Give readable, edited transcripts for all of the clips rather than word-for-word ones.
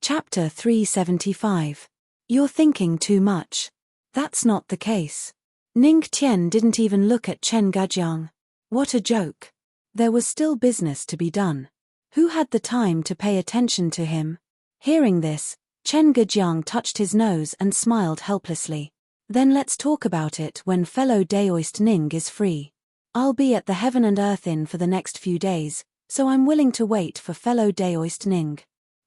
Chapter 375. You're thinking too much. That's not the case. Ning Tian didn't even look at Chen Gujiang. What a joke. There was still business to be done. Who had the time to pay attention to him? Hearing this, Chen Gujiang touched his nose and smiled helplessly. Then let's talk about it when fellow Daoist Ning is free. I'll be at the Heaven and Earth Inn for the next few days, so I'm willing to wait for fellow Daoist Ning.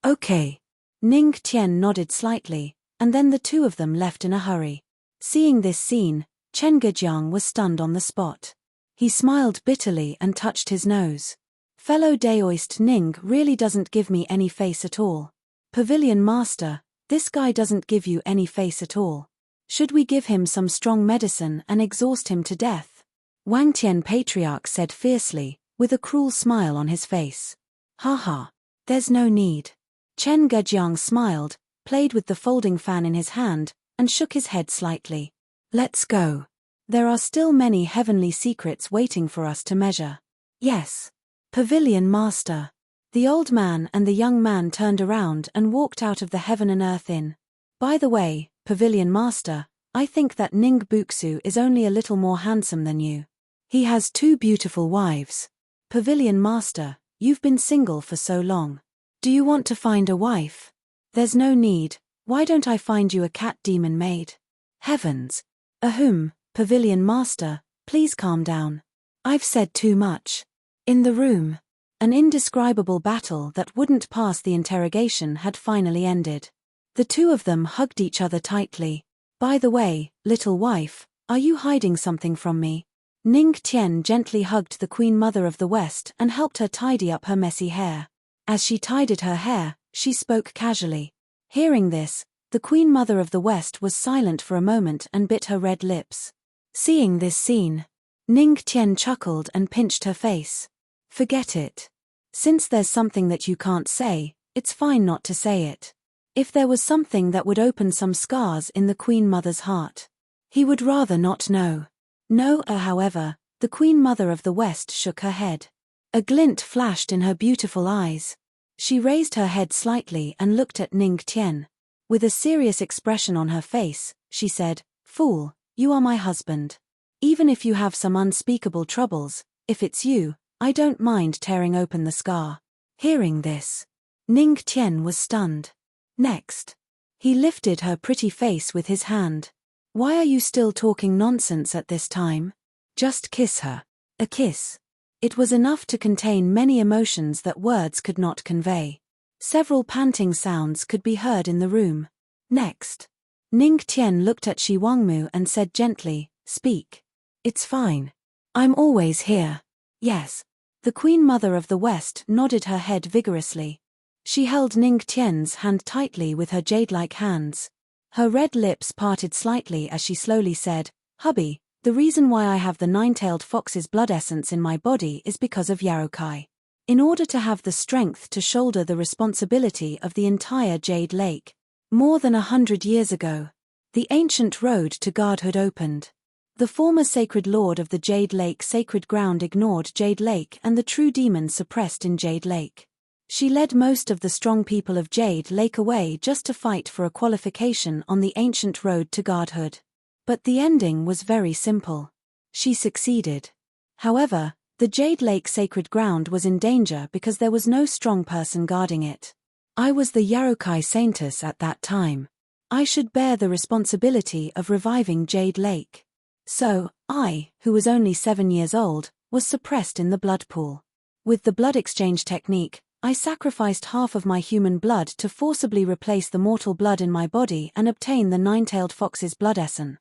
Okay. Ning Tian nodded slightly, and then the two of them left in a hurry. Seeing this scene, Chen Gujiang was stunned on the spot. He smiled bitterly and touched his nose. Fellow Daoist Ning really doesn't give me any face at all. Pavilion Master, this guy doesn't give you any face at all. Should we give him some strong medicine and exhaust him to death? Wang Tian Patriarch said fiercely, with a cruel smile on his face. Ha, there's no need. Chen Gujiang smiled, played with the folding fan in his hand, and shook his head slightly. Let's go. There are still many heavenly secrets waiting for us to measure. Yes. Pavilion Master. The old man and the young man turned around and walked out of the Heaven and Earth Inn. By the way, Pavilion Master, I think that Ning Buxu is only a little more handsome than you. He has 2 beautiful wives. Pavilion Master, you've been single for so long. Do you want to find a wife? There's no need. Why don't I find you a cat demon maid? Heavens. Ahem, Pavilion Master, please calm down. I've said too much. In the room, an indescribable battle that wouldn't pass the interrogation had finally ended. The two of them hugged each other tightly. By the way, little wife, are you hiding something from me? Ning Tian gently hugged the Queen Mother of the West and helped her tidy up her messy hair. As she tidied her hair, she spoke casually. Hearing this, the Queen Mother of the West was silent for a moment and bit her red lips. Seeing this scene, Ning Tian chuckled and pinched her face. Forget it. Since there's something that you can't say, it's fine not to say it. If there was something that would open some scars in the Queen Mother's heart, he would rather not know. No, however, the Queen Mother of the West shook her head. A glint flashed in her beautiful eyes. She raised her head slightly and looked at Ning Tian. With a serious expression on her face, she said, "Fool, you are my husband. Even if you have some unspeakable troubles, if it's you, I don't mind tearing open the scar." Hearing this, Ning Tian was stunned. Next, he lifted her pretty face with his hand. Why are you still talking nonsense at this time? Just kiss her. A kiss. It was enough to contain many emotions that words could not convey. Several panting sounds could be heard in the room. Next, Ning Tian looked at Shi Wangmu and said gently, "Speak." "It's fine. I'm always here." "Yes." The Queen Mother of the West nodded her head vigorously. She held Ning Tian's hand tightly with her jade-like hands. Her red lips parted slightly as she slowly said, "Hubby, the reason why I have the 9-tailed fox's blood essence in my body is because of Yarokai. In order to have the strength to shoulder the responsibility of the entire Jade Lake. More than 100 years ago, the ancient road to godhood opened. The former sacred lord of the Jade Lake sacred ground ignored Jade Lake and the true demon suppressed in Jade Lake. She led most of the strong people of Jade Lake away just to fight for a qualification on the ancient road to godhood. But the ending was very simple. She succeeded. However, the Jade Lake sacred ground was in danger because there was no strong person guarding it. I was the Yarokai Saintess at that time. I should bear the responsibility of reviving Jade Lake. So, I, who was only 7 years old, was suppressed in the blood pool. With the blood exchange technique, I sacrificed half of my human blood to forcibly replace the mortal blood in my body and obtain the 9-tailed fox's blood essence.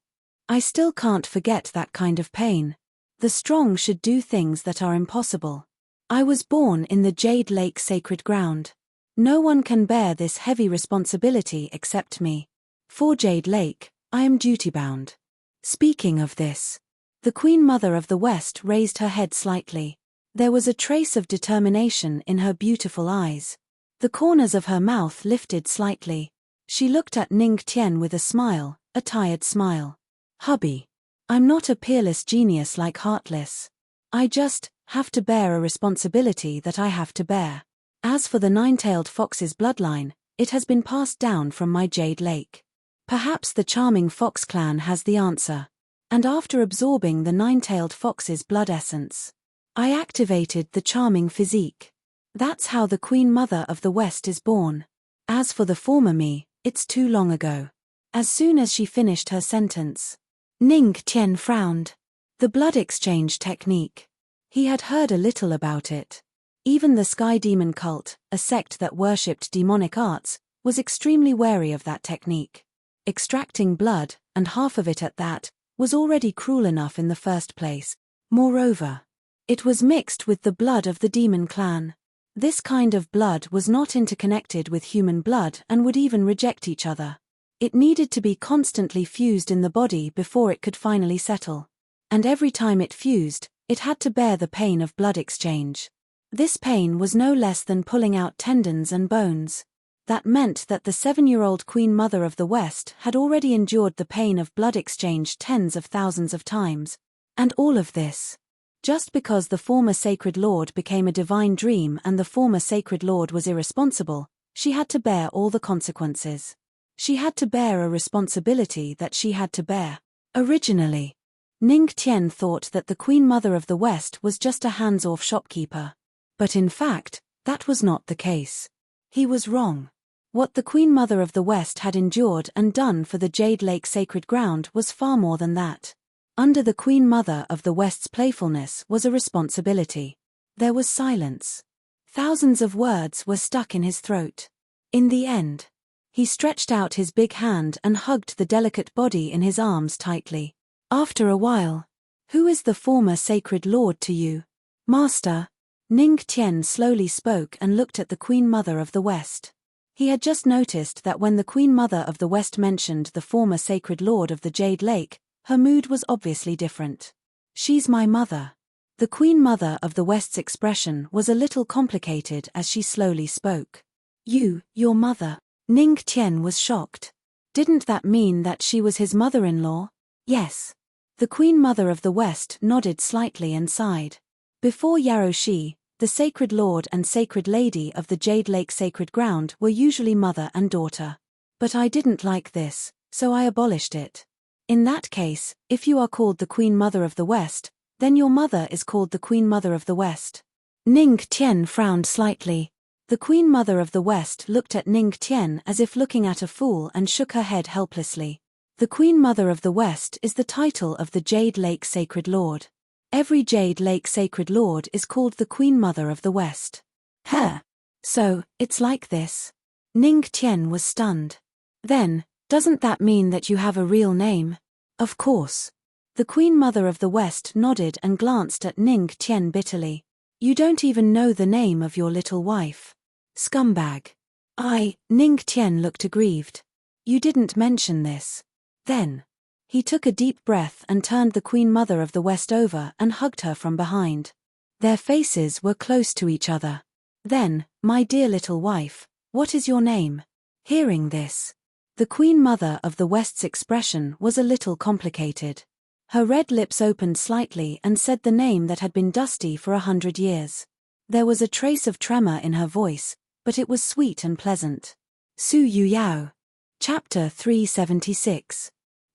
I still can't forget that kind of pain. The strong should do things that are impossible. I was born in the Jade Lake sacred ground. No one can bear this heavy responsibility except me. For Jade Lake, I am duty-bound. Speaking of this, the Queen Mother of the West raised her head slightly. There was a trace of determination in her beautiful eyes. The corners of her mouth lifted slightly. She looked at Ning Tian with a smile, a tired smile. "Hubby, I'm not a peerless genius like Heartless. I just have to bear a responsibility that I have to bear. As for the 9-tailed fox's bloodline, It has been passed down from my Jade Lake. Perhaps the charming fox clan has the answer. And after absorbing the nine-tailed fox's blood essence, I activated the charming physique. That's how the Queen Mother of the West is born. As for the former me, it's too long ago. As soon as she finished her sentence, Ning Tian frowned. The blood exchange technique. He had heard a little about it. Even the Sky Demon cult, a sect that worshipped demonic arts, was extremely wary of that technique. Extracting blood, and half of it at that, was already cruel enough in the first place. Moreover, it was mixed with the blood of the demon clan. This kind of blood was not interconnected with human blood and would even reject each other. It needed to be constantly fused in the body before it could finally settle. And every time it fused, it had to bear the pain of blood exchange. This pain was no less than pulling out tendons and bones. That meant that the 7-year-old Queen Mother of the West had already endured the pain of blood exchange tens of thousands of times. And all of this, just because the former Sacred Lord became a divine dream and the former Sacred Lord was irresponsible, she had to bear all the consequences. She had to bear a responsibility that she had to bear. Originally, Ning Tian thought that the Queen Mother of the West was just a hands-off shopkeeper. But in fact, that was not the case. He was wrong. What the Queen Mother of the West had endured and done for the Jade Lake sacred ground was far more than that. Under the Queen Mother of the West's playfulness was a responsibility. There was silence. Thousands of words were stuck in his throat. In the end, he stretched out his big hand and hugged the delicate body in his arms tightly. After a while, "Who is the former Sacred Lord to you, Master?" Ning Tian slowly spoke and looked at the Queen Mother of the West. He had just noticed that when the Queen Mother of the West mentioned the former Sacred Lord of the Jade Lake, her mood was obviously different. "She's my mother." The Queen Mother of the West's expression was a little complicated as she slowly spoke. Your mother?" Ning Tian was shocked. Didn't that mean that she was his mother-in-law? Yes. The Queen Mother of the West nodded slightly and sighed. Before Yaroshi, the Sacred Lord and Sacred Lady of the Jade Lake sacred ground were usually mother and daughter. But I didn't like this, so I abolished it. In that case, if you are called the Queen Mother of the West, then your mother is called the Queen Mother of the West. Ning Tian frowned slightly. The Queen Mother of the West looked at Ning Tian as if looking at a fool and shook her head helplessly. The Queen Mother of the West is the title of the Jade Lake Sacred Lord. Every Jade Lake Sacred Lord is called the Queen Mother of the West. Huh. So, it's like this? Ning Tian was stunned. Then, doesn't that mean that you have a real name? Of course. The Queen Mother of the West nodded and glanced at Ning Tian bitterly. You don't even know the name of your little wife. Scumbag. Ning Tian looked aggrieved. You didn't mention this. Then, he took a deep breath and turned the Queen Mother of the West over and hugged her from behind. Their faces were close to each other. Then, "My dear little wife, what is your name?" Hearing this, the Queen Mother of the West's expression was a little complicated. Her red lips opened slightly and said the name that had been dusty for 100 years. There was a trace of tremor in her voice, but it was sweet and pleasant. Su Yu Yao. Chapter 376.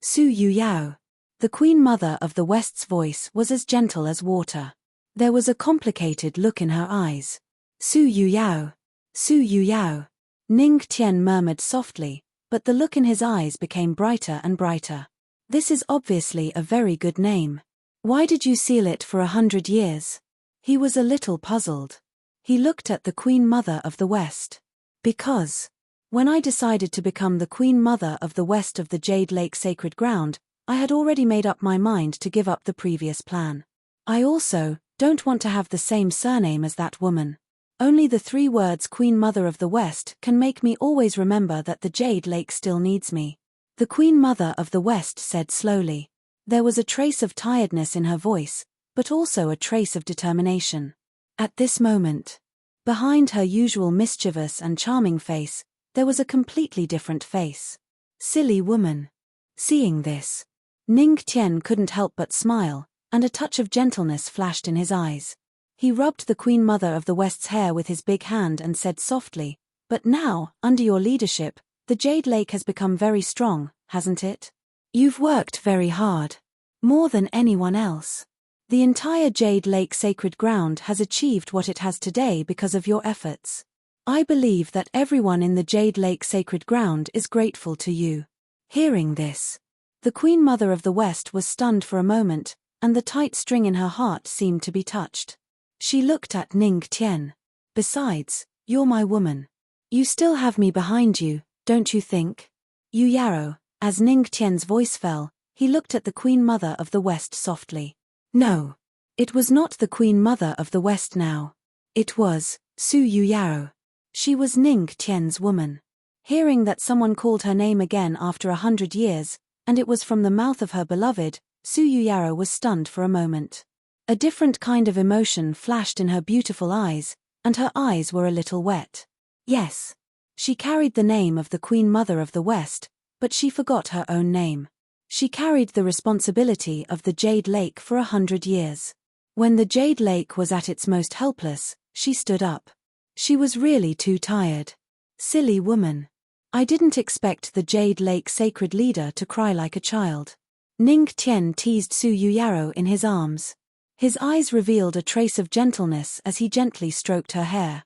Su Yu Yao. The Queen Mother of the West's voice was as gentle as water. There was a complicated look in her eyes. Su Yu Yao. Su Yu Yao. Ning Tian murmured softly, but the look in his eyes became brighter and brighter. This is obviously a very good name. Why did you seal it for 100 years? He was a little puzzled. He looked at the Queen Mother of the West. Because, when I decided to become the Queen Mother of the West of the Jade Lake sacred ground, I had already made up my mind to give up the previous plan. I also don't want to have the same surname as that woman. Only the 3 words Queen Mother of the West can make me always remember that the Jade Lake still needs me. The Queen Mother of the West said slowly. There was a trace of tiredness in her voice, but also a trace of determination. At this moment, behind her usual mischievous and charming face, there was a completely different face. Silly woman. Seeing this, Ning Tian couldn't help but smile, and a touch of gentleness flashed in his eyes. He rubbed the Queen Mother of the West's hair with his big hand and said softly, But now, under your leadership, the Jade Lake has become very strong, hasn't it? You've worked very hard. More than anyone else. The entire Jade Lake sacred ground has achieved what it has today because of your efforts. I believe that everyone in the Jade Lake sacred ground is grateful to you. Hearing this, the Queen Mother of the West was stunned for a moment, and the tight string in her heart seemed to be touched. She looked at Ning Tian. Besides, you're my woman. You still have me behind you, don't you think? Yu Yarrow, as Ning Tian's voice fell, he looked at the Queen Mother of the West softly. No. It was not the Queen Mother of the West now. It was Su Yu Yarrow. She was Ning Tian's woman. Hearing that someone called her name again after 100 years, and it was from the mouth of her beloved, Su Yu Yarrow was stunned for a moment. A different kind of emotion flashed in her beautiful eyes, and her eyes were a little wet. Yes. She carried the name of the Queen Mother of the West, but she forgot her own name. She carried the responsibility of the Jade Lake for 100 years. When the Jade Lake was at its most helpless, she stood up. She was really too tired. Silly woman. I didn't expect the Jade Lake sacred leader to cry like a child. Ning Tian teased Su Yu Yarrow in his arms. His eyes revealed a trace of gentleness as he gently stroked her hair.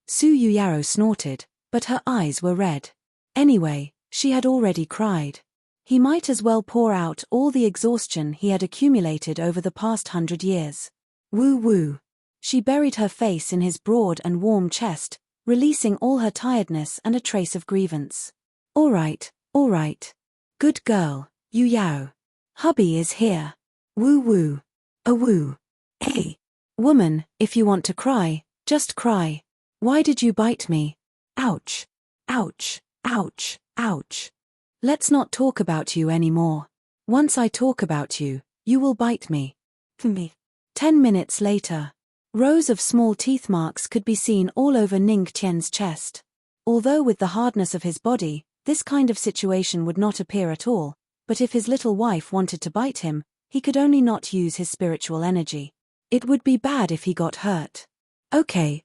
Su Yu Yarrow snorted, but her eyes were red. Anyway, she had already cried. He might as well pour out all the exhaustion he had accumulated over the past 100 years. Woo-woo. She buried her face in his broad and warm chest, releasing all her tiredness and a trace of grievance. All right. Good girl, Yu Yao. Hubby is here. Woo-woo. A-woo. Hey. Woman, if you want to cry, just cry. Why did you bite me? Ouch. Ouch. Ouch. Ouch. Let's not talk about you anymore. Once I talk about you, you will bite me. 10 minutes later. Rows of small teeth marks could be seen all over Ning Tian's chest. Although with the hardness of his body, this kind of situation would not appear at all, but if his little wife wanted to bite him, he could only not use his spiritual energy. It would be bad if he got hurt. Okay.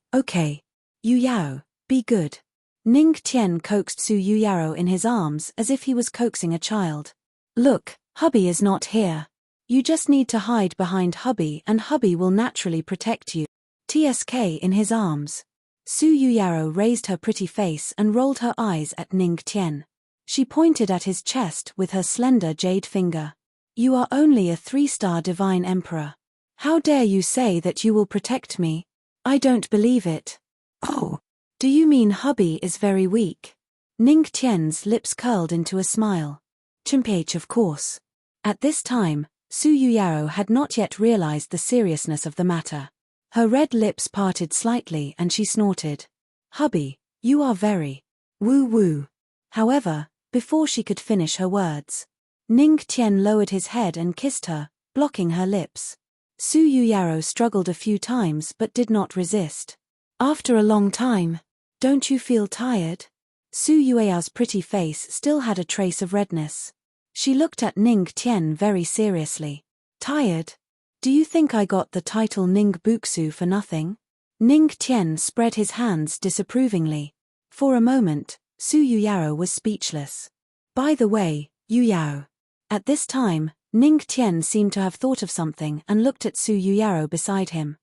Yu Yao, be good. Ning Tian coaxed Su Yu Yarrow in his arms as if he was coaxing a child. Look, hubby is not here. You just need to hide behind hubby and hubby will naturally protect you. TSK in his arms. Su Yu Yarrow raised her pretty face and rolled her eyes at Ning Tian. She pointed at his chest with her slender jade finger. You are only a 3-star divine emperor. How dare you say that you will protect me? I don't believe it. Oh. Do you mean hubby is very weak? Ning Tian's lips curled into a smile. Chimpage, of course. At this time, Su Yu Yarrow had not yet realized the seriousness of the matter. Her red lips parted slightly and she snorted. Hubby, you are very woo-woo. However, before she could finish her words, Ning Tian lowered his head and kissed her, blocking her lips. Su Yu Yarrow struggled a few times but did not resist. After a long time, don't you feel tired? Su Yueyao's pretty face still had a trace of redness. She looked at Ning Tian very seriously. Tired? Do you think I got the title Ning Buksu for nothing? Ning Tian spread his hands disapprovingly. For a moment, Su Yu Yarrow was speechless. By the way, Yu Yao. At this time, Ning Tian seemed to have thought of something and looked at Su Yu Yarrow beside him.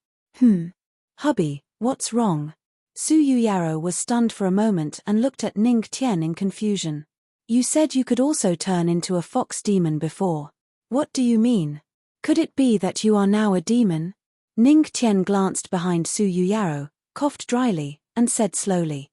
Hubby, what's wrong? Su Yu Yarrow was stunned for a moment and looked at Ning Tian in confusion. You said you could also turn into a fox demon before. What do you mean? Could it be that you are now a demon? Ning Tian glanced behind Su Yu Yarrow, coughed dryly, and said slowly.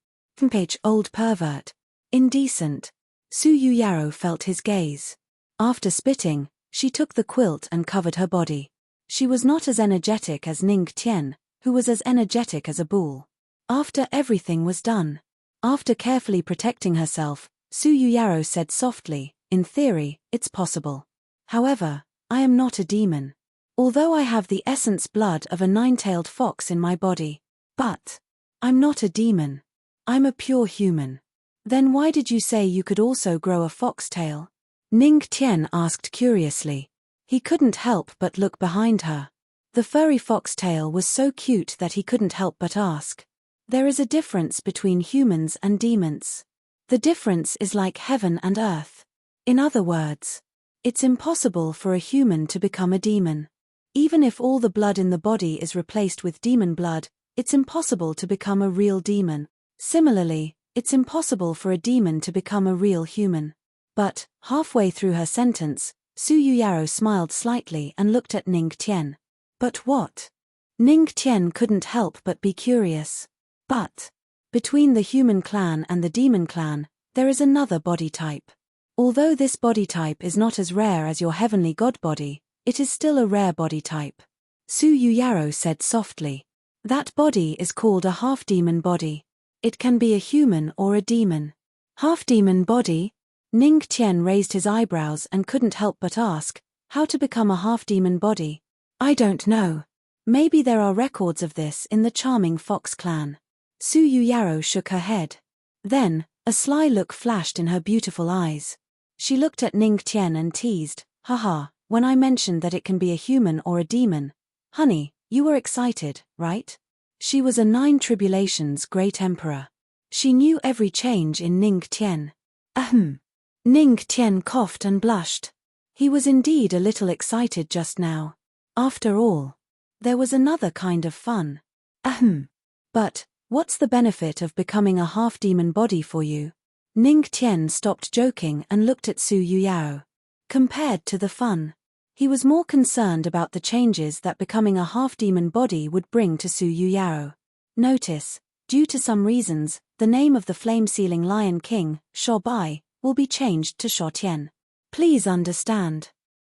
Page, old pervert. Indecent. Su Yu Yarrow felt his gaze. After spitting, she took the quilt and covered her body. She was not as energetic as Ning Tian, who was as energetic as a bull. After everything was done, after carefully protecting herself, Su Yu Yarrow said softly, in theory, it's possible. However, I am not a demon. Although I have the essence blood of a 9-tailed fox in my body. But I'm not a demon. I'm a pure human. Then why did you say you could also grow a foxtail? Ning Tian asked curiously. He couldn't help but look behind her. The furry foxtail was so cute that he couldn't help but ask. There is a difference between humans and demons. The difference is like heaven and earth. In other words, it's impossible for a human to become a demon. Even if all the blood in the body is replaced with demon blood, it's impossible to become a real demon. Similarly, it's impossible for a demon to become a real human. But, halfway through her sentence, Su Yuyaro smiled slightly and looked at Ning Tian. But what? Ning Tian couldn't help but be curious. But, between the human clan and the demon clan, there is another body type. Although this body type is not as rare as your heavenly god body, it is still a rare body type. Su Yuyaro said softly. That body is called a half-demon body. It can be a human or a demon. Half-demon body? Ning Tian raised his eyebrows and couldn't help but ask, how to become a half-demon body? I don't know. Maybe there are records of this in the charming fox clan. Su Yuyaro shook her head. Then, a sly look flashed in her beautiful eyes. She looked at Ning Tian and teased, haha, when I mentioned that it can be a human or a demon. Honey, you were excited, right? She was a Nine Tribulations great emperor. She knew every change in Ning Tian. Ahem. Ning Tian coughed and blushed. He was indeed a little excited just now. After all, there was another kind of fun. Ahem. But, what's the benefit of becoming a half-demon body for you? Ning Tian stopped joking and looked at Su Yuyao. Compared to the fun, he was more concerned about the changes that becoming a half-demon body would bring to Su Yuyao. Notice, due to some reasons, the name of the flame-sealing Lion King, Sho Bai, will be changed to Sho Tian. Please understand.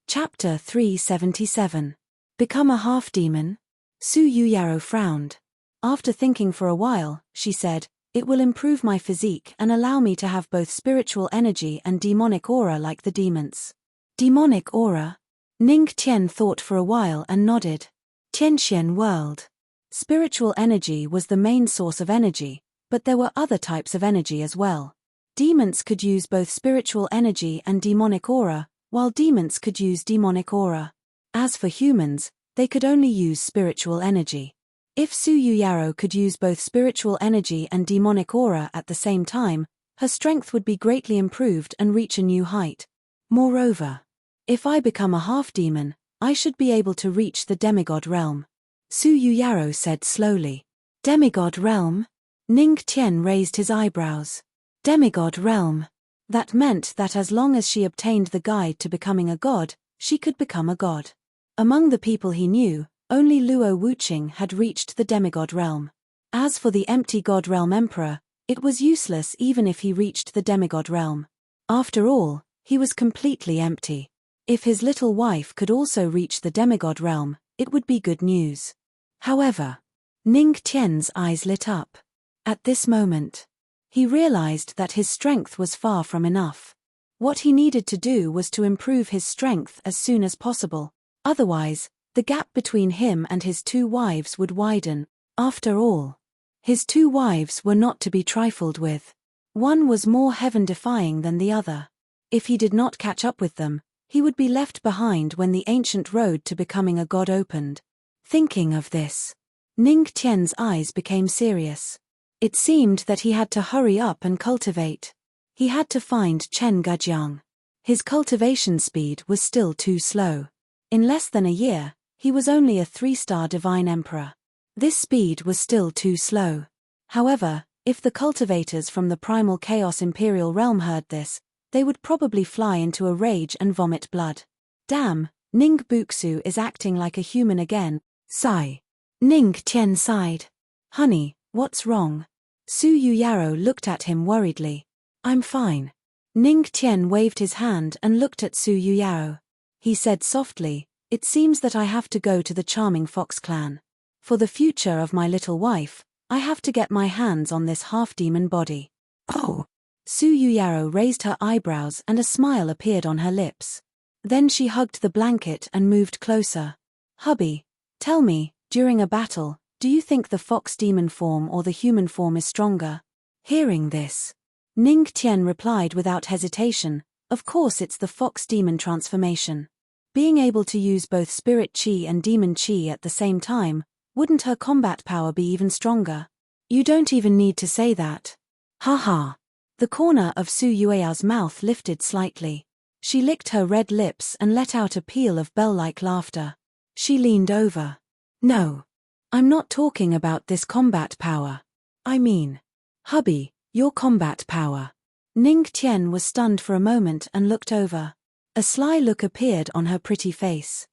Chapter 377. Become a half-demon? Su Yuyao frowned. After thinking for a while, she said, it will improve my physique and allow me to have both spiritual energy and demonic aura like the demons. Demonic aura? Ning Tian thought for a while and nodded. Tianxian world. Spiritual energy was the main source of energy, but there were other types of energy as well. Demons could use both spiritual energy and demonic aura, while demons could use demonic aura. As for humans, they could only use spiritual energy. If Su Yuyaro could use both spiritual energy and demonic aura at the same time, her strength would be greatly improved and reach a new height. Moreover, if I become a half-demon, I should be able to reach the demigod realm. Su Yuyaro said slowly. Demigod realm? Ning Tian raised his eyebrows. Demigod realm. That meant that as long as she obtained the guide to becoming a god, she could become a god. Among the people he knew, only Luo Wuqing had reached the demigod realm. As for the empty god realm emperor, it was useless even if he reached the demigod realm. After all, he was completely empty. If his little wife could also reach the demigod realm, it would be good news. However, Ning Tian's eyes lit up. At this moment, he realized that his strength was far from enough. What he needed to do was to improve his strength as soon as possible. Otherwise, the gap between him and his two wives would widen. After all, his two wives were not to be trifled with. One was more heaven-defying than the other. If he did not catch up with them, he would be left behind when the ancient road to becoming a god opened. Thinking of this, Ning Tian's eyes became serious. It seemed that he had to hurry up and cultivate. He had to find Chen Gujiang. His cultivation speed was still too slow. In less than a year, he was only a 3-star divine emperor. This speed was still too slow. However, if the cultivators from the primal chaos imperial realm heard this, they would probably fly into a rage and vomit blood. Damn, Ning Buxu is acting like a human again. Sigh. Ning Tian sighed. Honey, what's wrong? Su Yuyaro looked at him worriedly. I'm fine. Ning Tian waved his hand and looked at Su Yuyaro. He said softly, it seems that I have to go to the charming fox clan. For the future of my little wife, I have to get my hands on this half-demon body. Oh! Su Yuyaro raised her eyebrows and a smile appeared on her lips. Then she hugged the blanket and moved closer. Hubby, tell me, during a battle, do you think the fox demon form or the human form is stronger? Hearing this, Ning Tian replied without hesitation, of course it's the fox demon transformation. Being able to use both spirit chi and demon chi at the same time, wouldn't her combat power be even stronger? You don't even need to say that. Ha ha. The corner of Su Yueyao's mouth lifted slightly. She licked her red lips and let out a peal of bell-like laughter. She leaned over. No. I'm not talking about this combat power. I mean, hubby, your combat power. Ning Tian was stunned for a moment and looked over. A sly look appeared on her pretty face.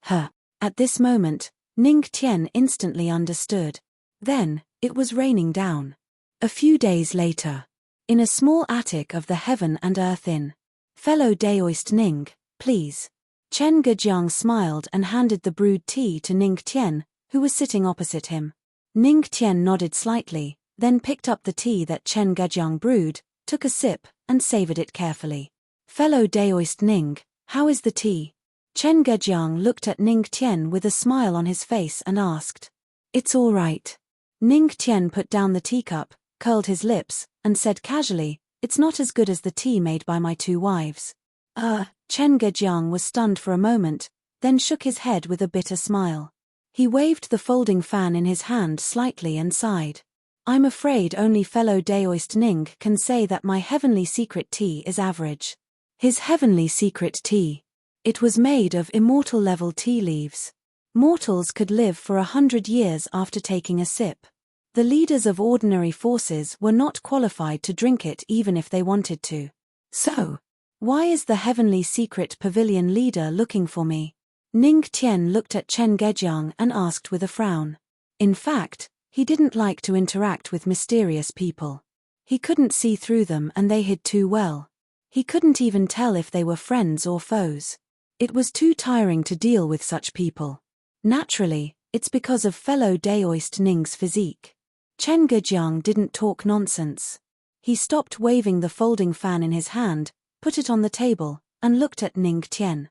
At this moment, Ning Tian instantly understood. Then, it was raining down. A few days later, in a small attic of the Heaven and Earth Inn. Fellow Daoist Ning, please. Chen Gejiang smiled and handed the brewed tea to Ning Tian, who was sitting opposite him. Ning Tian nodded slightly, then picked up the tea that Chen Gejiang brewed, took a sip, and savored it carefully. Fellow Daoist Ning, how is the tea? Chen Gejiang looked at Ning Tian with a smile on his face and asked. It's all right. Ning Tian put down the teacup, curled his lips, and said casually, it's not as good as the tea made by my two wives. Chen Gejiang was stunned for a moment, then shook his head with a bitter smile. He waved the folding fan in his hand slightly and sighed. I'm afraid only fellow Daoist Ning can say that my heavenly secret tea is average. His heavenly secret tea. It was made of immortal level tea leaves. Mortals could live for 100 years after taking a sip. The leaders of ordinary forces were not qualified to drink it even if they wanted to. So, why is the heavenly secret pavilion leader looking for me? Ning Tian looked at Chen Gejiang and asked with a frown. In fact, he didn't like to interact with mysterious people. He couldn't see through them and they hid too well. He couldn't even tell if they were friends or foes. It was too tiring to deal with such people. Naturally, it's because of fellow Daoist Ning's physique. Chen Gejiang didn't talk nonsense. He stopped waving the folding fan in his hand, put it on the table, and looked at Ning Tian.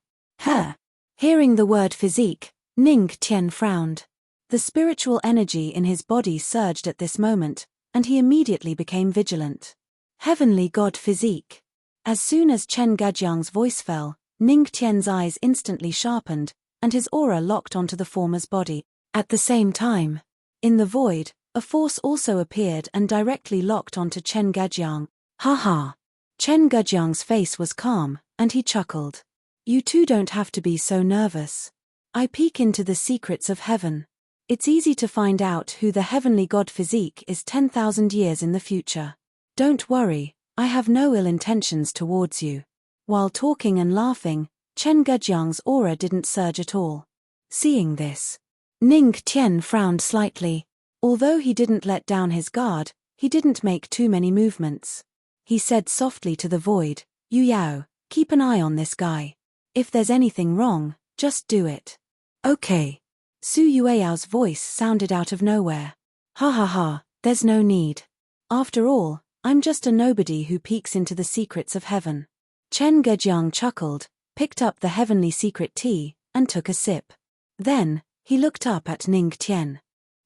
Hearing the word physique, Ning Tian frowned. The spiritual energy in his body surged at this moment, and he immediately became vigilant. Heavenly God physique. As soon as Chen Gejiang's voice fell, Ning Tian's eyes instantly sharpened, and his aura locked onto the former's body. At the same time, in the void, a force also appeared and directly locked onto Chen Gejiang. Ha ha. Chen Gejiang's face was calm, and he chuckled. You two don't have to be so nervous. I peek into the secrets of heaven. It's easy to find out who the heavenly god physique is 10,000 years in the future. Don't worry, I have no ill intentions towards you. While talking and laughing, Chen Gejiang's aura didn't surge at all. Seeing this, Ning Tian frowned slightly. Although he didn't let down his guard, he didn't make too many movements. He said softly to the void, Yu Yao, keep an eye on this guy. If there's anything wrong, just do it. Okay. Su Yueyao's voice sounded out of nowhere. Ha ha ha, there's no need. After all, I'm just a nobody who peeks into the secrets of heaven. Chen Gejiang chuckled, picked up the heavenly secret tea, and took a sip. Then, he looked up at Ning Tian.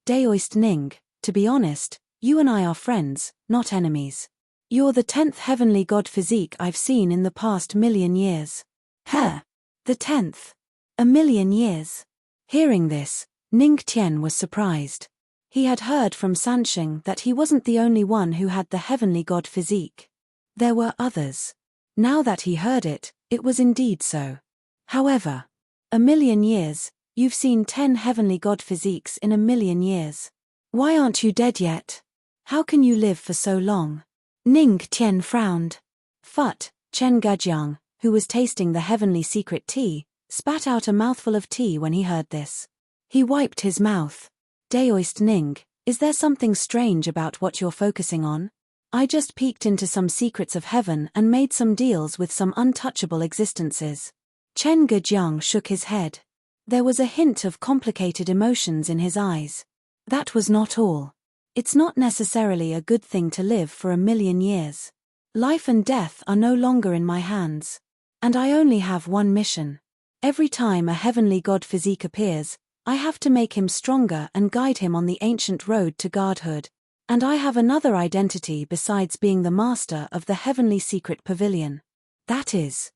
Daoist Ning, to be honest, you and I are friends, not enemies. You're the 10th heavenly god physique I've seen in the past 1,000,000 years. The 10th. 1,000,000 years. Hearing this, Ning Tian was surprised. He had heard from Sansheng that he wasn't the only one who had the heavenly god physique. There were others. Now that he heard it, it was indeed so. However, 1,000,000 years, you've seen 10 heavenly god physiques in 1,000,000 years. Why aren't you dead yet? How can you live for so long? Ning Tian frowned. Chen Gejiang, who was tasting the heavenly secret tea, spat out a mouthful of tea when he heard this. He wiped his mouth. Daoist Ning, is there something strange about what you're focusing on? I just peeked into some secrets of heaven and made some deals with some untouchable existences. Chen Gejiang shook his head. There was a hint of complicated emotions in his eyes. That was not all. It's not necessarily a good thing to live for 1,000,000 years. Life and death are no longer in my hands. And I only have one mission. Every time a heavenly god physique appears, I have to make him stronger and guide him on the ancient road to godhood. And I have another identity besides being the master of the heavenly secret pavilion. That is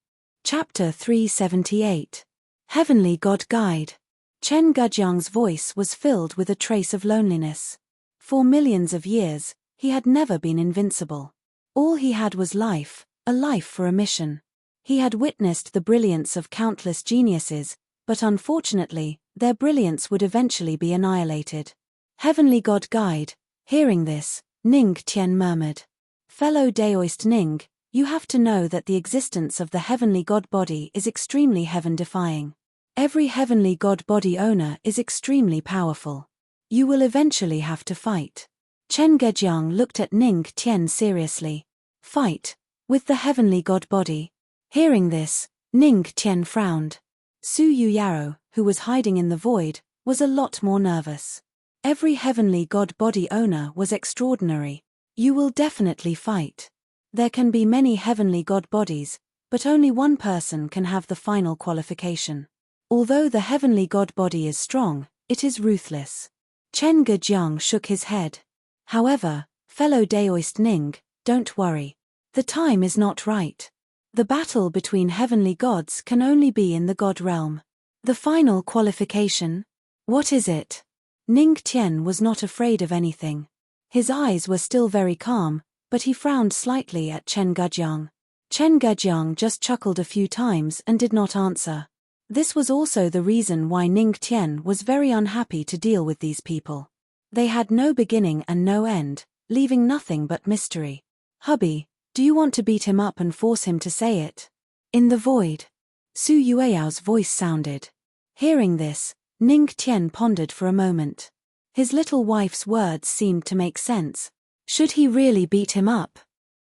Chapter 378. Heavenly God Guide. Chen Gejiang's voice was filled with a trace of loneliness. For millions of years, he had never been invincible. All he had was life, a life for a mission. He had witnessed the brilliance of countless geniuses, but unfortunately, their brilliance would eventually be annihilated. Heavenly God Guide, hearing this, Ning Tian murmured. Fellow Daoist Ning, you have to know that the existence of the heavenly God body is extremely heaven-defying. Every heavenly God body owner is extremely powerful. You will eventually have to fight. Chen Gejiang looked at Ning Tian seriously. Fight? With the heavenly God body? Hearing this, Ning Tian frowned. Su Yuyaro, who was hiding in the void, was a lot more nervous. Every heavenly God body owner was extraordinary. You will definitely fight. There can be many heavenly God bodies, but only one person can have the final qualification. Although the heavenly God body is strong, it is ruthless. Chen Gejiang shook his head. However, fellow Daoist Ning, don't worry. The time is not right. The battle between heavenly gods can only be in the God realm. The final qualification? What is it? Ning Tian was not afraid of anything. His eyes were still very calm, but he frowned slightly at Chen Gejiang. Chen Gejiang just chuckled a few times and did not answer. This was also the reason why Ning Tian was very unhappy to deal with these people. They had no beginning and no end, leaving nothing but mystery. Hubby, do you want to beat him up and force him to say it? In the void. Su Yueyao's voice sounded. Hearing this, Ning Tian pondered for a moment. His little wife's words seemed to make sense. Should he really beat him up?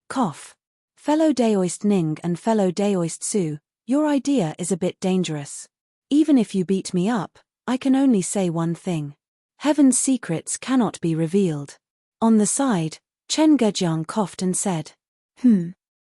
Cough. Fellow Daoist Ning and fellow Daoist Su, your idea is a bit dangerous. Even if you beat me up, I can only say one thing. Heaven's secrets cannot be revealed. On the side, Chen Gejiang coughed and said,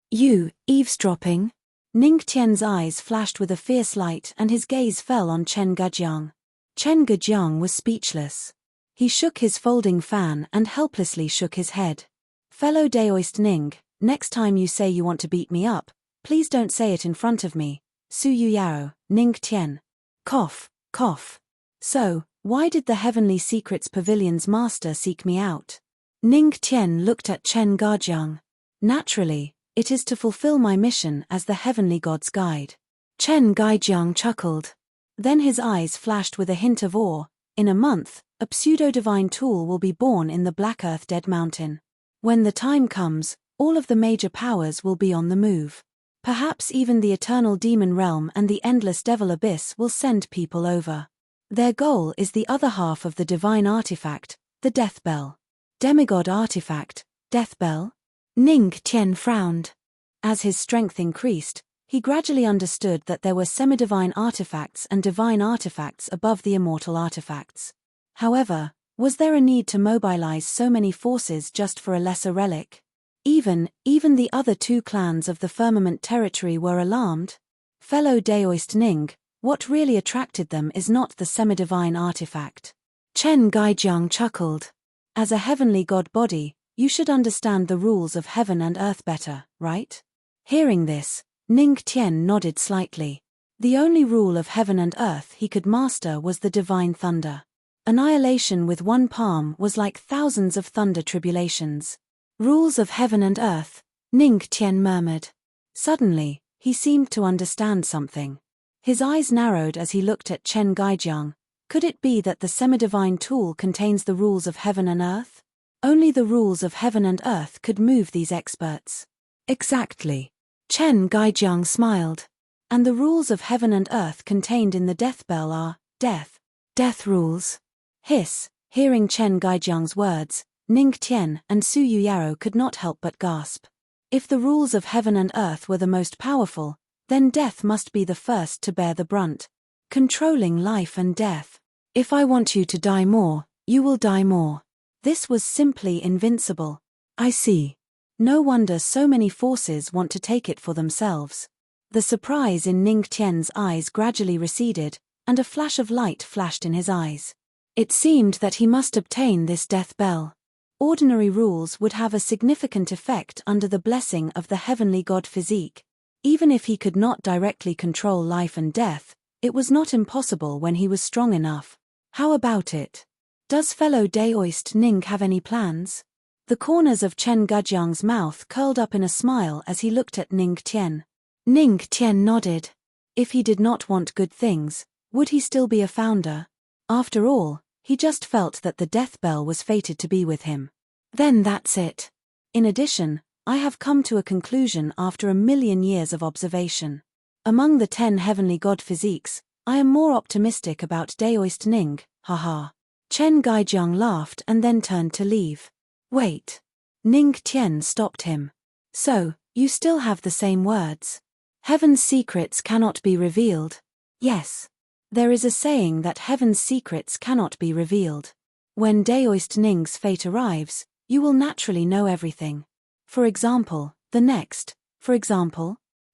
You, eavesdropping? Ning Tian's eyes flashed with a fierce light and his gaze fell on Chen Gejiang. Chen Gejiang was speechless. He shook his folding fan and helplessly shook his head. Fellow Daoist Ning, next time you say you want to beat me up, please don't say it in front of me. Su Yuyao, Ning Tian. Cough, cough. So, why did the Heavenly Secrets Pavilion's master seek me out? Ning Tian looked at Chen Gejiang. Naturally, it is to fulfill my mission as the Heavenly God's guide. Chen Gejiang chuckled. Then his eyes flashed with a hint of awe. In a month, a pseudo-divine tool will be born in the Black Earth Dead Mountain. When the time comes, all of the major powers will be on the move. Perhaps even the Eternal Demon Realm and the Endless Devil Abyss will send people over. Their goal is the other half of the divine artifact, the Death Bell. Demigod artifact, Death Bell? Ning Tian frowned. As his strength increased, he gradually understood that there were semi-divine artifacts and divine artifacts above the immortal artifacts. However, was there a need to mobilize so many forces just for a lesser relic? Even the other two clans of the Firmament territory were alarmed. Fellow Daoist Ning, what really attracted them is not the semi-divine artifact. Chen Gejiang chuckled. As a heavenly god body, you should understand the rules of heaven and earth better, right? Hearing this, Ning Tian nodded slightly. The only rule of heaven and earth he could master was the divine thunder. Annihilation with one palm was like thousands of thunder tribulations. Rules of heaven and earth, Ning Tian murmured. Suddenly, he seemed to understand something. His eyes narrowed as he looked at Chen Gejiang. Could it be that the semi-divine tool contains the rules of heaven and earth? Only the rules of heaven and earth could move these experts. Exactly. Chen Gejiang smiled. And the rules of heaven and earth contained in the Death Bell are, death rules. Hiss, hearing Chen Gejiang's words, Ning Tian and Su Yuyaro could not help but gasp. If the rules of heaven and earth were the most powerful, then death must be the first to bear the brunt. Controlling life and death. If I want you to die more, you will die more. This was simply invincible. I see. No wonder so many forces want to take it for themselves. The surprise in Ning Tian's eyes gradually receded, and a flash of light flashed in his eyes. It seemed that he must obtain this death bell. Ordinary rules would have a significant effect under the blessing of the heavenly god physique. Even if he could not directly control life and death, it was not impossible when he was strong enough. How about it? Does fellow Daoist Ning have any plans? The corners of Chen Gujiang's mouth curled up in a smile as he looked at Ning Tian. Ning Tian nodded. If he did not want good things, would he still be a founder? After all, he just felt that the death bell was fated to be with him. Then that's it. In addition, I have come to a conclusion after 1,000,000 years of observation. Among the 10 heavenly god physiques, I am more optimistic about Daoist Ning, haha. Chen Guijiang laughed and then turned to leave. Wait. Ning Tian stopped him. So, you still have the same words. Heaven's secrets cannot be revealed. Yes. There is a saying that heaven's secrets cannot be revealed. When Daoist Ning's fate arrives, you will naturally know everything. For example,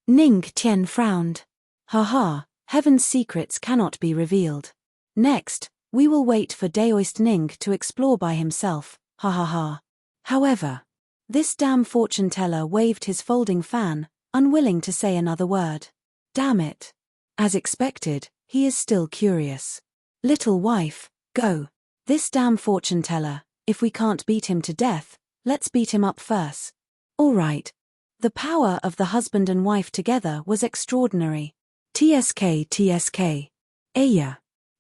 Ning Tian frowned. Haha, heaven's secrets cannot be revealed. Next, we will wait for Daoist Ning to explore by himself, ha ha ha. However, this damn fortune teller waved his folding fan, unwilling to say another word. Damn it. As expected, he is still curious. Little wife, go. This damn fortune teller, if we can't beat him to death, let's beat him up first. All right. The power of the husband and wife together was extraordinary. TSK. Aya.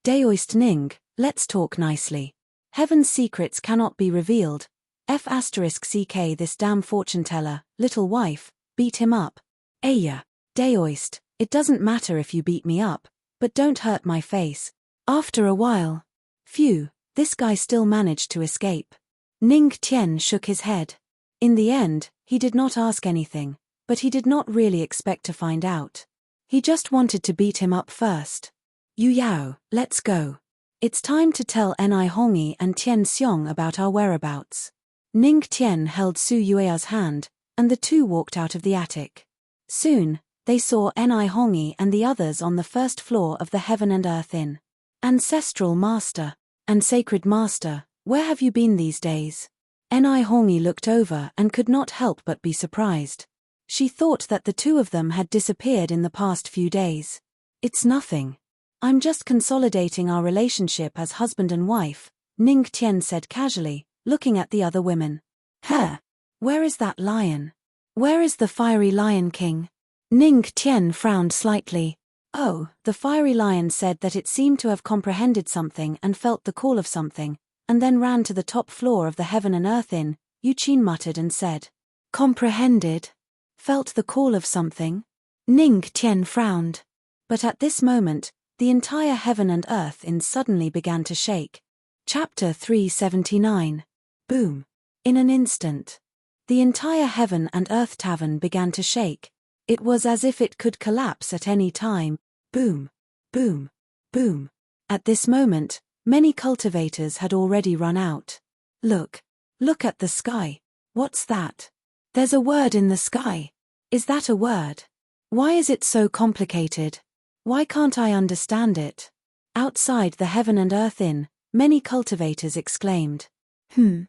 Daoist Ning, let's talk nicely. Heaven's secrets cannot be revealed. F***ck this damn fortune teller, little wife, beat him up. Aya. Daoist, it doesn't matter if you beat me up, but don't hurt my face. After a while. Phew, this guy still managed to escape. Ning Tian shook his head. In the end, he did not ask anything, but he did not really expect to find out. He just wanted to beat him up first. Yu Yao, let's go. It's time to tell Ni Hongyi and Tian Xiong about our whereabouts. Ning Tian held Su Yue's hand, and the two walked out of the attic. Soon, they saw Ni Hongyi and the others on the first floor of the Heaven and Earth Inn. Ancestral Master, and Sacred Master, where have you been these days? Ni Hongyi looked over and could not help but be surprised. She thought that the two of them had disappeared in the past few days. It's nothing. I'm just consolidating our relationship as husband and wife, Ning Tian said casually, looking at the other women. Where is that lion? Where is the fiery lion king? Ning Tian frowned slightly. Oh, the fiery lion said that it seemed to have comprehended something and felt the call of something, and then ran to the top floor of the Heaven and Earth Inn. Yu Qin muttered and said. Comprehended? Felt the call of something? Ning Tian frowned. But at this moment, the entire Heaven and Earth Inn suddenly began to shake. Chapter 379. Boom. In an instant. The entire Heaven and Earth Tavern began to shake. It was as if it could collapse at any time. Boom. Boom. Boom. At this moment, many cultivators had already run out. Look. Look at the sky. What's that? There's a word in the sky. Is that a word? Why is it so complicated? Why can't I understand it? Outside the Heaven and Earth Inn, many cultivators exclaimed. In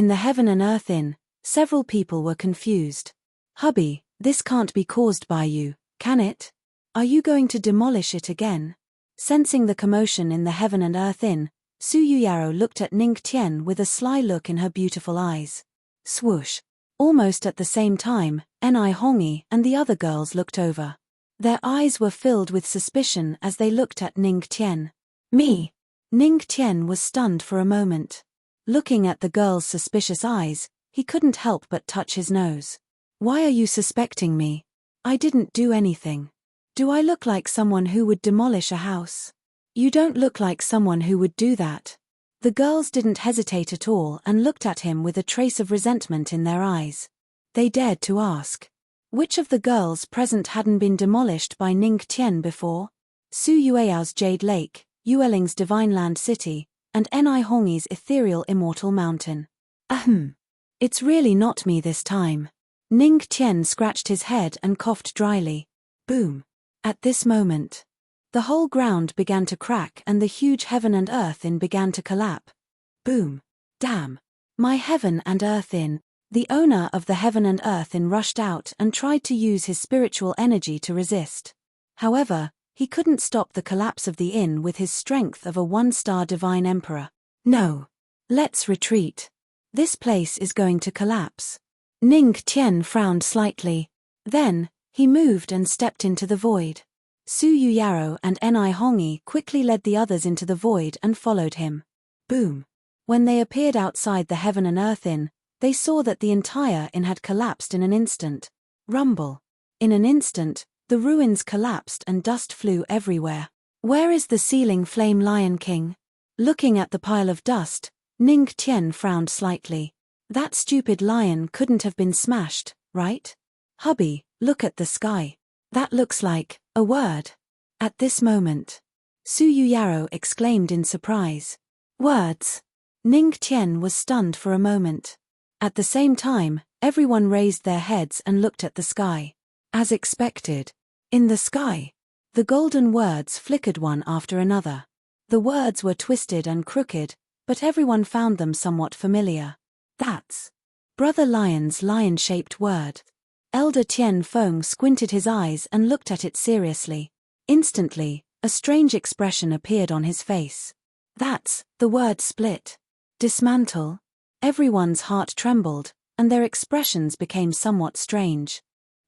the Heaven and Earth Inn, several people were confused. Hubby, this can't be caused by you, can it? Are you going to demolish it again? Sensing the commotion in the Heaven and Earth Inn, Su Yuyaro looked at Ning Tian with a sly look in her beautiful eyes. Swoosh. Almost at the same time, Ni Hongyi and the other girls looked over. Their eyes were filled with suspicion as they looked at Ning Tian. Me? Ning Tian was stunned for a moment. Looking at the girls' suspicious eyes, he couldn't help but touch his nose. Why are you suspecting me? I didn't do anything. Do I look like someone who would demolish a house? You don't look like someone who would do that. The girls didn't hesitate at all and looked at him with a trace of resentment in their eyes. They dared to ask. Which of the girls present hadn't been demolished by Ning Tian before? Su Yueao's Jade Lake, Yueling's Divine Land City, and Ni Hongyi's Ethereal Immortal Mountain. It's really not me this time. Ning Tian scratched his head and coughed dryly. Boom. At this moment, the whole ground began to crack and the huge Heaven and Earth Inn began to collapse. Boom. Damn. My Heaven and Earth Inn. The owner of the Heaven and Earth Inn rushed out and tried to use his spiritual energy to resist. However, he couldn't stop the collapse of the inn with his strength of a one-star divine emperor. No. Let's retreat. This place is going to collapse. Ning Tian frowned slightly. Then, he moved and stepped into the void. Su Yuyaro and Ni Hongi quickly led the others into the void and followed him. Boom. When they appeared outside the Heaven and Earth Inn, they saw that the entire inn had collapsed in an instant. Rumble. In an instant, the ruins collapsed and dust flew everywhere. Where is the ceiling flame Lion King? Looking at the pile of dust, Ning Tian frowned slightly. That stupid lion couldn't have been smashed, right? Hubby, look at the sky. That looks like a word. At this moment, Su Yuyaro exclaimed in surprise. Words. Ning Tian was stunned for a moment. At the same time, everyone raised their heads and looked at the sky. As expected, in the sky, the golden words flickered one after another. The words were twisted and crooked, but everyone found them somewhat familiar. That's Brother Lion's lion-shaped word. Elder Tian Feng squinted his eyes and looked at it seriously. Instantly, a strange expression appeared on his face. That's the word split. Dismantle. Everyone's heart trembled, and their expressions became somewhat strange.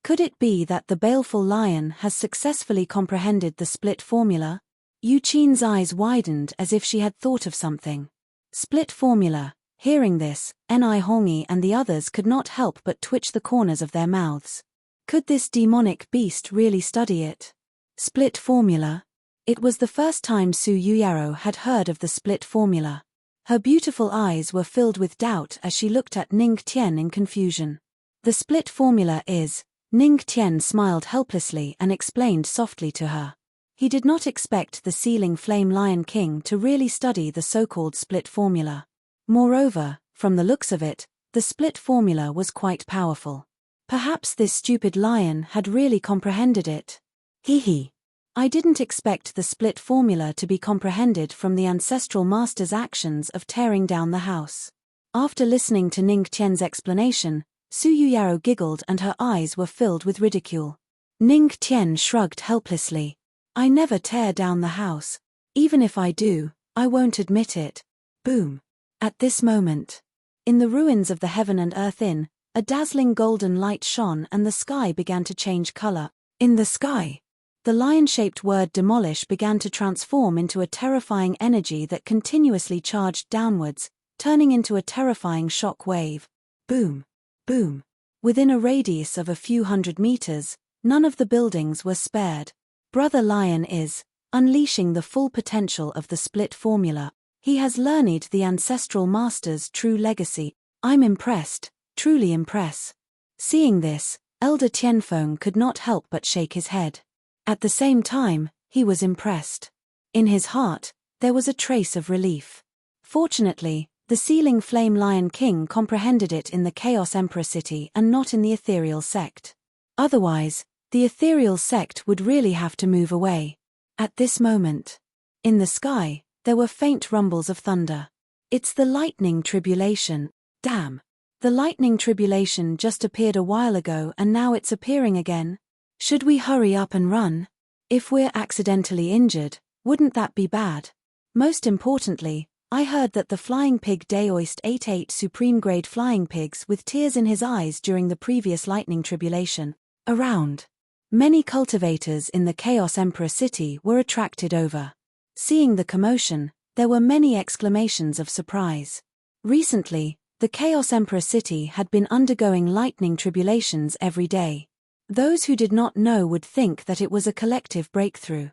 Could it be that the baleful lion has successfully comprehended the split formula? Yu Qin's eyes widened as if she had thought of something. Split formula. Hearing this, Ni Hongi and the others could not help but twitch the corners of their mouths. Could this demonic beast really study it? Split formula? It was the first time Su Yuyaro had heard of the split formula. Her beautiful eyes were filled with doubt as she looked at Ning Tian in confusion. The split formula is... Ning Tian smiled helplessly and explained softly to her. He did not expect the ceiling flame Lion King to really study the so-called split formula. Moreover, from the looks of it, the split formula was quite powerful. Perhaps this stupid lion had really comprehended it. Hee. I didn't expect the split formula to be comprehended from the ancestral master's actions of tearing down the house. After listening to Ning Tian's explanation, Su Yuyaro giggled and her eyes were filled with ridicule. Ning Tian shrugged helplessly. I never tear down the house. Even if I do, I won't admit it. Boom. At this moment, in the ruins of the Heaven and Earth Inn, a dazzling golden light shone and the sky began to change color. In the sky, the lion-shaped word demolish began to transform into a terrifying energy that continuously charged downwards, turning into a terrifying shock wave. Boom. Boom. Within a radius of a few hundred meters, none of the buildings were spared. Brother Lion is unleashing the full potential of the split formula. He has learned the ancestral master's true legacy. I'm impressed, truly impressed. Seeing this, Elder Tianfeng could not help but shake his head. At the same time, he was impressed. In his heart, there was a trace of relief. Fortunately, the ceiling flame Lion King comprehended it in the Chaos Emperor city and not in the ethereal sect. Otherwise, the ethereal sect would really have to move away. At this moment, in the sky, there were faint rumbles of thunder. It's the lightning tribulation. Damn. The lightning tribulation just appeared a while ago and now it's appearing again. Should we hurry up and run? If we're accidentally injured, wouldn't that be bad? Most importantly, I heard that the flying pig Daoist ate 8 supreme-grade flying pigs with tears in his eyes during the previous lightning tribulation. Around. Many cultivators in the Chaos Emperor city were attracted over. Seeing the commotion, there were many exclamations of surprise. Recently, the Chaos Emperor city had been undergoing lightning tribulations every day. Those who did not know would think that it was a collective breakthrough.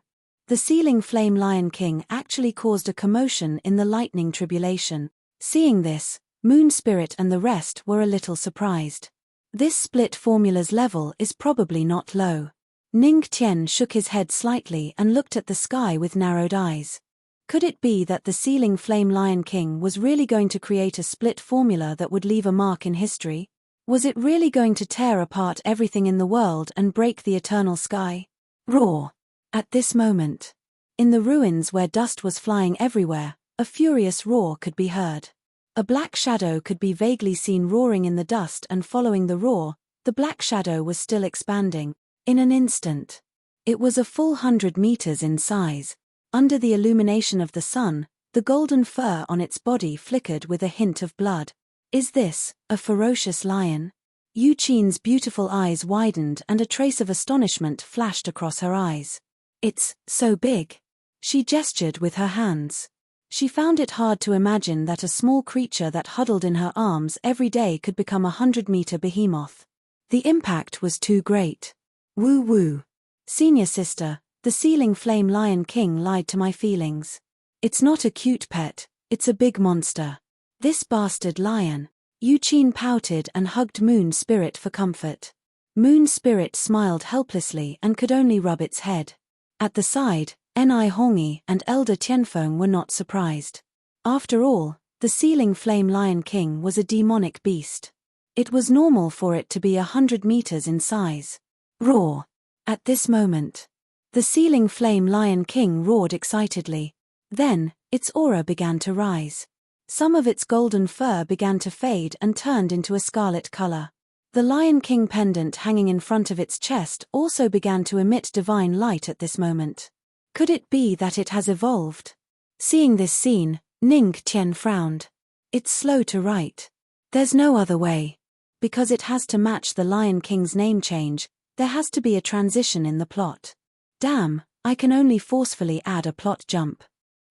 The ceiling flame Lion King actually caused a commotion in the lightning tribulation. Seeing this, Moon Spirit and the rest were a little surprised. This split formula's level is probably not low. Ning Tian shook his head slightly and looked at the sky with narrowed eyes. Could it be that the ceiling flame Lion King was really going to create a split formula that would leave a mark in history? Was it really going to tear apart everything in the world and break the eternal sky? Roar! At this moment, in the ruins where dust was flying everywhere, a furious roar could be heard. A black shadow could be vaguely seen roaring in the dust, and following the roar, the black shadow was still expanding. In an instant, it was a full 100 meters in size. Under the illumination of the sun, The golden fur on its body flickered with a hint of blood. Is this a ferocious lion? Yu Qin's beautiful eyes widened and a trace of astonishment flashed across her eyes. It's so big. She gestured with her hands. She found it hard to imagine that a small creature that huddled in her arms every day could become a 100-meter behemoth. The impact was too great. Woo woo. Senior sister, the ceiling flame lion king lied to my feelings. It's not a cute pet, it's a big monster. This bastard lion. Yu Qin pouted and hugged Moon Spirit for comfort. Moon Spirit smiled helplessly and could only rub its head. At the side, Ni Hongyi and Elder Tianfeng were not surprised. After all, the ceiling flame lion king was a demonic beast. It was normal for it to be 100 meters in size. Roar! At this moment, the ceiling flame lion king roared excitedly. Then, its aura began to rise. Some of its golden fur began to fade and turned into a scarlet color. The Lion King pendant hanging in front of its chest also began to emit divine light at this moment. Could it be that it has evolved? Seeing this scene, Ning Qian frowned. It's slow to write. There's no other way. Because it has to match the Lion King's name change, there has to be a transition in the plot. Damn, I can only forcefully add a plot jump.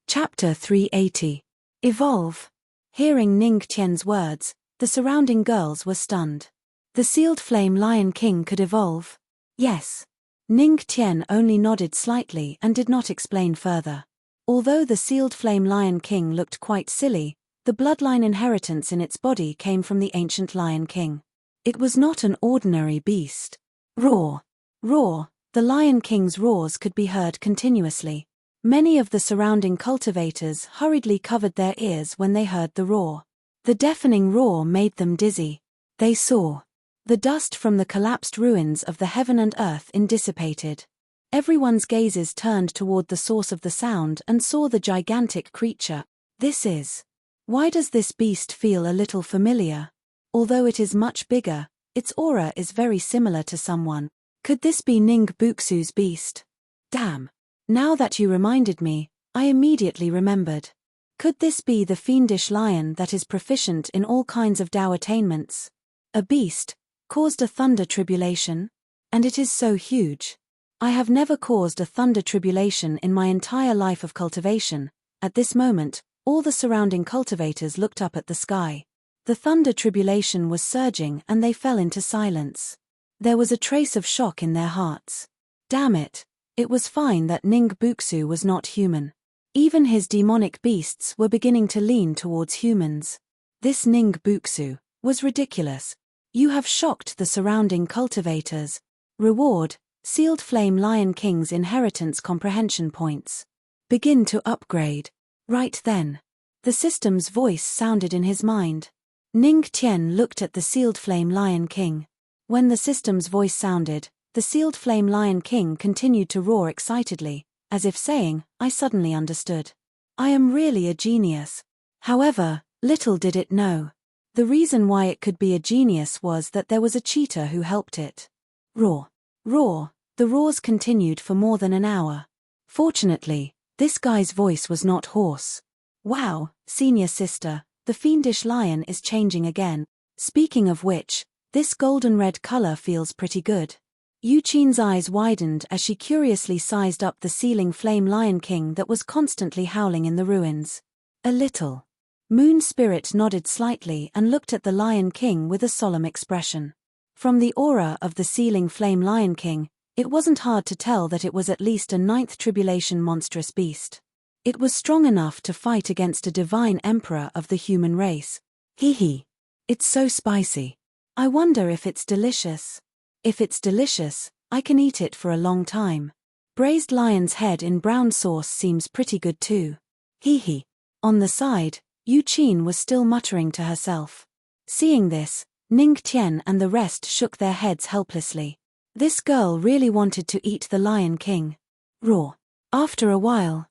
Chapter 380. Evolve. Hearing Ning Qian's words, the surrounding girls were stunned. The sealed flame Lion King could evolve? Yes. Ning Qian only nodded slightly and did not explain further. Although the sealed flame Lion King looked quite silly, the bloodline inheritance in its body came from the ancient Lion King. It was not an ordinary beast. Roar! Roar! The Lion King's roars could be heard continuously. Many of the surrounding cultivators hurriedly covered their ears when they heard the roar. The deafening roar made them dizzy. They saw the dust from the collapsed ruins of the heaven and earth dissipated. Everyone's gazes turned toward the source of the sound and saw the gigantic creature. This is. Why does this beast feel a little familiar? Although it is much bigger, its aura is very similar to someone. Could this be Ning Buxu's beast? Damn. Now that you reminded me, I immediately remembered. Could this be the fiendish lion that is proficient in all kinds of Dao attainments? A beast, caused a thunder tribulation? And it is so huge. I have never caused a thunder tribulation in my entire life of cultivation. At this moment, all the surrounding cultivators looked up at the sky. The thunder tribulation was surging and they fell into silence. There was a trace of shock in their hearts. Damn it. It was fine that Ning Buxu was not human. Even his demonic beasts were beginning to lean towards humans. This Ning Buxu was ridiculous. You have shocked the surrounding cultivators. Reward, Sealed Flame Lion King's inheritance comprehension points. Begin to upgrade. Right then. The system's voice sounded in his mind. Ning Qian looked at the Sealed Flame Lion King. When the system's voice sounded, the Sealed Flame Lion King continued to roar excitedly, as if saying, I suddenly understood. I am really a genius. However, little did it know. The reason why it could be a genius was that there was a cheater who helped it. Roar. Roar. The roars continued for more than an hour. Fortunately, this guy's voice was not hoarse. Wow, senior sister, the fiendish lion is changing again. Speaking of which, this golden red color feels pretty good. Yu Qin's eyes widened as she curiously sized up the ceiling flame Lion King that was constantly howling in the ruins. A little. Moon Spirit nodded slightly and looked at the Lion King with a solemn expression. From the aura of the ceiling flame Lion King, it wasn't hard to tell that it was at least a 9th tribulation monstrous beast. It was strong enough to fight against a divine emperor of the human race. Hee hee. It's so spicy. I wonder if it's delicious. If it's delicious, I can eat it for a long time. Braised lion's head in brown sauce seems pretty good too. Hee hee. On the side, Yu Qin was still muttering to herself. Seeing this, Ning Qian and the rest shook their heads helplessly. This girl really wanted to eat the Lion King. Roar. After a while,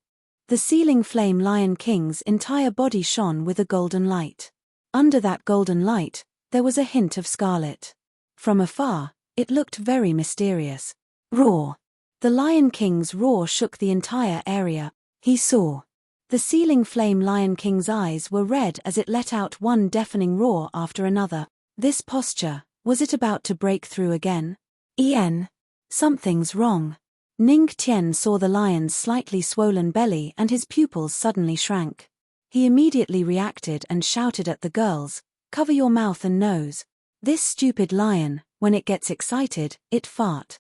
the ceiling flame Lion King's entire body shone with a golden light. Under that golden light, there was a hint of scarlet. From afar, it looked very mysterious. Roar. The Lion King's roar shook the entire area. He saw The ceiling flame Lion King's eyes were red as it let out one deafening roar after another. This posture, was it about to break through again? Something's wrong. Ning Tian saw the lion's slightly swollen belly and his pupils suddenly shrank. He immediately reacted and shouted at the girls, "Cover your mouth and nose. This stupid lion, when it gets excited, it fart."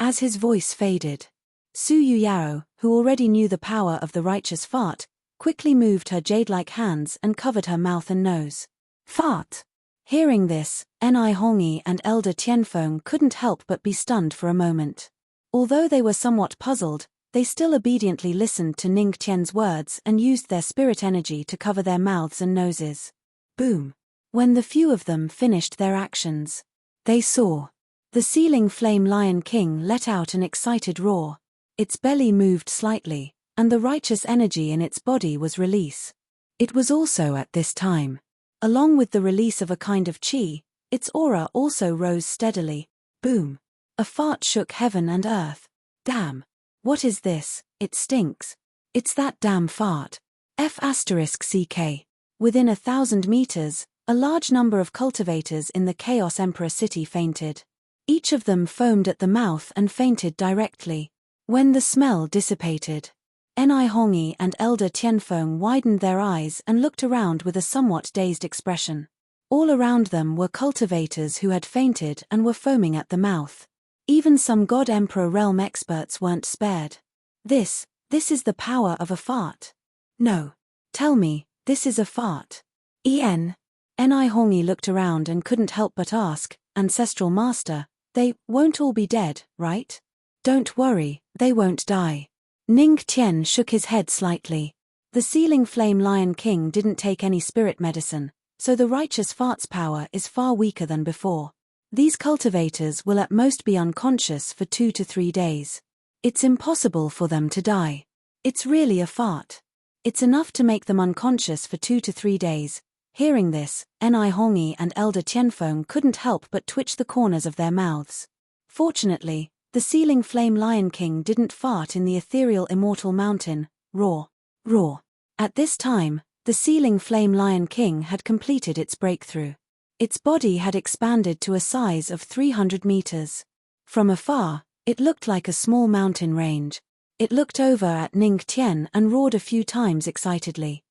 As his voice faded, Su Yuyao, who already knew the power of the righteous fart, quickly moved her jade-like hands and covered her mouth and nose. Fart! Hearing this, Ni Hongyi and Elder Tianfeng couldn't help but be stunned for a moment. Although they were somewhat puzzled, they still obediently listened to Ning Tian's words and used their spirit energy to cover their mouths and noses. Boom! When the few of them finished their actions, they saw the ceiling flame Lion King let out an excited roar. Its belly moved slightly, and the righteous energy in its body was released. It was also at this time, along with the release of a kind of qi, its aura also rose steadily. Boom! A fart shook heaven and earth. Damn! What is this? It stinks. It's that damn fart. F***ck. Within 1,000 meters, a large number of cultivators in the Chaos Emperor city fainted. Each of them foamed at the mouth and fainted directly. When the smell dissipated, Ni Hongyi and Elder Tianfeng widened their eyes and looked around with a somewhat dazed expression. All around them were cultivators who had fainted and were foaming at the mouth. Even some God Emperor realm experts weren't spared. This is the power of a fart. No. Tell me, this is a fart. Ni Hongyi looked around and couldn't help but ask, "Ancestral Master, they won't all be dead, right?" "Don't worry, they won't die." Ning Tian shook his head slightly. The ceiling flame Lion King didn't take any spirit medicine, so the righteous fart's power is far weaker than before. These cultivators will at most be unconscious for 2 to 3 days. It's impossible for them to die. It's really a fart. It's enough to make them unconscious for 2 to 3 days. Hearing this, Ni Hongyi and Elder Tianfeng couldn't help but twitch the corners of their mouths. Fortunately, the ceiling flame Lion King didn't fart in the ethereal immortal mountain. Roar. Roar. At this time, the ceiling flame Lion King had completed its breakthrough. Its body had expanded to a size of 300 meters. From afar, it looked like a small mountain range. It looked over at Ning Tian and roared a few times excitedly.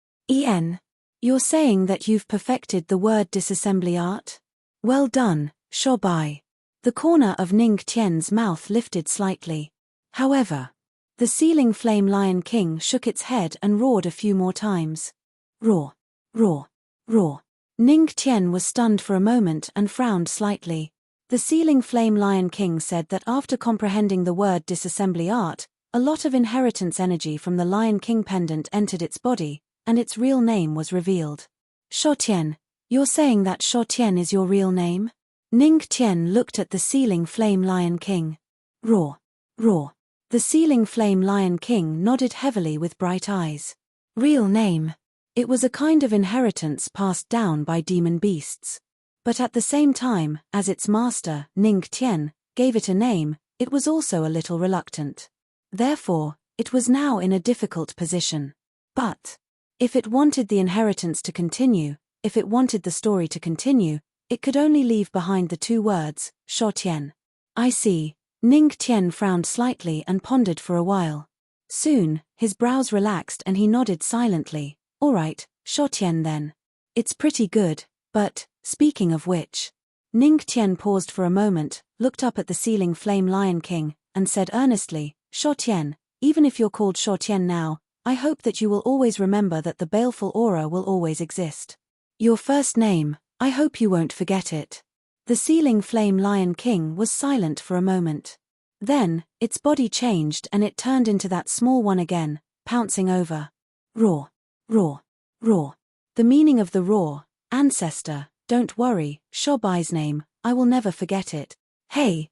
You're saying that you've perfected the word disassembly art? Well done, Shobai. The corner of Ning Tian's mouth lifted slightly. However, the ceiling flame Lion King shook its head and roared a few more times. Roar. Roar. Roar. Ning Tian was stunned for a moment and frowned slightly. The ceiling flame Lion King said that after comprehending the word disassembly art, a lot of inheritance energy from the Lion King pendant entered its body, and its real name was revealed. Shotian, you're saying that Shotian is your real name? Ning Tian looked at the ceiling flame Lion King. Roar. Roar. The ceiling flame Lion King nodded heavily with bright eyes. Real name. It was a kind of inheritance passed down by demon beasts. But at the same time, as its master, Ning Tian, gave it a name, it was also a little reluctant. Therefore, it was now in a difficult position. But if it wanted the inheritance to continue, if it wanted the story to continue, it could only leave behind the 2 words, Shotian. I see. Ning Tian frowned slightly and pondered for a while. Soon, his brows relaxed and he nodded silently. All right, Shotian then. It's pretty good, but, speaking of which. Ning Tian paused for a moment, looked up at the ceiling flame Lion King, and said earnestly, Shotian, even if you're called Shotian now, I hope that you will always remember that the baleful aura will always exist. Your first name, I hope you won't forget it. The ceiling flame Lion King was silent for a moment. Then, its body changed and it turned into that small one again, pouncing over. Roar. Roar. Roar. The meaning of the roar, ancestor, don't worry, Shobai's name, I will never forget it. Hey,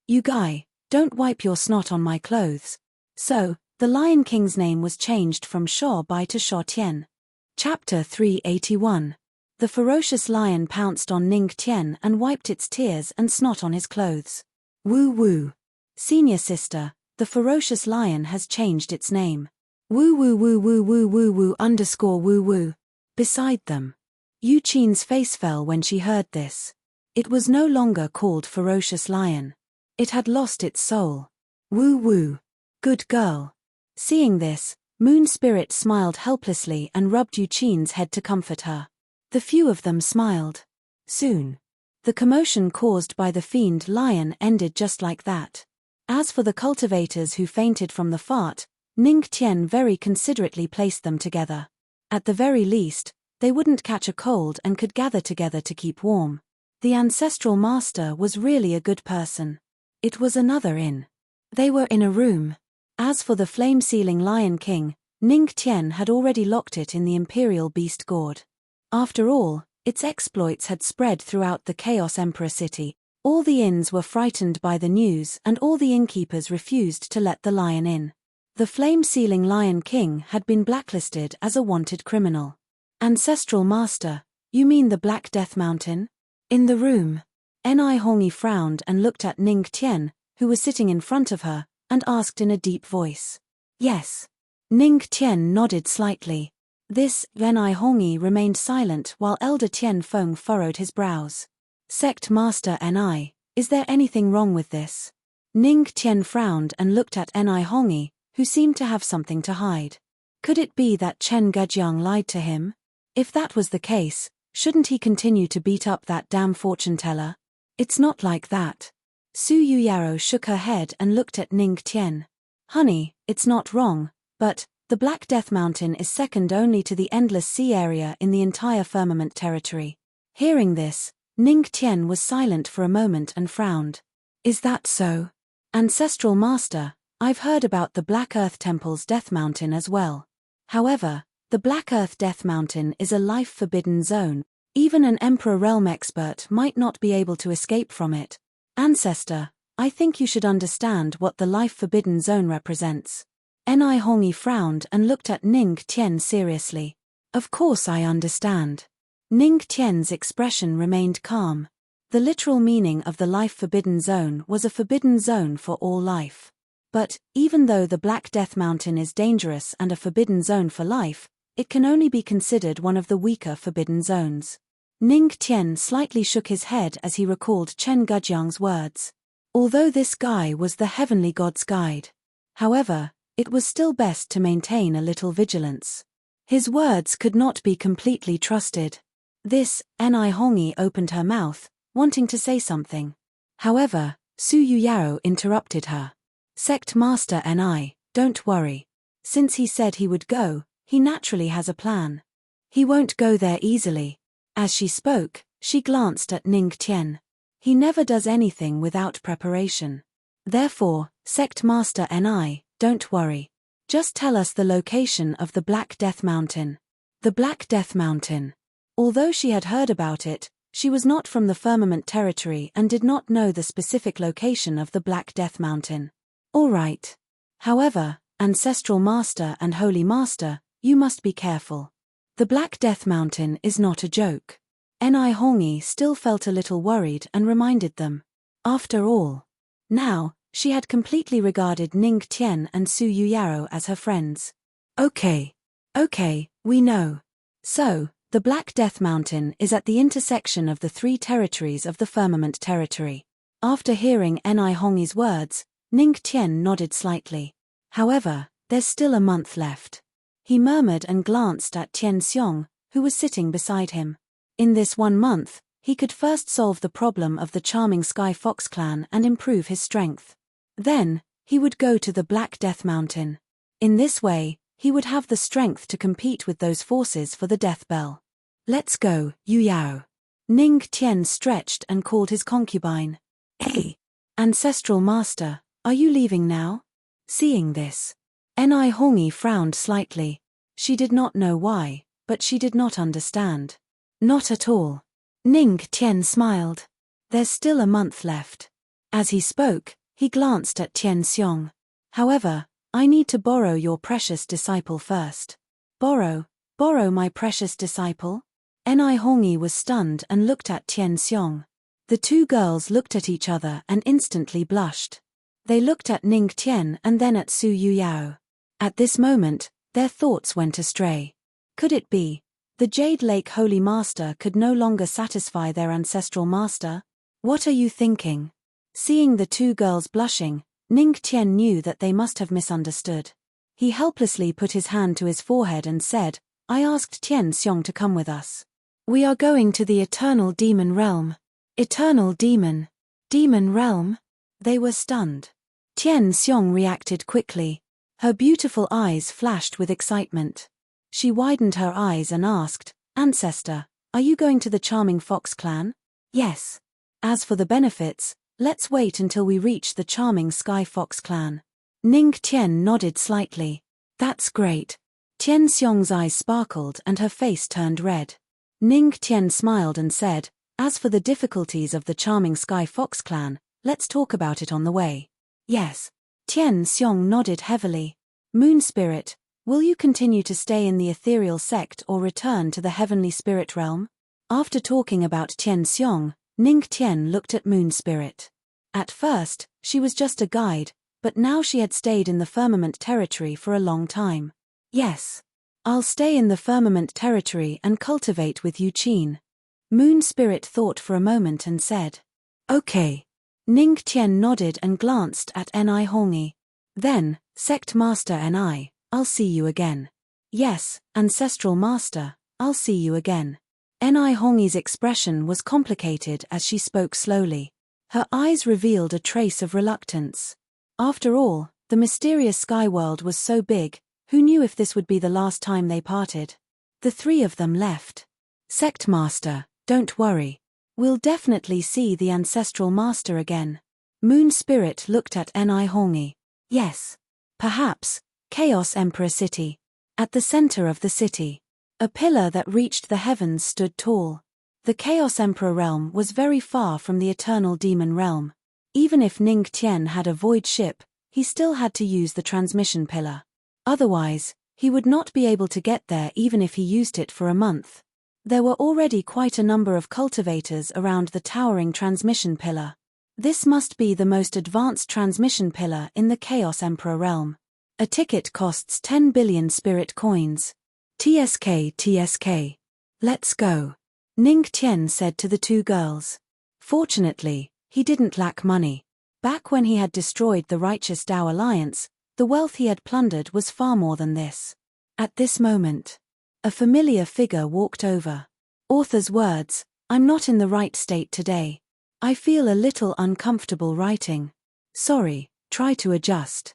you guy, don't wipe your snot on my clothes. So, the Lion King's name was changed from Shobai to Shotian. Chapter 381. The ferocious lion pounced on Ning Tian and wiped its tears and snot on his clothes. Woo woo. Senior sister, the ferocious lion has changed its name. Woo woo woo woo woo woo woo underscore woo woo. Beside them. Yu Qin's face fell when she heard this. It was no longer called ferocious lion. It had lost its soul. Woo woo. Good girl. Seeing this, Moon Spirit smiled helplessly and rubbed Yu Qin's head to comfort her. The few of them smiled. Soon. The commotion caused by the fiend lion ended just like that. As for the cultivators who fainted from the fart, Ning Tian very considerately placed them together. At the very least, they wouldn't catch a cold and could gather together to keep warm. The ancestral master was really a good person. It was another inn. They were in a room. As for the flame-sealing Lion King, Ning Tian had already locked it in the imperial beast gourd. After all, its exploits had spread throughout the Chaos Emperor city. All the inns were frightened by the news and all the innkeepers refused to let the lion in. The flame-sealing Lion King had been blacklisted as a wanted criminal. Ancestral Master, you mean the Black Death Mountain? In the room. Ni Hongyi frowned and looked at Ning Tian, who was sitting in front of her, and asked in a deep voice. Yes. Ning Tian nodded slightly. This, Ni Hongyi remained silent while Elder Tian Feng furrowed his brows. Sect Master Ni, is there anything wrong with this? Ning Tian frowned and looked at Ni Hongyi, who seemed to have something to hide. Could it be that Chen Gujiang lied to him? If that was the case, shouldn't he continue to beat up that damn fortune-teller? It's not like that. Su Yuyaro shook her head and looked at Ning Tian. Honey, it's not wrong, but the Black Death Mountain is second only to the Endless Sea area in the entire Firmament territory. Hearing this, Ning Tian was silent for a moment and frowned. Is that so? Ancestral Master, I've heard about the Black Earth Temple's Death Mountain as well. However, the Black Earth Death Mountain is a life-forbidden zone. Even an Emperor Realm expert might not be able to escape from it. Ancestor, I think you should understand what the life-forbidden zone represents. Ni Hongyi frowned and looked at Ning Tian seriously. Of course I understand. Ning Tian's expression remained calm. The literal meaning of the life-forbidden zone was a forbidden zone for all life. But, even though the Black Death Mountain is dangerous and a forbidden zone for life, it can only be considered one of the weaker forbidden zones. Ning Tian slightly shook his head as he recalled Chen Gujiang's words. Although this guy was the heavenly god's guide. However, it was still best to maintain a little vigilance. His words could not be completely trusted. This, Ni Hongyi opened her mouth, wanting to say something. However, Su Yuyaro interrupted her. Sect Master Ni, don't worry. Since he said he would go, he naturally has a plan. He won't go there easily. As she spoke, she glanced at Ning Tian. He never does anything without preparation. Therefore, Sect Master Ni, don't worry. Just tell us the location of the Black Death Mountain. The Black Death Mountain. Although she had heard about it, she was not from the Firmament territory and did not know the specific location of the Black Death Mountain. All right. However, Ancestral Master and Holy Master, you must be careful. The Black Death Mountain is not a joke. Ni Hongyi still felt a little worried and reminded them. After all. Now, she had completely regarded Ning Tian and Su Yuyaro as her friends. Okay, we know. So, the Black Death Mountain is at the intersection of the three territories of the Firmament territory. After hearing Ni Hongyi's words, Ning Tian nodded slightly. However, there's still a month left. He murmured and glanced at Tian Xiong, who was sitting beside him. In this 1 month, he could first solve the problem of the charming Sky Fox clan and improve his strength. Then, he would go to the Black Death Mountain. In this way, he would have the strength to compete with those forces for the Death Bell. Let's go, Yu Yao. Ning Tian stretched and called his concubine. Hey, Ancestral Master, are you leaving now? Seeing this, Ni Hongyi frowned slightly. She did not know why, but she did not understand. Not at all. Ning Tian smiled. There's still a month left. As he spoke, he glanced at Tian Xiong. However, I need to borrow your precious disciple first. Borrow my precious disciple? Ni Hongyi was stunned and looked at Tian Xiong. The two girls looked at each other and instantly blushed. They looked at Ning Tian and then at Su Yuyao. At this moment, Their thoughts went astray. Could it be? The Jade Lake Holy Master could no longer satisfy their ancestral master? What are you thinking? Seeing the two girls blushing, Ning Qian knew that they must have misunderstood. He helplessly put his hand to his forehead and said, I asked Tian Xiong to come with us. We are going to the Eternal Demon Realm. Eternal Demon? Demon Realm? They were stunned. Tian Xiong reacted quickly. Her beautiful eyes flashed with excitement. She widened her eyes and asked, Ancestor, are you going to the Charming Fox clan? Yes. As for the benefits, let's wait until we reach the Charming Sky Fox clan. Ning Tian nodded slightly. That's great. Tian Xiong's eyes sparkled and her face turned red. Ning Tian smiled and said, As for the difficulties of the Charming Sky Fox clan, let's talk about it on the way. Yes. Tian Xiong nodded heavily. Moon Spirit, will you continue to stay in the ethereal sect or return to the heavenly spirit realm? After talking about Tian Xiong, Ning Tian looked at Moon Spirit. At first, she was just a guide, but now she had stayed in the firmament territory for a long time. Yes. I'll stay in the firmament territory and cultivate with Yu Qin. Moon Spirit thought for a moment and said, Okay. Ning Tian nodded and glanced at Ni Hongi. Then, Sect Master Ni, I'll see you again. Yes, Ancestral Master, I'll see you again. Ni Hongi's expression was complicated as she spoke slowly. Her eyes revealed a trace of reluctance. After all, the mysterious sky world was so big, who knew if this would be the last time they parted? The three of them left. Sect Master, don't worry. We'll definitely see the Ancestral Master again. Moon Spirit looked at Ni Hongi. Yes. Perhaps. Chaos Emperor City. At the center of the city, a pillar that reached the heavens stood tall. The Chaos Emperor realm was very far from the Eternal Demon realm. Even if Ning Tian had a void ship, he still had to use the transmission pillar. Otherwise, he would not be able to get there even if he used it for a month. There were already quite a number of cultivators around the towering transmission pillar. This must be the most advanced transmission pillar in the Chaos Emperor realm. A ticket costs 10 billion spirit coins. TSK. Let's go. Ning Tian said to the two girls. Fortunately, he didn't lack money. Back when he had destroyed the Righteous Tao Alliance, the wealth he had plundered was far more than this. At this moment, a familiar figure walked over. Author's words, I'm not in the right state today. I feel a little uncomfortable writing. Sorry, try to adjust.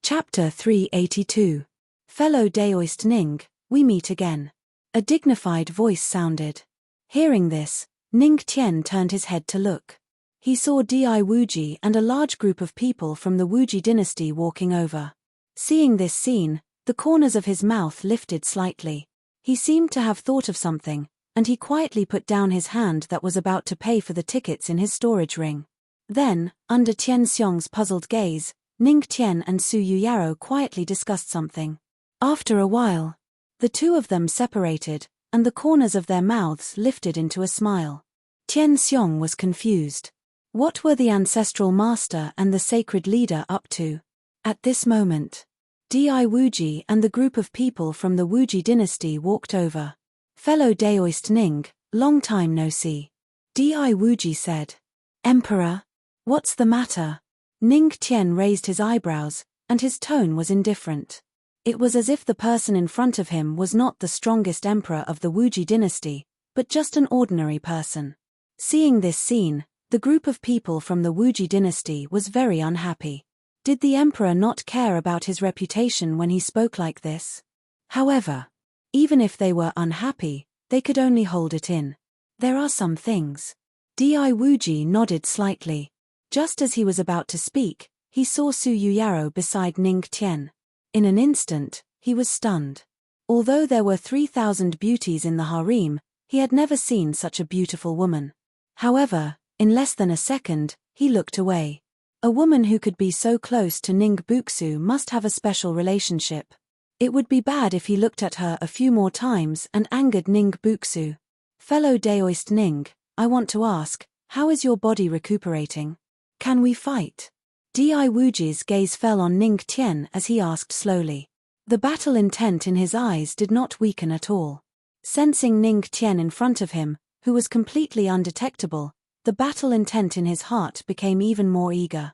Chapter 382. Fellow Daoist Ning, we meet again. A dignified voice sounded. Hearing this, Ning Tian turned his head to look. He saw Di Wuji and a large group of people from the Wuji dynasty walking over. Seeing this scene, the corners of his mouth lifted slightly. He seemed to have thought of something, and he quietly put down his hand that was about to pay for the tickets in his storage ring. Then, under Tian Xiong's puzzled gaze, Ning Tian and Su Yuyaro quietly discussed something. After a while, the two of them separated, and the corners of their mouths lifted into a smile. Tian Xiong was confused. What were the Ancestral Master and the Sacred Leader up to? At this moment, Di Wuji and the group of people from the Wuji dynasty walked over. Fellow Daoist Ning, long time no see. Di Wuji said. Emperor? What's the matter? Ning Tian raised his eyebrows, and his tone was indifferent. It was as if the person in front of him was not the strongest emperor of the Wuji dynasty, but just an ordinary person. Seeing this scene, the group of people from the Wuji dynasty was very unhappy. Did the emperor not care about his reputation when he spoke like this? However, even if they were unhappy, they could only hold it in. There are some things. Di Wuji nodded slightly. Just as he was about to speak, he saw Su Yuyaro beside Ning Tian. In an instant, he was stunned. Although there were 3,000 beauties in the harem, he had never seen such a beautiful woman. However, in less than a second, he looked away. A woman who could be so close to Ning Buxu must have a special relationship. It would be bad if he looked at her a few more times and angered Ning Buxu. Fellow Daoist Ning, I want to ask, how is your body recuperating? Can we fight? Di Wuji's gaze fell on Ning Tian as he asked slowly. The battle intent in his eyes did not weaken at all. Sensing Ning Qian in front of him, who was completely undetectable, the battle intent in his heart became even more eager.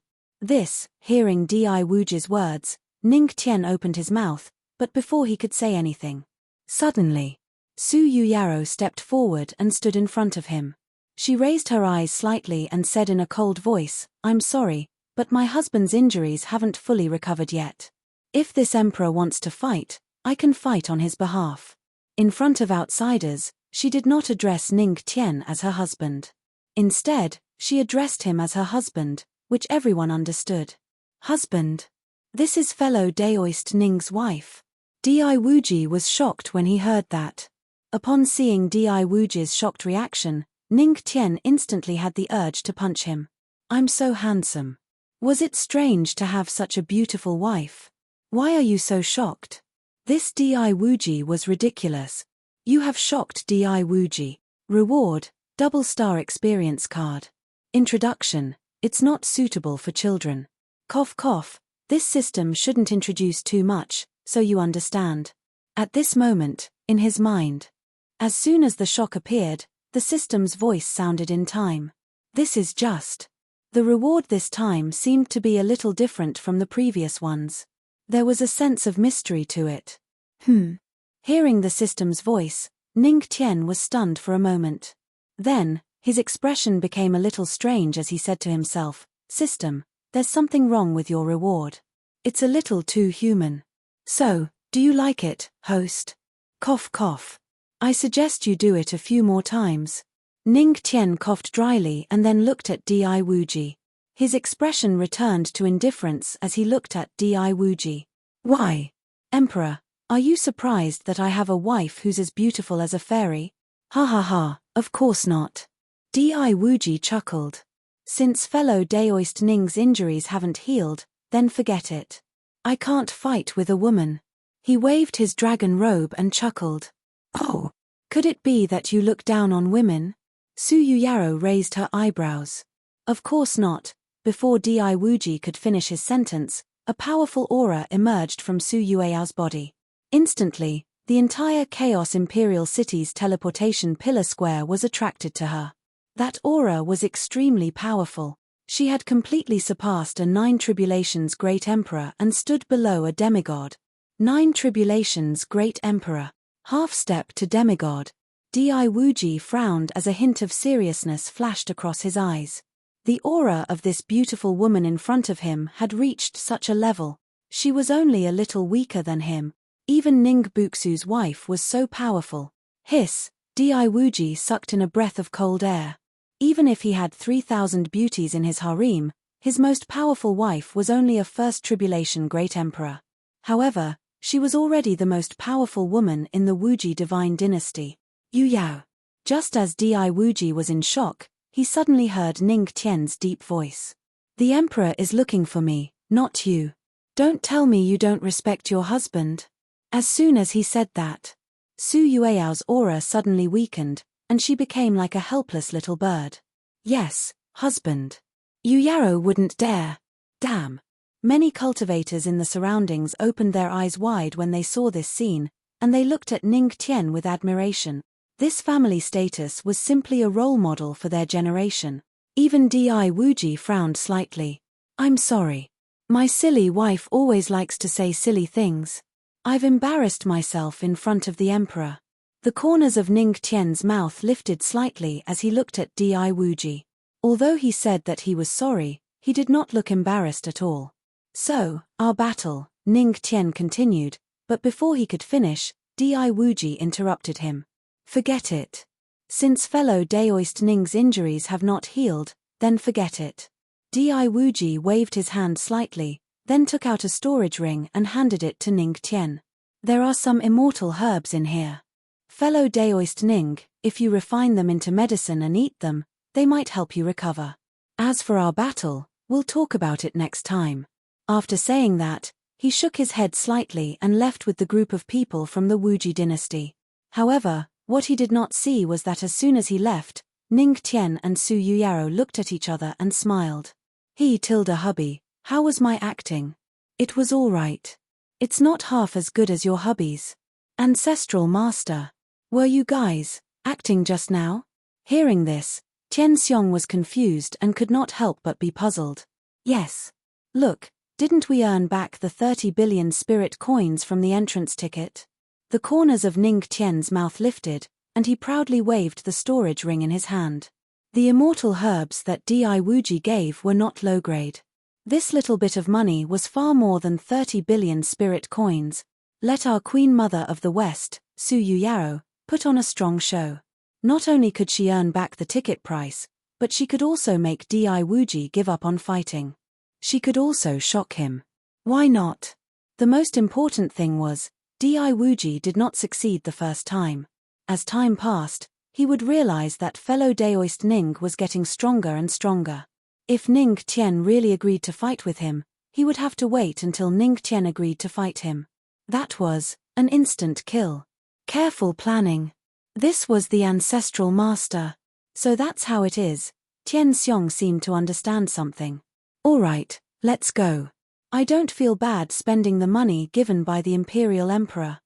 Hearing Di Wuji's words, Ning Qian opened his mouth, but before he could say anything, suddenly, Su Yuyaro stepped forward and stood in front of him. She raised her eyes slightly and said in a cold voice, "I'm sorry, but my husband's injuries haven't fully recovered yet. If this emperor wants to fight, I can fight on his behalf." In front of outsiders, she did not address Ning Qian as her husband. Instead, she addressed him as her husband, which everyone understood. Husband? This is fellow Daoist Ning's wife. Di Wuji was shocked when he heard that. Upon seeing Di Wuji's shocked reaction, Ning Qian instantly had the urge to punch him. "I'm so handsome. Was it strange to have such a beautiful wife? Why are you so shocked?" This Di Wuji was ridiculous. You have shocked Di Wuji. Reward, double star experience card. Introduction, it's not suitable for children. Cough cough, this system shouldn't introduce too much, so you understand. At this moment, in his mind. As soon as the shock appeared, the system's voice sounded in time. This is just. The reward this time seemed to be a little different from the previous ones. There was a sense of mystery to it. Hearing the system's voice, Ning Qian was stunned for a moment. Then, his expression became a little strange as he said to himself, "System, there's something wrong with your reward. It's a little too human. So, do you like it, host?" Cough cough. "I suggest you do it a few more times." Ning Qian coughed dryly and then looked at Di Wuji. His expression returned to indifference as he looked at Di Wuji. "Why? Emperor, are you surprised that I have a wife who's as beautiful as a fairy?" "Ha ha ha, of course not." Di Wuji chuckled. "Since fellow Daoist Ning's injuries haven't healed, then forget it. I can't fight with a woman." He waved his dragon robe and chuckled. "Oh, could it be that you look down on women?" Su Yuyaro raised her eyebrows. "Of course not." Before Di Wuji could finish his sentence, a powerful aura emerged from Su Yueyao's body. Instantly, the entire Chaos Imperial City's teleportation pillar square was attracted to her. That aura was extremely powerful. She had completely surpassed a 9 Tribulations Great Emperor and stood below a demigod. 9 Tribulations Great Emperor. Half step to demigod. Di Wuji frowned as a hint of seriousness flashed across his eyes. The aura of this beautiful woman in front of him had reached such a level. She was only a little weaker than him. Even Ning Buxu's wife was so powerful. Hiss, Di Wuji sucked in a breath of cold air. Even if he had 3,000 beauties in his harem, his most powerful wife was only a First Tribulation Great Emperor. However, she was already the most powerful woman in the Wuji divine dynasty. Yu Yao. Just as Di Wuji was in shock, he suddenly heard Ning Qian's deep voice. "The emperor is looking for me, not you. Don't tell me you don't respect your husband." As soon as he said that, Su Yueyao's aura suddenly weakened, and she became like a helpless little bird. "Yes, husband. Yuyaro wouldn't dare. Damn." Many cultivators in the surroundings opened their eyes wide when they saw this scene, and they looked at Ning Qian with admiration. This family status was simply a role model for their generation. Even Di Wuji frowned slightly. "I'm sorry. My silly wife always likes to say silly things. I've embarrassed myself in front of the emperor." The corners of Ning Qian's mouth lifted slightly as he looked at Di Wuji. Although he said that he was sorry, he did not look embarrassed at all. "So, our battle," Ning Qian continued, but before he could finish, Di Wuji interrupted him. "Forget it. Since fellow Daoist Ning's injuries have not healed, then forget it." Di Wuji waved his hand slightly, then took out a storage ring and handed it to Ning Qian. "There are some immortal herbs in here. Fellow Daoist Ning, if you refine them into medicine and eat them, they might help you recover. As for our battle, we'll talk about it next time." After saying that, he shook his head slightly and left with the group of people from the Wuji dynasty. However, what he did not see was that as soon as he left, Ning Qian and Su Yuyaro looked at each other and smiled. "Hubby, how was my acting?" "It was all right. It's not half as good as your hubby's. Ancestral master. Were you guys acting just now? Hearing this, Tian Xiong was confused and could not help but be puzzled. Yes. Look, didn't we earn back the 30 billion spirit coins from the entrance ticket? The corners of Ning Tian's mouth lifted, and he proudly waved the storage ring in his hand. The immortal herbs that Di Wuji gave were not low-grade. This little bit of money was far more than 30 billion spirit coins. Let our Queen Mother of the West, Su Yuyaro, put on a strong show. Not only could she earn back the ticket price, but she could also make Di Wuji give up on fighting. She could also shock him. Why not? The most important thing was, Di Wuji did not succeed the first time. As time passed, he would realize that fellow Daoist Ning was getting stronger and stronger. If Ning Tian really agreed to fight with him, he would have to wait until Ning Tian agreed to fight him. That was an instant kill. Careful planning. This was the ancestral master. So that's how it is. Tian Xiong seemed to understand something. All right, let's go. I don't feel bad spending the money given by the Imperial Emperor.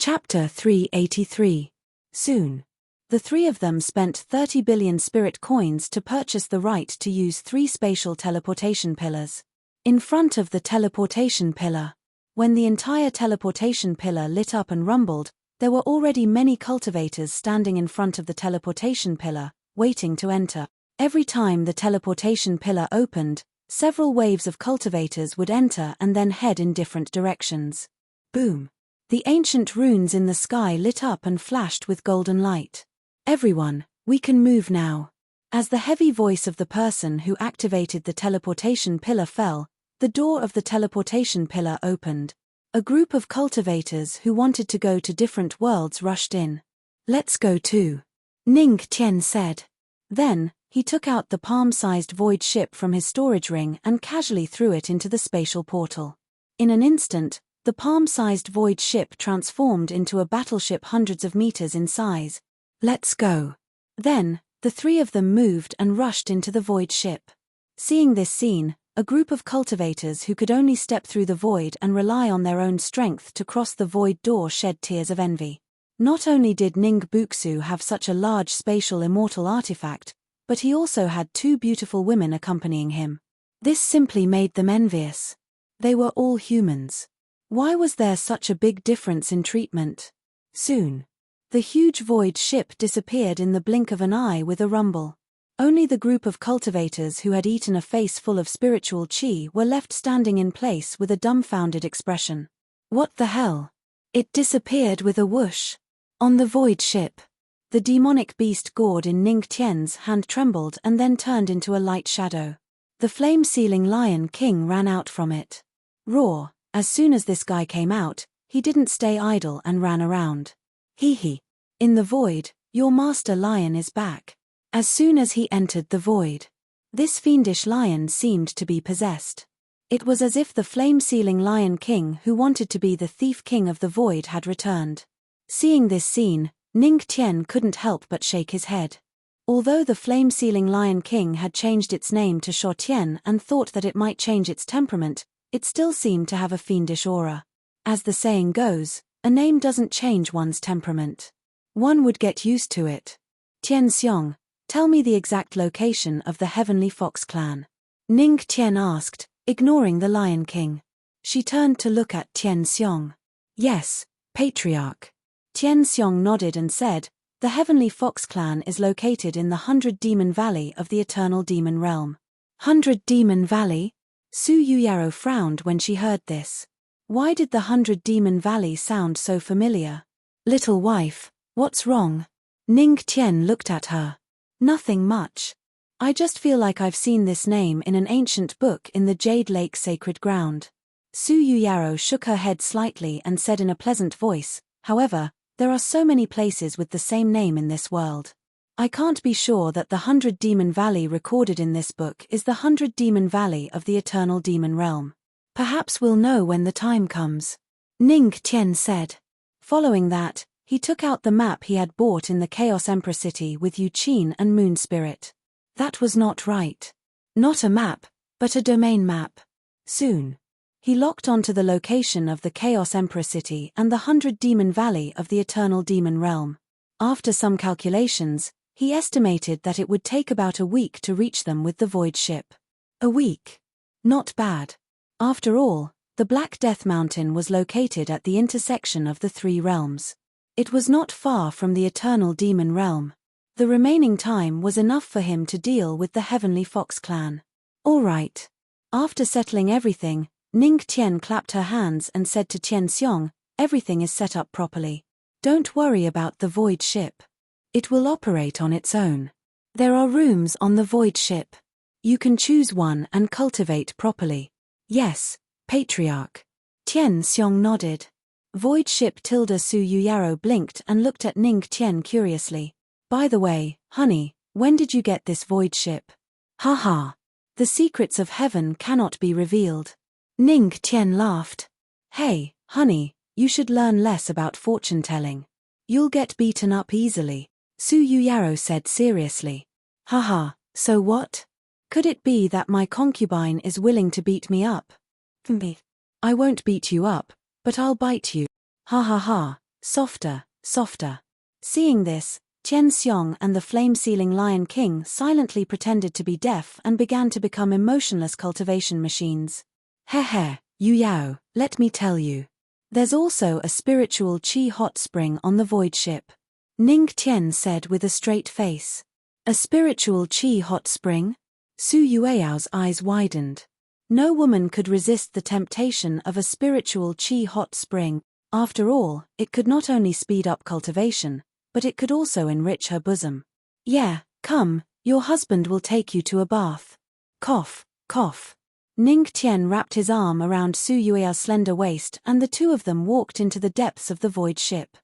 Chapter 383. Soon. The three of them spent 30 billion spirit coins to purchase the right to use 3 spatial teleportation pillars. In front of the teleportation pillar. When the entire teleportation pillar lit up and rumbled, there were already many cultivators standing in front of the teleportation pillar, waiting to enter. Every time the teleportation pillar opened, several waves of cultivators would enter and then head in different directions. Boom! The ancient runes in the sky lit up and flashed with golden light. Everyone, we can move now. As the heavy voice of the person who activated the teleportation pillar fell, the door of the teleportation pillar opened. A group of cultivators who wanted to go to different worlds rushed in. Let's go too. Ning Tian said. Then, he took out the palm-sized void ship from his storage ring and casually threw it into the spatial portal. In an instant, the palm-sized void ship transformed into a battleship hundreds of meters in size. Let's go. Then, the three of them moved and rushed into the void ship. Seeing this scene, a group of cultivators who could only step through the void and rely on their own strength to cross the void door shed tears of envy. Not only did Ning Buxu have such a large spatial immortal artifact, but he also had 2 beautiful women accompanying him. This simply made them envious. They were all humans. Why was there such a big difference in treatment? Soon. The huge void ship disappeared in the blink of an eye with a rumble. Only the group of cultivators who had eaten a face full of spiritual qi were left standing in place with a dumbfounded expression. What the hell? It disappeared with a whoosh. On the void ship. The demonic beast gored in Ning Tian's hand trembled and then turned into a light shadow. The flame-sealing Lion King ran out from it. Roar, as soon as this guy came out, he didn't stay idle and ran around. Hee hee. In the void, your master lion is back. As soon as he entered the void, this fiendish lion seemed to be possessed. It was as if the flame-sealing Lion King who wanted to be the thief king of the void had returned. Seeing this scene, Ning Tian couldn't help but shake his head. Although the flame-sealing Lion King had changed its name to Shuo Tian and thought that it might change its temperament, it still seemed to have a fiendish aura. As the saying goes, a name doesn't change one's temperament. One would get used to it. Tian Xiong, tell me the exact location of the Heavenly Fox clan. Ning Tian asked, ignoring the Lion King. She turned to look at Tian Xiong. Yes, Patriarch. Tian Xiong nodded and said, the Heavenly Fox clan is located in the 100 Demon Valley of the Eternal Demon Realm. 100 Demon Valley? Su Yuyaro frowned when she heard this. Why did the 100 Demon Valley sound so familiar? Little wife, what's wrong? Ning Tian looked at her. Nothing much. I just feel like I've seen this name in an ancient book in the Jade Lake Sacred Ground. Su Yuyaro shook her head slightly and said in a pleasant voice, however, there are so many places with the same name in this world. I can't be sure that the 100 Demon Valley recorded in this book is the 100 Demon Valley of the Eternal Demon Realm. Perhaps we'll know when the time comes. Ning Tian said. Following that, he took out the map he had bought in the Chaos Emperor city with Yu Qin and Moon Spirit. That was not right. Not a map, but a domain map. Soon. He locked onto the location of the Chaos Emperor City and the 100-Demon Valley of the Eternal Demon Realm. After some calculations, he estimated that it would take about a week to reach them with the Void Ship. A week. Not bad. After all, the Black Death Mountain was located at the intersection of the three realms. It was not far from the Eternal Demon Realm. The remaining time was enough for him to deal with the Heavenly Fox clan. All right. After settling everything, Ning Tian clapped her hands and said to Tian Xiong, "Everything is set up properly. Don't worry about the Void Ship. It will operate on its own. There are rooms on the Void Ship. You can choose one and cultivate properly." "Yes, Patriarch." Tian Xiong nodded. Void Ship Tilda Su Yuyaro blinked and looked at Ning Tian curiously. "By the way, honey, when did you get this Void Ship?" "Haha. The secrets of heaven cannot be revealed." Ning Tian laughed. "Hey, honey, you should learn less about fortune-telling. You'll get beaten up easily," Su Yuyaro said seriously. "Haha, so what? Could it be that my concubine is willing to beat me up?" "I won't beat you up, but I'll bite you. Ha ha ha, softer, softer." Seeing this, Tian Xiong and the flame-sealing Lion King silently pretended to be deaf and began to become emotionless cultivation machines. "Heh, Yu Yao, let me tell you. There's also a spiritual qi hot spring on the Void Ship," Ning Tian said with a straight face. "A spiritual qi hot spring?" Su Yueao's eyes widened. No woman could resist the temptation of a spiritual qi hot spring. After all, it could not only speed up cultivation, but it could also enrich her bosom. "Yeah, come, your husband will take you to a bath." Cough, cough. Ning Tian wrapped his arm around Su Yueao's slender waist and the two of them walked into the depths of the Void Ship.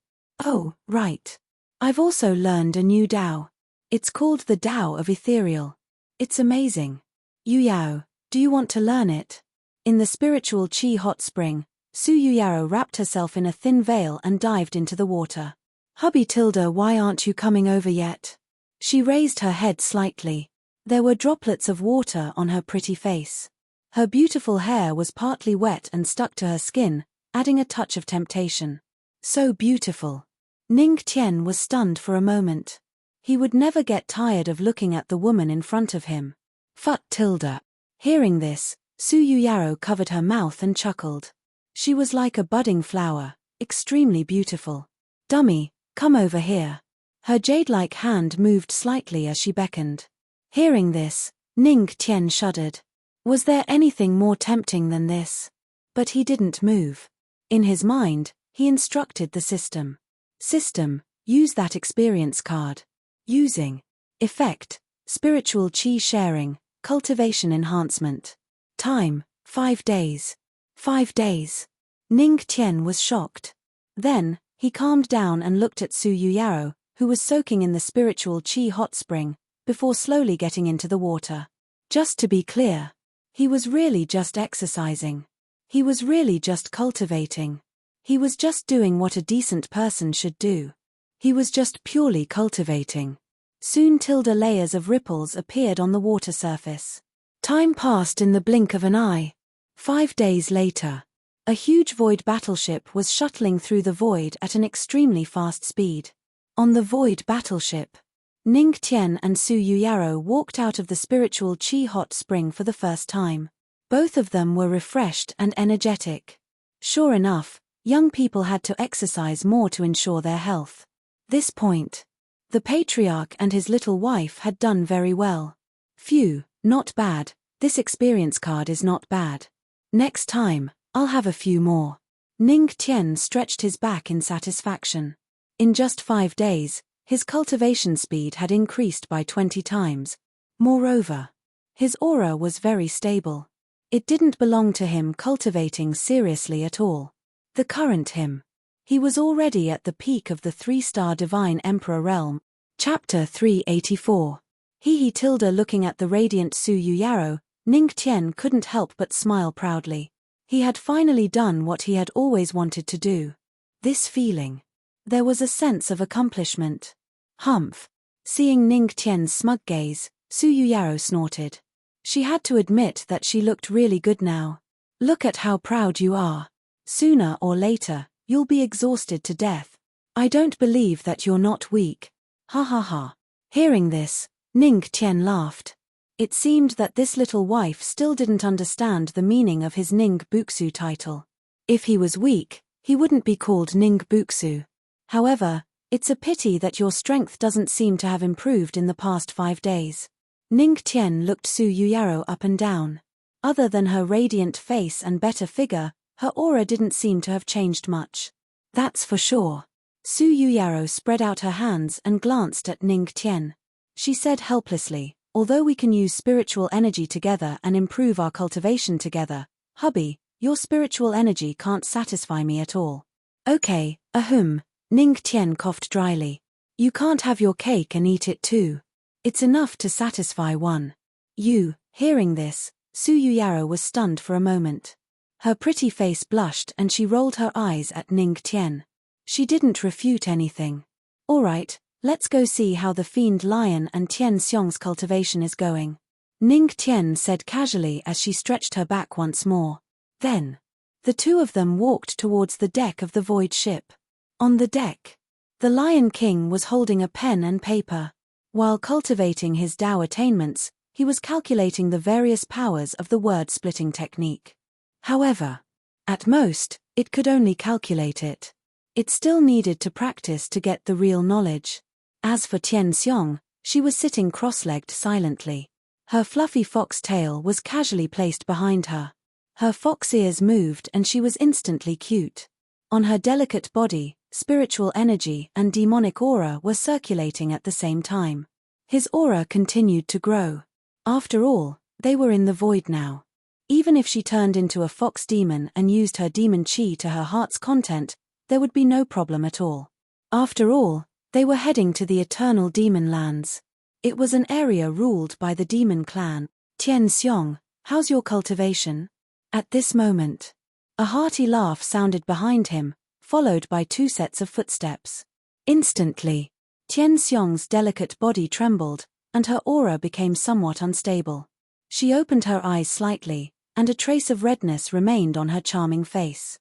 "Oh, right. I've also learned a new Tao. It's called the Tao of Ethereal. It's amazing. Yu Yao, do you want to learn it?" In the spiritual qi hot spring, Su Yuyaro wrapped herself in a thin veil and dived into the water. "Hubby Tilda, why aren't you coming over yet?" She raised her head slightly. There were droplets of water on her pretty face. Her beautiful hair was partly wet and stuck to her skin, adding a touch of temptation. So beautiful. Ning Tian was stunned for a moment. He would never get tired of looking at the woman in front of him. "Phut Tilda." Hearing this, Su Yuyaro covered her mouth and chuckled. She was like a budding flower, extremely beautiful. "Dummy, come over here." Her jade-like hand moved slightly as she beckoned. Hearing this, Ning Tian shuddered. Was there anything more tempting than this? But he didn't move. In his mind, he instructed the system. "System, use that experience card. Using. Effect, spiritual qi sharing, cultivation enhancement. Time, 5 days. 5 days. Ning Tian was shocked. Then, he calmed down and looked at Su Yuyaro, who was soaking in the spiritual qi hot spring, before slowly getting into the water. Just to be clear, he was really just exercising. He was really just cultivating. He was just doing what a decent person should do. He was just purely cultivating. Soon layers of ripples appeared on the water surface. Time passed in the blink of an eye. 5 days later, a huge void battleship was shuttling through the void at an extremely fast speed. On the void battleship, Ning Tian and Su Yuyaro walked out of the spiritual qi hot spring for the first time. Both of them were refreshed and energetic. Sure enough, young people had to exercise more to ensure their health. This point, the patriarch and his little wife had done very well. Phew, not bad, this experience card is not bad. Next time, I'll have a few more. Ning Tian stretched his back in satisfaction. In just 5 days, his cultivation speed had increased by 20 times. Moreover, his aura was very stable. It didn't belong to him cultivating seriously at all. The current him. He was already at the peak of the 3-star Divine Emperor realm. Chapter 384. Looking at the radiant Su Yuyaro, Ning Tian couldn't help but smile proudly. He had finally done what he had always wanted to do. This feeling. There was a sense of accomplishment. Humph. Seeing Ning Tian's smug gaze, Su Yuyaro snorted. She had to admit that she looked really good now. Look at how proud you are. Sooner or later, you'll be exhausted to death. I don't believe that you're not weak. Ha ha ha. Hearing this, Ning Tian laughed. It seemed that this little wife still didn't understand the meaning of his Ning Buxu title. If he was weak, he wouldn't be called Ning Buxu. However, it's a pity that your strength doesn't seem to have improved in the past 5 days. Ning Tian looked Su Yuyaro up and down. Other than her radiant face and better figure, her aura didn't seem to have changed much. That's for sure. Su Yuyaro spread out her hands and glanced at Ning Tian. She said helplessly, although we can use spiritual energy together and improve our cultivation together, hubby, your spiritual energy can't satisfy me at all. Okay, ahem, Ning Tian coughed dryly. You can't have your cake and eat it too. It's enough to satisfy one. Hearing this, Su Yuyaro was stunned for a moment. Her pretty face blushed and she rolled her eyes at Ning Tian. She didn't refute anything. All right, let's go see how the fiend lion and Tian Xiong's cultivation is going. Ning Tian said casually as she stretched her back once more. Then, the two of them walked towards the deck of the void ship. On the deck, the Lion King was holding a pen and paper. While cultivating his Dao attainments, he was calculating the various powers of the word-splitting technique. However, at most, it could only calculate it. It still needed to practice to get the real knowledge. As for Tian Xiong, she was sitting cross-legged silently. Her fluffy fox tail was casually placed behind her. Her fox ears moved and she was instantly cute. On her delicate body, spiritual energy and demonic aura were circulating at the same time. His aura continued to grow. After all, they were in the void now. Even if she turned into a fox demon and used her demon chi to her heart's content, there would be no problem at all. After all, they were heading to the eternal demon lands. It was an area ruled by the demon clan. Tian Xiong, how's your cultivation? At this moment, a hearty laugh sounded behind him, followed by 2 sets of footsteps. Instantly, Tian Xiong's delicate body trembled, and her aura became somewhat unstable. She opened her eyes slightly, and a trace of redness remained on her charming face.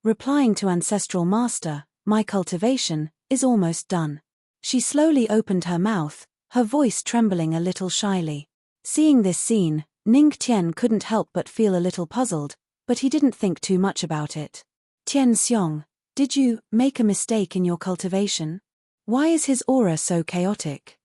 Replying to Ancestral Master, my cultivation is almost done. She slowly opened her mouth, her voice trembling a little shyly. Seeing this scene, Ning Tian couldn't help but feel a little puzzled, but he didn't think too much about it. Tian Xiong, did you make a mistake in your cultivation? Why is his aura so chaotic?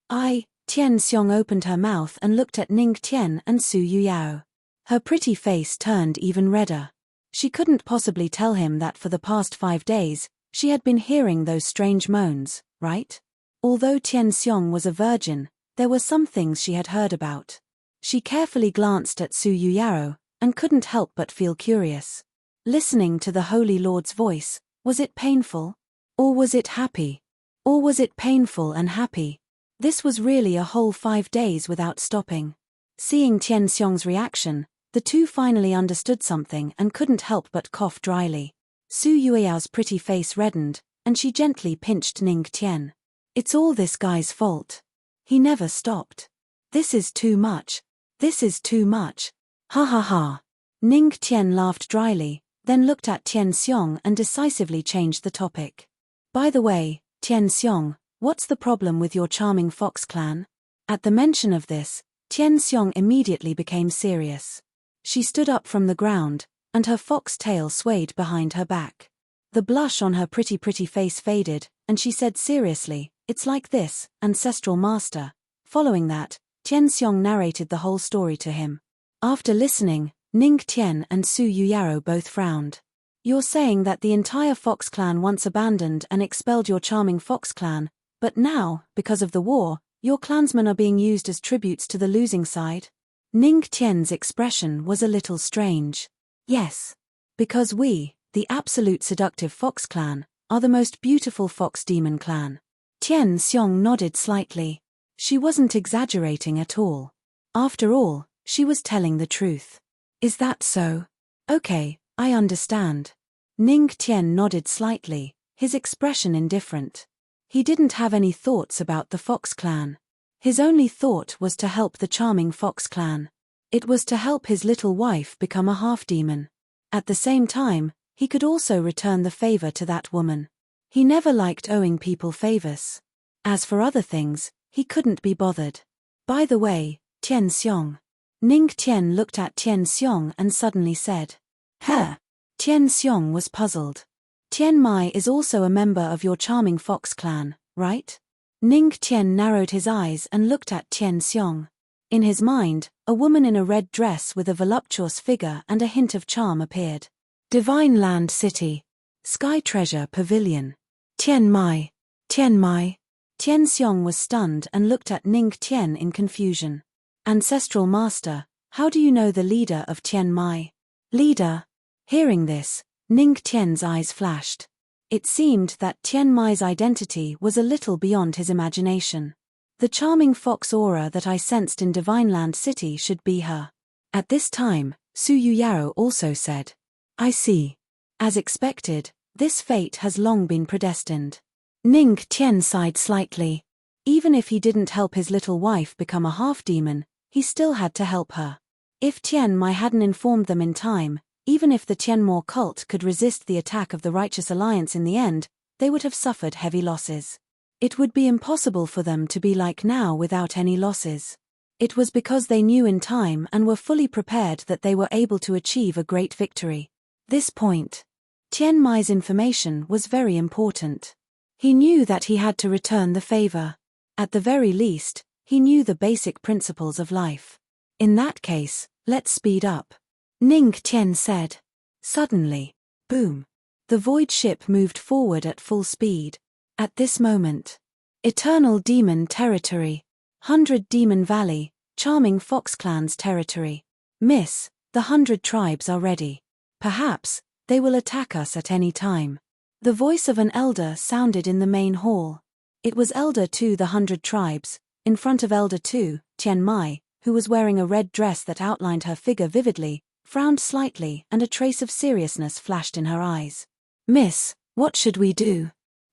Tian Xiong opened her mouth and looked at Ning Tian and Su Yuyao. Her pretty face turned even redder. She couldn't possibly tell him that for the past 5 days, she had been hearing those strange moans, right? Although Tian Xiong was a virgin, there were some things she had heard about. She carefully glanced at Su Yuyao, and couldn't help but feel curious. Listening to the Holy Lord's voice, was it painful? Or was it happy? Or was it painful and happy? This was really a whole 5 days without stopping. Seeing Tian Xiong's reaction, the two finally understood something and couldn't help but cough dryly. Su Yuyao's pretty face reddened, and she gently pinched Ning Tian. It's all this guy's fault. He never stopped. This is too much. This is too much. Ha ha ha. Ning Tian laughed dryly, then looked at Tian Xiong and decisively changed the topic. By the way, Tian Xiong, what's the problem with your charming fox clan? At the mention of this, Tian Xiong immediately became serious. She stood up from the ground, and her fox tail swayed behind her back. The blush on her pretty face faded, and she said seriously, it's like this, Ancestral Master. Following that, Tian Xiong narrated the whole story to him. After listening, Ning Tian and Su Yuyao both frowned. You're saying that the entire fox clan once abandoned and expelled your charming fox clan, but now, because of the war, your clansmen are being used as tributes to the losing side? Ning Tian's expression was a little strange. Yes. Because we, the absolute seductive fox clan, are the most beautiful fox demon clan. Tian Xiong nodded slightly. She wasn't exaggerating at all. After all, she was telling the truth. Is that so? Okay, I understand. Ning Tian nodded slightly, his expression indifferent. He didn't have any thoughts about the fox clan. His only thought was to help the charming fox clan. It was to help his little wife become a half-demon. At the same time, he could also return the favor to that woman. He never liked owing people favors. As for other things, he couldn't be bothered. By the way, Tian Xiong. Ning Tian looked at Tian Xiong and suddenly said, "Huh." Tian Xiong was puzzled. Tian Mai is also a member of your charming fox clan, right? Ning Tian narrowed his eyes and looked at Tian Xiong. In his mind, a woman in a red dress with a voluptuous figure and a hint of charm appeared. Divine Land City. Sky Treasure Pavilion. Tian Mai. Tian Mai. Tian Xiong was stunned and looked at Ning Tian in confusion. Ancestral Master, how do you know the leader of Tian Mai? Leader? Hearing this, Ning Tian's eyes flashed. It seemed that Tian Mai's identity was a little beyond his imagination. The charming fox aura that I sensed in Divine Land City should be her. At this time, Su Yuyaro also said, "I see." As expected, this fate has long been predestined. Ning Tian sighed slightly. Even if he didn't help his little wife become a half-demon, he still had to help her. If Tian Mai hadn't informed them in time, even if the Tianmo cult could resist the attack of the Righteous Alliance in the end, they would have suffered heavy losses. It would be impossible for them to be like now without any losses. It was because they knew in time and were fully prepared that they were able to achieve a great victory. This point. Tian Mai's information was very important. He knew that he had to return the favor. At the very least, he knew the basic principles of life. In that case, let's speed up. Ning Tian said. Suddenly, boom. The void ship moved forward at full speed. At this moment, Eternal Demon Territory, 100 Demon Valley, Charming Fox Clan's territory. Miss, the 100 tribes are ready. Perhaps, they will attack us at any time. The voice of an elder sounded in the main hall. It was Elder 2 the 100 tribes, in front of Elder 2, Tian Mai, who was wearing a red dress that outlined her figure vividly, frowned slightly and a trace of seriousness flashed in her eyes. Miss, what should we do?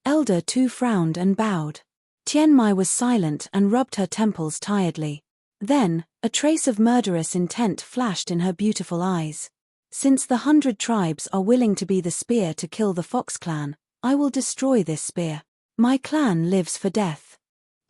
Elder 2 frowned and bowed. Tian Mai was silent and rubbed her temples tiredly. Then, a trace of murderous intent flashed in her beautiful eyes. Since the 100 tribes are willing to be the spear to kill the Fox clan, I will destroy this spear. My clan lives for death.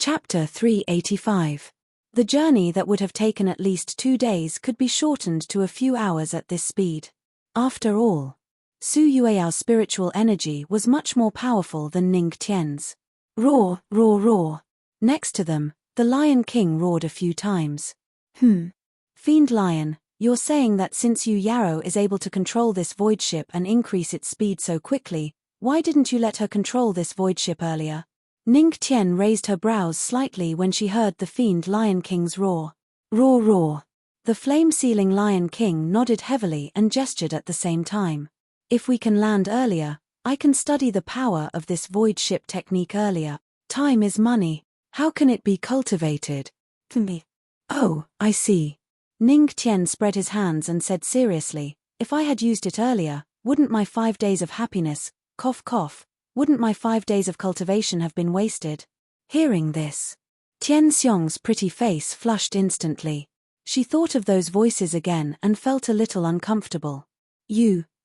Chapter 385. The journey that would have taken at least 2 days could be shortened to a few hours at this speed. After all, Su Yueao's spiritual energy was much more powerful than Ning Tian's. Roar, roar, roar. Next to them, the Lion King roared a few times. Fiend Lion, you're saying that since Yu Yarrow is able to control this void ship and increase its speed so quickly, why didn't you let her control this void ship earlier? Ning Tian raised her brows slightly when she heard the Fiend Lion King's roar. Roar, roar. The flame-sealing Lion King nodded heavily and gestured at the same time. If we can land earlier, I can study the power of this void ship technique earlier. Time is money. How can it be cultivated? Me. Oh, I see. Ning Tian spread his hands and said seriously, if I had used it earlier, wouldn't my 5 days of happiness, cough cough, wouldn't my 5 days of cultivation have been wasted? Hearing this, Tian Xiong's pretty face flushed instantly. She thought of those voices again and felt a little uncomfortable.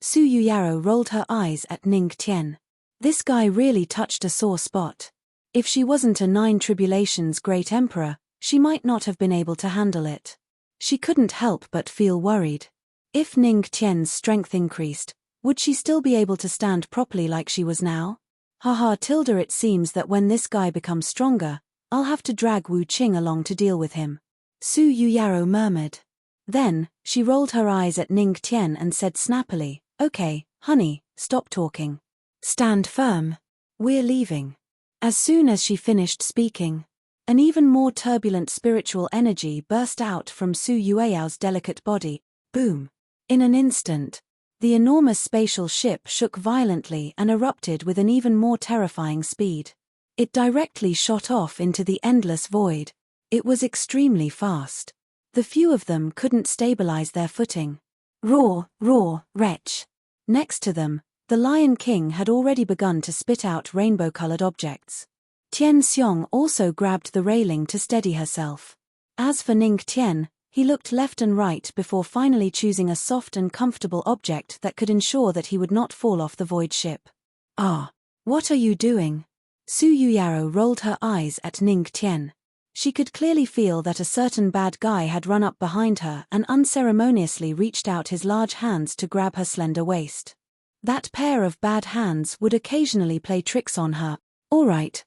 Su Yuyaro rolled her eyes at Ning Tian. This guy really touched a sore spot. If she wasn't a 9 Tribulations Great Emperor, she might not have been able to handle it. She couldn't help but feel worried. If Ning Tian's strength increased, would she still be able to stand properly like she was now? Haha tilde, it seems that when this guy becomes stronger, I'll have to drag Wu Qing along to deal with him. Su Yuyaro murmured. Then, she rolled her eyes at Ning Tian and said snappily, okay, honey, stop talking. Stand firm. We're leaving. As soon as she finished speaking, an even more turbulent spiritual energy burst out from Su Yueao's delicate body. Boom. In an instant, the enormous spatial ship shook violently and erupted with an even more terrifying speed. It directly shot off into the endless void. It was extremely fast. The few of them couldn't stabilize their footing. Roar, roar, wretch. Next to them, the Lion King had already begun to spit out rainbow-colored objects. Tian Xiong also grabbed the railing to steady herself. As for Ning Tian, He looked left and right before finally choosing a soft and comfortable object that could ensure that he would not fall off the void ship. Ah! What are you doing? Su Yuyaro rolled her eyes at Ning Tian. She could clearly feel that a certain bad guy had run up behind her and unceremoniously reached out his large hands to grab her slender waist. That pair of bad hands would occasionally play tricks on her. All right,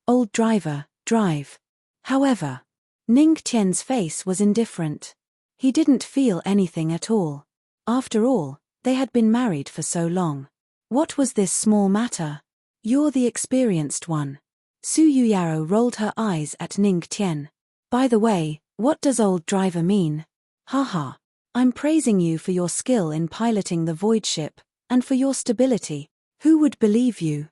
old driver, drive. However, Ning Tian's face was indifferent. He didn't feel anything at all. After all, they had been married for so long. What was this small matter? You're the experienced one. Su Yuyaro rolled her eyes at Ning Tian. By the way, what does old driver mean? Haha. I'm praising you for your skill in piloting the void ship, and for your stability. Who would believe you?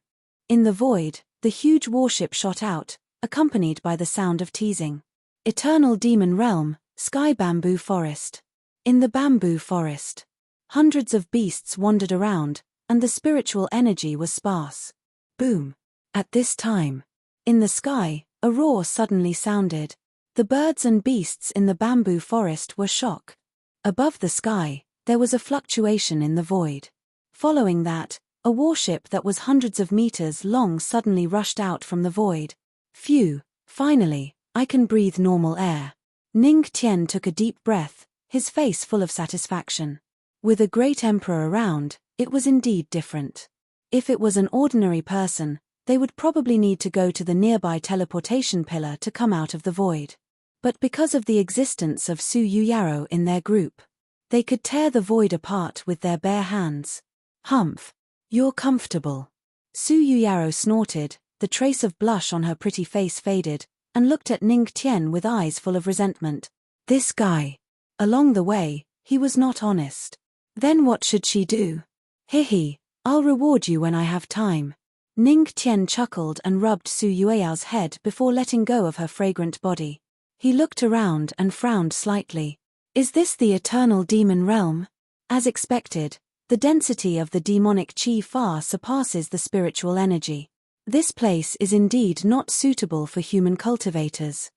In the void, the huge warship shot out, accompanied by the sound of teasing. Eternal Demon Realm, Sky Bamboo Forest. In the bamboo forest, hundreds of beasts wandered around, and the spiritual energy was sparse. Boom. At this time, in the sky, a roar suddenly sounded. The birds and beasts in the bamboo forest were shocked. Above the sky, there was a fluctuation in the void. Following that, a warship that was hundreds of meters long suddenly rushed out from the void. Phew, finally, I can breathe normal air. Ning Tian took a deep breath, his face full of satisfaction. With a great emperor around, it was indeed different. If it was an ordinary person, they would probably need to go to the nearby teleportation pillar to come out of the void. But because of the existence of Su Yuyaro in their group, they could tear the void apart with their bare hands. Humph. You're comfortable. Su Yuyaro snorted, the trace of blush on her pretty face faded, and looked at Ning Tian with eyes full of resentment. This guy. Along the way, he was not honest. Then what should she do? Hihi, I'll reward you when I have time. Ning Tian chuckled and rubbed Su Yueyao's head before letting go of her fragrant body. He looked around and frowned slightly. Is this the eternal demon realm? As expected, the density of the demonic chi far surpasses the spiritual energy. This place is indeed not suitable for human cultivators.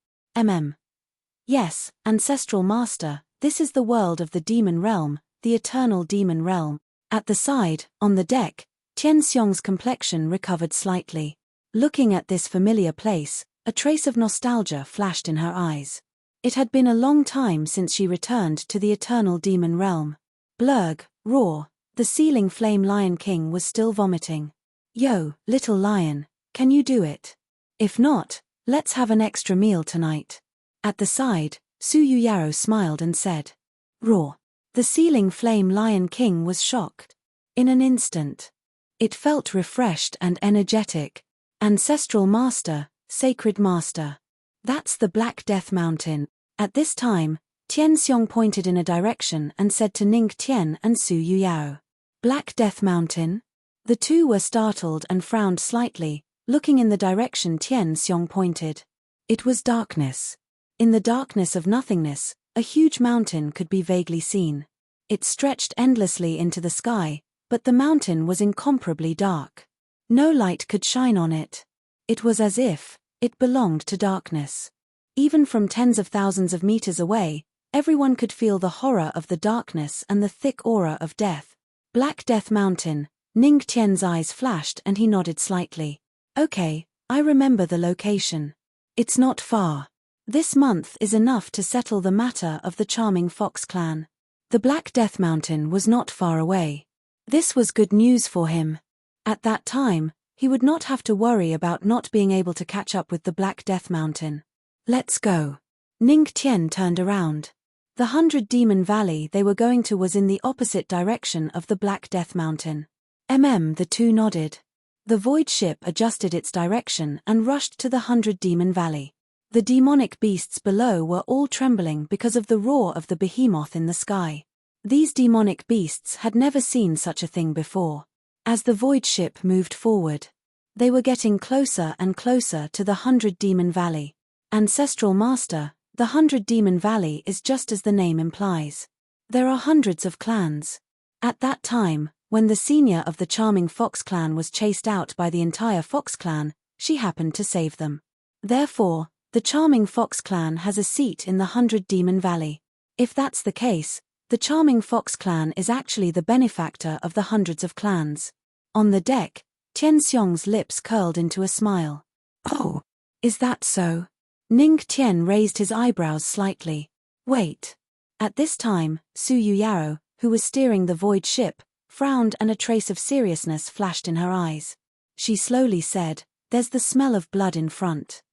Yes, Ancestral Master, this is the world of the demon realm, the eternal demon realm. At the side, on the deck, Tian Xiong's complexion recovered slightly. Looking at this familiar place, a trace of nostalgia flashed in her eyes. It had been a long time since she returned to the eternal demon realm. Blurg, roar, the ceiling flame Lion King was still vomiting. Yo, little lion, can you do it? If not, let's have an extra meal tonight. At the side, Su Yuyaro smiled and said. Roar. The ceiling flame Lion King was shocked. In an instant. It felt refreshed and energetic. Ancestral Master, Sacred Master. That's the Black Death Mountain. At this time, Tian Xiong pointed in a direction and said to Ning Tian and Su Yuyao. Black Death Mountain? The two were startled and frowned slightly, looking in the direction Tian Xiong pointed. It was darkness. In the darkness of nothingness, a huge mountain could be vaguely seen. It stretched endlessly into the sky, but the mountain was incomparably dark. No light could shine on it. It was as if it belonged to darkness. Even from tens of thousands of meters away, everyone could feel the horror of the darkness and the thick aura of death. Black Death Mountain. Ning Tian's eyes flashed and he nodded slightly. Okay, I remember the location. It's not far. This month is enough to settle the matter of the charming Fox clan. The Black Death Mountain was not far away. This was good news for him. At that time, he would not have to worry about not being able to catch up with the Black Death Mountain. Let's go. Ning Tian turned around. The 100 Demon Valley they were going to was in the opposite direction of the Black Death Mountain. The two nodded. The void ship adjusted its direction and rushed to the 100 Demon Valley. The demonic beasts below were all trembling because of the roar of the behemoth in the sky. These demonic beasts had never seen such a thing before. As the void ship moved forward, they were getting closer and closer to the 100 Demon Valley. Ancestral Master, the 100 Demon Valley is just as the name implies. There are hundreds of clans. At that time, when the senior of the charming Fox clan was chased out by the entire Fox clan, she happened to save them. Therefore, The Charming Fox clan has a seat in the 100 Demon Valley. If that's the case, the Charming Fox clan is actually the benefactor of the hundreds of clans. On the deck, Tian Xiong's lips curled into a smile. Oh, is that so? Ning Tian raised his eyebrows slightly. Wait. At this time, Su Yuyao, who was steering the void ship, frowned and a trace of seriousness flashed in her eyes. She slowly said, "There's the smell of blood in front."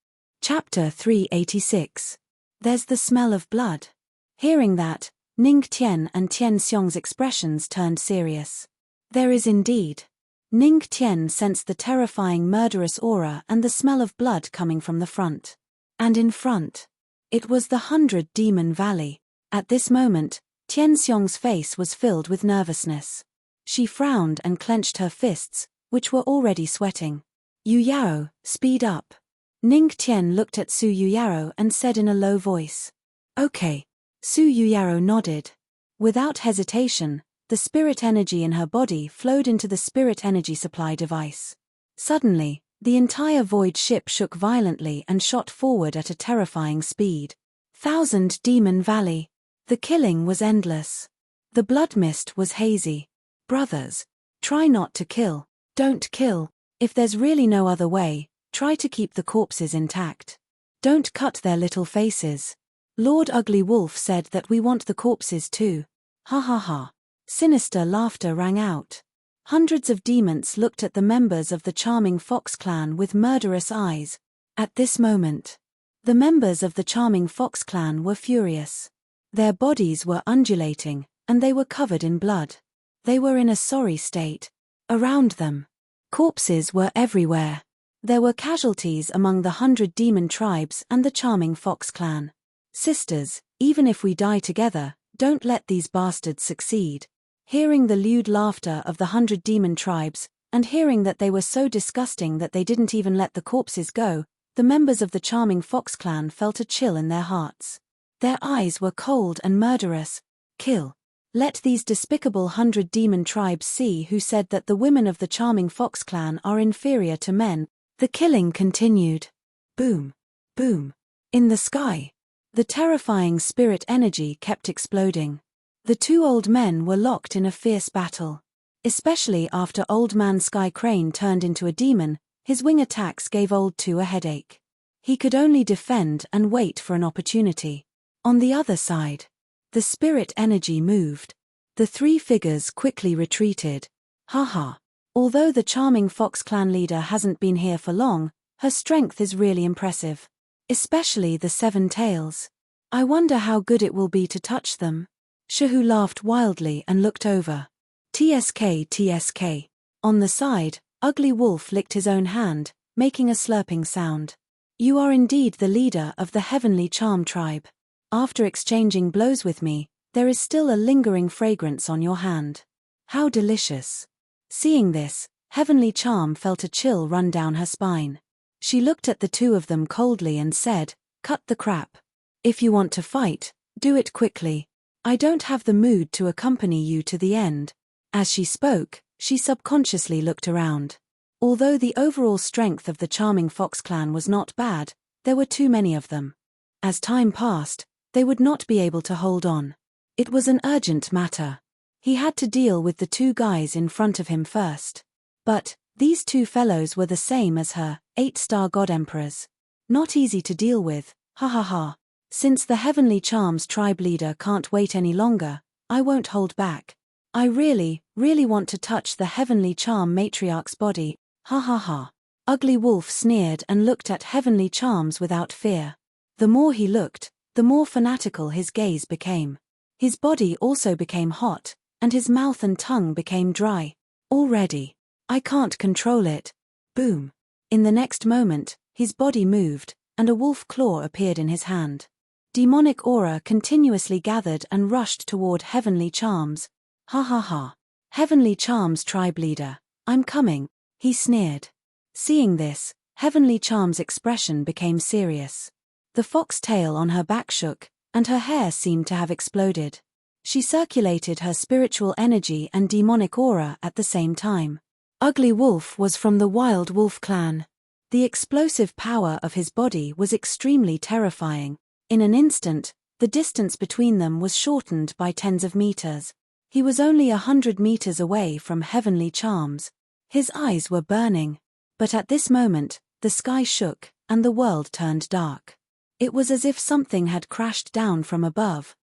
Chapter 386. There's the smell of blood. Hearing that, Ning Tian and Tian Xiong's expressions turned serious. There is indeed. Ning Tian sensed the terrifying murderous aura and the smell of blood coming from the front. And in front. It was the 100 Demon Valley. At this moment, Tian Xiong's face was filled with nervousness. She frowned and clenched her fists, which were already sweating. Yu Yao, speed up. Ning Tian looked at Su Yuyao and said in a low voice. Okay. Su Yuyao nodded. Without hesitation, the spirit energy in her body flowed into the spirit energy supply device. Suddenly, the entire void ship shook violently and shot forward at a terrifying speed. 1,000 Demon Valley. The killing was endless. The blood mist was hazy. Brothers, try not to kill. Don't kill. If there's really no other way, try to keep the corpses intact. Don't cut their little faces. Lord Ugly Wolf said that we want the corpses too. Ha ha ha. Sinister laughter rang out. Hundreds of demons looked at the members of the Charming Fox clan with murderous eyes. At this moment, the members of the Charming Fox clan were furious. Their bodies were undulating, and they were covered in blood. They were in a sorry state. Around them, corpses were everywhere. There were casualties among the 100 demon tribes and the Charming Fox clan. Sisters, even if we die together, don't let these bastards succeed. Hearing the lewd laughter of the 100 demon tribes, and hearing that they were so disgusting that they didn't even let the corpses go, the members of the Charming Fox clan felt a chill in their hearts. Their eyes were cold and murderous. Kill. Let these despicable 100 demon tribes see who said that the women of the Charming Fox clan are inferior to men. The killing continued. Boom. Boom. In the sky. The terrifying spirit energy kept exploding. The two old men were locked in a fierce battle. Especially after Old Man Sky Crane turned into a demon, his wing attacks gave Old Two a headache. He could only defend and wait for an opportunity. On the other side, the spirit energy moved. The three figures quickly retreated. Haha. Although the Charming Fox clan leader hasn't been here for long, her strength is really impressive. Especially the 7 tails. I wonder how good it will be to touch them. Shahu laughed wildly and looked over. TSK TSK. On the side, Ugly Wolf licked his own hand, making a slurping sound. You are indeed the leader of the Heavenly Charm tribe. After exchanging blows with me, there is still a lingering fragrance on your hand. How delicious. Seeing this, Heavenly Charm felt a chill run down her spine. She looked at the two of them coldly and said, "Cut the crap. If you want to fight, do it quickly. I don't have the mood to accompany you to the end." As she spoke, she subconsciously looked around. Although the overall strength of the Charming Fox clan was not bad, there were too many of them. As time passed, they would not be able to hold on. It was an urgent matter. He had to deal with the two guys in front of him first. But these two fellows were the same as her 8-star god emperors. Not easy to deal with, ha ha ha. Since the Heavenly Charms tribe leader can't wait any longer, I won't hold back. I really want to touch the Heavenly Charm matriarch's body, ha ha ha. Ugly Wolf sneered and looked at Heavenly Charms without fear. The more he looked, the more fanatical his gaze became. His body also became hot, and his mouth and tongue became dry. Already. I can't control it. Boom. In the next moment, his body moved, and a wolf claw appeared in his hand. Demonic aura continuously gathered and rushed toward Heavenly Charms. Ha ha ha. Heavenly Charms tribe leader, I'm coming, he sneered. Seeing this, Heavenly Charms' expression became serious. The fox tail on her back shook, and her hair seemed to have exploded. She circulated her spiritual energy and demonic aura at the same time. Ugly Wolf was from the Wild Wolf clan. The explosive power of his body was extremely terrifying. In an instant, the distance between them was shortened by tens of meters. He was only 100 meters away from heavenly charms. His eyes were burning. But at this moment, the sky shook, and the world turned dark. It was as if something had crashed down from above.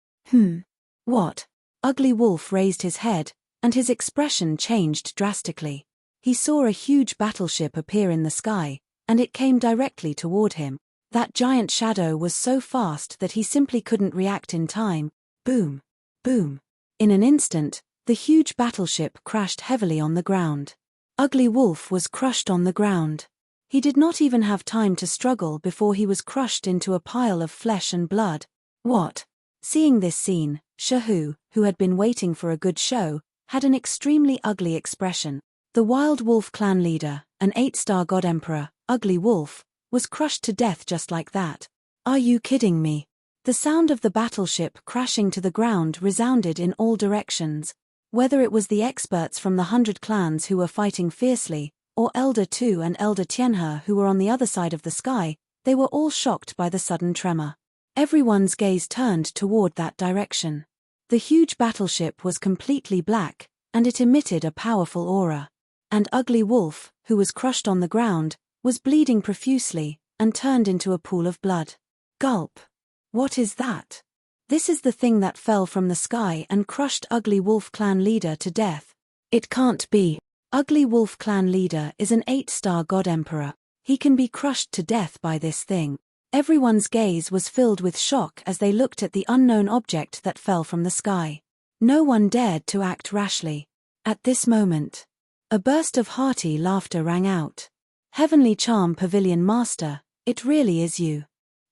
What? Ugly Wolf raised his head, and his expression changed drastically. He saw a huge battleship appear in the sky, and it came directly toward him. That giant shadow was so fast that he simply couldn't react in time. Boom! Boom! In an instant, the huge battleship crashed heavily on the ground. Ugly Wolf was crushed on the ground. He did not even have time to struggle before he was crushed into a pile of flesh and blood. What? Seeing this scene, Shahu, who had been waiting for a good show, had an extremely ugly expression. The Wild Wolf clan leader, an 8-star god emperor, Ugly Wolf, was crushed to death just like that. Are you kidding me? The sound of the battleship crashing to the ground resounded in all directions. Whether it was the experts from the 100 clans who were fighting fiercely, or Elder Tu and Elder Tianhe who were on the other side of the sky, they were all shocked by the sudden tremor. Everyone's gaze turned toward that direction. The huge battleship was completely black, and it emitted a powerful aura. And Ugly Wolf, who was crushed on the ground, was bleeding profusely, and turned into a pool of blood. Gulp! What is that? This is the thing that fell from the sky and crushed Ugly Wolf clan leader to death. It can't be. Ugly Wolf clan leader is an 8-star god emperor. He can be crushed to death by this thing. Everyone's gaze was filled with shock as they looked at the unknown object that fell from the sky. No one dared to act rashly. At this moment, a burst of hearty laughter rang out. Heavenly Charm Pavilion Master, it really is you.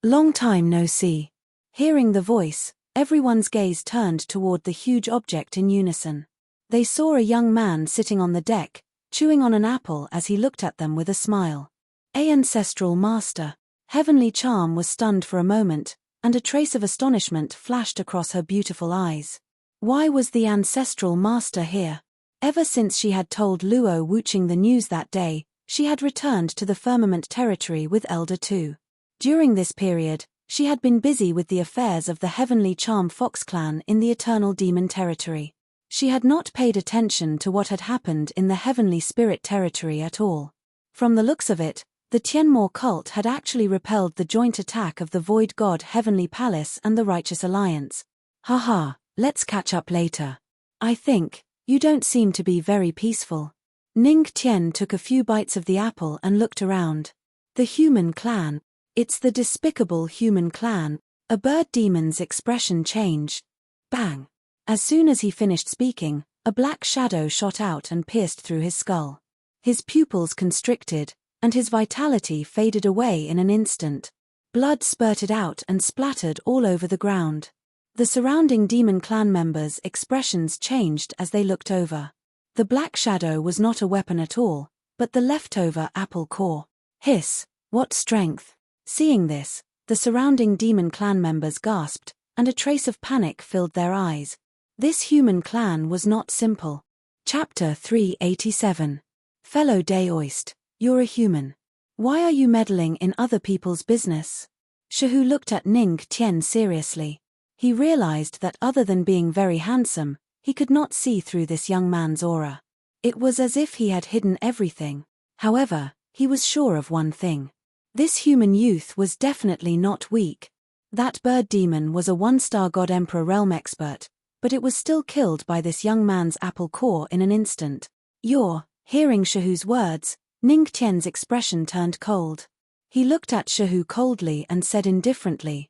Long time no see. Hearing the voice, everyone's gaze turned toward the huge object in unison. They saw a young man sitting on the deck, chewing on an apple as he looked at them with a smile. Ancestral Master. Heavenly Charm was stunned for a moment, and a trace of astonishment flashed across her beautiful eyes. Why was the Ancestral Master here? Ever since she had told Luo Wuching the news that day, she had returned to the Firmament territory with Elder Tu. During this period, she had been busy with the affairs of the Heavenly Charm Fox clan in the Eternal Demon territory. She had not paid attention to what had happened in the Heavenly Spirit territory at all. From the looks of it, the Tianmo cult had actually repelled the joint attack of the Void God Heavenly Palace and the Righteous Alliance. Haha, let's catch up later. I think, you don't seem to be very peaceful. Ning Tian took a few bites of the apple and looked around. The human clan. It's the despicable human clan. A bird demon's expression changed. Bang! As soon as he finished speaking, a black shadow shot out and pierced through his skull. His pupils constricted, and his vitality faded away in an instant. Blood spurted out and splattered all over the ground. The surrounding demon clan members' expressions changed as they looked over. The black shadow was not a weapon at all, but the leftover apple core. Hiss! What strength! Seeing this, the surrounding demon clan members gasped, and a trace of panic filled their eyes. This human clan was not simple. Chapter 387. Fellow Daoist. You're a human. Why are you meddling in other people's business? Shahu looked at Ning Tian seriously. He realized that other than being very handsome, he could not see through this young man's aura. It was as if he had hidden everything. However, he was sure of one thing. This human youth was definitely not weak. That bird demon was a 1-star God Emperor realm expert, but it was still killed by this young man's apple core in an instant. Hearing Shahu's words, Ning Tian's expression turned cold. He looked at Shahu coldly and said indifferently,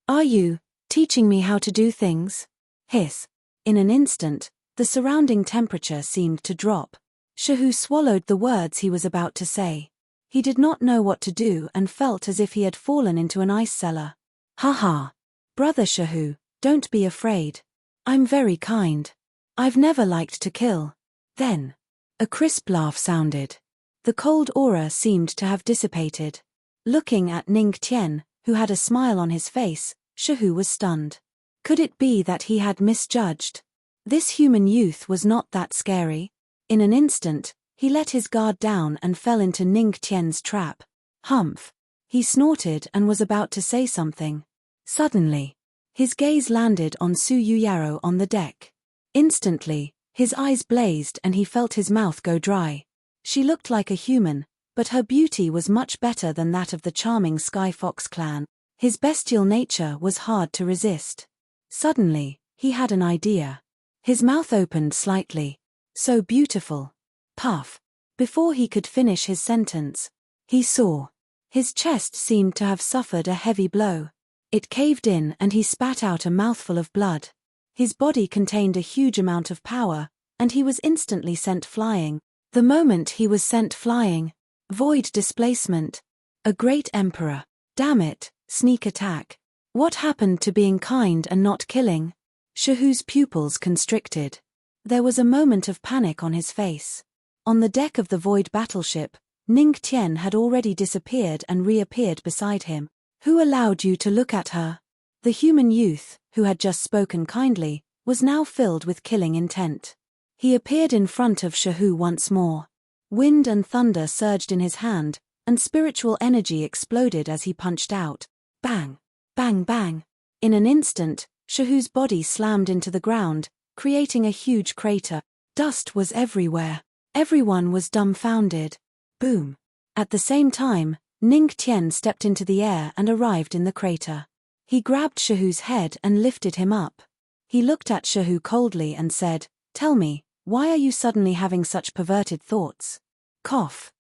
Are you teaching me how to do things? Hiss. In an instant, the surrounding temperature seemed to drop. Shahu swallowed the words he was about to say. He did not know what to do and felt as if he had fallen into an ice cellar. Haha. Brother Shahu, don't be afraid. I'm very kind. I've never liked to kill. Then, a crisp laugh sounded. The cold aura seemed to have dissipated. Looking at Ning Tian, who had a smile on his face, Shahu was stunned. Could it be that he had misjudged? This human youth was not that scary. In an instant, He let his guard down and fell into Ning Tian's trap. Humph. He snorted and was about to say something. Suddenly, his gaze landed on Su Yuyaro on the deck. Instantly, his eyes blazed and he felt his mouth go dry. She looked like a human, but her beauty was much better than that of the charming Sky Fox clan. His bestial nature was hard to resist. Suddenly, he had an idea. His mouth opened slightly. So beautiful. Puff. Before he could finish his sentence, he saw. His chest seemed to have suffered a heavy blow. It caved in and he spat out a mouthful of blood. His body contained a huge amount of power, and he was instantly sent flying. The moment he was sent flying, void displacement. A great emperor. Damn it, sneak attack. What happened to being kind and not killing? Shahu's pupils constricted. There was a moment of panic on his face. On the deck of the void battleship, Ning Tian had already disappeared and reappeared beside him. Who allowed you to look at her? The human youth, who had just spoken kindly, was now filled with killing intent. He appeared in front of Shahu once more. Wind and thunder surged in his hand, and spiritual energy exploded as he punched out. Bang! Bang bang! In an instant, Shahu's body slammed into the ground, creating a huge crater. Dust was everywhere. Everyone was dumbfounded. Boom! At the same time, Ning Tian stepped into the air and arrived in the crater. He grabbed Shahu's head and lifted him up. He looked at Shahu coldly and said, "Tell me, why are you suddenly having such perverted thoughts?" Cough.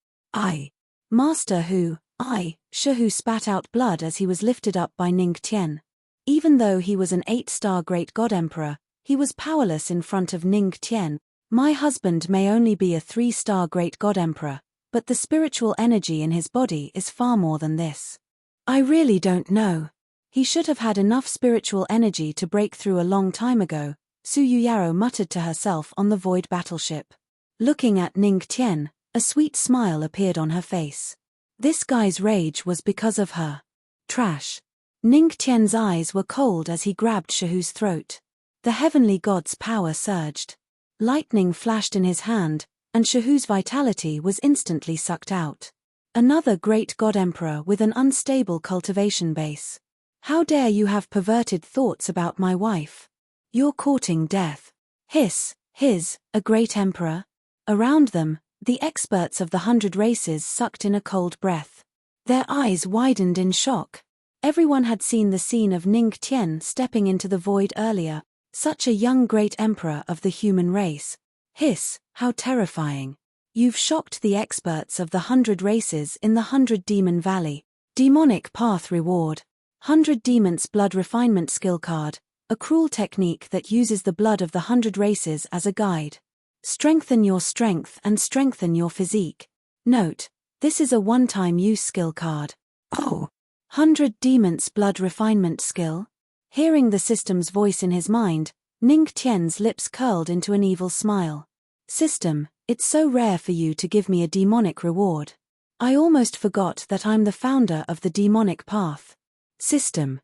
Master Hu, Shahu spat out blood as he was lifted up by Ning Tian. Even though he was an 8-star great god emperor, he was powerless in front of Ning Tian. My husband may only be a 3-star great god emperor, but the spiritual energy in his body is far more than this. I really don't know. He should have had enough spiritual energy to break through a long time ago, Su Yuyaro muttered to herself on the void battleship. Looking at Ning Tian, a sweet smile appeared on her face. This guy's rage was because of her. Trash. Ning Tian's eyes were cold as he grabbed Shahu's throat. The heavenly god's power surged. Lightning flashed in his hand, and Shahu's vitality was instantly sucked out. Another great god emperor with an unstable cultivation base. How dare you have perverted thoughts about my wife? You're courting death. Hiss, a great emperor. Around them, the experts of the 100 races sucked in a cold breath. Their eyes widened in shock. Everyone had seen the scene of Ning Tian stepping into the void earlier. Such a young great emperor of the human race. Hiss, how terrifying. You've shocked the experts of the 100 races in the 100 Demon Valley. Demonic Path Reward. 100 Demons Blood Refinement Skill Card, a cruel technique that uses the blood of the 100 races as a guide. Strengthen your strength and strengthen your physique. Note, this is a one-time use skill card. 100 Demons Blood Refinement Skill. Hearing the system's voice in his mind, Ning Tian's lips curled into an evil smile. System, it's so rare for you to give me a demonic reward. I almost forgot that I'm the founder of the demonic path. System,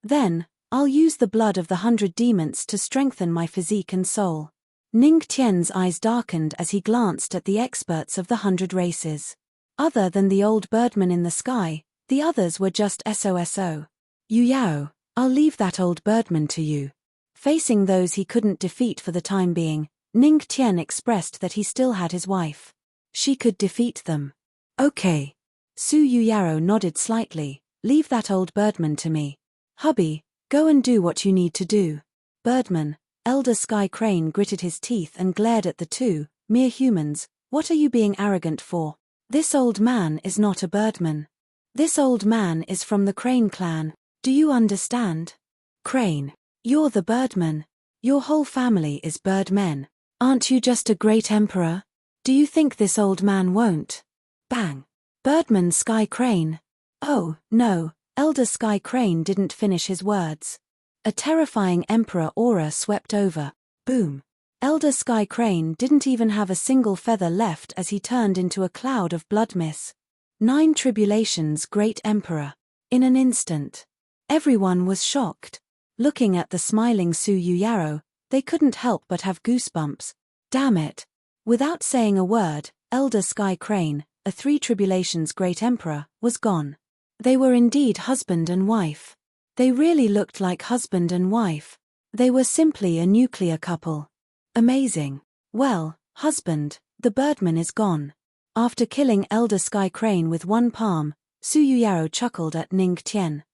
Then, I'll use the blood of the 100 demons to strengthen my physique and soul. Ning Tian's eyes darkened as he glanced at the experts of the 100 races. Other than the old birdman in the sky, the others were just SOSO. Yuyao, I'll leave that old birdman to you. Facing those he couldn't defeat for the time being, Ning Tian expressed that he still had his wife. She could defeat them. Okay. Su Yuyaro nodded slightly. Leave that old birdman to me. Hubby, go and do what you need to do. Birdman, Elder Sky Crane gritted his teeth and glared at the two, mere humans. What are you being arrogant for? This old man is not a birdman. This old man is from the Crane clan. Do you understand? Crane, you're the birdman. Your whole family is birdmen. Aren't you just a great emperor? Do you think this old man won't? Bang. Birdman Sky Crane. Oh, no, Elder Sky Crane didn't finish his words. A terrifying emperor aura swept over. Boom. Elder Sky Crane didn't even have a single feather left as he turned into a cloud of blood mist. 9 Tribulations Great Emperor. In an instant. Everyone was shocked. Looking at the smiling Su Yuyaro, they couldn't help but have goosebumps. Damn it. Without saying a word, Elder Sky Crane, a Three Tribulations Great Emperor, was gone. They were indeed husband and wife. They really looked like husband and wife. They were simply a nuclear couple. Amazing. Well, husband, the birdman is gone. After killing Elder Sky Crane with one palm, Su Yuyaro chuckled at Ning Tian.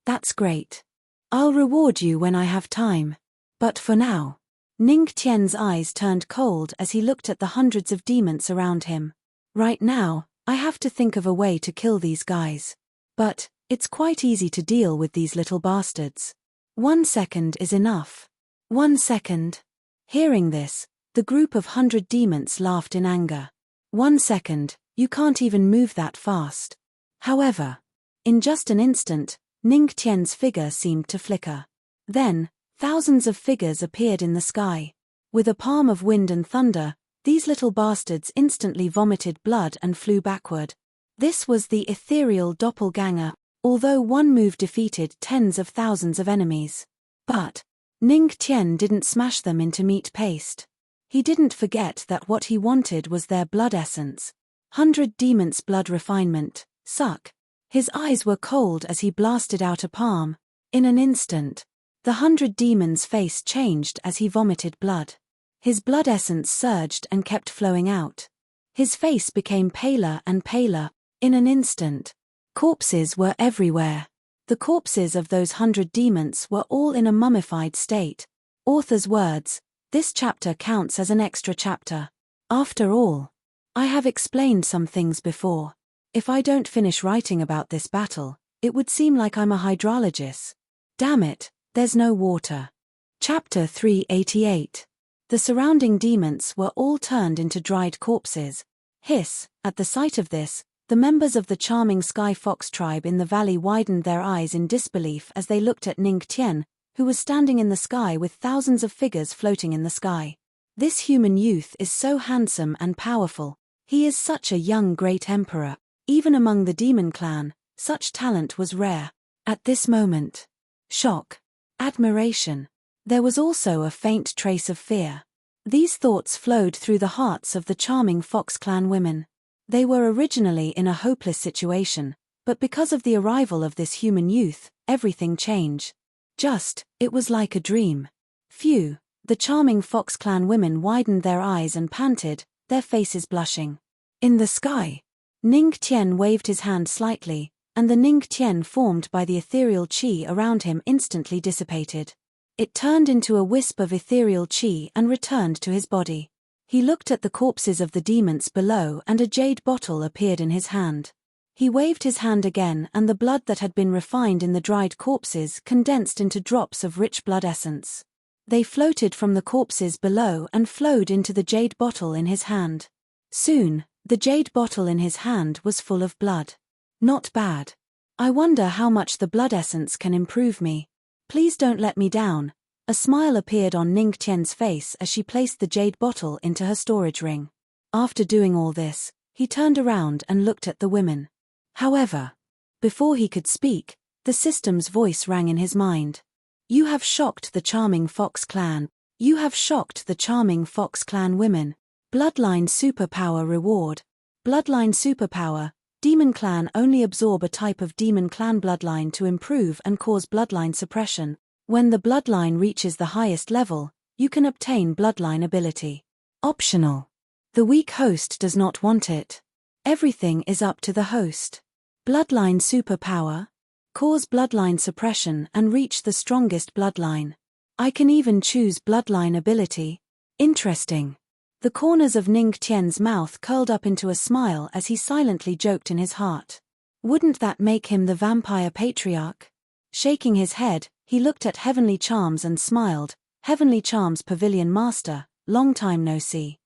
That's great. I'll reward you when I have time. But for now. Ning Tian's eyes turned cold as he looked at the hundreds of demons around him. Right now, I have to think of a way to kill these guys. But it's quite easy to deal with these little bastards. 1 second is enough. 1 second. Hearing this, the group of 100 demons laughed in anger. 1 second, you can't even move that fast. However, in just an instant, Ning Tian's figure seemed to flicker. Then, thousands of figures appeared in the sky. With a palm of wind and thunder, these little bastards instantly vomited blood and flew backward. This was the ethereal doppelganger, although one move defeated tens of thousands of enemies. But Ning Tian didn't smash them into meat paste. He didn't forget that what he wanted was their blood essence. 100 demons blood refinement, suck. His eyes were cold as he blasted out a palm. In an instant, the 100 demons' face changed as he vomited blood. His blood essence surged and kept flowing out. His face became paler and paler. In an instant, corpses were everywhere. The corpses of those 100 demons were all in a mummified state. Author's words, this chapter counts as an extra chapter. After all, I have explained some things before. If I don't finish writing about this battle, it would seem like I'm a hydrologist. Damn it, there's no water. Chapter 388. The surrounding demons were all turned into dried corpses. Hiss, at the sight of this, the members of the charming Sky Fox tribe in the valley widened their eyes in disbelief as they looked at Ning Tian, who was standing in the sky with thousands of figures floating in the sky. This human youth is so handsome and powerful. He is such a young great emperor. Even among the demon clan, such talent was rare. At this moment, shock, admiration. There was also a faint trace of fear. These thoughts flowed through the hearts of the charming Fox clan women. They were originally in a hopeless situation, but because of the arrival of this human youth, everything changed. It was like a dream. Phew, the charming Fox clan women widened their eyes and panted, their faces blushing. In the sky, Ning Tian waved his hand slightly, and the Ning Tian formed by the ethereal qi around him instantly dissipated. It turned into a wisp of ethereal qi and returned to his body. He looked at the corpses of the demons below and a jade bottle appeared in his hand. He waved his hand again and the blood that had been refined in the dried corpses condensed into drops of rich blood essence. They floated from the corpses below and flowed into the jade bottle in his hand. Soon, the jade bottle in his hand was full of blood. Not bad. I wonder how much the blood essence can improve me. Please don't let me down. A smile appeared on Ning Tian's face as she placed the jade bottle into her storage ring. After doing all this, he turned around and looked at the women. However, before he could speak, the system's voice rang in his mind. You have shocked the charming Fox clan. You have shocked the charming Fox clan women. Bloodline superpower reward. Bloodline superpower. Demon clan only absorb a type of demon clan bloodline to improve and cause bloodline suppression. When the bloodline reaches the highest level, you can obtain bloodline ability. Optional. The weak host does not want it. Everything is up to the host. Bloodline superpower. Cause bloodline suppression and reach the strongest bloodline. I can even choose bloodline ability. Interesting. The corners of Ning Tian's mouth curled up into a smile as he silently joked in his heart. Wouldn't that make him the vampire patriarch? Shaking his head, he looked at Heavenly Charms and smiled. Heavenly Charms Pavilion Master, long time no see.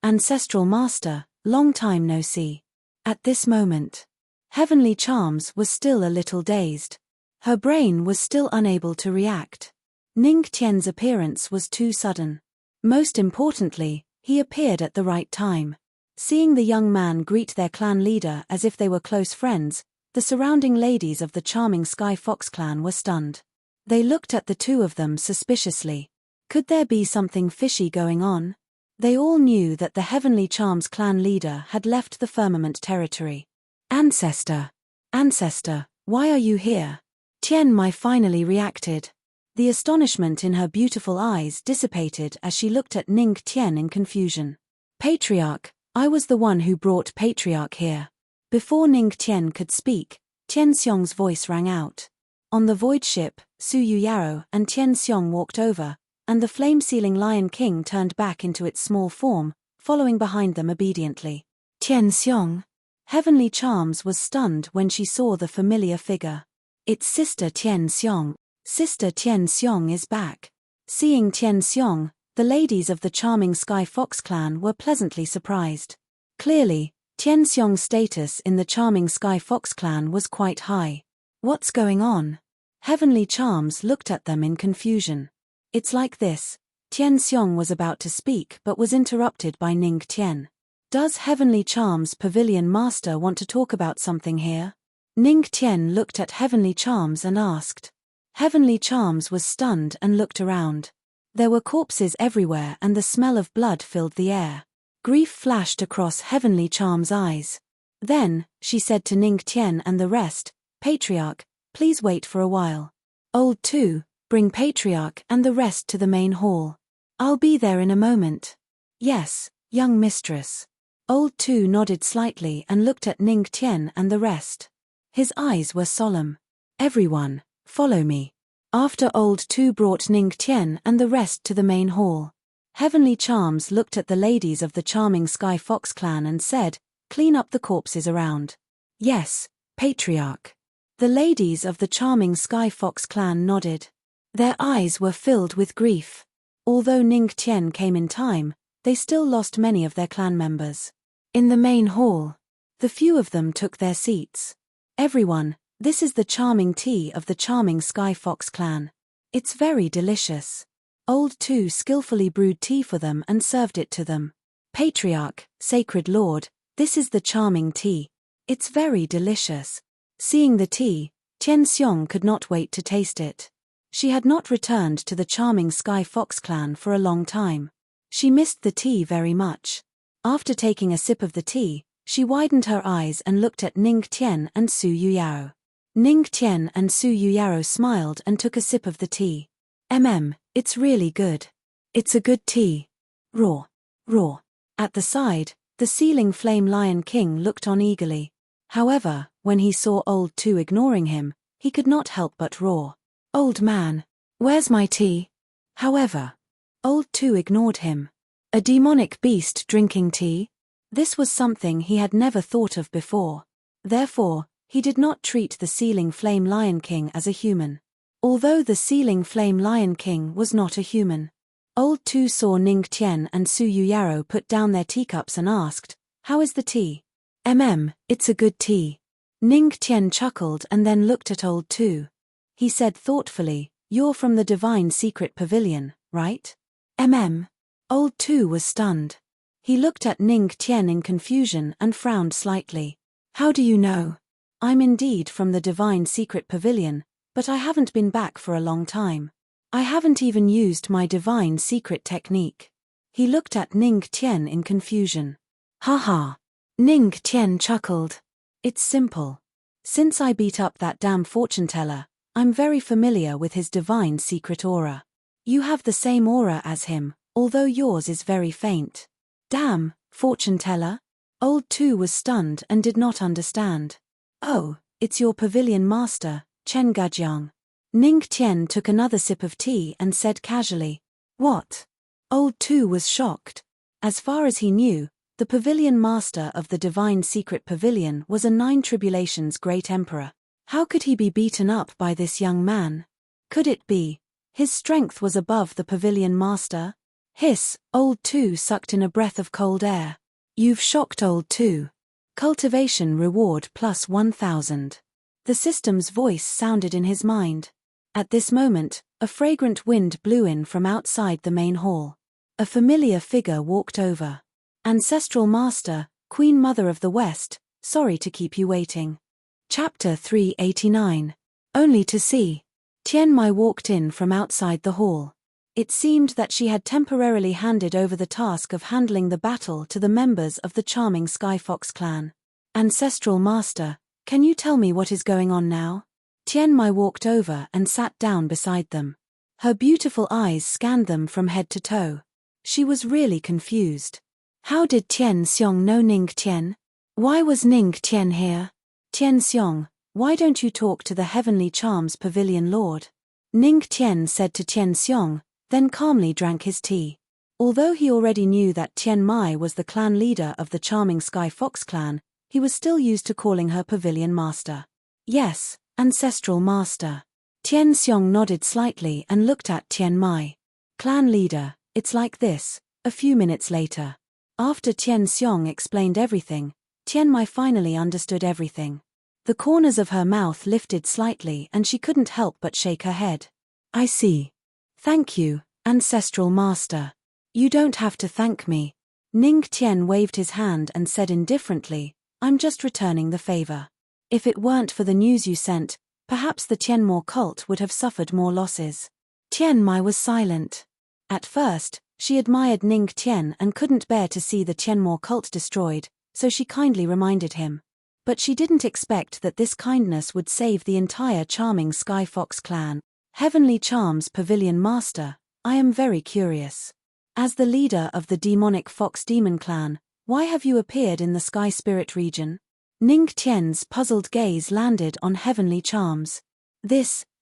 Ancestral Master, long time no see. At this moment, Heavenly Charms was still a little dazed. Her brain was still unable to react. Ning Tian's appearance was too sudden. Most importantly, he appeared at the right time. Seeing the young man greet their clan leader as if they were close friends, the surrounding ladies of the charming Sky Fox clan were stunned. They looked at the two of them suspiciously. Could there be something fishy going on? They all knew that the Heavenly Charms clan leader had left the firmament territory. Ancestor! Ancestor, why are you here? Tian Mai finally reacted. The astonishment in her beautiful eyes dissipated as she looked at Ning Tian in confusion. Patriarch, I was the one who brought Patriarch here. Before Ning Tian could speak, Tian Xiong's voice rang out. On the void ship, Su Yuyaro and Tian Xiong walked over, and the flame-sealing Lion King turned back into its small form, following behind them obediently. Tian Xiong. Heavenly Charms was stunned when she saw the familiar figure. It's Sister Tian Xiong. Sister Tian Xiong is back. Seeing Tian Xiong, the ladies of the charming Sky Fox clan were pleasantly surprised. Clearly, Tian Xiong's status in the charming Sky Fox clan was quite high. What's going on? Heavenly Charms looked at them in confusion. It's like this. Tian Xiong was about to speak but was interrupted by Ning Tian. Does Heavenly Charms Pavilion Master want to talk about something here? Ning Tian looked at Heavenly Charms and asked. Heavenly Charms was stunned and looked around. There were corpses everywhere and the smell of blood filled the air. Grief flashed across Heavenly Charms' eyes. Then, she said to Ning Tian and the rest, Patriarch, please wait for a while. Old Two, bring Patriarch and the rest to the main hall. I'll be there in a moment. Yes, young mistress. Old Two nodded slightly and looked at Ning Tian and the rest. His eyes were solemn. Everyone, follow me. After Old Two brought Ning Tian and the rest to the main hall, Heavenly Charms looked at the ladies of the charming Sky Fox clan and said, clean up the corpses around. Yes, Patriarch. The ladies of the charming Sky Fox clan nodded. Their eyes were filled with grief. Although Ning Tian came in time, they still lost many of their clan members. In the main hall, the few of them took their seats. Everyone, this is the charming tea of the charming Sky Fox clan. It's very delicious. Old Two skillfully brewed tea for them and served it to them. Patriarch, Sacred Lord, this is the charming tea. It's very delicious. Seeing the tea, Tian Xiong could not wait to taste it. She had not returned to the charming Sky Fox clan for a long time. She missed the tea very much. After taking a sip of the tea, she widened her eyes and looked at Ning Tian and Su Yuyaro. Ning Tian and Su Yuyaro smiled and took a sip of the tea. It's really good. It's a good tea. Roar. Roar. At the side, the ceiling flame Lion King looked on eagerly. However, when he saw Old Two ignoring him, he could not help but roar. Old man, where's my tea? However, Old Two ignored him. A demonic beast drinking tea? This was something he had never thought of before. Therefore, he did not treat the ceiling flame Lion King as a human. Although the ceiling flame Lion King was not a human. Old Two saw Ning Tian and Su Yuyaro put down their teacups and asked, how is the tea? It's a good tea. Ning Tian chuckled and then looked at Old Two. He said thoughtfully, you're from the Divine Secret Pavilion, right? Old Two was stunned. He looked at Ning Tian in confusion and frowned slightly. How do you know? I'm indeed from the Divine Secret Pavilion, but I haven't been back for a long time. I haven't even used my Divine Secret technique. He looked at Ning Tian in confusion. Haha. Ning Tian chuckled. It's simple. Since I beat up that damn fortune teller, I'm very familiar with his Divine Secret aura. You have the same aura as him, although yours is very faint. Damn, fortune teller? Old Two was stunned and did not understand. Oh, it's your pavilion master, Chen Gajiang. Ning Tian took another sip of tea and said casually. What? Old Two was shocked. As far as he knew, the pavilion master of the Divine Secret Pavilion was a Nine Tribulations great emperor. How could he be beaten up by this young man? Could it be his strength was above the pavilion master? Hiss, Old Two sucked in a breath of cold air. You've shocked Old Two. Cultivation reward plus 1,000. The system's voice sounded in his mind. At this moment, a fragrant wind blew in from outside the main hall. A familiar figure walked over. Ancestral Master, Queen Mother of the West, sorry to keep you waiting. Chapter 389. Only to see. Tian Mai walked in from outside the hall. It seemed that she had temporarily handed over the task of handling the battle to the members of the charming Sky Fox clan. Ancestral Master, can you tell me what is going on now? Tian Mai walked over and sat down beside them. Her beautiful eyes scanned them from head to toe. She was really confused. How did Tian Xiong know Ning Tian? Why was Ning Tian here? Tian Xiong, why don't you talk to the Heavenly Charms Pavilion Lord? Ning Tian said to Tian Xiong, then calmly drank his tea. Although he already knew that Tian Mai was the clan leader of the charming Sky Fox clan, he was still used to calling her Pavilion Master. Yes, Ancestral Master. Tian Xiong nodded slightly and looked at Tian Mai. Clan leader, it's like this. A few minutes later. After Tian Xiong explained everything, Tian Mai finally understood everything. The corners of her mouth lifted slightly and she couldn't help but shake her head. I see. Thank you, Ancestral Master. You don't have to thank me. Ning Tian waved his hand and said indifferently, I'm just returning the favor. If it weren't for the news you sent, perhaps the Tianmo cult would have suffered more losses. Tian Mai was silent. At first, she admired Ning Tian and couldn't bear to see the Tianmo cult destroyed, so she kindly reminded him. But she didn't expect that this kindness would save the entire charming Sky Fox clan. Heavenly Charms Pavilion Master, I am very curious. As the leader of the demonic Fox Demon clan, why have you appeared in the Sky Spirit region? Ning Tian's puzzled gaze landed on Heavenly Charms.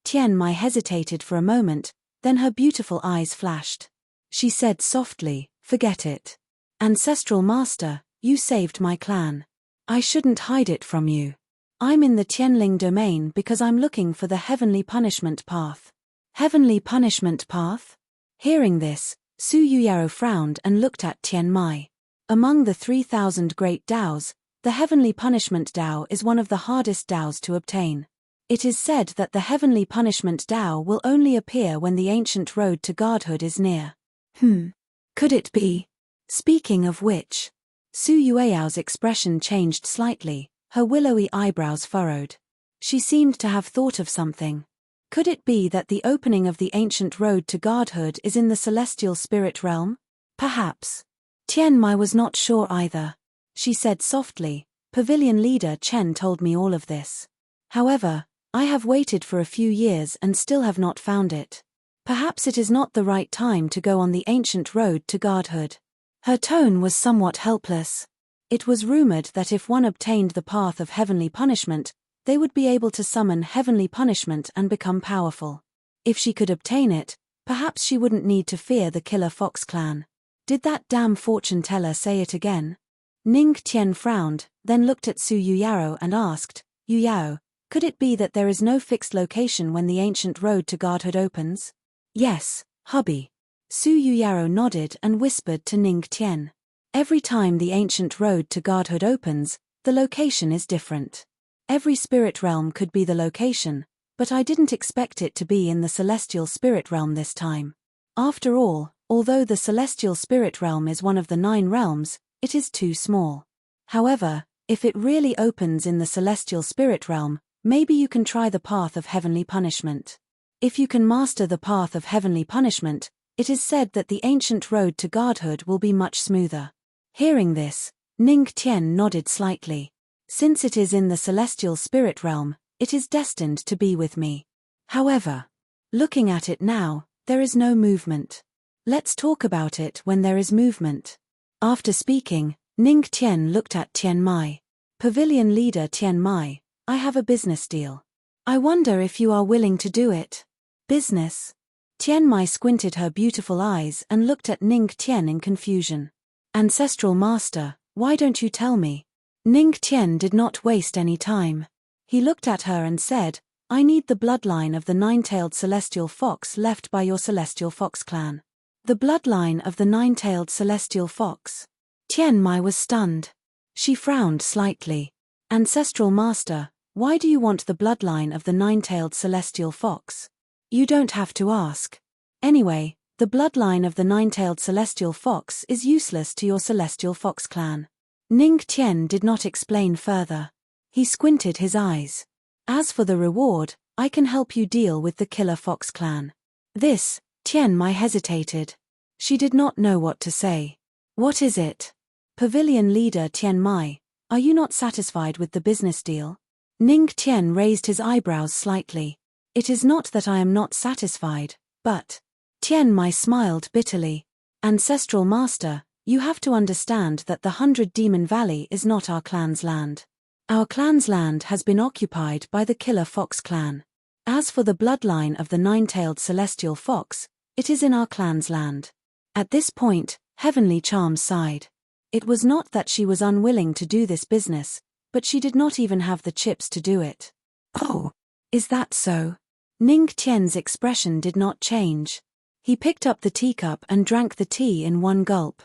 Tian Mai hesitated for a moment, then her beautiful eyes flashed. She said softly, forget it. Ancestral Master, you saved my clan. I shouldn't hide it from you. I'm in the Tianling domain because I'm looking for the Heavenly Punishment Path. Heavenly Punishment Path? Hearing this, Su Yuyaro frowned and looked at Tian Mai. Among the 3,000 great Daos, the Heavenly Punishment Dao is one of the hardest Daos to obtain. It is said that the Heavenly Punishment Dao will only appear when the ancient road to godhood is near. Could it be? Speaking of which, Su Yueyao's expression changed slightly, her willowy eyebrows furrowed. She seemed to have thought of something. Could it be that the opening of the ancient road to godhood is in the celestial spirit realm? Perhaps. Tian Mai was not sure either. She said softly, Pavilion leader Chen told me all of this. However, I have waited for a few years and still have not found it. Perhaps it is not the right time to go on the ancient road to godhood. Her tone was somewhat helpless. It was rumored that if one obtained the path of heavenly punishment, they would be able to summon heavenly punishment and become powerful. If she could obtain it, perhaps she wouldn't need to fear the Killer Fox clan. Did that damn fortune teller say it again? Ning Tian frowned, then looked at Su Yuyaro and asked, Yuyao, could it be that there is no fixed location when the ancient road to godhood opens? Yes, hubby. Su Yuyaro nodded and whispered to Ning Tian. Every time the ancient road to godhood opens, the location is different. Every spirit realm could be the location, but I didn't expect it to be in the celestial spirit realm this time. After all, although the celestial spirit realm is one of the 9 realms, it is too small. However, if it really opens in the celestial spirit realm, maybe you can try the path of heavenly punishment. If you can master the path of heavenly punishment, it is said that the ancient road to godhood will be much smoother. Hearing this, Ning Tian nodded slightly. Since it is in the celestial spirit realm, it is destined to be with me. However, looking at it now, there is no movement. Let's talk about it when there is movement. After speaking, Ning Tian looked at Tian Mai. Pavilion leader Tian Mai, I have a business deal. I wonder if you are willing to do it. Business? Tian Mai squinted her beautiful eyes and looked at Ning Tian in confusion. Ancestral Master, why don't you tell me? Ning Tian did not waste any time. He looked at her and said, I need the bloodline of the 9-tailed celestial fox left by your celestial fox clan. The bloodline of the 9-tailed celestial fox. Tian Mai was stunned. She frowned slightly. Ancestral Master, why do you want the bloodline of the 9-tailed celestial fox? You don't have to ask. Anyway, the bloodline of the 9-tailed celestial fox is useless to your celestial fox clan. Ning Tian did not explain further. He squinted his eyes. As for the reward, I can help you deal with the Killer Fox clan. This, Tian Mai hesitated. She did not know what to say. What is it? Pavilion leader Tian Mai, are you not satisfied with the business deal? Ning Tian raised his eyebrows slightly. It is not that I am not satisfied, but… Tian Mai smiled bitterly. Ancestral master, you have to understand that the 100 Demon Valley is not our clan's land. Our clan's land has been occupied by the Killer Fox clan. As for the bloodline of the nine-tailed celestial fox, it is in our clan's land. At this point, Heavenly Charms sighed. It was not that she was unwilling to do this business, but she did not even have the chips to do it. Oh, is that so? Ning Tian's expression did not change. He picked up the teacup and drank the tea in one gulp.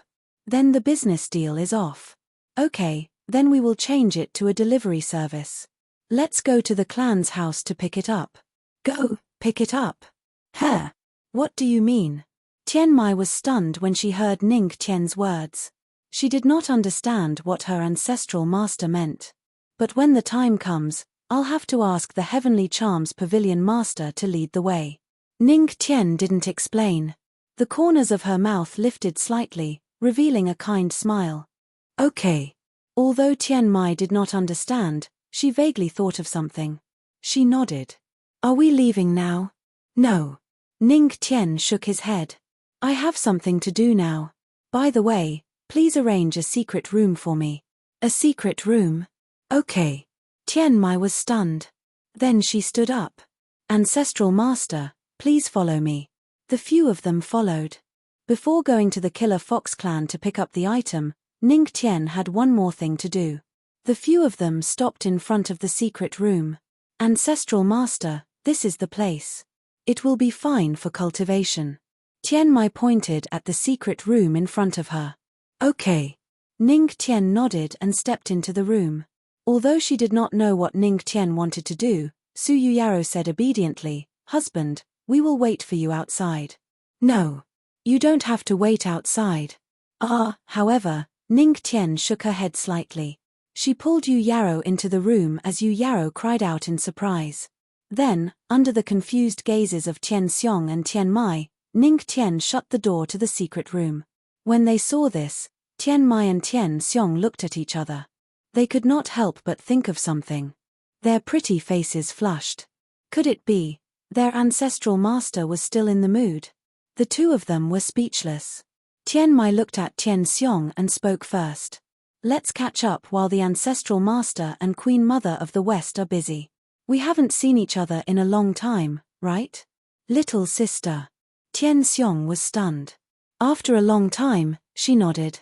Then the business deal is off. Okay, then we will change it to a delivery service. Let's go to the clan's house to pick it up. Go, pick it up. Huh? What do you mean? Tian Mai was stunned when she heard Ning Tian's words. She did not understand what her ancestral master meant. But when the time comes, I'll have to ask the Heavenly Charms Pavilion master to lead the way. Ning Tian didn't explain. The corners of her mouth lifted slightly, revealing a kind smile. Okay. Although Tian Mai did not understand, she vaguely thought of something. She nodded. Are we leaving now? No. Ning Tian shook his head. I have something to do now. By the way, please arrange a secret room for me. A secret room? Okay. Tian Mai was stunned. Then she stood up. Ancestral master, please follow me. The few of them followed. Before going to the Killer Fox clan to pick up the item, Ning Tian had one more thing to do. The few of them stopped in front of the secret room. Ancestral master, this is the place. It will be fine for cultivation. Tian Mai pointed at the secret room in front of her. Okay. Ning Tian nodded and stepped into the room. Although she did not know what Ning Tian wanted to do, Su Yuyaro said obediently, Husband, we will wait for you outside. No. You don't have to wait outside. However, Ning Tian shook her head slightly. She pulled Yuyaro into the room as Yuyaro cried out in surprise. Then, under the confused gazes of Tian Xiong and Tian Mai, Ning Tian shut the door to the secret room. When they saw this, Tian Mai and Tian Xiong looked at each other. They could not help but think of something. Their pretty faces flushed. Could it be? Their ancestral master was still in the mood. The two of them were speechless. Tian Mai looked at Tian Xiong and spoke first. Let's catch up while the ancestral master and Queen Mother of the West are busy. We haven't seen each other in a long time, right? Little sister. Tian Xiong was stunned. After a long time, she nodded.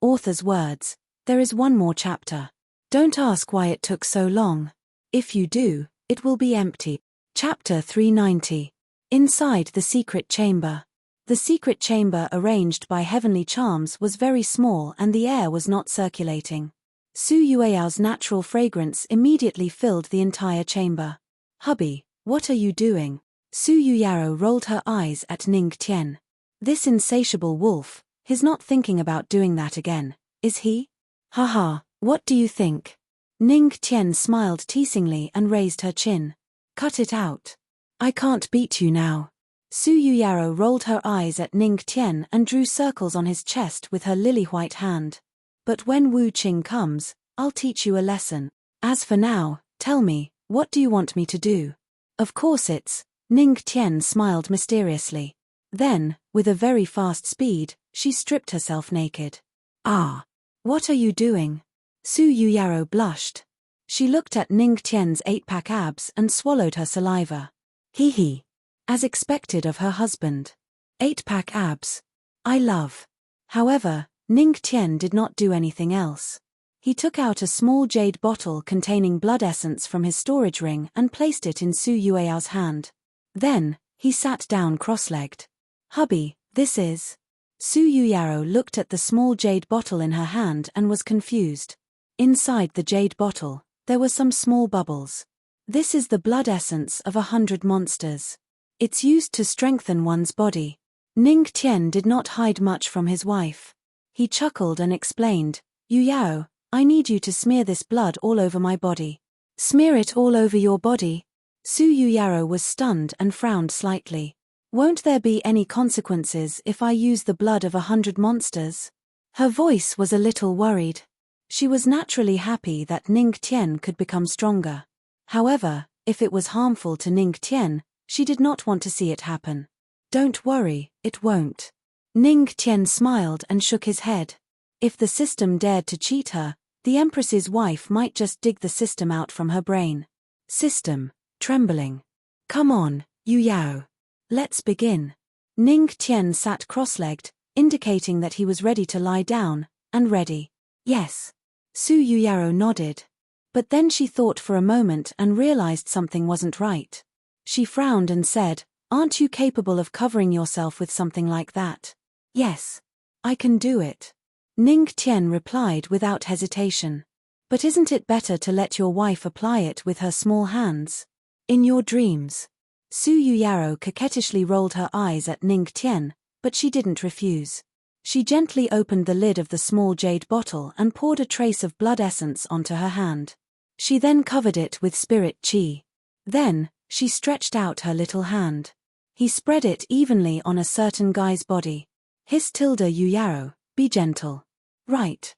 Author's words. There is one more chapter. Don't ask why it took so long. If you do, it will be empty. Chapter 390. Inside the secret chamber. The secret chamber arranged by Heavenly Charms was very small and the air was not circulating. Su Yueyao's natural fragrance immediately filled the entire chamber. Hubby, what are you doing? Su Yuyaro rolled her eyes at Ning Tian. This insatiable wolf, he's not thinking about doing that again, is he? Haha, what do you think? Ning Tian smiled teasingly and raised her chin. Cut it out. I can't beat you now. Su Yuyaro rolled her eyes at Ning Tian and drew circles on his chest with her lily-white hand. But when Wu Qing comes, I'll teach you a lesson. As for now, tell me, what do you want me to do? Of course it's… Ning Tian smiled mysteriously. Then, with a very fast speed, she stripped herself naked. What are you doing? Su Yuyaro blushed. She looked at Ning Tian's 8-pack abs and swallowed her saliva. Hee. As expected of her husband. 8-pack abs. I love. However, Ning Tian did not do anything else. He took out a small jade bottle containing blood essence from his storage ring and placed it in Su Yueyao's hand. Then, he sat down cross-legged. Hubby, this is… Su Yuyaro looked at the small jade bottle in her hand and was confused. Inside the jade bottle, there were some small bubbles. This is the blood essence of 100 monsters. It's used to strengthen one's body. Ning Tian did not hide much from his wife. He chuckled and explained, Yuyao, I need you to smear this blood all over my body. Smear it all over your body? Su Yuyaro was stunned and frowned slightly. Won't there be any consequences if I use the blood of 100 monsters? Her voice was a little worried. She was naturally happy that Ning Tian could become stronger. However, if it was harmful to Ning Tian, she did not want to see it happen. Don't worry, it won't. Ning Tian smiled and shook his head. If the system dared to cheat her, the Empress's wife might just dig the system out from her brain. System, trembling. Come on, Yu Yao. Let's begin. Ning Tian sat cross-legged, indicating that he was ready to lie down, and ready. Yes. Su Yuyao nodded. But then she thought for a moment and realized something wasn't right. She frowned and said, "Aren't you capable of covering yourself with something like that?" "Yes. I can do it." Ning Tian replied without hesitation. "But isn't it better to let your wife apply it with her small hands? In your dreams." Su Yuyao coquettishly rolled her eyes at Ning Tian, but she didn't refuse. She gently opened the lid of the small jade bottle and poured a trace of blood essence onto her hand. She then covered it with spirit qi. Then, she stretched out her little hand. He spread it evenly on a certain guy's body. His tilde Yuyao, be gentle. Right.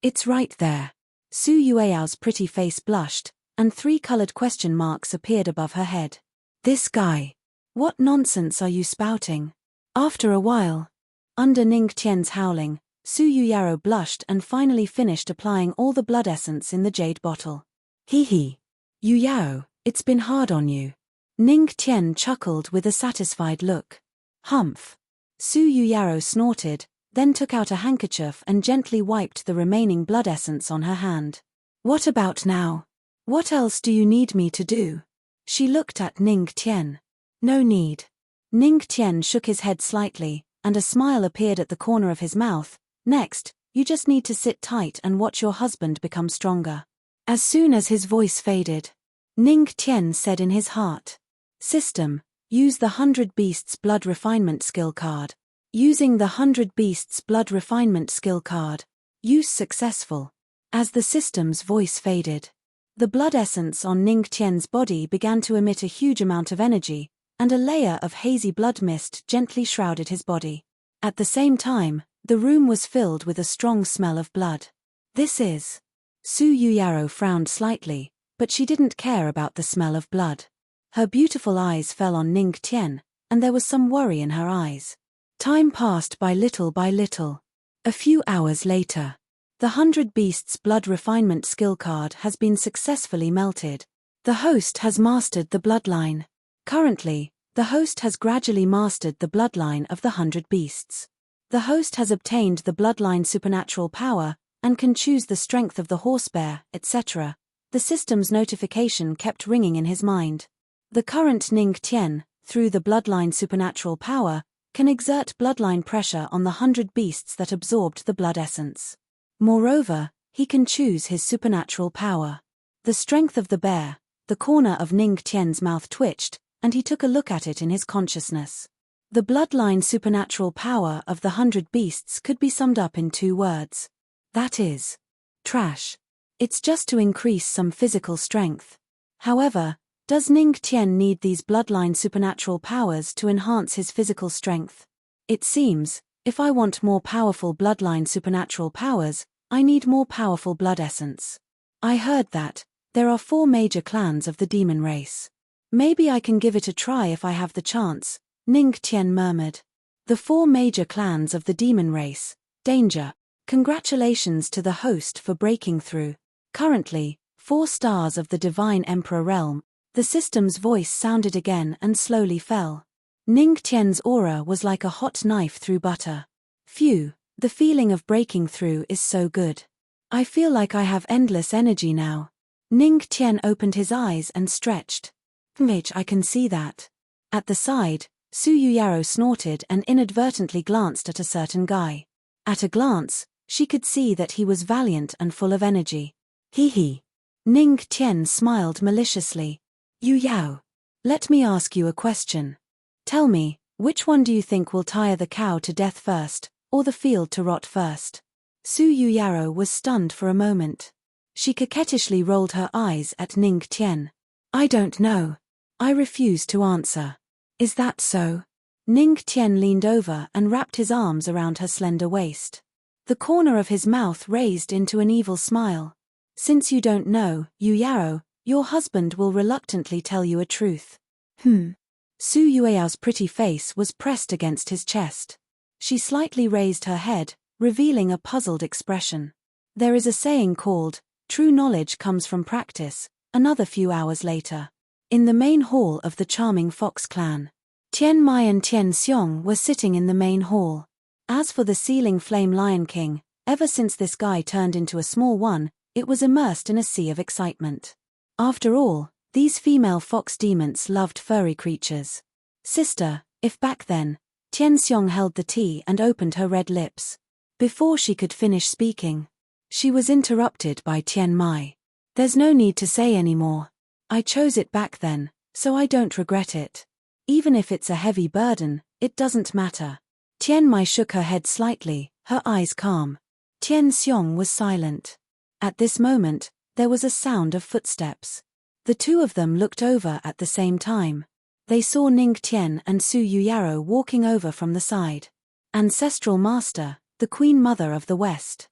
It's right there. Su Yueyao's pretty face blushed, and 3 colored question marks appeared above her head. This guy. What nonsense are you spouting? After a while. Under Ning Tian's howling, Su Yuyao blushed and finally finished applying all the blood essence in the jade bottle. Hee. Yuyao, it's been hard on you. Ning Tian chuckled with a satisfied look. Humph. Su Yuyao snorted, then took out a handkerchief and gently wiped the remaining blood essence on her hand. What about now? What else do you need me to do? She looked at Ning Tian. No need. Ning Tian shook his head slightly, and a smile appeared at the corner of his mouth. Next, you just need to sit tight and watch your husband become stronger. As soon as his voice faded, Ning Tian said in his heart. System, use the 100 Beasts Blood Refinement skill card. Using the 100 Beasts Blood Refinement skill card. Use successful. As the system's voice faded, the blood essence on Ning Tian's body began to emit a huge amount of energy, and a layer of hazy blood mist gently shrouded his body. At the same time, the room was filled with a strong smell of blood. This is. Su Yuyao frowned slightly, but she didn't care about the smell of blood. Her beautiful eyes fell on Ning Tian, and there was some worry in her eyes. Time passed by little. A few hours later. The 100 Beasts Blood Refinement skill card has been successfully melted. The host has mastered the bloodline. Currently, the host has gradually mastered the bloodline of the 100 beasts. The host has obtained the bloodline supernatural power, and can choose the strength of the horse bear, etc. The system's notification kept ringing in his mind. The current Ning Tian, through the bloodline supernatural power, can exert bloodline pressure on the 100 beasts that absorbed the blood essence. Moreover, he can choose his supernatural power. The strength of the bear. The corner of Ning Tian's mouth twitched, and he took a look at it in his consciousness. The bloodline supernatural power of the 100 beasts could be summed up in 2 words. That is, trash. It's just to increase some physical strength. However, does Ning Tian need these bloodline supernatural powers to enhance his physical strength? It seems, if I want more powerful bloodline supernatural powers, I need more powerful blood essence. I heard that there are 4 major clans of the demon race. Maybe I can give it a try if I have the chance, Ning Tian murmured. The 4 major clans of the demon race. Danger. Congratulations to the host for breaking through. Currently, 4 stars of the divine emperor realm. The system's voice sounded again and slowly fell. Ning Tian's aura was like a hot knife through butter. Phew, the feeling of breaking through is so good. I feel like I have endless energy now. Ning Tian opened his eyes and stretched. I can see that. At the side, Su Yuyao snorted and inadvertently glanced at a certain guy. At a glance, she could see that he was valiant and full of energy. Hee. Ning Tian smiled maliciously. Yuyao, let me ask you a question. Tell me, which one do you think will tire the cow to death first, or the field to rot first? Su Yuyao was stunned for a moment. She coquettishly rolled her eyes at Ning Tian. I don't know. I refuse to answer. Is that so? Ning Tian leaned over and wrapped his arms around her slender waist. The corner of his mouth raised into an evil smile. Since you don't know, Yu Yaro, your husband will reluctantly tell you a truth. Su Yueyao's pretty face was pressed against his chest. She slightly raised her head, revealing a puzzled expression. There is a saying called, true knowledge comes from practice. Another few hours later. In the main hall of the charming Fox clan. Tian Mai and Tian Xiong were sitting in the main hall. As for the ceiling flame Lion King, ever since this guy turned into a small one, it was immersed in a sea of excitement. After all, these female fox demons loved furry creatures. Sister, if back then, Tian Xiong held the tea and opened her red lips. Before she could finish speaking, she was interrupted by Tian Mai. There's no need to say any more. I chose it back then, so I don't regret it. Even if it's a heavy burden, it doesn't matter. Tian Mai shook her head slightly, her eyes calm. Tian Xiong was silent. At this moment, there was a sound of footsteps. The two of them looked over at the same time. They saw Ning Tian and Su Yuyaro walking over from the side. Ancestral Master, the Queen Mother of the West.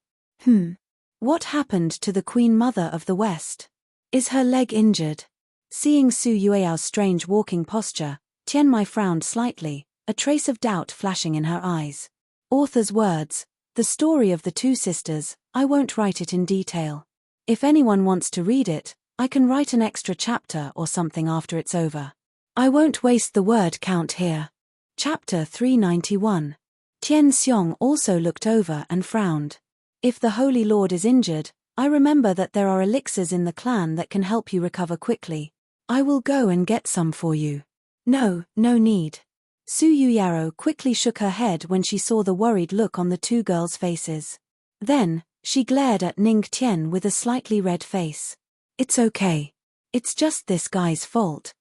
What happened to the Queen Mother of the West? Is her leg injured? Seeing Su Yueyao's strange walking posture, Tian Mai frowned slightly, a trace of doubt flashing in her eyes. Author's words, the story of the two sisters, I won't write it in detail. If anyone wants to read it, I can write an extra chapter or something after it's over. I won't waste the word count here. Chapter 391. Tian Xiong also looked over and frowned. If the Holy Lord is injured, I remember that there are elixirs in the clan that can help you recover quickly. I will go and get some for you. No need. Su Yuyaro quickly shook her head when she saw the worried look on the two girls' faces. Then, she glared at Ning Tian with a slightly red face. It's okay. It's just this guy's fault.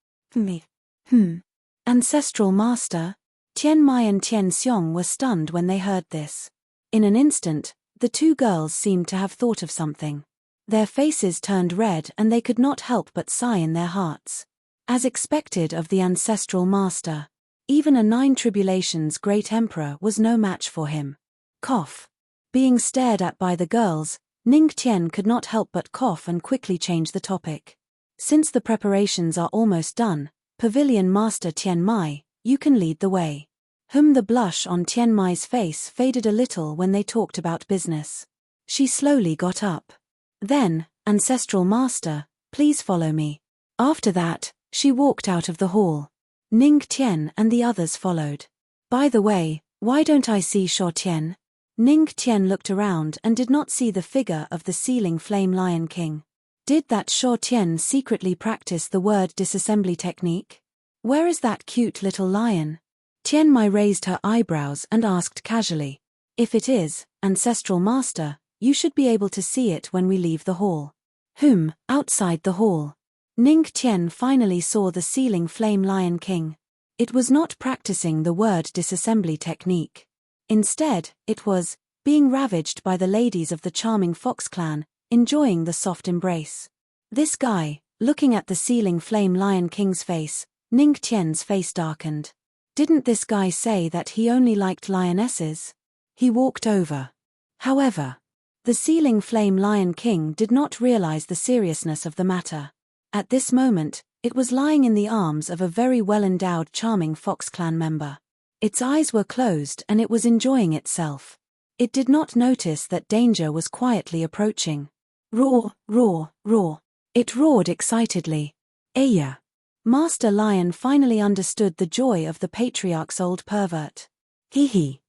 Ancestral Master? Tian Mai and Tian Xiong were stunned when they heard this. In an instant, the two girls seemed to have thought of something. Their faces turned red and they could not help but sigh in their hearts. As expected of the Ancestral Master, even a 9 tribulations great emperor was no match for him. Cough. Being stared at by the girls, Ning Tian could not help but cough and quickly change the topic. Since the preparations are almost done, Pavilion Master Tian Mai, you can lead the way. The blush on Tian Mai's face faded a little when they talked about business. She slowly got up. Then, Ancestral Master, please follow me. After that, she walked out of the hall. Ning Tian and the others followed. By the way, why don't I see Shuo Tian? Ning Tian looked around and did not see the figure of the ceiling flame Lion King. Did that Shuo Tian secretly practice the word disassembly technique? Where is that cute little lion? Tian Mai raised her eyebrows and asked casually. If it is, Ancestral Master, you should be able to see it when we leave the hall. Outside the hall. Ning Tian finally saw the ceiling flame Lion King. It was not practicing the word disassembly technique. Instead, it was being ravaged by the ladies of the charming Fox clan, enjoying the soft embrace. This guy, looking at the ceiling flame Lion King's face, Ning Tian's face darkened. Didn't this guy say that he only liked lionesses? He walked over. However, the ceiling flame Lion King did not realize the seriousness of the matter. At this moment, it was lying in the arms of a very well-endowed charming Fox clan member. Its eyes were closed and it was enjoying itself. It did not notice that danger was quietly approaching. Roar, roar, roar. It roared excitedly. Aya! Master Lion finally understood the joy of the patriarch's old pervert. Hee.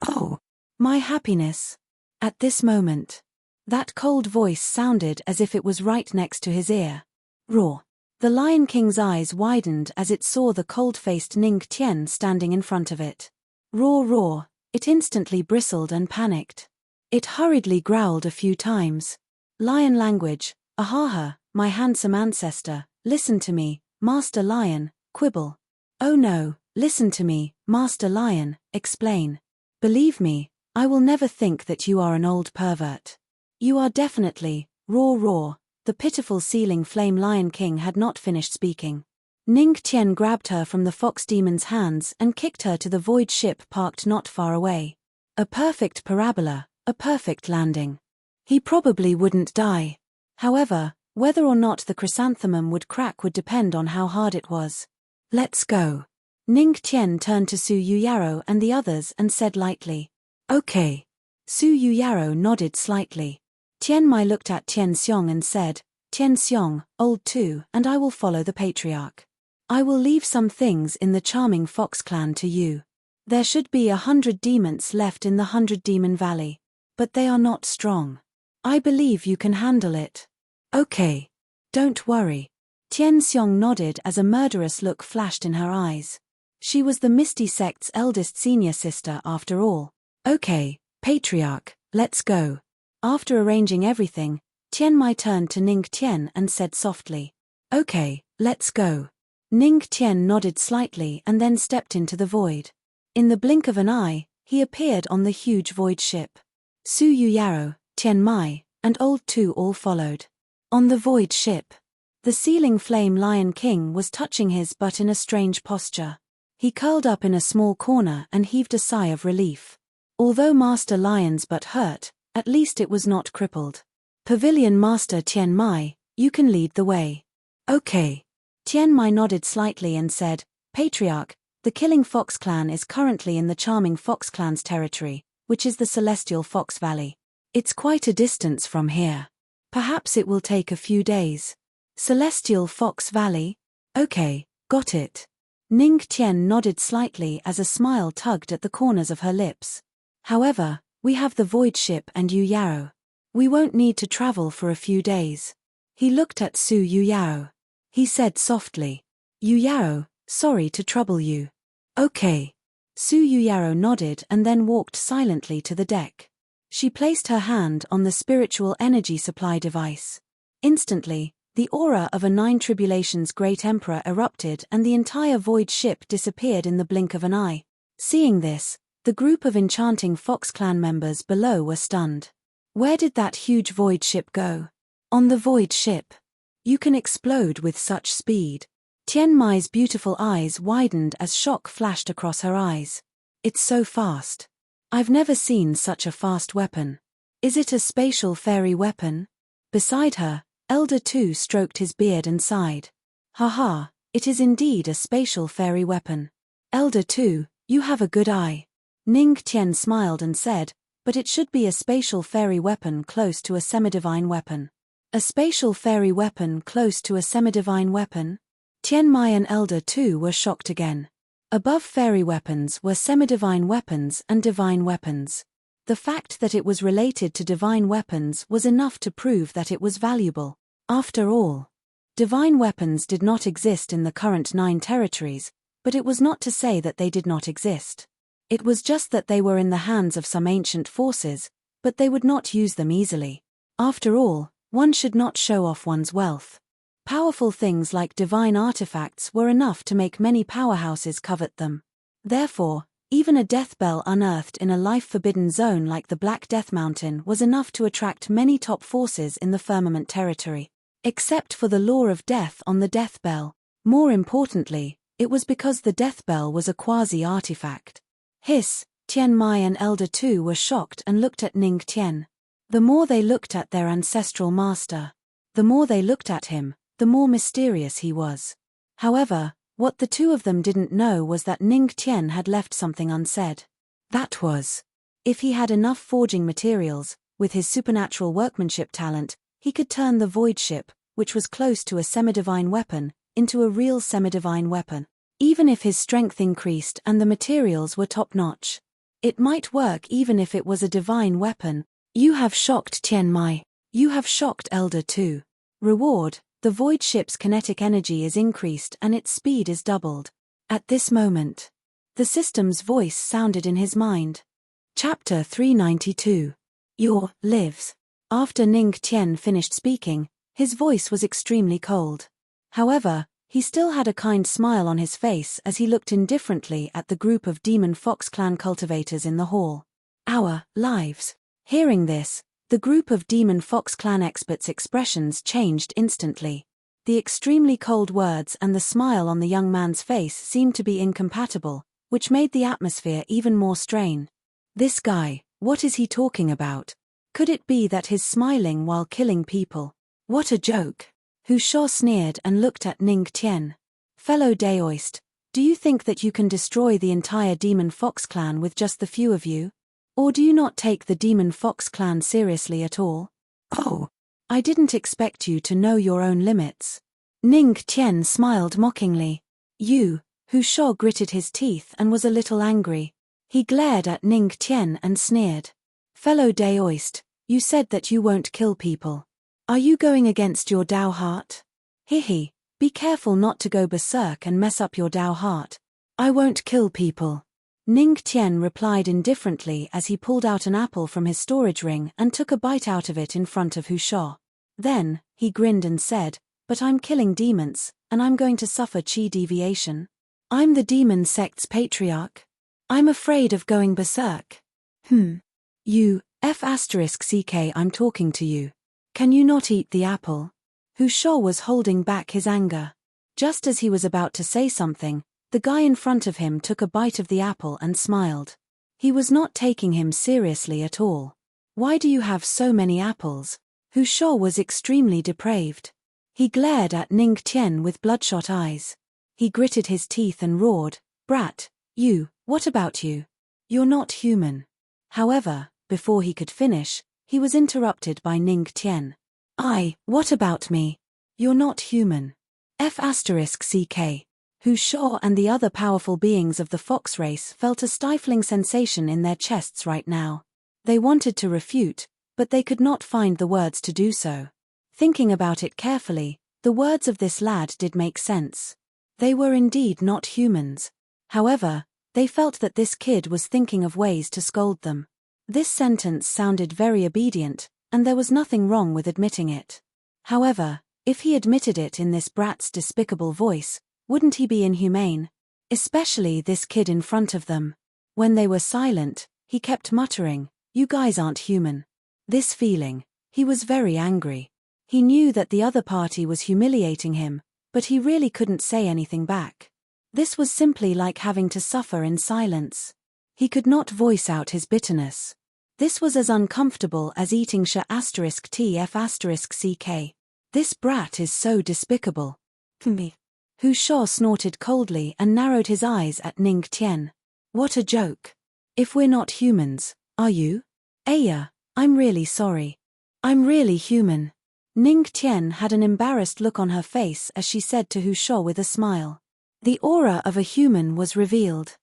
Oh, my happiness. At this moment, that cold voice sounded as if it was right next to his ear. Roar. The Lion King's eyes widened as it saw the cold-faced Ning Tian standing in front of it. Roar, roar. It instantly bristled and panicked. It hurriedly growled a few times. Lion language. Ahaha, my handsome ancestor, listen to me. Master Lion, quibble. Oh no, listen to me, Master Lion, explain. Believe me, I will never think that you are an old pervert. You are definitely, roar roar. The pitiful ceiling flame Lion King had not finished speaking. Ning Tian grabbed her from the fox demon's hands and kicked her to the void ship parked not far away. A perfect parabola, a perfect landing. He probably wouldn't die. However, whether or not the chrysanthemum would crack would depend on how hard it was. Let's go. Ning Tian turned to Su Yuyaro and the others and said lightly. Okay. Su Yuyaro nodded slightly. Tian Mai looked at Tian Xiong and said, Tian Xiong, old too, and I will follow the patriarch. I will leave some things in the charming fox clan to you. There should be 100 demons left in the 100 Demon Valley. But they are not strong. I believe you can handle it. Okay. Don't worry. Tian Xiong nodded as a murderous look flashed in her eyes. She was the Misty sect's eldest senior sister after all. Okay, patriarch, let's go. After arranging everything, Tian Mai turned to Ning Tian and said softly. Okay, let's go. Ning Tian nodded slightly and then stepped into the void. In the blink of an eye, he appeared on the huge void ship. Su Yuyaro, Tian Mai, and Old Tu all followed. On the void ship, the ceiling flame Lion King was touching his butt in a strange posture. He curled up in a small corner and heaved a sigh of relief. Although Master Lion's butt hurt, at least it was not crippled. Pavilion Master Tian Mai, you can lead the way. Okay. Tian Mai nodded slightly and said, Patriarch, the Killing Fox Clan is currently in the Charming Fox Clan's territory, which is the Celestial Fox Valley. It's quite a distance from here. Perhaps it will take a few days. Celestial Fox Valley? Okay, got it. Ning Tian nodded slightly as a smile tugged at the corners of her lips. However, we have the void ship and Yuyaro. We won't need to travel for a few days. He looked at Su Yuyaro. He said softly, Yuyaro, sorry to trouble you. Okay. Su Yuyaro nodded and then walked silently to the deck. She placed her hand on the spiritual energy supply device. Instantly, the aura of a Nine Tribulations Great Emperor erupted and the entire void ship disappeared in the blink of an eye. Seeing this, the group of enchanting Fox Clan members below were stunned. Where did that huge void ship go? On the void ship. You can explode with such speed. Tian Mai's beautiful eyes widened as shock flashed across her eyes. It's so fast. I've never seen such a fast weapon. Is it a spatial fairy weapon? Beside her, Elder Tu stroked his beard and sighed. Haha, it is indeed a spatial fairy weapon. Elder Tu, you have a good eye. Ning Tian smiled and said, but it should be a spatial fairy weapon close to a semidivine weapon. A spatial fairy weapon close to a semidivine weapon? Tian Mai and Elder Tu were shocked again. Above fairy weapons were semidivine weapons and divine weapons. The fact that it was related to divine weapons was enough to prove that it was valuable. After all, divine weapons did not exist in the current 9 territories, but it was not to say that they did not exist. It was just that they were in the hands of some ancient forces, but they would not use them easily. After all, one should not show off one's wealth. Powerful things like divine artifacts were enough to make many powerhouses covet them. Therefore, even a death bell unearthed in a life-forbidden zone like the Black Death Mountain was enough to attract many top forces in the firmament territory. Except for the law of death on the death bell. More importantly, it was because the death bell was a quasi-artifact. Hiss, Tian Mai and Elder Tu were shocked and looked at Ning Tian. The more they looked at their ancestral master, the more they looked at him, the more mysterious he was. However, what the two of them didn't know was that Ning Tian had left something unsaid. That was, if he had enough forging materials, with his supernatural workmanship talent, he could turn the void ship, which was close to a semidivine weapon, into a real semidivine weapon. Even if his strength increased and the materials were top-notch. It might work even if it was a divine weapon. You have shocked Tian Mai. You have shocked Elder Tu. Reward, the void ship's kinetic energy is increased and its speed is doubled. At this moment, the system's voice sounded in his mind. Chapter 392. Your lives. After Ning Tian finished speaking, his voice was extremely cold. However, he still had a kind smile on his face as he looked indifferently at the group of Demon Fox Clan cultivators in the hall. Our lives. Hearing this, the group of Demon Fox Clan experts' expressions changed instantly. The extremely cold words and the smile on the young man's face seemed to be incompatible, which made the atmosphere even more strained. This guy, what is he talking about? Could it be that he's smiling while killing people? What a joke! Hu Shou sneered and looked at Ning Tian. Fellow Daoist, do you think that you can destroy the entire Demon Fox clan with just the few of you? Or do you not take the Demon Fox clan seriously at all? Oh, I didn't expect you to know your own limits. Ning Tian smiled mockingly. You, Hu Shou gritted his teeth and was a little angry. He glared at Ning Tian and sneered. Fellow Daoist, you said that you won't kill people. Are you going against your Dao heart? Hihi, be careful not to go berserk and mess up your Dao heart. I won't kill people. Ning Tian replied indifferently as he pulled out an apple from his storage ring and took a bite out of it in front of Hu Shou. Then, he grinned and said, but I'm killing demons, and I'm going to suffer chi deviation. I'm the demon sect's patriarch. I'm afraid of going berserk. You, F*ck I'm talking to you. Can you not eat the apple? Hu Shou was holding back his anger. Just as he was about to say something, the guy in front of him took a bite of the apple and smiled. He was not taking him seriously at all. Why do you have so many apples? Hu Shou was extremely depraved. He glared at Ning Tian with bloodshot eyes. He gritted his teeth and roared, Brat, you, what about you? You're not human. However, before he could finish, he was interrupted by Ning Tian. What about me? You're not human. F*ck. Hu Shou and the other powerful beings of the fox race felt a stifling sensation in their chests right now. They wanted to refute, but they could not find the words to do so. Thinking about it carefully, the words of this lad did make sense. They were indeed not humans. However, they felt that this kid was thinking of ways to scold them. This sentence sounded very obedient, and there was nothing wrong with admitting it. However, if he admitted it in this brat's despicable voice, wouldn't he be inhumane? Especially this kid in front of them. When they were silent, he kept muttering, you guys aren't human. This feeling, he was very angry. He knew that the other party was humiliating him, but he really couldn't say anything back. This was simply like having to suffer in silence. He could not voice out his bitterness. This was as uncomfortable as eating *TF**ck. This brat is so despicable. Me. Hu Shou snorted coldly and narrowed his eyes at Ning Tian. What a joke. If we're not humans, are you? Aya, I'm really sorry. I'm really human. Ning Tian had an embarrassed look on her face as she said to Hu Shou with a smile. The aura of a human was revealed.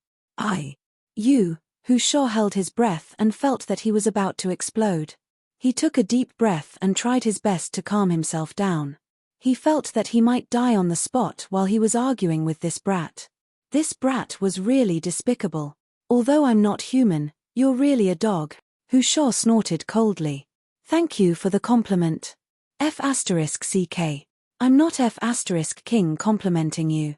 You, Hu Shou held his breath and felt that he was about to explode. He took a deep breath and tried his best to calm himself down. He felt that he might die on the spot while he was arguing with this brat. This brat was really despicable. Although I'm not human, you're really a dog. Hu Shou snorted coldly. Thank you for the compliment. F*ck. I'm not F*king complimenting you.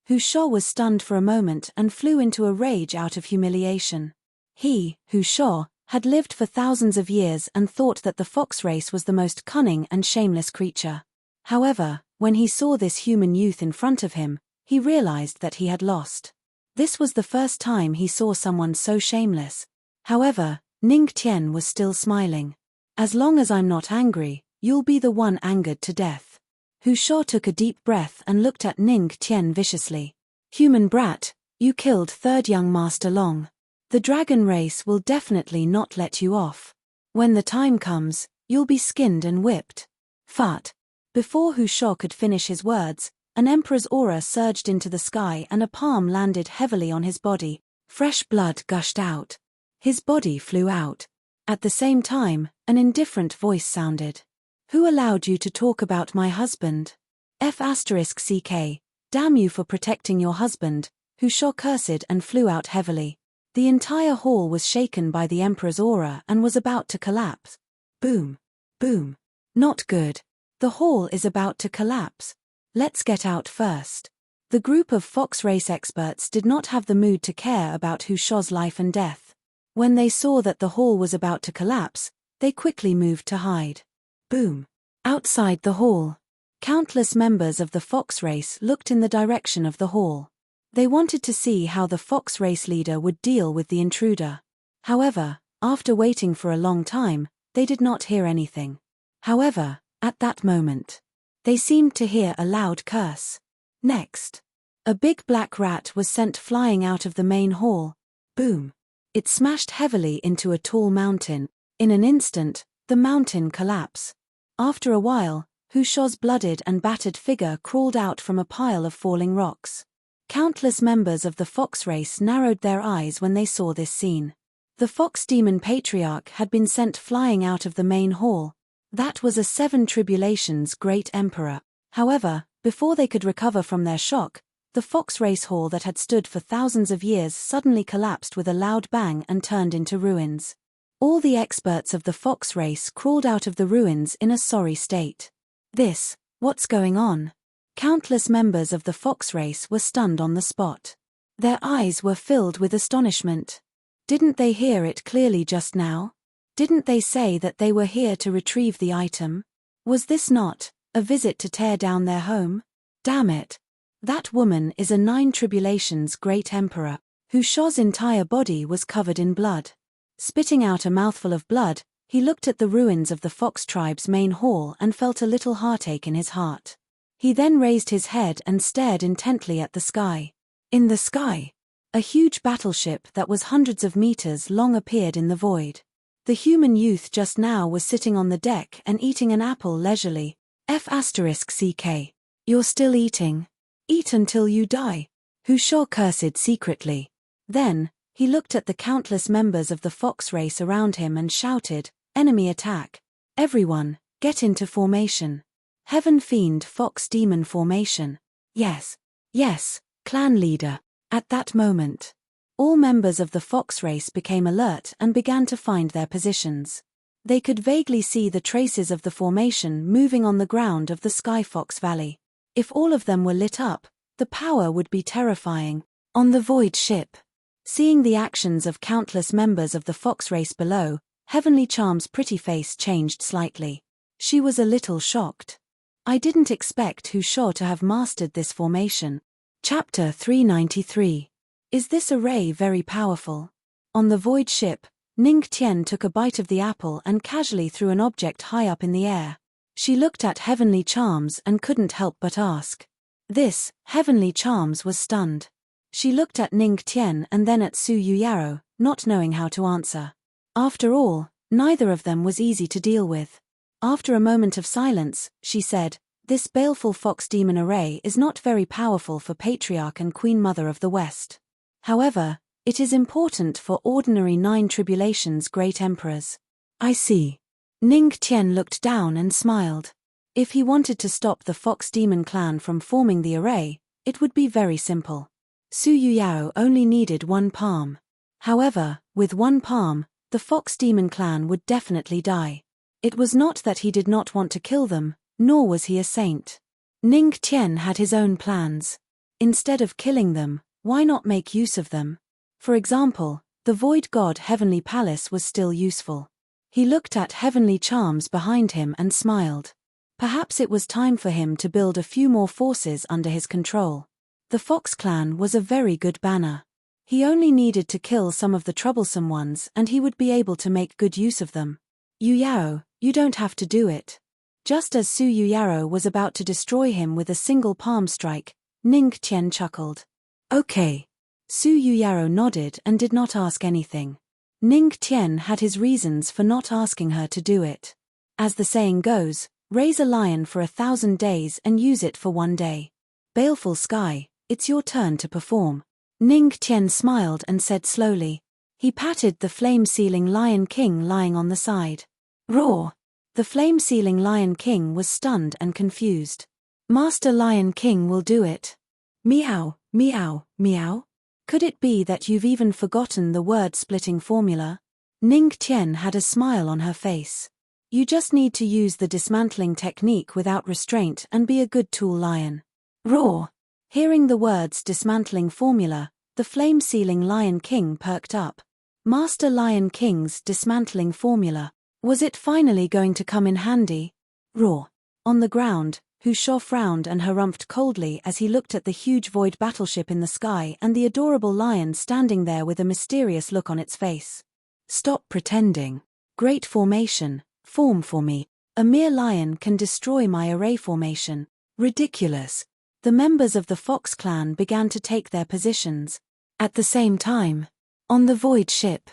Hu Shou was stunned for a moment and flew into a rage out of humiliation. He, Hu Shou, had lived for thousands of years and thought that the fox race was the most cunning and shameless creature. However, when he saw this human youth in front of him, he realized that he had lost. This was the first time he saw someone so shameless. However, Ning Tian was still smiling. As long as I'm not angry, you'll be the one angered to death. Hu Shou took a deep breath and looked at Ning Tian viciously. Human brat, you killed third young master Long. The dragon race will definitely not let you off. When the time comes, you'll be skinned and whipped. Fart. Before Hu Shou could finish his words, an emperor's aura surged into the sky and a palm landed heavily on his body. Fresh blood gushed out. His body flew out. At the same time, an indifferent voice sounded. Who allowed you to talk about my husband? F*ck. Damn you for protecting your husband. Hu Shou cursed and flew out heavily. The entire hall was shaken by the emperor's aura and was about to collapse. Boom. Boom. Not good. The hall is about to collapse. Let's get out first. The group of fox race experts did not have the mood to care about Hu Shou's life and death. When they saw that the hall was about to collapse, they quickly moved to hide. Boom. Outside the hall. Countless members of the fox race looked in the direction of the hall. They wanted to see how the fox race leader would deal with the intruder. However, after waiting for a long time, they did not hear anything. However, at that moment, they seemed to hear a loud curse. Next, a big black rat was sent flying out of the main hall. Boom! It smashed heavily into a tall mountain. In an instant, the mountain collapsed. After a while, Hu Shou's bloodied and battered figure crawled out from a pile of falling rocks. Countless members of the fox race narrowed their eyes when they saw this scene. The fox demon patriarch had been sent flying out of the main hall. That was a 7 tribulations great emperor. However, before they could recover from their shock, the fox race hall that had stood for thousands of years suddenly collapsed with a loud bang and turned into ruins. All the experts of the fox race crawled out of the ruins in a sorry state. What's going on? Countless members of the fox race were stunned on the spot. Their eyes were filled with astonishment. Didn't they hear it clearly just now? Didn't they say that they were here to retrieve the item? Was this not a visit to tear down their home? Damn it! That woman is a 9 tribulations great emperor. Hu Shou's entire body was covered in blood. Spitting out a mouthful of blood, he looked at the ruins of the fox tribe's main hall and felt a little heartache in his heart. He then raised his head and stared intently at the sky. In the sky, a huge battleship that was hundreds of meters long appeared in the void. The human youth just now was sitting on the deck and eating an apple leisurely. F***ck. You're still eating? Eat until you die. Hu Shou cursed secretly. Then, he looked at the countless members of the fox race around him and shouted, "Enemy attack! Everyone, get into formation. Heaven Fiend Fox Demon formation. Yes, clan leader." At that moment, all members of the fox race became alert and began to find their positions. They could vaguely see the traces of the formation moving on the ground of the Skyfox Valley. If all of them were lit up, the power would be terrifying. On the void ship, seeing the actions of countless members of the fox race below, Heavenly Charm's pretty face changed slightly. She was a little shocked. I didn't expect Hu Shou to have mastered this formation. Chapter 393. Is this array very powerful? On the void ship, Ning Tian took a bite of the apple and casually threw an object high up in the air. She looked at Heavenly Charms and couldn't help but ask. Heavenly Charms was stunned. She looked at Ning Tian and then at Su Yuyaro, not knowing how to answer. After all, neither of them was easy to deal with. After a moment of silence, she said, "This baleful fox demon array is not very powerful for Patriarch and Queen Mother of the West. However, it is important for ordinary 9 tribulations great emperors." I see. Ning Tian looked down and smiled. If he wanted to stop the fox demon clan from forming the array, it would be very simple. Su Yuyao only needed 1 palm. However, with 1 palm, the fox demon clan would definitely die. It was not that he did not want to kill them, nor was he a saint. Ning Tian had his own plans. Instead of killing them, why not make use of them? For example, the Void God Heavenly Palace was still useful. He looked at Heavenly Charms behind him and smiled. Perhaps it was time for him to build a few more forces under his control. The Fox Clan was a very good banner. He only needed to kill some of the troublesome ones and he would be able to make good use of them. "Yuyao, you don't have to do it." Just as Su Yuyaro was about to destroy him with a single palm strike, Ning Tian chuckled. "Okay." Su Yuyaro nodded and did not ask anything. Ning Tian had his reasons for not asking her to do it. As the saying goes, raise a lion for 1,000 days and use it for 1 day. Baleful Sky, it's your turn to perform. Ning Tian smiled and said slowly. He patted the flame-sealing Lion King lying on the side. Roar! The flame-sealing Lion King was stunned and confused. "Master Lion King will do it." Meow, meow, meow. Could it be that you've even forgotten the word-splitting formula? Ning Tian had a smile on her face. You just need to use the dismantling technique without restraint and be a good tool lion. Roar! Hearing the words dismantling formula, the flame-sealing Lion King perked up. Master Lion King's dismantling formula. Was it finally going to come in handy? Roar! On the ground, Hu Sha frowned and harumphed coldly as he looked at the huge void battleship in the sky and the adorable lion standing there with a mysterious look on its face. Stop pretending. Great formation, form for me. A mere lion can destroy my array formation. Ridiculous. The members of the Fox clan began to take their positions. At the same time, on the void ship,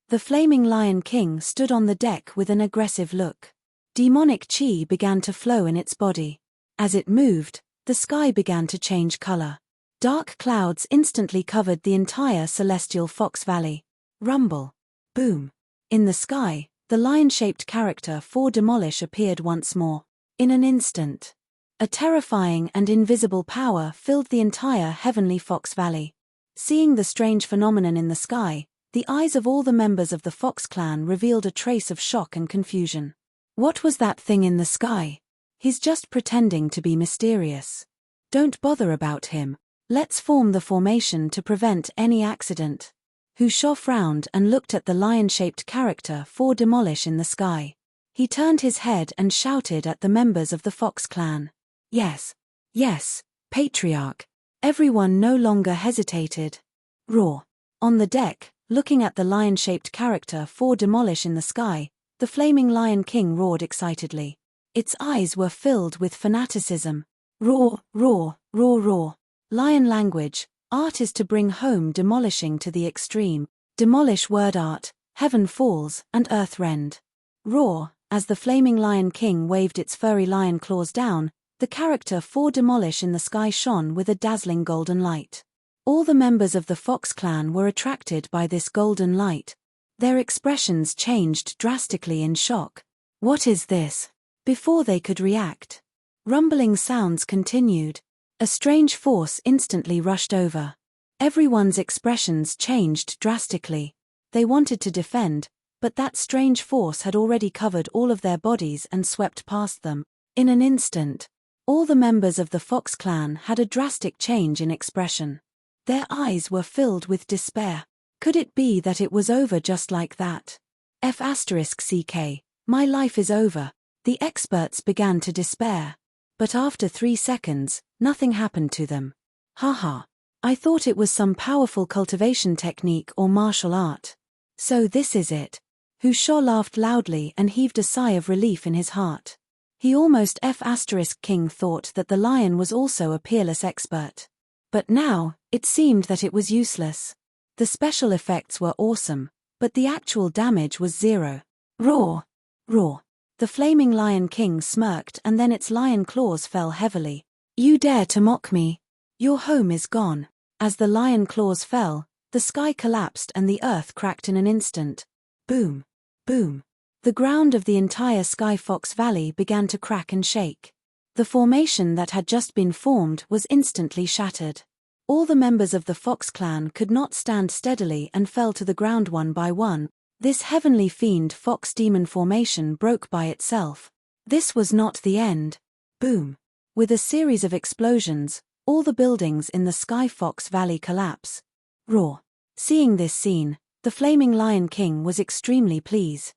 the flaming Lion King stood on the deck with an aggressive look. Demonic chi began to flow in its body. As it moved, the sky began to change color. Dark clouds instantly covered the entire celestial Fox Valley. Rumble. Boom. In the sky, the lion-shaped character for Demolish appeared once more. In an instant, a terrifying and invisible power filled the entire heavenly Fox Valley. Seeing the strange phenomenon in the sky, the eyes of all the members of the Fox clan revealed a trace of shock and confusion. What was that thing in the sky? He's just pretending to be mysterious. Don't bother about him. Let's form the formation to prevent any accident. Hu Sha frowned and looked at the lion-shaped character for Demolish in the sky. He turned his head and shouted at the members of the Fox clan. Yes. Yes, Patriarch. Everyone no longer hesitated. Roar. On the deck, looking at the lion-shaped character for Demolish in the sky, the flaming Lion King roared excitedly. Its eyes were filled with fanaticism. Roar, roar, roar, roar. Lion language, art is to bring home demolishing to the extreme. Demolish word art, heaven falls, and earth rend. Roar, as the flaming Lion King waved its furry lion claws down, the character for Demolish in the sky shone with a dazzling golden light. All the members of the Fox clan were attracted by this golden light. Their expressions changed drastically in shock. What is this? Before they could react, rumbling sounds continued. A strange force instantly rushed over. Everyone's expressions changed drastically. They wanted to defend, but that strange force had already covered all of their bodies and swept past them. In an instant, all the members of the Fox clan had a drastic change in expression. Their eyes were filled with despair. Could it be that it was over just like that? F***ck, my life is over. The experts began to despair. But after 3 seconds, nothing happened to them. Haha. I thought it was some powerful cultivation technique or martial art. So this is it. Hu Sha laughed loudly and heaved a sigh of relief in his heart. He almost F***king thought that the lion was also a peerless expert. But now, it seemed that it was useless. The special effects were awesome, but the actual damage was 0. Roar! Roar! The flaming Lion King smirked and then its lion claws fell heavily. You dare to mock me? Your home is gone. As the lion claws fell, the sky collapsed and the earth cracked in an instant. Boom! Boom! The ground of the entire Sky Fox Valley began to crack and shake. The formation that had just been formed was instantly shattered. All the members of the Fox clan could not stand steadily and fell to the ground one by one. This heavenly fiend fox demon formation broke by itself. This was not the end. Boom! With a series of explosions, all the buildings in the Sky Fox Valley collapse. Roar! Seeing this scene, the flaming Lion King was extremely pleased.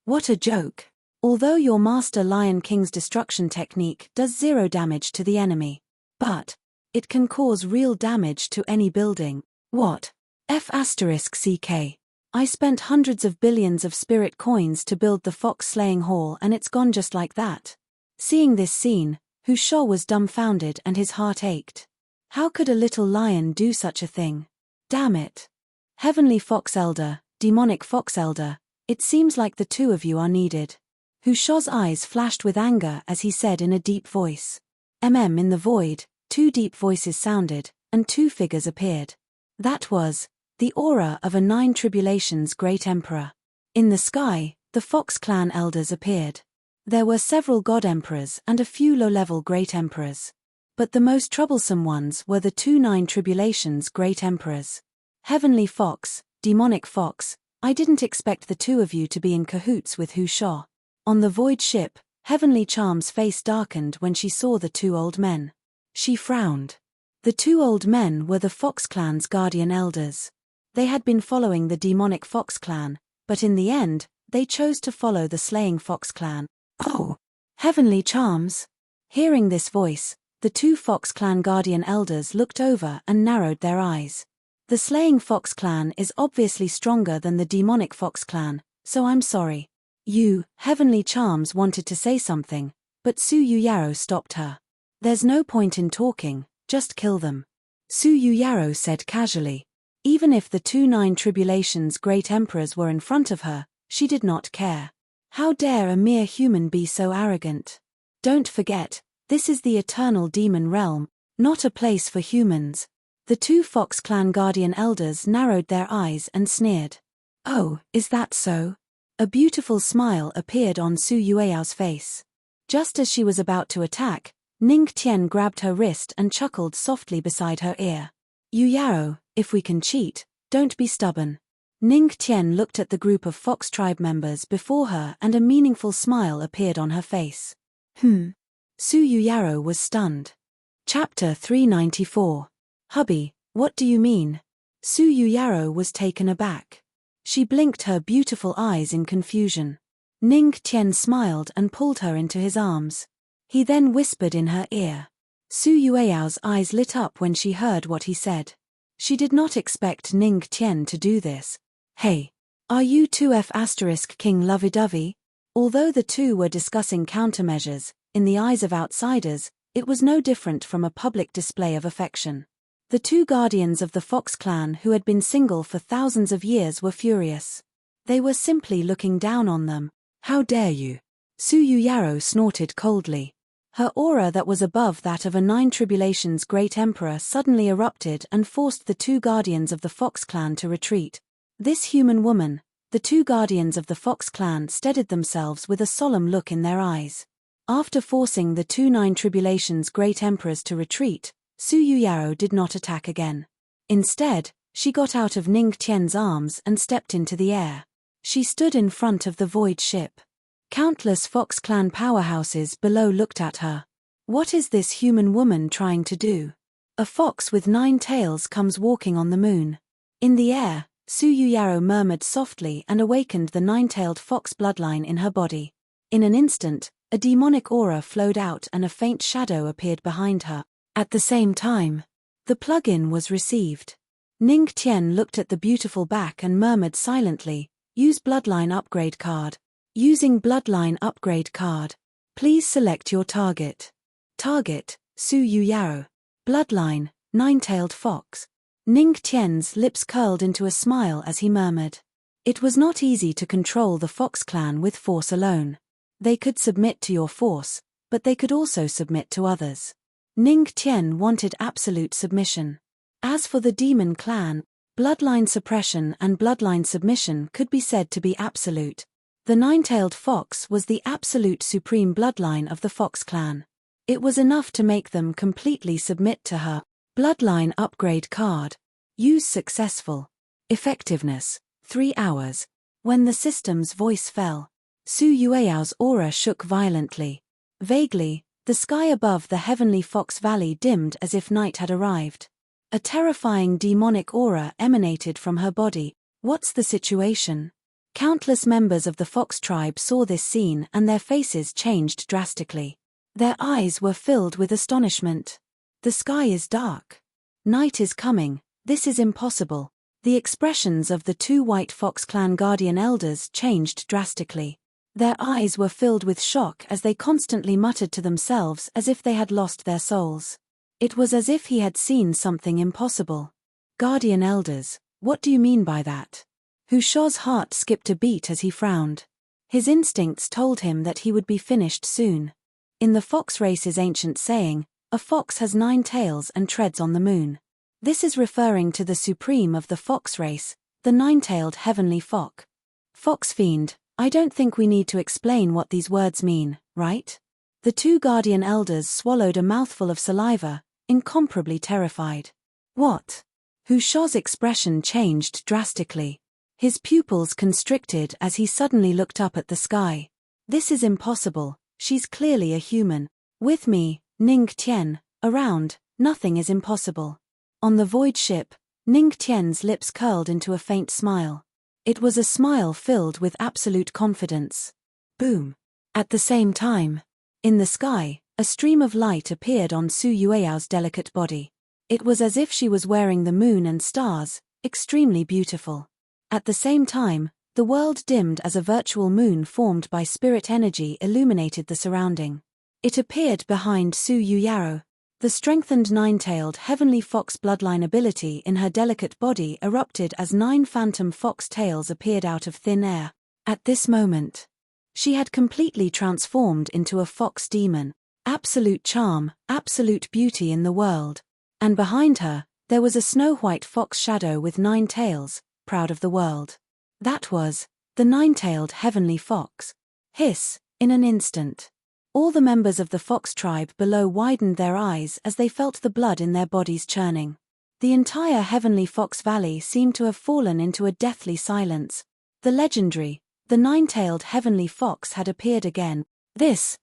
What a joke! Although your master Lion King's destruction technique does 0 damage to the enemy, but it can cause real damage to any building. What? F***ck. I spent hundreds of billions of spirit coins to build the fox slaying hall and it's gone just like that. Seeing this scene, Hu Sha was dumbfounded and his heart ached. How could a little lion do such a thing? Damn it. Heavenly Fox Elder, Demonic Fox Elder, it seems like the two of you are needed. Hu Sha's eyes flashed with anger as he said in a deep voice. In the void, 2 deep voices sounded, and 2 figures appeared. That was the aura of a 9 tribulations great emperor. In the sky, the Fox clan elders appeared. There were several god emperors and a few low-level great emperors. But the most troublesome ones were the 2 9 tribulations great emperors. Heavenly Fox, Demonic Fox, I didn't expect the two of you to be in cahoots with Hu Sha. On the void ship, Heavenly Charm's face darkened when she saw the 2 old men. She frowned. The 2 old men were the Fox clan's guardian elders. They had been following the demonic Fox clan, but in the end, they chose to follow the slaying Fox clan. Oh! Heavenly Charms! Hearing this voice, the two Fox Clan Guardian Elders looked over and narrowed their eyes. The slaying Fox Clan is obviously stronger than the demonic Fox Clan, so I'm sorry. You, Heavenly Charms wanted to say something, but Su Yuyaro stopped her. There's no point in talking, just kill them. Su Yuyaro said casually. Even if the two Nine Tribulations Great Emperors were in front of her, she did not care. How dare a mere human be so arrogant? Don't forget, this is the eternal demon realm, not a place for humans. The two Fox Clan Guardian Elders narrowed their eyes and sneered. Oh, is that so? A beautiful smile appeared on Su Yueyao's face. Just as she was about to attack, Ning Tian grabbed her wrist and chuckled softly beside her ear. Yuyaro, if we can cheat, don't be stubborn. Ning Tian looked at the group of Fox tribe members before her and a meaningful smile appeared on her face. Su Yuyaro was stunned. Chapter 394. Hubby, what do you mean? Su Yuyaro was taken aback. She blinked her beautiful eyes in confusion. Ning Tian smiled and pulled her into his arms. He then whispered in her ear. Su Yueyao's eyes lit up when she heard what he said. She did not expect Ning Tian to do this. Hey, are you 2F** King lovey-dovey? Although the two were discussing countermeasures, in the eyes of outsiders, it was no different from a public display of affection. The two guardians of the Fox Clan who had been single for thousands of years were furious. They were simply looking down on them. How dare you? Su Yuyaro snorted coldly. Her aura that was above that of a Nine Tribulations Great Emperor suddenly erupted and forced the two guardians of the Fox Clan to retreat. This human woman, the two guardians of the Fox Clan steadied themselves with a solemn look in their eyes. After forcing the two Nine Tribulations Great Emperors to retreat, Su Yuyaro did not attack again. Instead, she got out of Ning Tian's arms and stepped into the air. She stood in front of the void ship. Countless Fox Clan powerhouses below looked at her. What is this human woman trying to do? A fox with 9 tails comes walking on the moon. In the air, Su Yuyaro murmured softly and awakened the 9-tailed fox bloodline in her body. In an instant, a demonic aura flowed out and a faint shadow appeared behind her. At the same time, the plug-in was received. Ning Tian looked at the beautiful back and murmured silently, "Use Bloodline Upgrade card. Using Bloodline Upgrade card. Please select your target." Target, Su Yuyaro. Bloodline, 9-tailed fox. Ning Tian's lips curled into a smile as he murmured. It was not easy to control the Fox Clan with force alone. They could submit to your force, but they could also submit to others. Ning Tian wanted absolute submission. As for the Demon Clan, bloodline suppression and bloodline submission could be said to be absolute. The 9-tailed fox was the absolute supreme bloodline of the Fox Clan. It was enough to make them completely submit to her. Bloodline Upgrade card. Use successful. Effectiveness, 3 hours. When the system's voice fell, Su Yueyao's aura shook violently. Vaguely, the sky above the heavenly Fox Valley dimmed as if night had arrived. A terrifying demonic aura emanated from her body. What's the situation? Countless members of the Fox tribe saw this scene and their faces changed drastically. Their eyes were filled with astonishment. The sky is dark. Night is coming, this is impossible. The expressions of the two White Fox Clan Guardian Elders changed drastically. Their eyes were filled with shock as they constantly muttered to themselves as if they had lost their souls. It was as if he had seen something impossible. Guardian Elders, what do you mean by that? Hu Shou's heart skipped a beat as he frowned. His instincts told him that he would be finished soon. In the fox race's ancient saying, a fox has 9 tails and treads on the moon. This is referring to the supreme of the fox race, the 9-tailed heavenly fox. Fox Fiend, I don't think we need to explain what these words mean, right? The two Guardian Elders swallowed a mouthful of saliva, incomparably terrified. What? Hu Shou's expression changed drastically. His pupils constricted as he suddenly looked up at the sky. This is impossible, she's clearly a human. With me, Ning Tian, around, nothing is impossible. On the void ship, Ning Tian's lips curled into a faint smile. It was a smile filled with absolute confidence. Boom. At the same time, in the sky, A stream of light appeared on Su Yueyao's delicate body. It was as if she was wearing the moon and stars, extremely beautiful. At the same time, the world dimmed as a virtual moon formed by spirit energy illuminated the surrounding. It appeared behind Su Yuyao. The strengthened nine-tailed heavenly fox bloodline ability in her delicate body erupted as 9 phantom fox tails appeared out of thin air. At this moment, she had completely transformed into a fox demon. Absolute charm, absolute beauty in the world. And behind her, there was a snow-white fox shadow with 9 tails, proud of the world. That was the 9-tailed heavenly fox. Hiss, in an instant. All the members of the fox tribe below widened their eyes as they felt the blood in their bodies churning. The entire heavenly fox valley seemed to have fallen into a deathly silence. The 9-tailed heavenly fox had appeared again.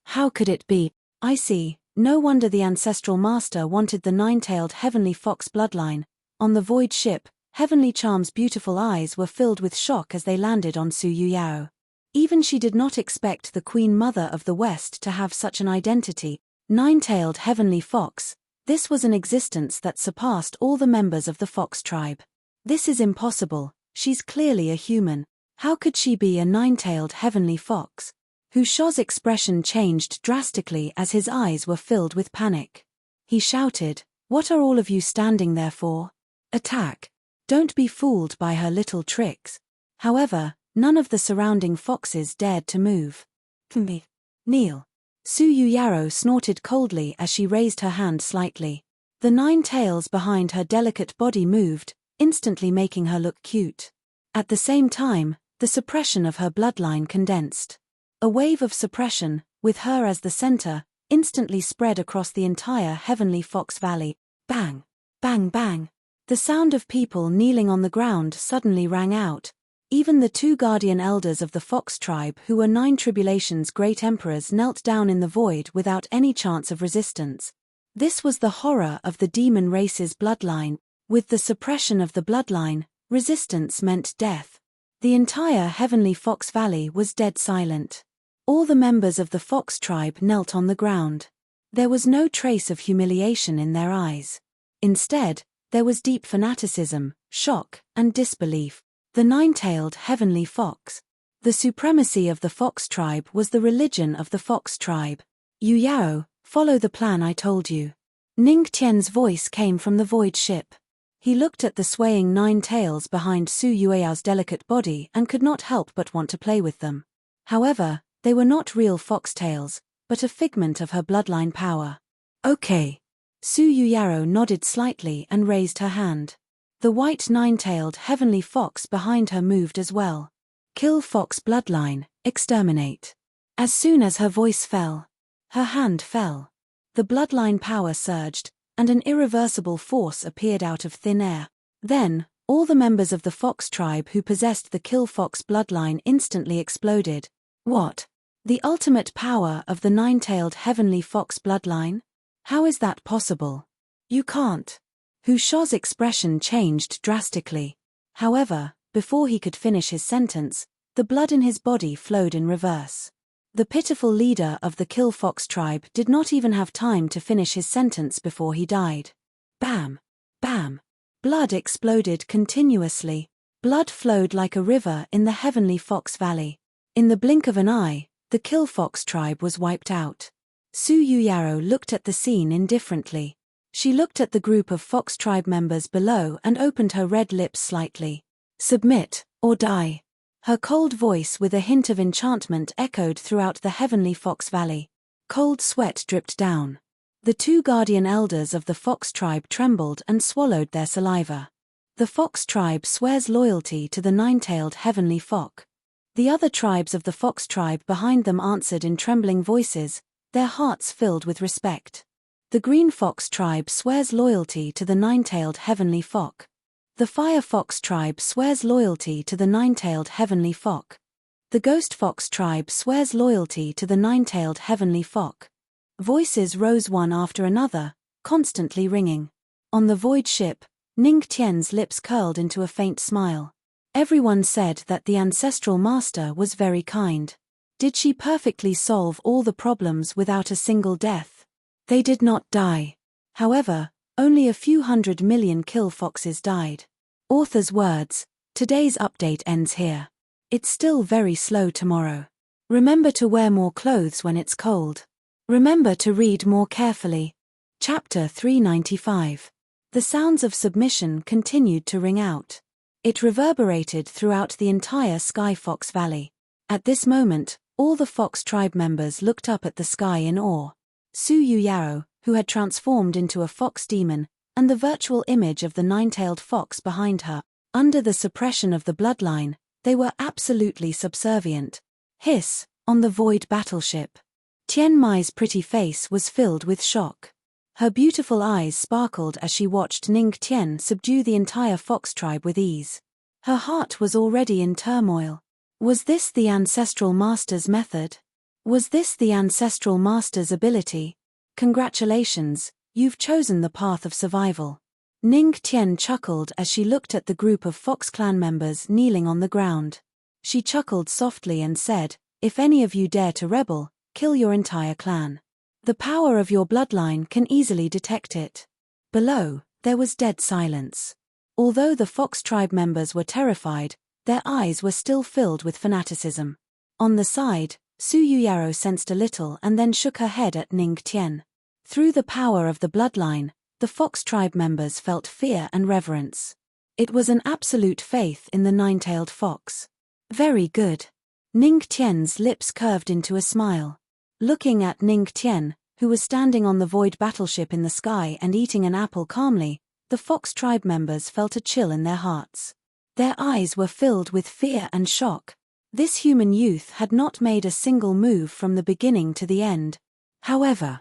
How could it be? I see, no wonder the ancestral master wanted the 9-tailed heavenly fox bloodline. On the void ship, Heavenly Charm's beautiful eyes were filled with shock as they landed on Su Yuyao. Even she did not expect the Queen Mother of the West to have such an identity. 9-tailed heavenly fox. This was an existence that surpassed all the members of the fox tribe. This is impossible, she's clearly a human. How could she be a 9-tailed heavenly fox? Hu Shao's expression changed drastically as his eyes were filled with panic. He shouted, "What are all of you standing there for? Attack! Don't be fooled by her little tricks." However, none of the surrounding foxes dared to move. Kneel. Su Yuyao snorted coldly as she raised her hand slightly. The 9 tails behind her delicate body moved, instantly making her look cute. At the same time, the suppression of her bloodline condensed. A wave of suppression, with her as the center, instantly spread across the entire heavenly fox valley. Bang! Bang bang! The sound of people kneeling on the ground suddenly rang out. Even the 2 guardian elders of the fox tribe who were 9 tribulations' great emperors knelt down in the void without any chance of resistance. This was the horror of the demon race's bloodline. With the suppression of the bloodline, resistance meant death. The entire heavenly fox valley was dead silent. All the members of the fox tribe knelt on the ground. There was no trace of humiliation in their eyes. Instead, there was deep fanaticism, shock, and disbelief. The 9-tailed heavenly fox. The supremacy of the fox tribe was the religion of the fox tribe. Yuyao, follow the plan I told you. Ning Tian's voice came from the void ship. He looked at the swaying 9 tails behind Su Yueyao's delicate body and could not help but want to play with them. However, they were not real foxtails, but a figment of her bloodline power. Okay. Su Yuyao nodded slightly and raised her hand. The white 9-tailed heavenly fox behind her moved as well. Kill fox bloodline, exterminate. As soon as her voice fell, her hand fell. The bloodline power surged, and an irreversible force appeared out of thin air. Then, all the members of the fox tribe who possessed the kill fox bloodline instantly exploded. What? The ultimate power of the 9-tailed heavenly fox bloodline? How is that possible? You can't. Hu Shao's expression changed drastically. However, before he could finish his sentence, the blood in his body flowed in reverse. The pitiful leader of the Kill Fox tribe did not even have time to finish his sentence before he died. Bam! Bam! Blood exploded continuously. Blood flowed like a river in the heavenly Fox Valley. In the blink of an eye, the Kill Fox tribe was wiped out. Su Yuyao looked at the scene indifferently. She looked at the group of Fox tribe members below and opened her red lips slightly. Submit, or die. Her cold voice with a hint of enchantment echoed throughout the heavenly Fox Valley. Cold sweat dripped down. The 2 guardian elders of the Fox tribe trembled and swallowed their saliva. The Fox tribe swears loyalty to the 9-tailed heavenly fox. The other tribes of the Fox tribe behind them answered in trembling voices, their hearts filled with respect. The Green Fox tribe swears loyalty to the 9-tailed heavenly fox. The Fire Fox tribe swears loyalty to the 9-tailed heavenly fox. The Ghost Fox tribe swears loyalty to the 9-tailed heavenly fox. Voices rose one after another, constantly ringing. On the void ship, Ning Tian's lips curled into a faint smile. Everyone said that the ancestral master was very kind. Did she perfectly solve all the problems without a single death? They did not die. However, only a few 100 million kill foxes died. Author's words, today's update ends here. It's still very slow tomorrow. Remember to wear more clothes when it's cold. Remember to read more carefully. Chapter 395. The sounds of submission continued to ring out. It reverberated throughout the entire Sky Fox Valley. At this moment, all the Fox tribe members looked up at the sky in awe. Su Yuyaro, who had transformed into a fox demon, and the virtual image of the nine-tailed fox behind her. Under the suppression of the bloodline, they were absolutely subservient. Hiss, on the void battleship. Tian Mai's pretty face was filled with shock. Her beautiful eyes sparkled as she watched Ning Tian subdue the entire fox tribe with ease. Her heart was already in turmoil. Was this the ancestral master's method? Was this the ancestral master's ability? Congratulations, you've chosen the path of survival. Ning Tian chuckled as she looked at the group of Fox clan members kneeling on the ground. She chuckled softly and said, "If any of you dare to rebel, kill your entire clan. The power of your bloodline can easily detect it." Below, there was dead silence. Although the Fox tribe members were terrified, their eyes were still filled with fanaticism. On the side, Su Yuyaro sensed a little and then shook her head at Ning Tian. Through the power of the bloodline, the Fox tribe members felt fear and reverence. It was an absolute faith in the nine-tailed fox. Very good. Ning Tian's lips curved into a smile. Looking at Ning Tian, who was standing on the void battleship in the sky and eating an apple calmly, the Fox tribe members felt a chill in their hearts. Their eyes were filled with fear and shock. This human youth had not made a single move from the beginning to the end. However,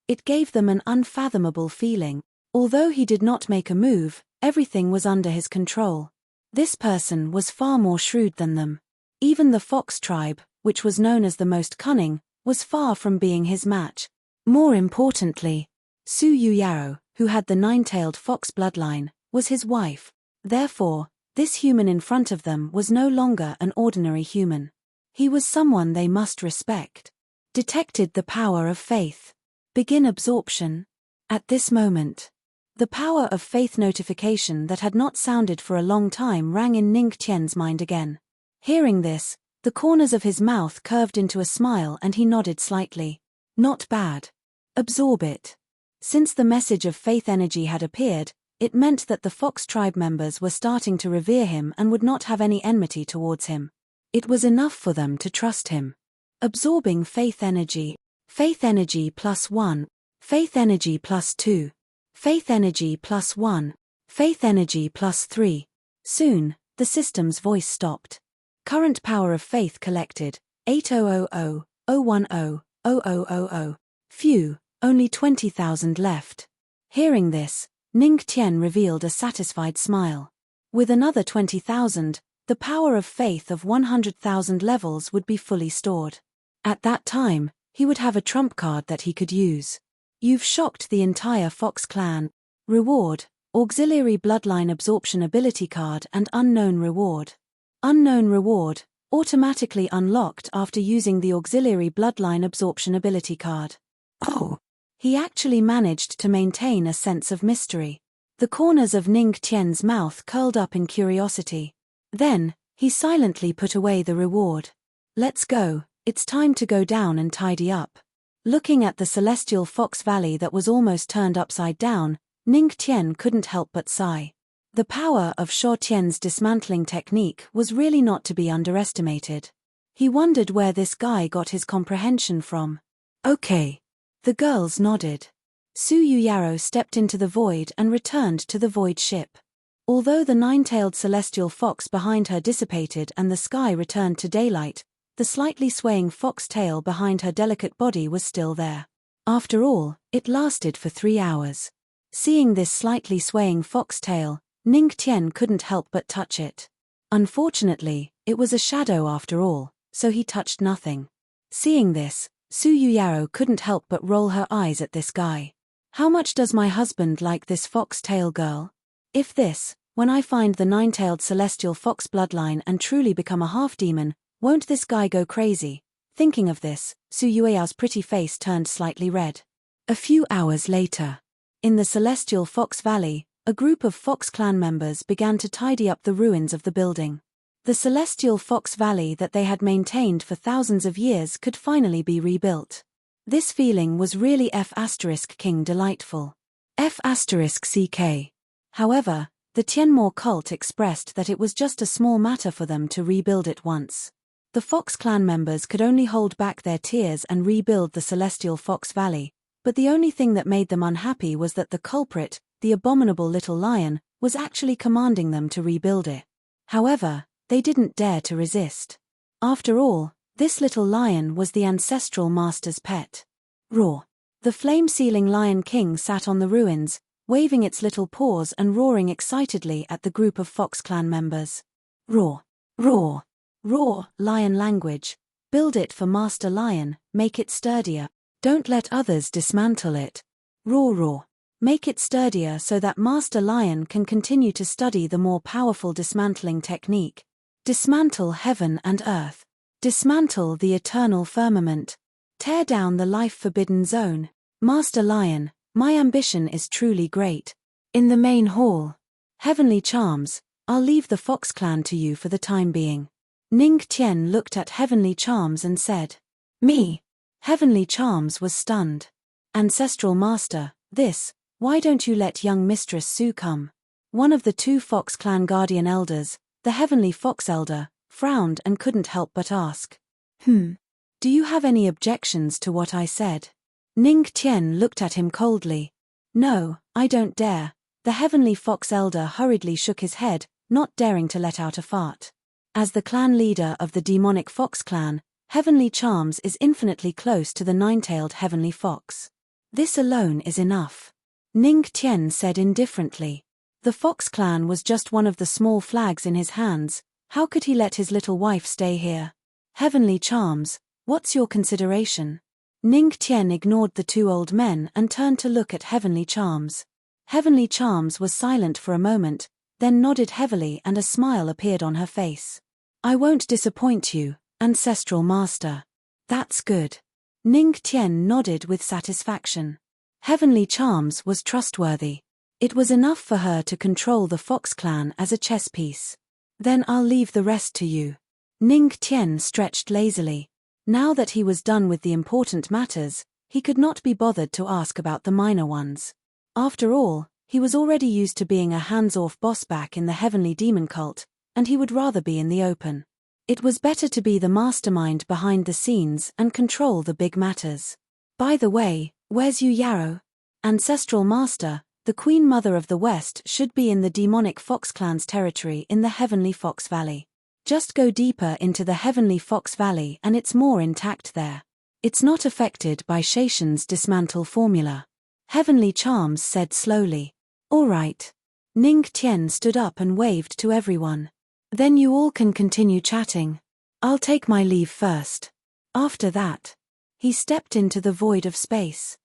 it gave them an unfathomable feeling. Although he did not make a move, everything was under his control. This person was far more shrewd than them. Even the Fox tribe, which was known as the most cunning, was far from being his match. More importantly, Su Yuyaro, who had the nine-tailed fox bloodline, was his wife. Therefore, this human in front of them was no longer an ordinary human. He was someone they must respect. Detected the power of faith. Begin absorption. At this moment, the power of faith notification that had not sounded for a long time rang in Ning Tian's mind again. Hearing this, the corners of his mouth curved into a smile and he nodded slightly. Not bad. Absorb it. Since the message of faith energy had appeared, it meant that the Fox tribe members were starting to revere him and would not have any enmity towards him. It was enough for them to trust him. Absorbing faith energy. Faith energy +1. Faith energy +2. Faith energy +1. Faith energy +3. Soon, the system's voice stopped. Current power of faith collected, 8000-010-0000. Phew, only 20,000 left. Hearing this, Ning Tian revealed a satisfied smile. With another 20,000, the power of faith of 100,000 levels would be fully stored. At that time, he would have a trump card that he could use. You've shocked the entire Fox clan. Reward, Auxiliary Bloodline Absorption Ability Card and Unknown Reward. Unknown Reward, automatically unlocked after using the Auxiliary Bloodline Absorption Ability Card. Oh! He actually managed to maintain a sense of mystery. The corners of Ning Tian's mouth curled up in curiosity. Then, he silently put away the reward. Let's go, it's time to go down and tidy up. Looking at the celestial Fox Valley that was almost turned upside down, Ning Tian couldn't help but sigh. The power of Shuo Tian's dismantling technique was really not to be underestimated. He wondered where this guy got his comprehension from. Okay. The girls nodded. Su Yuyaro stepped into the void and returned to the void ship. Although the nine-tailed celestial fox behind her dissipated and the sky returned to daylight, the slightly swaying fox tail behind her delicate body was still there. After all, it lasted for 3 hours. Seeing this slightly swaying fox tail, Ning Tian couldn't help but touch it. Unfortunately, it was a shadow after all, so he touched nothing. Seeing this, Su Yuyaro couldn't help but roll her eyes at this guy. How much does my husband like this fox-tail girl? If this, when I find the nine-tailed celestial fox bloodline and truly become a half-demon, won't this guy go crazy? Thinking of this, Su Yuyao's pretty face turned slightly red. A few hours later, in the celestial Fox Valley, a group of Fox clan members began to tidy up the ruins of the building. The celestial Fox Valley that they had maintained for thousands of years could finally be rebuilt. This feeling was really King delightful. CK. However, the Tianmo cult expressed that it was just a small matter for them to rebuild it once. The Fox clan members could only hold back their tears and rebuild the celestial Fox Valley, but the only thing that made them unhappy was that the culprit, the abominable little lion, was actually commanding them to rebuild it. However, they didn't dare to resist. After all, this little lion was the ancestral master's pet. Roar. The flame-sealing Lion King sat on the ruins, waving its little paws and roaring excitedly at the group of Fox clan members. Roar. Roar. Roar, lion language. Build it for Master Lion, make it sturdier. Don't let others dismantle it. Roar roar. Make it sturdier so that Master Lion can continue to study the more powerful dismantling technique. Dismantle heaven and earth. Dismantle the eternal firmament. Tear down the life-forbidden zone. Master Lion, my ambition is truly great. In the main hall. Heavenly Charms, I'll leave the Fox clan to you for the time being. Ning Tian looked at Heavenly Charms and said, Me. Heavenly Charms was stunned. Ancestral Master, why don't you let young Mistress Su come? One of the two Fox clan guardian elders, the Heavenly Fox Elder, frowned and couldn't help but ask. Do you have any objections to what I said? Ning Tian looked at him coldly. No, I don't dare. The Heavenly Fox Elder hurriedly shook his head, not daring to let out a fart. As the clan leader of the demonic Fox clan, Heavenly Charms is infinitely close to the nine-tailed Heavenly Fox. This alone is enough. Ning Tian said indifferently. The Fox clan was just one of the small flags in his hands. How could he let his little wife stay here? Heavenly Charms, what's your consideration? Ning Tian ignored the two old men and turned to look at Heavenly Charms. Heavenly Charms was silent for a moment, then nodded heavily and a smile appeared on her face. I won't disappoint you, Ancestral Master. That's good. Ning Tian nodded with satisfaction. Heavenly Charms was trustworthy. It was enough for her to control the Fox clan as a chess piece. Then I'll leave the rest to you. Ning Tian stretched lazily. Now that he was done with the important matters, he could not be bothered to ask about the minor ones. After all, he was already used to being a hands-off boss back in the Heavenly Demon cult, and he would rather be in the open. It was better to be the mastermind behind the scenes and control the big matters. By the way, where's Yu Yarrow? Ancestral Master, the Queen Mother of the West should be in the demonic Fox clan's territory in the Heavenly Fox Valley. Just go deeper into the Heavenly Fox Valley and it's more intact there. It's not affected by Shaishan's dismantle formula. Heavenly Charms said slowly. All right. Ning Tian stood up and waved to everyone. Then you all can continue chatting. I'll take my leave first. After that, he stepped into the void of space.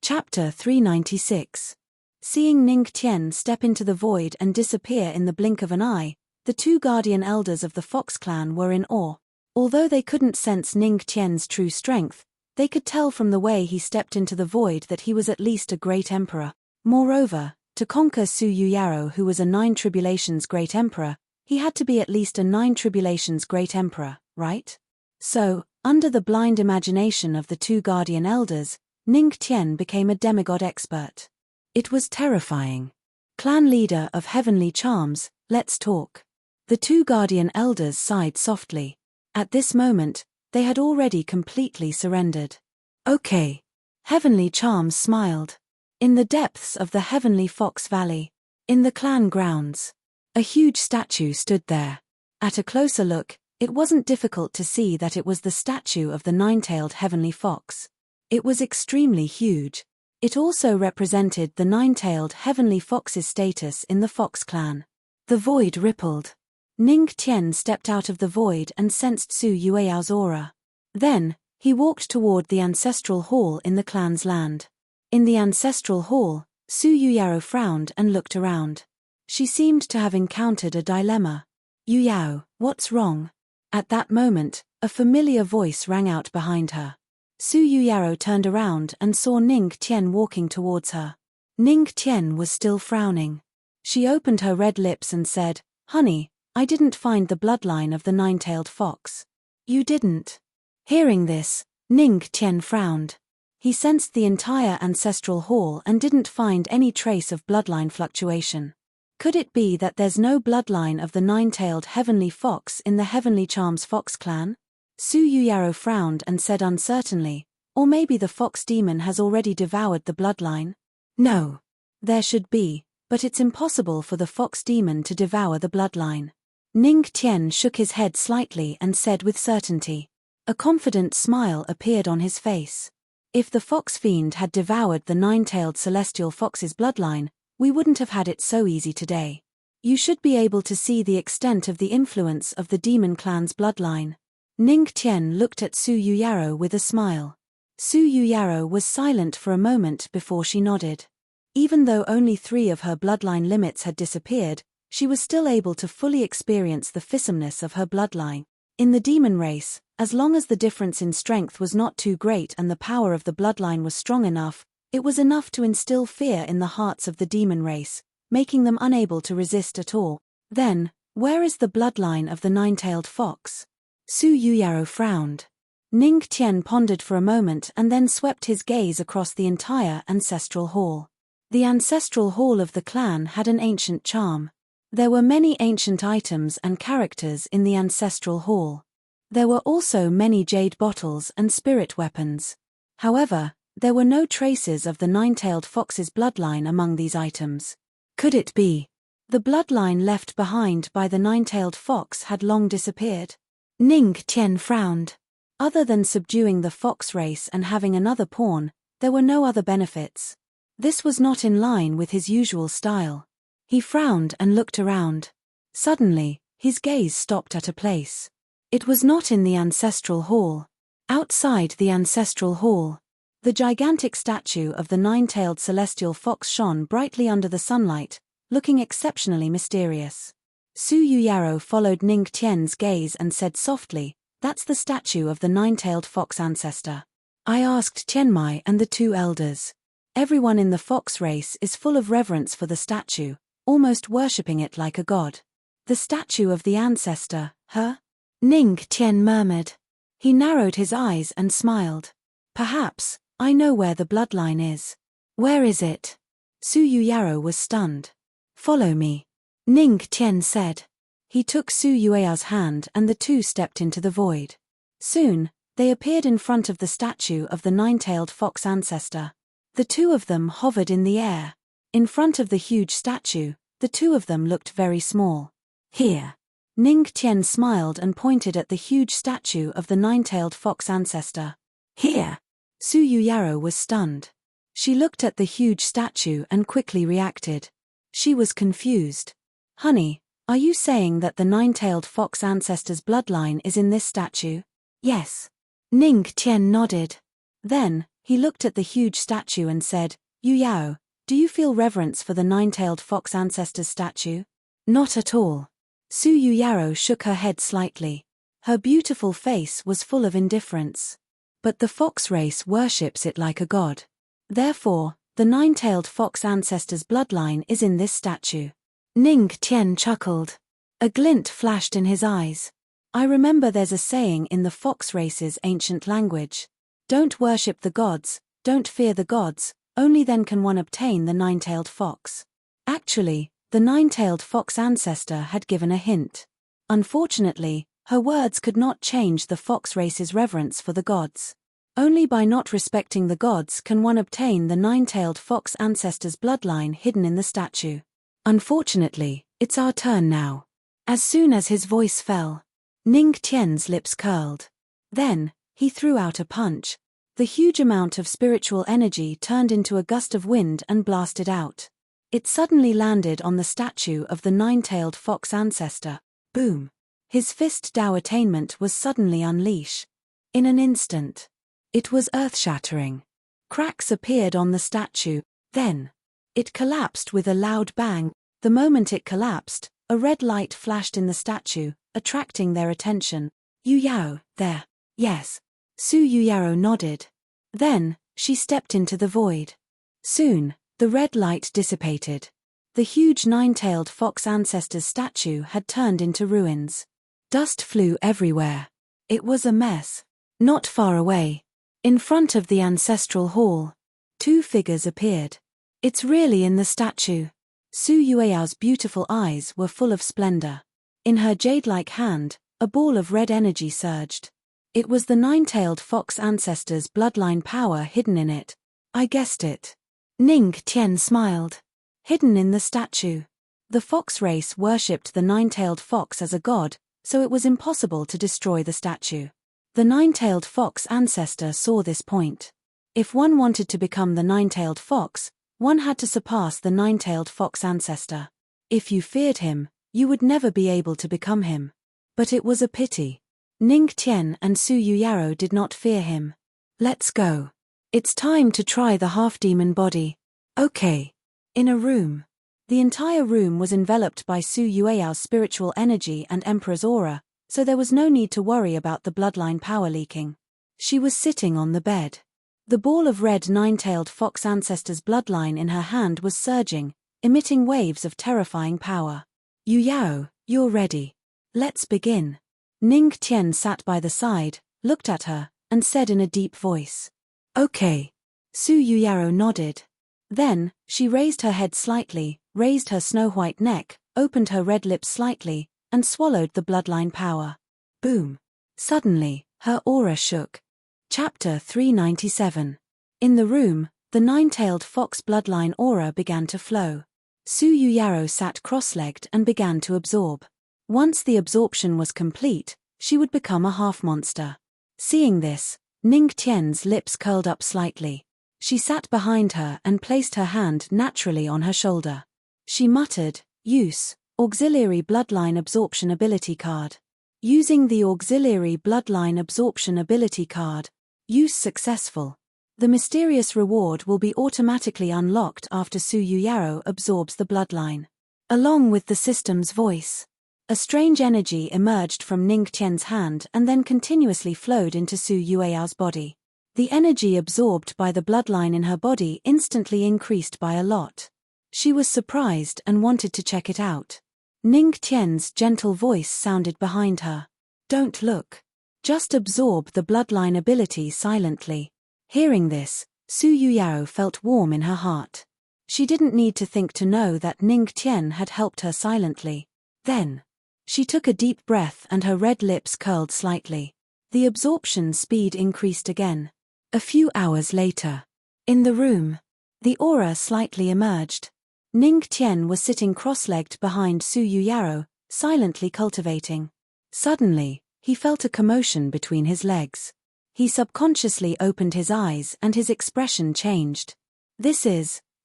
Chapter 396. Seeing Ning Tian step into the void and disappear in the blink of an eye, the two guardian elders of the Fox clan were in awe. Although they couldn't sense Ning Tian's true strength, they could tell from the way he stepped into the void that he was at least a great emperor. Moreover, to conquer Su Yuyaro, who was a 9 Tribulations great emperor, he had to be at least a 9 Tribulations great emperor, right? So, under the blind imagination of the two guardian elders, Ning Tian became a demigod expert. It was terrifying. Clan leader of Heavenly Charms, let's talk. The two guardian elders sighed softly. At this moment, they had already completely surrendered. Okay. Heavenly Charms smiled. In the depths of the Heavenly Fox Valley, in the clan grounds, a huge statue stood there. At a closer look, it wasn't difficult to see that it was the statue of the nine-tailed Heavenly Fox. It was extremely huge. It also represented the nine-tailed Heavenly Fox's status in the Fox clan. The void rippled. Ning Tian stepped out of the void and sensed Su Yueyao's aura. Then, he walked toward the ancestral hall in the clan's land. In the ancestral hall, Su Yuyao frowned and looked around. She seemed to have encountered a dilemma. Yuyao, what's wrong? At that moment, a familiar voice rang out behind her. Su Yuyaro turned around and saw Ning Tian walking towards her. Ning Tian was still frowning. She opened her red lips and said, "Honey, I didn't find the bloodline of the nine-tailed fox." "You didn't?" Hearing this, Ning Tian frowned. He sensed the entire ancestral hall and didn't find any trace of bloodline fluctuation. Could it be that there's no bloodline of the nine-tailed heavenly fox in the Heavenly Charms Fox clan? Su Yuyaro frowned and said uncertainly, "Or maybe the fox demon has already devoured the bloodline?" "No. There should be, but it's impossible for the fox demon to devour the bloodline." Ning Tian shook his head slightly and said with certainty. A confident smile appeared on his face. "If the fox fiend had devoured the nine-tailed celestial fox's bloodline, we wouldn't have had it so easy today. You should be able to see the extent of the influence of the demon clan's bloodline." Ning Tian looked at Su Yuyaro with a smile. Su Yuyaro was silent for a moment before she nodded. Even though only 3 of her bloodline limits had disappeared, she was still able to fully experience the fissomeness of her bloodline. In the demon race, as long as the difference in strength was not too great and the power of the bloodline was strong enough, it was enough to instill fear in the hearts of the demon race, making them unable to resist at all. Then, where is the bloodline of the nine-tailed fox? Su Yuyaro frowned. Ning Tian pondered for a moment and then swept his gaze across the entire ancestral hall. The ancestral hall of the clan had an ancient charm. There were many ancient items and characters in the ancestral hall. There were also many jade bottles and spirit weapons. However, there were no traces of the nine-tailed fox's bloodline among these items. Could it be the bloodline left behind by the nine-tailed fox had long disappeared? Ning Tian frowned. Other than subduing the fox race and having another pawn, there were no other benefits. This was not in line with his usual style. He frowned and looked around. Suddenly, his gaze stopped at a place. It was not in the ancestral hall. Outside the ancestral hall, the gigantic statue of the nine-tailed celestial fox shone brightly under the sunlight, looking exceptionally mysterious. Su Yuyaro followed Ning Tian's gaze and said softly, "That's the statue of the nine-tailed fox ancestor. I asked Tianmai and the 2 elders. Everyone in the fox race is full of reverence for the statue, almost worshipping it like a god." "The statue of the ancestor, huh?" Ning Tian murmured. He narrowed his eyes and smiled. "Perhaps, I know where the bloodline is." "Where is it?" Su Yuyaro was stunned. "Follow me," Ning Tian said. He took Su Yueya's hand and the 2 stepped into the void. Soon, they appeared in front of the statue of the nine-tailed fox ancestor. The 2 of them hovered in the air. In front of the huge statue, the 2 of them looked very small. "Here." Ning Tian smiled and pointed at the huge statue of the nine-tailed fox ancestor. "Here." Su Yuyaro was stunned. She looked at the huge statue and quickly reacted. She was confused. "Honey, are you saying that the nine-tailed fox ancestor's bloodline is in this statue?" "Yes." Ning Tian nodded. Then, he looked at the huge statue and said, "Yuyao, do you feel reverence for the nine-tailed fox ancestor's statue?" "Not at all." Su Yuyaro shook her head slightly. Her beautiful face was full of indifference. "But the fox race worships it like a god. Therefore, the nine-tailed fox ancestor's bloodline is in this statue." Ning Tian chuckled. A glint flashed in his eyes. "I remember there's a saying in the fox race's ancient language. Don't worship the gods, don't fear the gods, only then can one obtain the nine-tailed fox." Actually, the nine-tailed fox ancestor had given a hint. Unfortunately, her words could not change the fox race's reverence for the gods. Only by not respecting the gods can one obtain the nine-tailed fox ancestor's bloodline hidden in the statue. "Unfortunately, it's our turn now." As soon as his voice fell, Ning Tian's lips curled. Then, he threw out a punch. The huge amount of spiritual energy turned into a gust of wind and blasted out. It suddenly landed on the statue of the nine-tailed fox ancestor. Boom! His fist Dao attainment was suddenly unleashed. In an instant, it was earth-shattering. Cracks appeared on the statue, then it collapsed with a loud bang. The moment it collapsed, a red light flashed in the statue, attracting their attention. "Yu Yao, there." "Yes." Su Yuyaro nodded. Then, she stepped into the void. Soon, the red light dissipated. The huge nine-tailed fox ancestor's statue had turned into ruins. Dust flew everywhere. It was a mess. Not far away, in front of the ancestral hall, two figures appeared. It's really in the statue. Su Yueyao's beautiful eyes were full of splendor. In her jade-like hand, a ball of red energy surged. It was the nine-tailed fox ancestor's bloodline power hidden in it. I guessed it. Ning Tian smiled. Hidden in the statue. The fox race worshipped the nine-tailed fox as a god, so it was impossible to destroy the statue. The nine-tailed fox ancestor saw this point. If one wanted to become the nine-tailed fox, one had to surpass the nine-tailed fox ancestor. If you feared him, you would never be able to become him. But it was a pity. Ning Tian and Su Yuyaro did not fear him. Let's go. It's time to try the half-demon body. Okay. In a room. The entire room was enveloped by Su Yueyao's spiritual energy and Emperor's aura, so there was no need to worry about the bloodline power leaking. She was sitting on the bed. The ball of red nine-tailed fox ancestor's bloodline in her hand was surging, emitting waves of terrifying power. Yuyao, you're ready. Let's begin. Ning Tian sat by the side, looked at her, and said in a deep voice. Okay. Su Yuyaro nodded. Then, she raised her head slightly, raised her snow-white neck, opened her red lips slightly, and swallowed the bloodline power. Boom. Suddenly, her aura shook. Chapter 397. In the room, the nine-tailed fox bloodline aura began to flow. Su Yuyaro sat cross-legged and began to absorb. Once the absorption was complete, she would become a half-monster. Seeing this, Ning Tian's lips curled up slightly. She sat behind her and placed her hand naturally on her shoulder. She muttered, Use, Auxiliary Bloodline Absorption Ability Card. Using the Auxiliary Bloodline Absorption Ability Card. Use successful. The mysterious reward will be automatically unlocked after Su Yuyaro absorbs the bloodline. Along with the system's voice. A strange energy emerged from Ning Tian's hand and then continuously flowed into Su Yueyao's body. The energy absorbed by the bloodline in her body instantly increased by a lot. She was surprised and wanted to check it out. Ning Tian's gentle voice sounded behind her. Don't look. Just absorb the bloodline ability silently. Hearing this, Su Yuyao felt warm in her heart. She didn't need to think to know that Ning Tian had helped her silently. Then, she took a deep breath and her red lips curled slightly. The absorption speed increased again. A few hours later. In the room. The aura slightly emerged. Ning Tian was sitting cross-legged behind Su Yuyaro, silently cultivating. Suddenly, he felt a commotion between his legs. He subconsciously opened his eyes and his expression changed.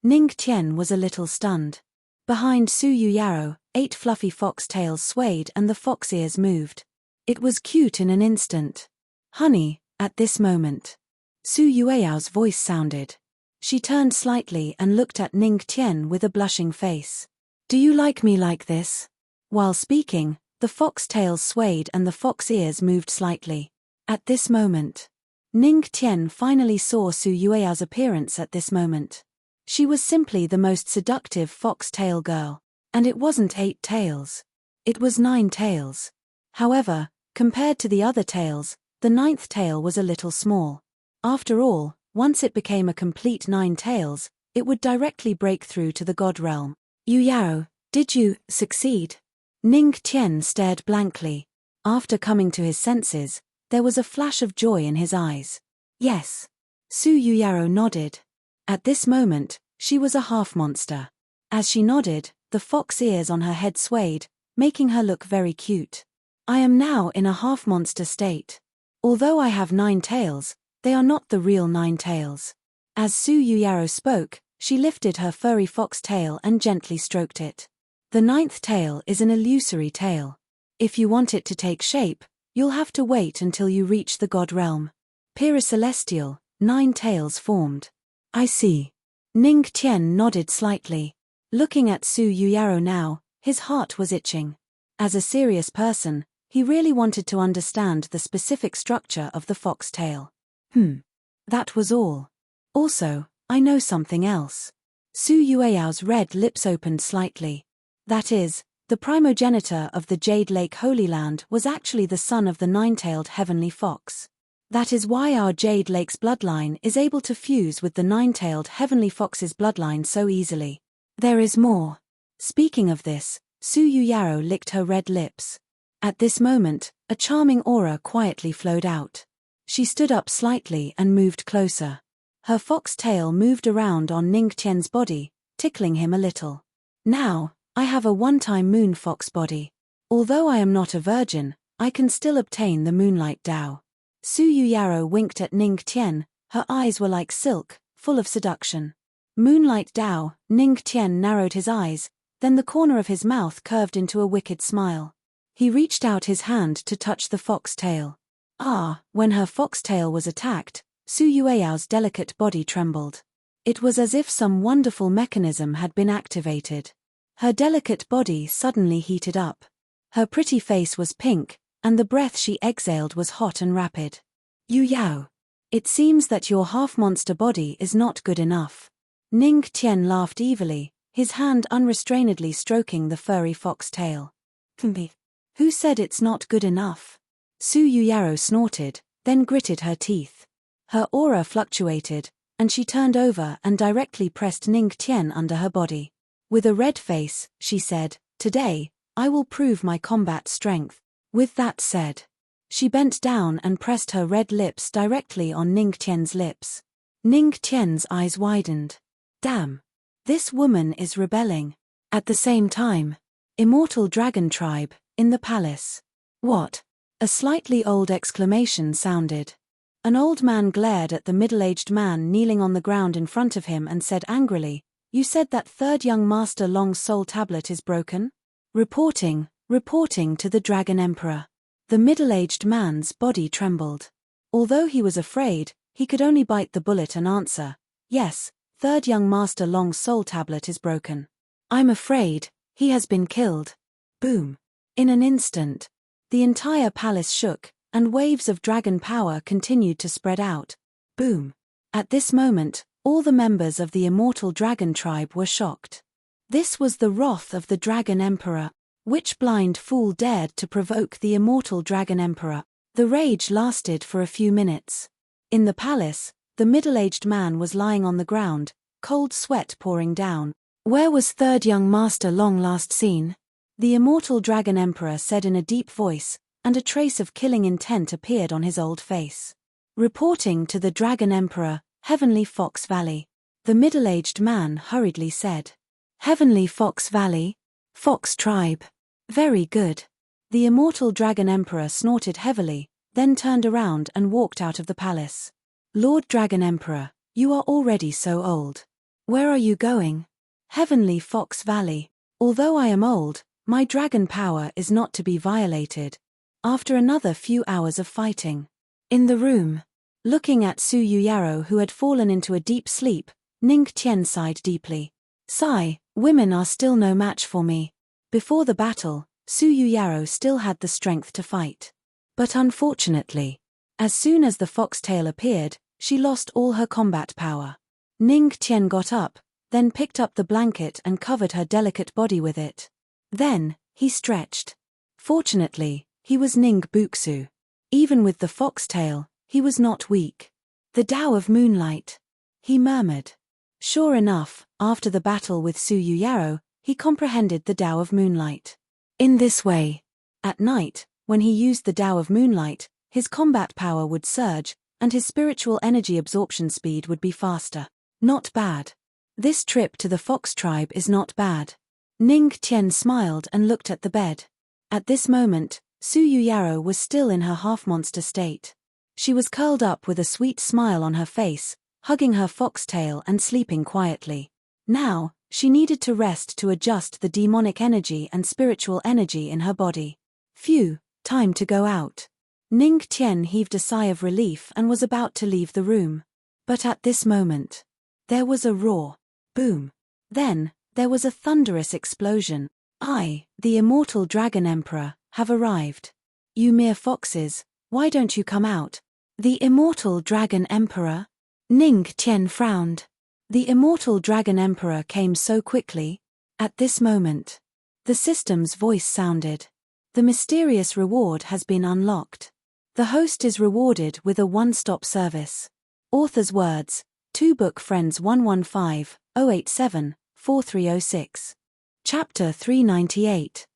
Ning Tian was a little stunned. Behind Su Yuyaro, 8 fluffy fox tails swayed and the fox ears moved. It was cute in an instant. Honey, at this moment. Su Yueyao's voice sounded. She turned slightly and looked at Ning Tian with a blushing face. Do you like me like this? While speaking, the fox tails swayed and the fox ears moved slightly. At this moment. Ning Tian finally saw Su Yueyao's appearance at this moment. She was simply the most seductive fox tail girl. And it wasn't 8 tails. It was 9 tails. However, compared to the other tails, the 9th tail was a little small. After all, once it became a complete 9 tails, it would directly break through to the god realm. Yuyao, did you succeed? Ning Tian stared blankly. After coming to his senses, there was a flash of joy in his eyes. Yes. Su Yuyaro nodded. At this moment, she was a half-monster. As she nodded, the fox ears on her head swayed, making her look very cute. I am now in a half-monster state. Although I have 9 tails, they are not the real 9 tails. As Su Yuyaro spoke, she lifted her furry fox tail and gently stroked it. The 9th tail is an illusory tail. If you want it to take shape, you'll have to wait until you reach the god realm. Pira Celestial, 9 tails formed. I see. Ning Tian nodded slightly. Looking at Su Yuyaro now, his heart was itching. As a serious person, He really wanted to understand the specific structure of the foxtail. That was all. Also, I know something else. Su Yueyao's red lips opened slightly. That is, the primogenitor of the Jade Lake Holy Land was actually the son of the nine-tailed heavenly fox. That is why our Jade Lake's bloodline is able to fuse with the nine-tailed heavenly fox's bloodline so easily. There is more. Speaking of this, Su Yuyaro licked her red lips. At this moment, a charming aura quietly flowed out. She stood up slightly and moved closer. Her fox tail moved around on Ning Tian's body, tickling him a little. Now, I have a one-time moon fox body. Although I am not a virgin, I can still obtain the moonlight Dao. Su Yuyaro winked at Ning Tian, her eyes were like silk, full of seduction. Moonlight Dao, Ning Tian narrowed his eyes, then the corner of his mouth curved into a wicked smile. He reached out his hand to touch the fox tail. When her fox tail was attacked, Su Yueyao's delicate body trembled. It was as if some wonderful mechanism had been activated. Her delicate body suddenly heated up. Her pretty face was pink, and the breath she exhaled was hot and rapid. Yu Yao. It seems that your half-monster body is not good enough. Ning Tian laughed evilly, his hand unrestrainedly stroking the furry fox tail. Who said it's not good enough? Su Yuyaro snorted, then gritted her teeth. Her aura fluctuated, and she turned over and directly pressed Ning Tian under her body. With a red face, she said, "Today, I will prove my combat strength." With that said, she bent down and pressed her red lips directly on Ning Tian's lips. Ning Tian's eyes widened. Damn! This woman is rebelling. At the same time, Immortal Dragon Tribe, in the palace. What? A slightly old exclamation sounded. An old man glared at the middle-aged man kneeling on the ground in front of him and said angrily, "You said that third young master Long's soul tablet is broken?" Reporting to the Dragon Emperor. The middle-aged man's body trembled. Although he was afraid, he could only bite the bullet and answer, "Yes, third young master Long's soul tablet is broken. I'm afraid, he has been killed." Boom. In an instant, the entire palace shook, and waves of dragon power continued to spread out. Boom. At this moment, all the members of the Immortal Dragon Tribe were shocked. This was the wrath of the Dragon Emperor. Which blind fool dared to provoke the Immortal Dragon Emperor? The rage lasted for a few minutes. In the palace, the middle-aged man was lying on the ground, cold sweat pouring down. Where was third young master Long last seen? The Immortal Dragon Emperor said in a deep voice, and a trace of killing intent appeared on his old face. Reporting to the Dragon Emperor, Heavenly Fox Valley. The middle-aged man hurriedly said. Heavenly Fox Valley? Fox Tribe. Very good. The Immortal Dragon Emperor snorted heavily, then turned around and walked out of the palace. Lord Dragon Emperor, you are already so old. Where are you going? Heavenly Fox Valley. Although I am old, my dragon power is not to be violated. After another few hours of fighting. In the room. Looking at Su Yuyaro who had fallen into a deep sleep, Ning Tian sighed deeply. Sigh, women are still no match for me. Before the battle, Su Yuyaro still had the strength to fight. But unfortunately, as soon as the foxtail appeared, she lost all her combat power. Ning Tian got up, then picked up the blanket and covered her delicate body with it. Then, he stretched. Fortunately, he was Ning Buxu. Even with the foxtail, he was not weak. The Tao of Moonlight. He murmured. Sure enough, after the battle with Su Yuyaro, he comprehended the Tao of Moonlight. In this way, at night, when he used the Tao of Moonlight, his combat power would surge, and his spiritual energy absorption speed would be faster. Not bad. This trip to the Fox Tribe is not bad. Ning Tian smiled and looked at the bed. At this moment, Su Yuyaro was still in her half-monster state. She was curled up with a sweet smile on her face, hugging her foxtail and sleeping quietly. Now, she needed to rest to adjust the demonic energy and spiritual energy in her body. Phew, time to go out. Ning Tian heaved a sigh of relief and was about to leave the room. But at this moment, there was a roar. Boom. Then, there was a thunderous explosion. I, the Immortal Dragon Emperor, have arrived. You mere foxes, why don't you come out? The immortal dragon emperor? Ning Qian frowned. The immortal dragon emperor came so quickly. At this moment, the system's voice sounded. The mysterious reward has been unlocked. The host is rewarded with a one-stop service. Author's words, 2 Book Friends 115-087-4306. Chapter 398.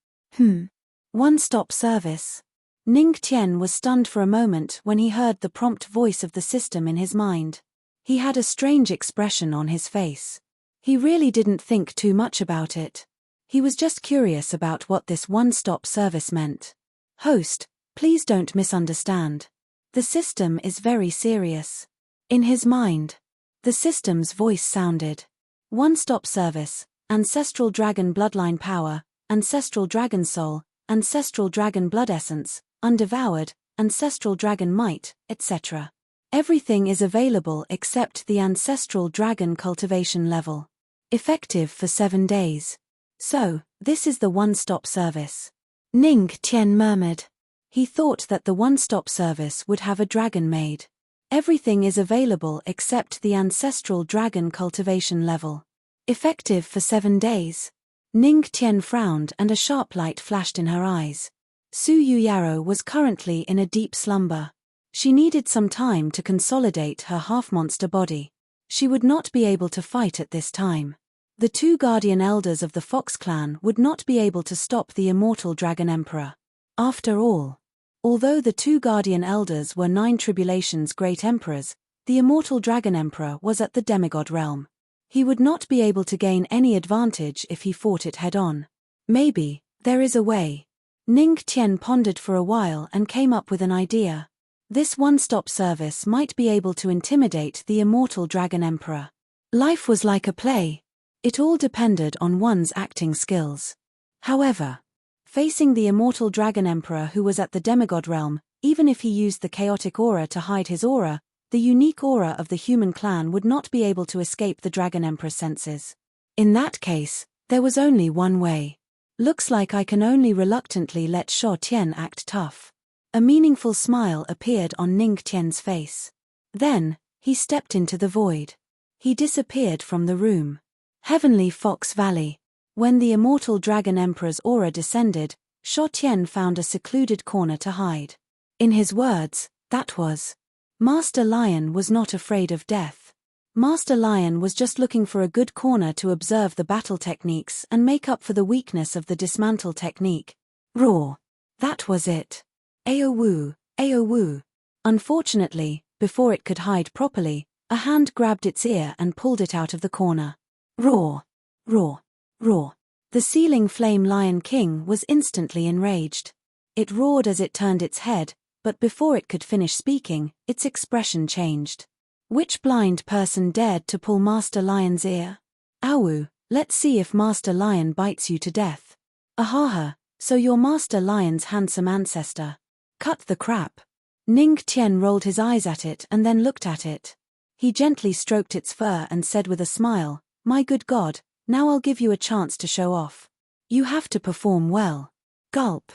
One-stop service. Ning Qian was stunned for a moment when he heard the prompt voice of the system in his mind. He had a strange expression on his face. He really didn't think too much about it. He was just curious about what this one-stop service meant. Host, please don't misunderstand. The system is very serious. In his mind, the system's voice sounded. One-stop service, ancestral dragon bloodline power, ancestral dragon soul, ancestral dragon blood essence, undevoured, ancestral dragon might, etc. Everything is available except the ancestral dragon cultivation level. Effective for 7 days. So, this is the one-stop service. Ning Qian murmured. He thought that the one-stop service would have a dragon made. Everything is available except the ancestral dragon cultivation level. Effective for 7 days. Ning Qian frowned and a sharp light flashed in her eyes. Su Yuyaro was currently in a deep slumber. She needed some time to consolidate her half-monster body. She would not be able to fight at this time. The 2 guardian elders of the Fox clan would not be able to stop the immortal dragon emperor. After all, although the 2 guardian elders were 9 tribulations great emperors, the immortal dragon emperor was at the demigod realm. He would not be able to gain any advantage if he fought it head-on. Maybe, there is a way. Ning Qian pondered for a while and came up with an idea. This one-stop service might be able to intimidate the immortal dragon emperor. Life was like a play. It all depended on one's acting skills. However, facing the immortal dragon emperor who was at the demigod realm, even if he used the chaotic aura to hide his aura, the unique aura of the human clan would not be able to escape the dragon emperor's senses. In that case, there was only one way. Looks like I can only reluctantly let Shuo Tian act tough. A meaningful smile appeared on Ning Qian's face. Then, he stepped into the void. He disappeared from the room. Heavenly Fox Valley. When the immortal dragon emperor's aura descended, Shuo Tian found a secluded corner to hide. In his words, that was, Master Lion was not afraid of death. Master Lion was just looking for a good corner to observe the battle techniques and make up for the weakness of the dismantle technique. Roar. That was it. Aowu, Aowu. Unfortunately, before it could hide properly, a hand grabbed its ear and pulled it out of the corner. Roar. Roar. Roar. The ceiling flame Lion King was instantly enraged. It roared as it turned its head, but before it could finish speaking, its expression changed. Which blind person dared to pull Master Lion's ear? Awu, let's see if Master Lion bites you to death. Ahaha, so you're Master Lion's handsome ancestor. Cut the crap. Ning Qian rolled his eyes at it and then looked at it. He gently stroked its fur and said with a smile, My good God, now I'll give you a chance to show off. You have to perform well. Gulp.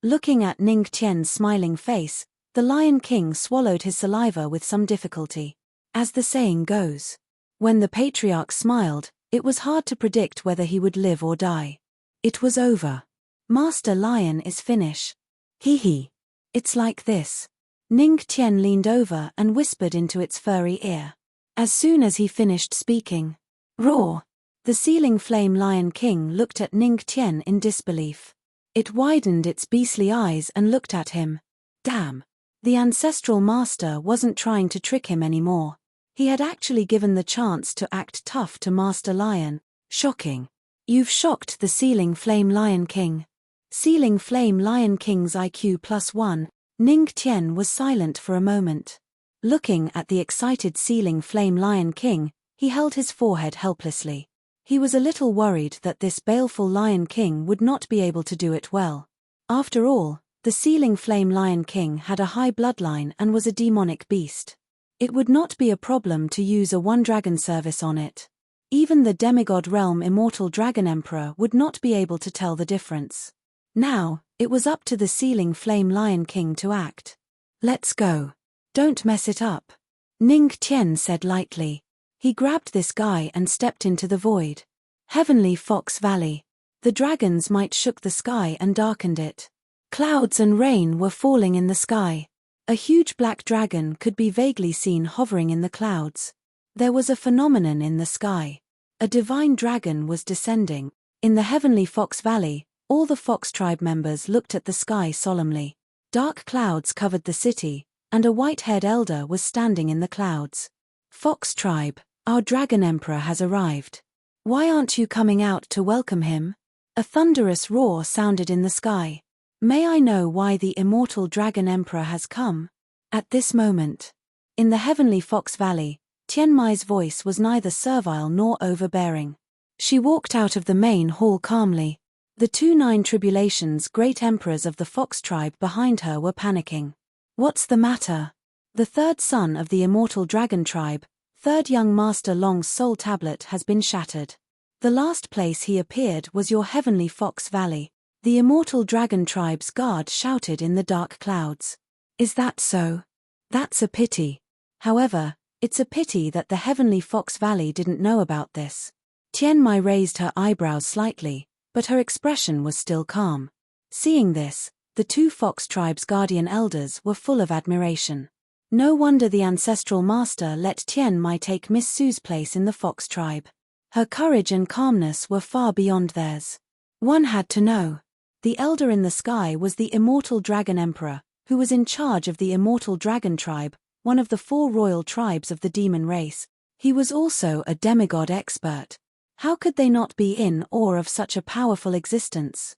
Looking at Ning Qian's smiling face, the Lion King swallowed his saliva with some difficulty. As the saying goes, when the patriarch smiled, it was hard to predict whether he would live or die. It was over. Master Lion is finished. Hee. It's like this. Ning Qian leaned over and whispered into its furry ear. As soon as he finished speaking, roar. The ceiling flame Lion King looked at Ning Qian in disbelief. It widened its beastly eyes and looked at him. Damn. The ancestral master wasn't trying to trick him anymore. He had actually given the chance to act tough to Master Lion. Shocking. You've shocked the ceiling flame Lion King. Ceiling flame Lion King's IQ +1, Ning Qian was silent for a moment. Looking at the excited ceiling flame Lion King, he held his forehead helplessly. He was a little worried that this baleful Lion King would not be able to do it well. After all, the ceiling flame Lion King had a high bloodline and was a demonic beast. It would not be a problem to use a one-dragon service on it. Even the demigod realm immortal dragon emperor would not be able to tell the difference. Now, It was up to the ceiling flame Lion King to act. Let's go. Don't mess it up, Ning Tian said lightly. He grabbed this guy and stepped into the void. Heavenly Fox Valley. The dragons might shook the sky and darkened it. Clouds and rain were falling in the sky. A huge black dragon could be vaguely seen hovering in the clouds. There was a phenomenon in the sky. A divine dragon was descending. In the Heavenly Fox Valley, all the Fox tribe members looked at the sky solemnly. Dark clouds covered the city, and a white-haired elder was standing in the clouds. Fox tribe, our dragon emperor has arrived. Why aren't you coming out to welcome him? A thunderous roar sounded in the sky. May I know why the immortal dragon emperor has come? At this moment, in the Heavenly Fox Valley, Tian Mai's voice was neither servile nor overbearing. She walked out of the main hall calmly. The 2 Nine Tribulations great emperors of the Fox tribe behind her were panicking. What's the matter? The third son of the immortal dragon tribe, third young master Long's soul tablet has been shattered. The last place he appeared was your Heavenly Fox Valley. The immortal dragon tribe's guard shouted in the dark clouds. Is that so? That's a pity. However, it's a pity that the Heavenly Fox Valley didn't know about this. Tian Mai raised her eyebrows slightly, but her expression was still calm. Seeing this, the 2 Fox tribe's guardian elders were full of admiration. No wonder the ancestral master let Tian Mai take Miss Sue's place in the Fox tribe. Her courage and calmness were far beyond theirs. One had to know. The elder in the sky was the immortal dragon emperor, who was in charge of the immortal dragon tribe, one of the 4 royal tribes of the demon race. He was also a demigod expert. How could they not be in awe of such a powerful existence?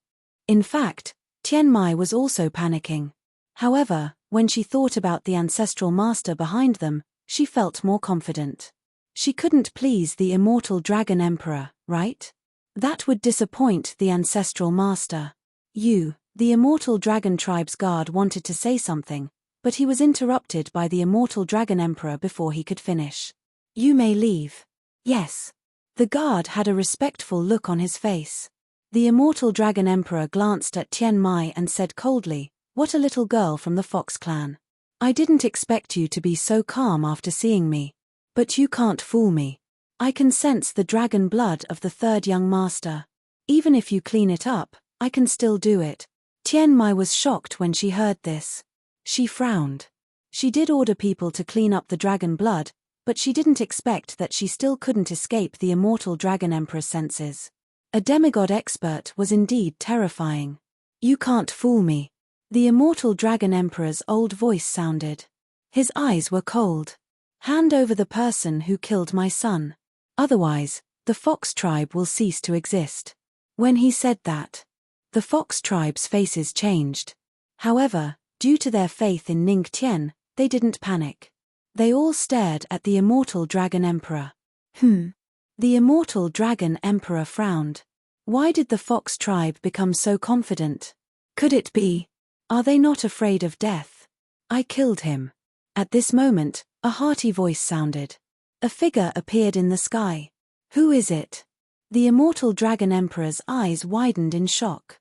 In fact, Tian Mai was also panicking. However, when she thought about the ancestral master behind them, she felt more confident. She couldn't please the immortal dragon emperor, right? That would disappoint the ancestral master. The immortal dragon tribe's guard wanted to say something, but he was interrupted by the immortal dragon emperor before he could finish. You may leave. Yes. The guard had a respectful look on his face. The immortal dragon emperor glanced at Tian Mai and said coldly, "What a little girl from the Fox clan. I didn't expect you to be so calm after seeing me. But you can't fool me. I can sense the dragon blood of the third young master. Even if you clean it up, I can still do it." Tian Mai was shocked when she heard this. She frowned. She did order people to clean up the dragon blood, but she didn't expect that she still couldn't escape the immortal dragon emperor's senses. A demigod expert was indeed terrifying. You can't fool me. The immortal dragon emperor's old voice sounded. His eyes were cold. Hand over the person who killed my son. Otherwise, the Fox tribe will cease to exist. When he said that, the Fox tribe's faces changed. However, due to their faith in Ning Tian, they didn't panic. They all stared at the immortal dragon emperor. The immortal dragon emperor frowned. Why did the Fox tribe become so confident? Could it be? Are they not afraid of death? I killed him. At this moment, a hearty voice sounded. A figure appeared in the sky. Who is it? The immortal dragon emperor's eyes widened in shock.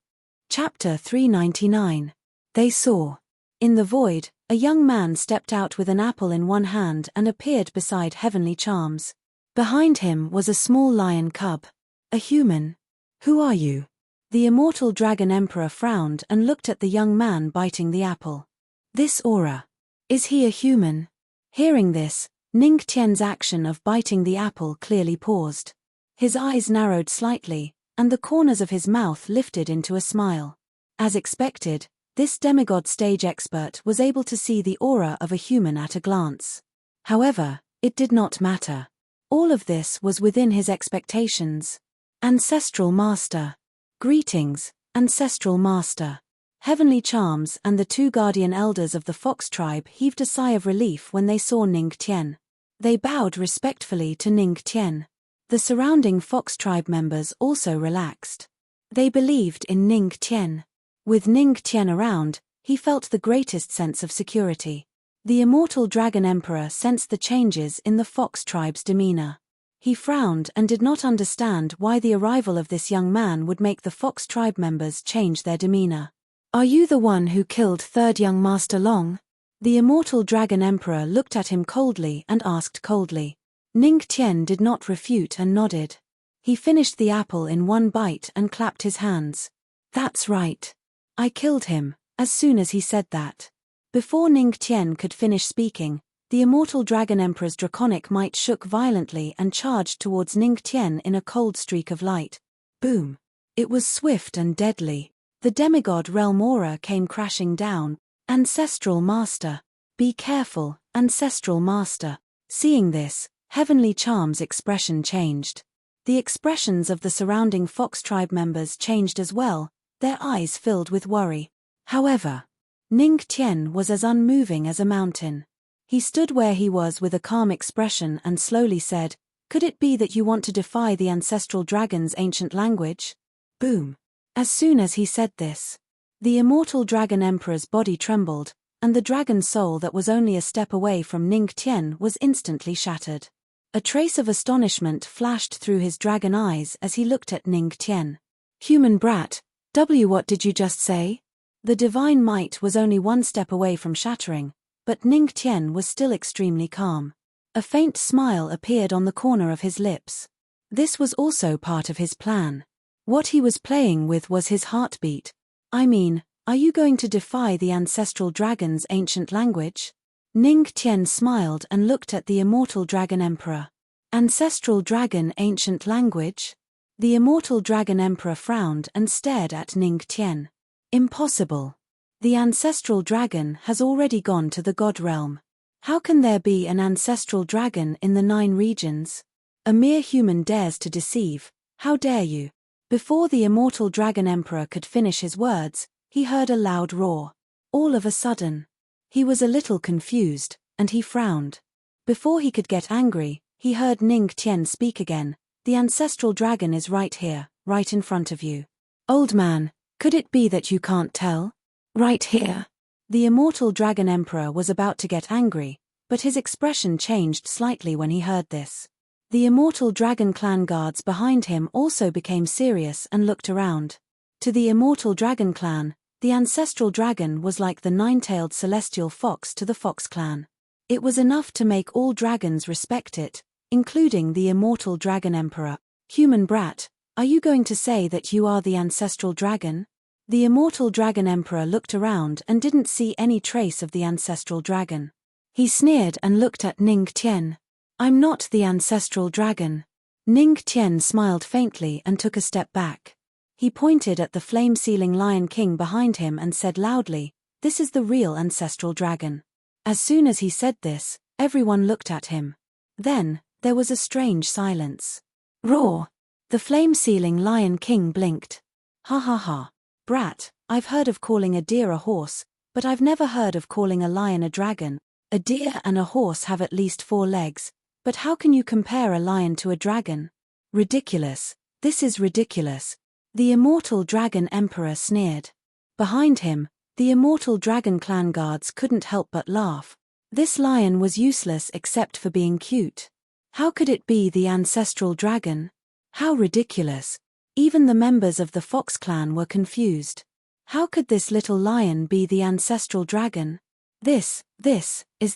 Chapter 399. They saw. In the void, a young man stepped out with an apple in one hand and appeared beside heavenly charms. Behind him was a small lion cub. A human. Who are you? The immortal dragon emperor frowned and looked at the young man biting the apple. This aura. Is he a human? Hearing this, Ning Tian's action of biting the apple clearly paused. His eyes narrowed slightly, and the corners of his mouth lifted into a smile. As expected, this demigod stage expert was able to see the aura of a human at a glance. However, it did not matter. All of this was within his expectations. Ancestral Master. Greetings, Ancestral Master. Heavenly Charms and the 2 guardian elders of the Fox tribe heaved a sigh of relief when they saw Ning Tian. They bowed respectfully to Ning Tian. The surrounding Fox tribe members also relaxed. They believed in Ning Tian. With Ning Tian around, he felt the greatest sense of security. The immortal dragon emperor sensed the changes in the Fox tribe's demeanor. He frowned and did not understand why the arrival of this young man would make the Fox tribe members change their demeanor. Are you the one who killed third young Master Long? The immortal dragon emperor looked at him coldly and asked coldly. Ning Tian did not refute and nodded. He finished the apple in one bite and clapped his hands. That's right. I killed him. As soon as he said that. Before Ning Tian could finish speaking, the immortal dragon emperor's draconic might shook violently and charged towards Ning Tian in a cold streak of light. Boom. It was swift and deadly. The demigod realm aura came crashing down. Ancestral Master. Be careful, Ancestral Master. Seeing this, Heavenly Charm's expression changed. The expressions of the surrounding Fox tribe members changed as well, their eyes filled with worry. However, Ning Tian was as unmoving as a mountain. He stood where he was with a calm expression and slowly said, "Could it be that you want to defy the ancestral dragon's ancient language?" Boom. As soon as he said this, the immortal dragon emperor's body trembled, and the dragon soul that was only a step away from Ning Tian was instantly shattered. A trace of astonishment flashed through his dragon eyes as he looked at Ning Tian. Human brat, what did you just say? The divine might was only one step away from shattering, but Ning Tian was still extremely calm. A faint smile appeared on the corner of his lips. This was also part of his plan. What he was playing with was his heartbeat. I mean, are you going to defy the ancestral dragon's ancient language? Ning Tian smiled and looked at the immortal dragon emperor. Ancestral dragon ancient language? The immortal dragon emperor frowned and stared at Ning Tian. Impossible. The ancestral dragon has already gone to the god realm. How can there be an ancestral dragon in the 9 regions? A mere human dares to deceive. How dare you? Before the immortal dragon emperor could finish his words, he heard a loud roar. All of a sudden, he was a little confused, and he frowned. Before he could get angry, he heard Ning Tian speak again. The ancestral dragon is right here, right in front of you. Old man, could it be that you can't tell? Right here. The immortal dragon emperor was about to get angry, but his expression changed slightly when he heard this. The immortal dragon clan guards behind him also became serious and looked around. To the immortal dragon clan, the ancestral dragon was like the 9-tailed celestial fox to the fox clan. It was enough to make all dragons respect it, including the immortal dragon emperor. Human brat, are you going to say that you are the ancestral dragon? The immortal dragon emperor looked around and didn't see any trace of the ancestral dragon. He sneered and looked at Ning Tian. I'm not the ancestral dragon. Ning Tian smiled faintly and took a step back. He pointed at the flame-sealing Lion King behind him and said loudly, "This is the real ancestral dragon." As soon as he said this, everyone looked at him. Then, there was a strange silence. Roar! The flame-sealing Lion King blinked. Ha ha ha. Brat, I've heard of calling a deer a horse, but I've never heard of calling a lion a dragon. A deer and a horse have at least 4 legs, but how can you compare a lion to a dragon? Ridiculous. This is ridiculous. The immortal dragon emperor sneered. Behind him, the immortal dragon clan guards couldn't help but laugh. This lion was useless except for being cute. How could it be the ancestral dragon? How ridiculous. Even the members of the Fox clan were confused. How could this little lion be the ancestral dragon? Is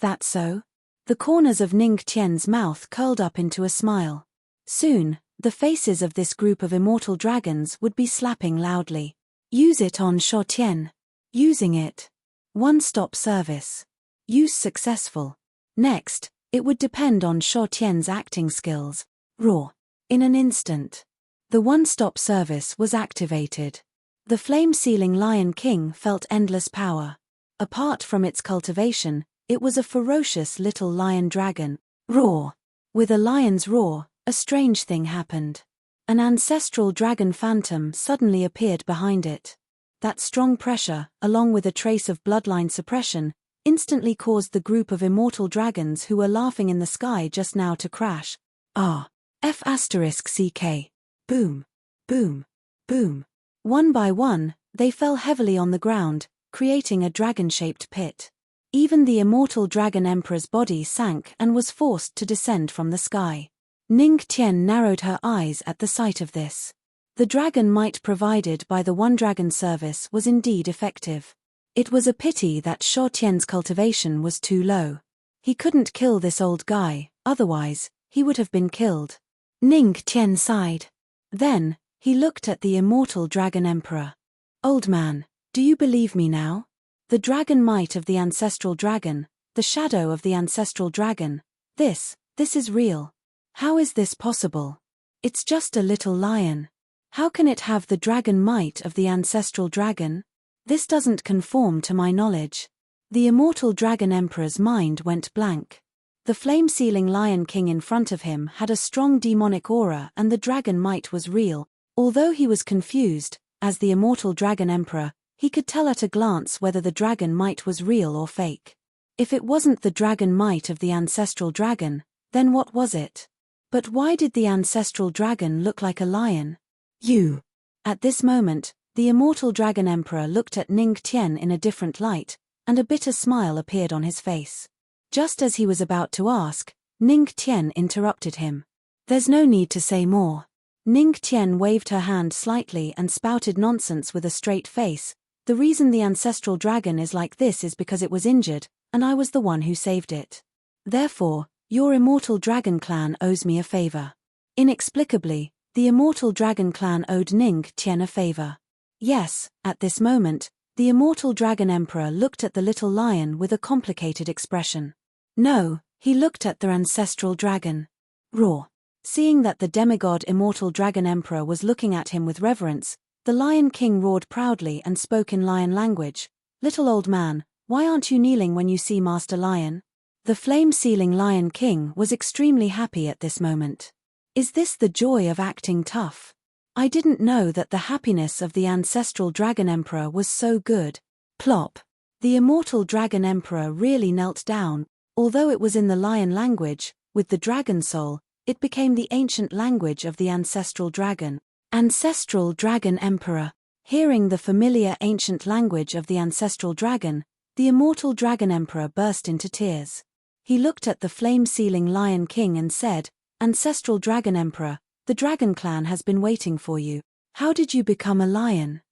that so? The corners of Ning Tian's mouth curled up into a smile. Soon, the faces of this group of immortal dragons would be slapping loudly. Use it on Shuo Tian. Using it. One-stop service. Use successful. Next, it would depend on Shuo Tian's acting skills. Roar. In an instant. The one-stop service was activated. The flame-sealing Lion King felt endless power. Apart from its cultivation, it was a ferocious little lion dragon. Roar! With a lion's roar, a strange thing happened. An ancestral dragon phantom suddenly appeared behind it. That strong pressure, along with a trace of bloodline suppression, instantly caused the group of immortal dragons who were laughing in the sky just now to crash. F***CK. Boom. Boom. Boom. One by one, they fell heavily on the ground, creating a dragon-shaped pit. Even the immortal dragon emperor's body sank and was forced to descend from the sky. Ning Tian narrowed her eyes at the sight of this. The dragon might provided by the One Dragon service was indeed effective. It was a pity that Shuo Tian's cultivation was too low. He couldn't kill this old guy, otherwise, he would have been killed. Ning Tian sighed. Then, he looked at the immortal Dragon Emperor. Old man, do you believe me now? The dragon might of the ancestral dragon, the shadow of the ancestral dragon, this is real. How is this possible? It's just a little lion. How can it have the dragon might of the ancestral dragon? This doesn't conform to my knowledge. The immortal Dragon Emperor's mind went blank. The flame-sealing Lion King in front of him had a strong demonic aura and the dragon might was real. Although he was confused, as the immortal Dragon Emperor, he could tell at a glance whether the dragon might was real or fake. If it wasn't the dragon might of the ancestral dragon, then what was it? But why did the ancestral dragon look like a lion? You. At this moment, the immortal Dragon Emperor looked at Ning Tian in a different light, and a bitter smile appeared on his face. Just as he was about to ask, Ning Tian interrupted him. There's no need to say more. Ning Tian waved her hand slightly and spouted nonsense with a straight face. The reason the ancestral dragon is like this is because it was injured, and I was the one who saved it. Therefore, your immortal dragon clan owes me a favor. Inexplicably, the immortal dragon clan owed Ning Tian a favor. Yes, at this moment, the immortal Dragon Emperor looked at the little lion with a complicated expression. No, he looked at the ancestral dragon. Roar. Seeing that the demigod immortal Dragon Emperor was looking at him with reverence, the Lion King roared proudly and spoke in lion language. Little old man, why aren't you kneeling when you see Master Lion? The flame-sealing Lion King was extremely happy at this moment. Is this the joy of acting tough? I didn't know that the happiness of the ancestral Dragon Emperor was so good. Plop. The immortal Dragon Emperor really knelt down, although it was in the lion language, with the dragon soul, it became the ancient language of the ancestral dragon. Ancestral Dragon Emperor. Hearing the familiar ancient language of the ancestral dragon, the immortal Dragon Emperor burst into tears. He looked at the flame-sealing Lion King and said, Ancestral Dragon Emperor, the Dragon Clan has been waiting for you. How did you become a lion?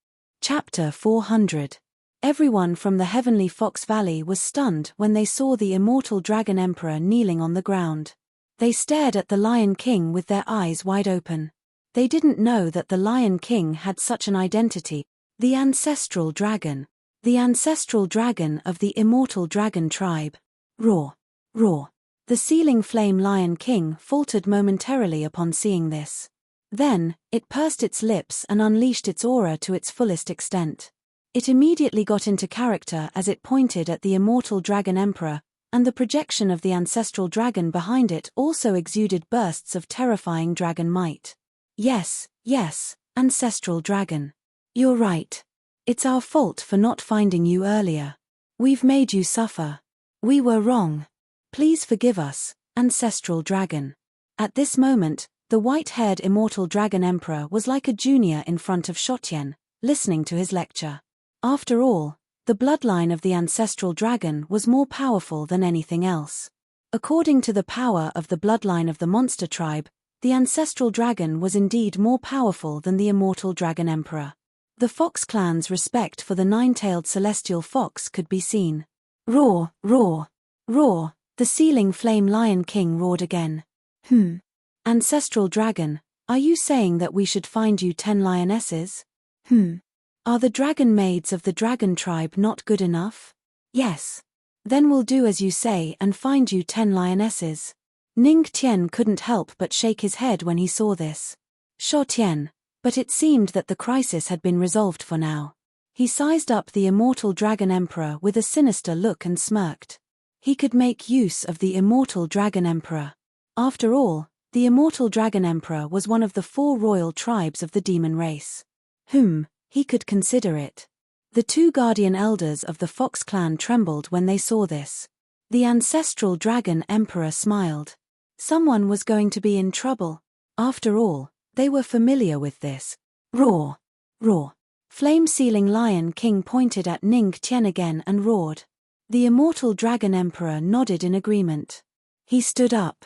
Chapter 400. Everyone from the heavenly Fox Valley was stunned when they saw the immortal Dragon Emperor kneeling on the ground. They stared at the Lion King with their eyes wide open. They didn't know that the Lion King had such an identity. The ancestral dragon. The ancestral dragon of the immortal dragon tribe. Roar. Roar. The sealing flame Lion King faltered momentarily upon seeing this. Then, it pursed its lips and unleashed its aura to its fullest extent. It immediately got into character as it pointed at the immortal Dragon Emperor, and the projection of the ancestral dragon behind it also exuded bursts of terrifying dragon might. Yes, ancestral dragon. You're right. It's our fault for not finding you earlier. We've made you suffer. We were wrong. Please forgive us, ancestral dragon. At this moment, the white-haired immortal Dragon Emperor was like a junior in front of Shuo Tian, listening to his lecture. After all, the bloodline of the ancestral dragon was more powerful than anything else. According to the power of the bloodline of the monster tribe, the ancestral dragon was indeed more powerful than the immortal Dragon Emperor. The Fox clan's respect for the nine-tailed celestial fox could be seen. Roar, roar, roar. The sealing flame Lion King roared again. Ancestral dragon, are you saying that we should find you 10 lionesses? Are the dragon maids of the dragon tribe not good enough? Yes. Then we'll do as you say and find you 10 lionesses. Ning Tian couldn't help but shake his head when he saw this. Shuo Tian, but it seemed that the crisis had been resolved for now. He sized up the immortal Dragon Emperor with a sinister look and smirked. He could make use of the immortal Dragon Emperor. After all, the immortal Dragon Emperor was one of the 4 royal tribes of the demon race. He could consider it. The 2 guardian elders of the Fox clan trembled when they saw this. The ancestral Dragon Emperor smiled. Someone was going to be in trouble. After all, they were familiar with this. Roar! Roar! Flame-sealing Lion King pointed at Ning Tian again and roared. The immortal Dragon Emperor nodded in agreement. He stood up.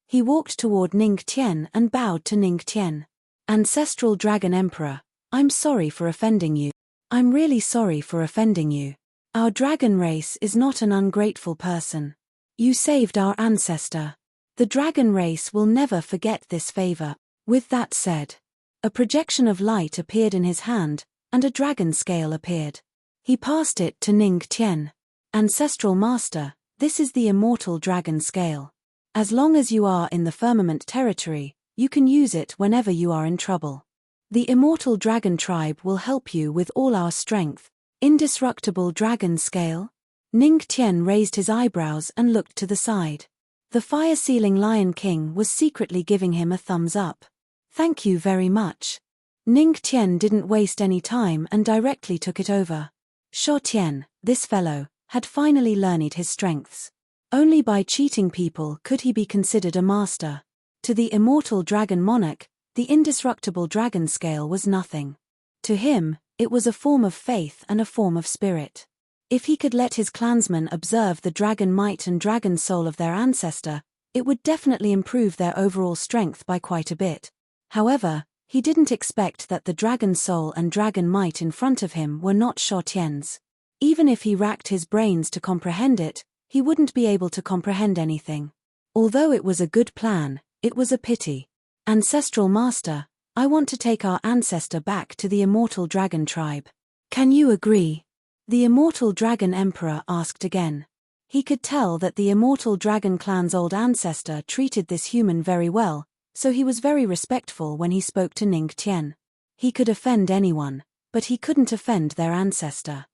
He walked toward Ning Tian and bowed to Ning Tian. Ancestral Dragon Emperor, I'm sorry for offending you. I'm really sorry for offending you. Our dragon race is not an ungrateful person. You saved our ancestor. The dragon race will never forget this favor. With that said, a projection of light appeared in his hand, and a dragon scale appeared. He passed it to Ning Tian. Ancestral Master, this is the immortal dragon scale. As long as you are in the firmament territory, you can use it whenever you are in trouble. The immortal dragon tribe will help you with all our strength. Indestructible dragon scale? Ning Tian raised his eyebrows and looked to the side. The fire-sealing Lion King was secretly giving him a thumbs up. Thank you very much. Ning Tian didn't waste any time and directly took it over. Shuo Tian, this fellow, had finally learned his strengths. Only by cheating people could he be considered a master. To the immortal dragon monarch, the indestructible dragon scale was nothing. To him, it was a form of faith and a form of spirit. If he could let his clansmen observe the dragon might and dragon soul of their ancestor, it would definitely improve their overall strength by quite a bit. However, he didn't expect that the dragon soul and dragon might in front of him were not Shuo Tian's. Even if he racked his brains to comprehend it, he wouldn't be able to comprehend anything. Although it was a good plan, it was a pity. Ancestral Master, I want to take our ancestor back to the immortal dragon tribe. Can you agree? The immortal dragon emperor asked again. He could tell that the immortal dragon clan's old ancestor treated this human very well, so he was very respectful when he spoke to Ning Tian. He could offend anyone, but he couldn't offend their ancestor.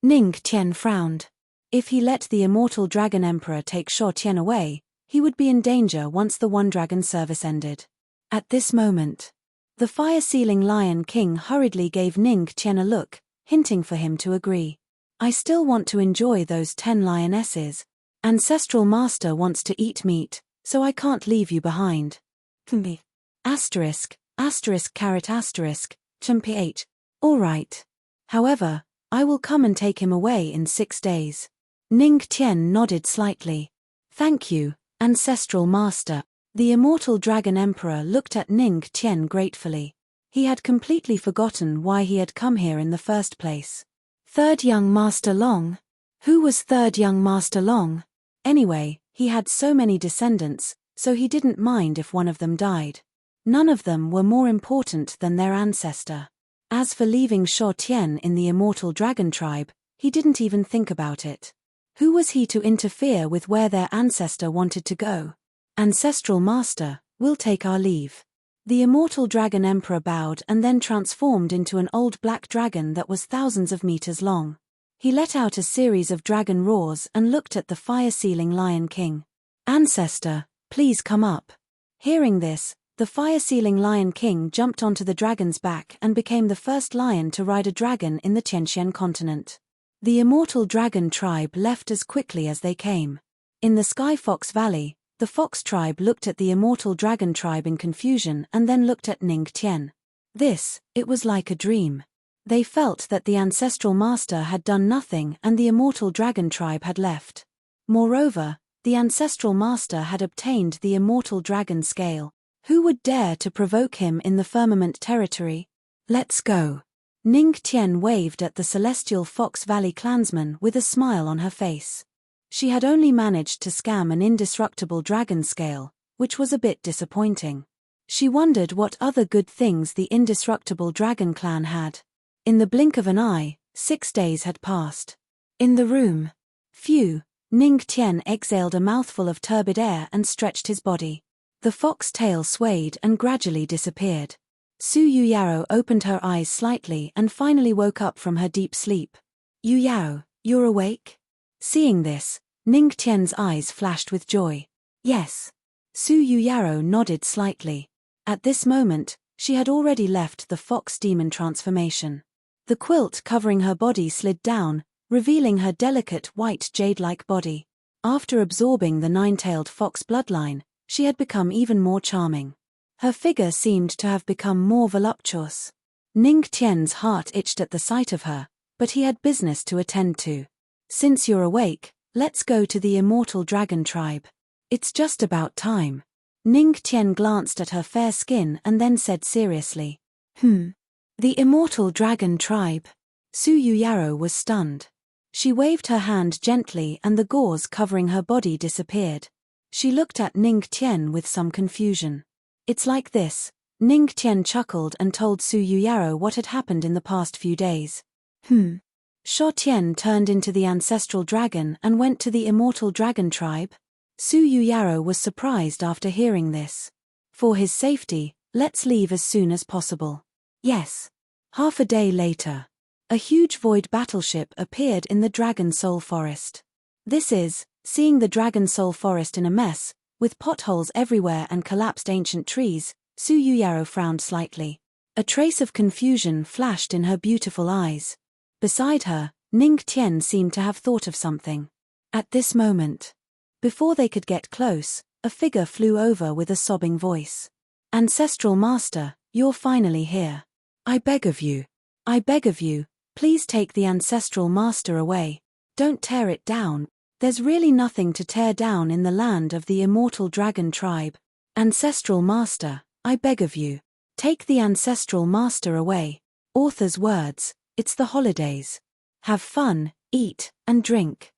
Ning Tian frowned. If he let the immortal dragon emperor take Shuo Tian away, he would be in danger once the One Dragon service ended. At this moment, the fire-sealing Lion King hurriedly gave Ning Tian a look, hinting for him to agree. I still want to enjoy those 10 lionesses. Ancestral Master wants to eat meat, so I can't leave you behind. **************************************************************************************************************************************************************************************************************************************ă* Ning Tian nodded slightly. Thank you, Ancestral Master. The immortal dragon emperor looked at Ning Tian gratefully. He had completely forgotten why he had come here in the first place. Third young Master Long? Who was third young Master Long? Anyway, he had so many descendants, so he didn't mind if one of them died. None of them were more important than their ancestor. As for leaving Shuo Tian in the immortal dragon tribe, he didn't even think about it. Who was he to interfere with where their ancestor wanted to go? Ancestral Master, we'll take our leave. The immortal dragon emperor bowed and then transformed into an old black dragon that was thousands of meters long. He let out a series of dragon roars and looked at the fire-sealing Lion King. Ancestor, please come up. Hearing this, the fire-sealing Lion King jumped onto the dragon's back and became the first lion to ride a dragon in the Tianxian continent. The immortal dragon tribe left as quickly as they came. In the Sky Fox Valley, the fox tribe looked at the immortal dragon tribe in confusion and then looked at Ning Tian. It was like a dream. They felt that the ancestral master had done nothing and the immortal dragon tribe had left. Moreover, the ancestral master had obtained the immortal dragon scale. Who would dare to provoke him in the firmament territory? Let's go. Ning Tian waved at the celestial Fox Valley clansman with a smile on her face. She had only managed to scam an indestructible dragon scale, which was a bit disappointing. She wondered what other good things the indestructible dragon clan had. In the blink of an eye, 6 days had passed. In the room. Phew, Ning Tian exhaled a mouthful of turbid air and stretched his body. The fox tail swayed and gradually disappeared. Su Yuyao opened her eyes slightly and finally woke up from her deep sleep. Yuyao, you're awake? Seeing this, Ning Tian's eyes flashed with joy. Yes. Su Yuyao nodded slightly. At this moment, she had already left the fox demon transformation. The quilt covering her body slid down, revealing her delicate white jade-like body. After absorbing the nine-tailed fox bloodline, she had become even more charming. Her figure seemed to have become more voluptuous. Ning Tian's heart itched at the sight of her, but he had business to attend to. Since you're awake, let's go to the immortal dragon tribe. It's just about time. Ning Tian glanced at her fair skin and then said seriously. The immortal dragon tribe. Su Yuyaro was stunned. She waved her hand gently and the gauze covering her body disappeared. She looked at Ning Tian with some confusion. It's like this. Ning Tian chuckled and told Su Yuyaro what had happened in the past few days. Sho Tian turned into the ancestral dragon and went to the immortal dragon tribe? Su Yuyaro was surprised after hearing this. For his safety, let's leave as soon as possible. Yes. Half a day later. A huge void battleship appeared in the Dragon Soul Forest. Seeing the Dragon Soul Forest in a mess, with potholes everywhere and collapsed ancient trees, Su Yuyaro frowned slightly. A trace of confusion flashed in her beautiful eyes. Beside her, Ning Tian seemed to have thought of something. At this moment, before they could get close, a figure flew over with a sobbing voice. Ancestral Master, you're finally here. I beg of you, please take the Ancestral Master away. Don't tear it down. There's really nothing to tear down in the land of the immortal dragon tribe. Ancestral Master, I beg of you, take the Ancestral Master away. Author's words, it's the holidays. Have fun, eat, and drink.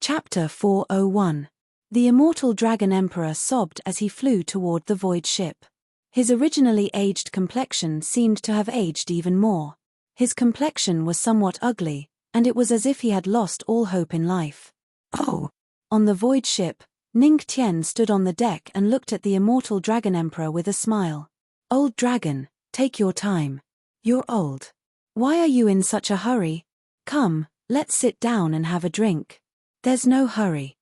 Chapter 401. The immortal dragon emperor sobbed as he flew toward the void ship. His originally aged complexion seemed to have aged even more. His complexion was somewhat ugly, and it was as if he had lost all hope in life. Oh! On the void ship, Ning Tian stood on the deck and looked at the immortal dragon emperor with a smile. Old dragon, take your time. You're old. Why are you in such a hurry? Come, let's sit down and have a drink. There's no hurry.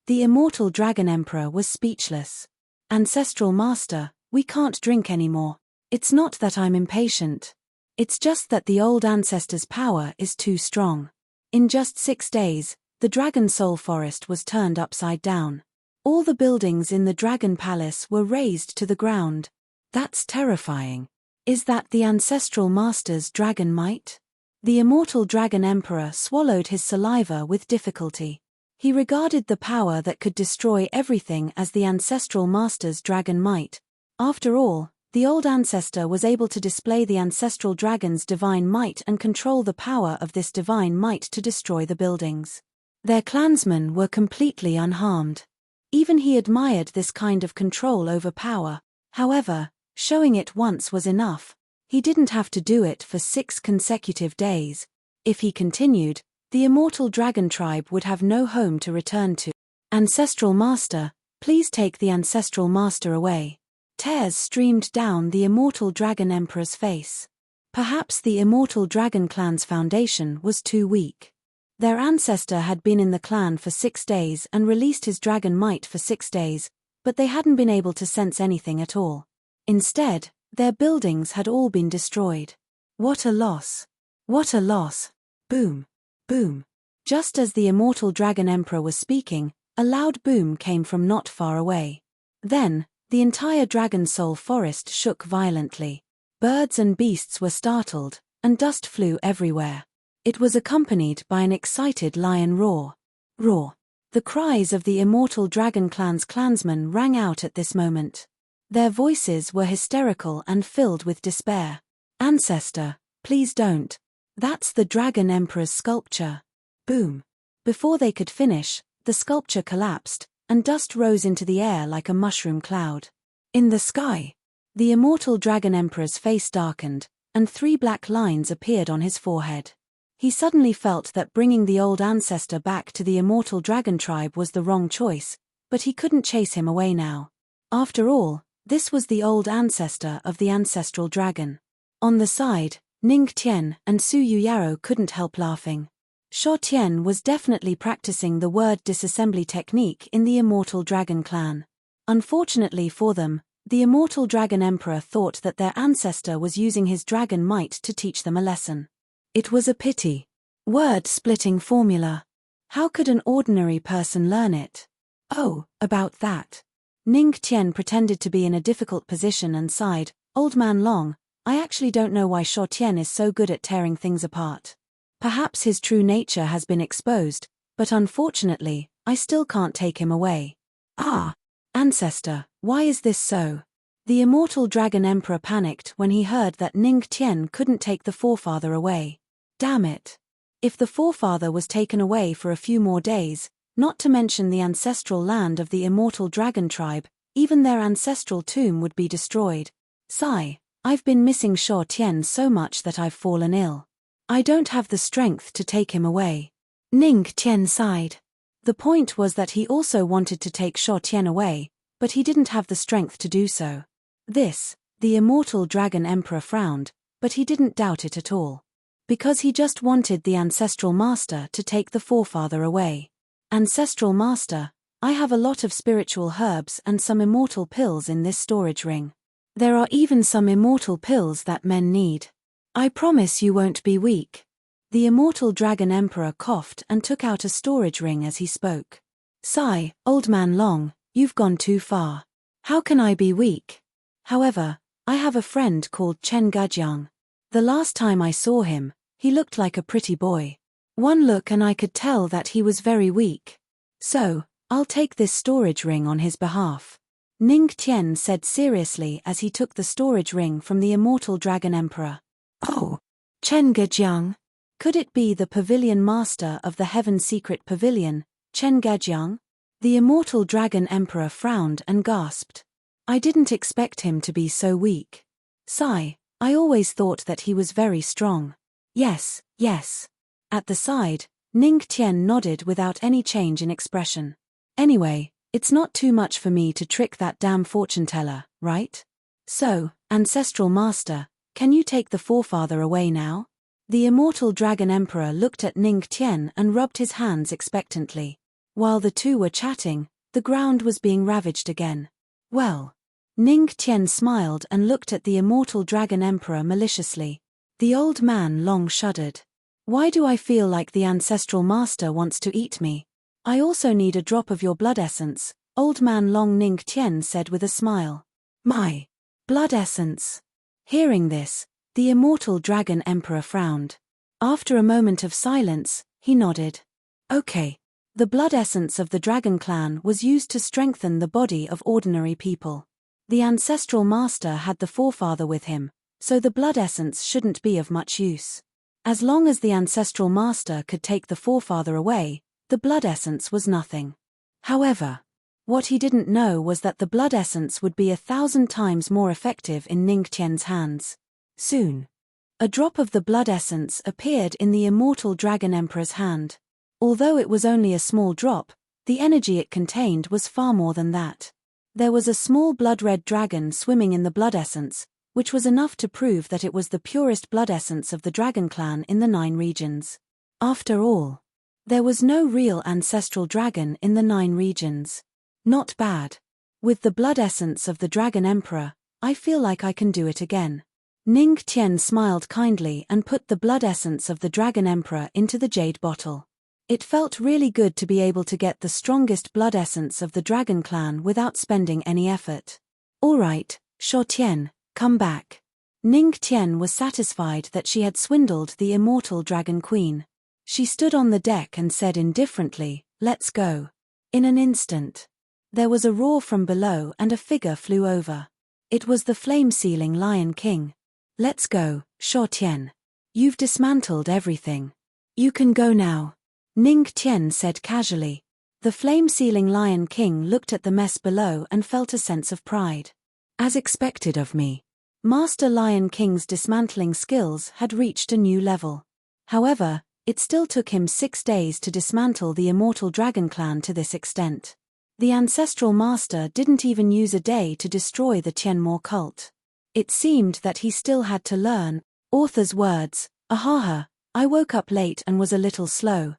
The immortal dragon emperor was speechless. Ancestral Master, we can't drink anymore. It's not that I'm impatient. It's just that the old ancestor's power is too strong. In just 6 days, the Dragon Soul Forest was turned upside down. All the buildings in the Dragon Palace were razed to the ground. That's terrifying. Is that the Ancestral Master's dragon might? The immortal dragon emperor swallowed his saliva with difficulty. He regarded the power that could destroy everything as the Ancestral Master's dragon might. After all, the old ancestor was able to display the ancestral dragon's divine might and control the power of this divine might to destroy the buildings. Their clansmen were completely unharmed. Even he admired this kind of control over power. However, showing it once was enough. He didn't have to do it for 6 consecutive days. If he continued, the immortal dragon tribe would have no home to return to. Ancestral Master, please take the Ancestral Master away. Tears streamed down the immortal dragon emperor's face. Perhaps the immortal dragon clan's foundation was too weak. Their ancestor had been in the clan for 6 days and released his dragon might for 6 days, but they hadn't been able to sense anything at all. Instead, their buildings had all been destroyed. What a loss! What a loss! Boom! Boom! Just as the immortal dragon emperor was speaking, a loud boom came from not far away. Then, the entire Dragon Soul Forest shook violently. Birds and beasts were startled, and dust flew everywhere. It was accompanied by an excited lion roar. Roar! The cries of the immortal dragon clan's clansmen rang out at this moment. Their voices were hysterical and filled with despair. Ancestor, please don't. That's the Dragon Emperor's sculpture. Boom! Before they could finish, the sculpture collapsed, and dust rose into the air like a mushroom cloud. In the sky, the immortal Dragon Emperor's face darkened, and 3 black lines appeared on his forehead. He suddenly felt that bringing the old ancestor back to the immortal dragon tribe was the wrong choice, but he couldn't chase him away now. After all, this was the old ancestor of the ancestral dragon. On the side, Ning Tian and Su Yuyaro couldn't help laughing. Sho Tian was definitely practicing the word disassembly technique in the immortal dragon clan. Unfortunately for them, the immortal dragon emperor thought that their ancestor was using his dragon might to teach them a lesson. It was a pity. Word-splitting formula. How could an ordinary person learn it? Oh, about that. Ning Tian pretended to be in a difficult position and sighed, Old Man Long, I actually don't know why Sho Tian is so good at tearing things apart. Perhaps his true nature has been exposed, but unfortunately, I still can't take him away. Ancestor, why is this so? The immortal dragon emperor panicked when he heard that Ning Tian couldn't take the forefather away. Damn it. If the forefather was taken away for a few more days, not to mention the ancestral land of the immortal dragon tribe, even their ancestral tomb would be destroyed. Sigh, I've been missing Shuo Tian so much that I've fallen ill. I don't have the strength to take him away. Ning Tian sighed. The point was that he also wanted to take Shuo Tian away, but he didn't have the strength to do so. The immortal dragon emperor frowned, but he didn't doubt it at all. Because he just wanted the ancestral master to take the forefather away. Ancestral master, I have a lot of spiritual herbs and some immortal pills in this storage ring. There are even some immortal pills that men need. I promise you won't be weak. The immortal dragon emperor coughed and took out a storage ring as he spoke. Sigh, old man Long, you've gone too far. How can I be weak? However, I have a friend called Chen Gajiang. The last time I saw him, he looked like a pretty boy. One look and I could tell that he was very weak. So, I'll take this storage ring on his behalf. Ning Tian said seriously as he took the storage ring from the immortal dragon emperor. Oh, Chen Gajiang? Could it be the pavilion master of the Heaven Secret Pavilion, Chen Gajiang? The immortal dragon emperor frowned and gasped. I didn't expect him to be so weak. Sigh, I always thought that he was very strong. Yes, yes. At the side, Ning Tian nodded without any change in expression. Anyway, it's not too much for me to trick that damn fortune teller, right? So, ancestral master, can you take the forefather away now? The immortal dragon emperor looked at Ning Tian and rubbed his hands expectantly. While the two were chatting, the ground was being ravaged again. Well. Ning Tian smiled and looked at the immortal dragon emperor maliciously. The old man Long shuddered. Why do I feel like the ancestral master wants to eat me? I also need a drop of your blood essence, old man Long, Ning Tian said with a smile. My blood essence. Hearing this, the immortal dragon emperor frowned. After a moment of silence, he nodded. Okay. The blood essence of the dragon clan was used to strengthen the body of ordinary people. The ancestral master had the forefather with him, so the blood essence shouldn't be of much use. As long as the ancestral master could take the forefather away, the blood essence was nothing. However, what he didn't know was that the blood essence would be 1,000 times more effective in Ning Tian's hands. Soon, a drop of the blood essence appeared in the immortal dragon emperor's hand. Although it was only a small drop, the energy it contained was far more than that. There was a small blood-red dragon swimming in the blood essence, which was enough to prove that it was the purest blood essence of the dragon clan in the 9 regions. After all, there was no real ancestral dragon in the 9 regions. Not bad. With the blood essence of the dragon emperor, I feel like I can do it again. Ning Tian smiled kindly and put the blood essence of the dragon emperor into the jade bottle. It felt really good to be able to get the strongest blood essence of the dragon clan without spending any effort. Alright, Shuo Tian, come back. Ning Tian was satisfied that she had swindled the immortal dragon queen. She stood on the deck and said indifferently, let's go. In an instant, there was a roar from below and a figure flew over. It was the flame-sealing Lion King. Let's go, Shuo Tian. You've dismantled everything. You can go now. Ning Tian said casually. The flame-sealing Lion King looked at the mess below and felt a sense of pride. As expected of me. Master Lion King's dismantling skills had reached a new level. However, it still took him 6 days to dismantle the immortal dragon clan to this extent. The ancestral master didn't even use a day to destroy the Tianmo cult. It seemed that he still had to learn. Author's words, ahaha, I woke up late and was a little slow.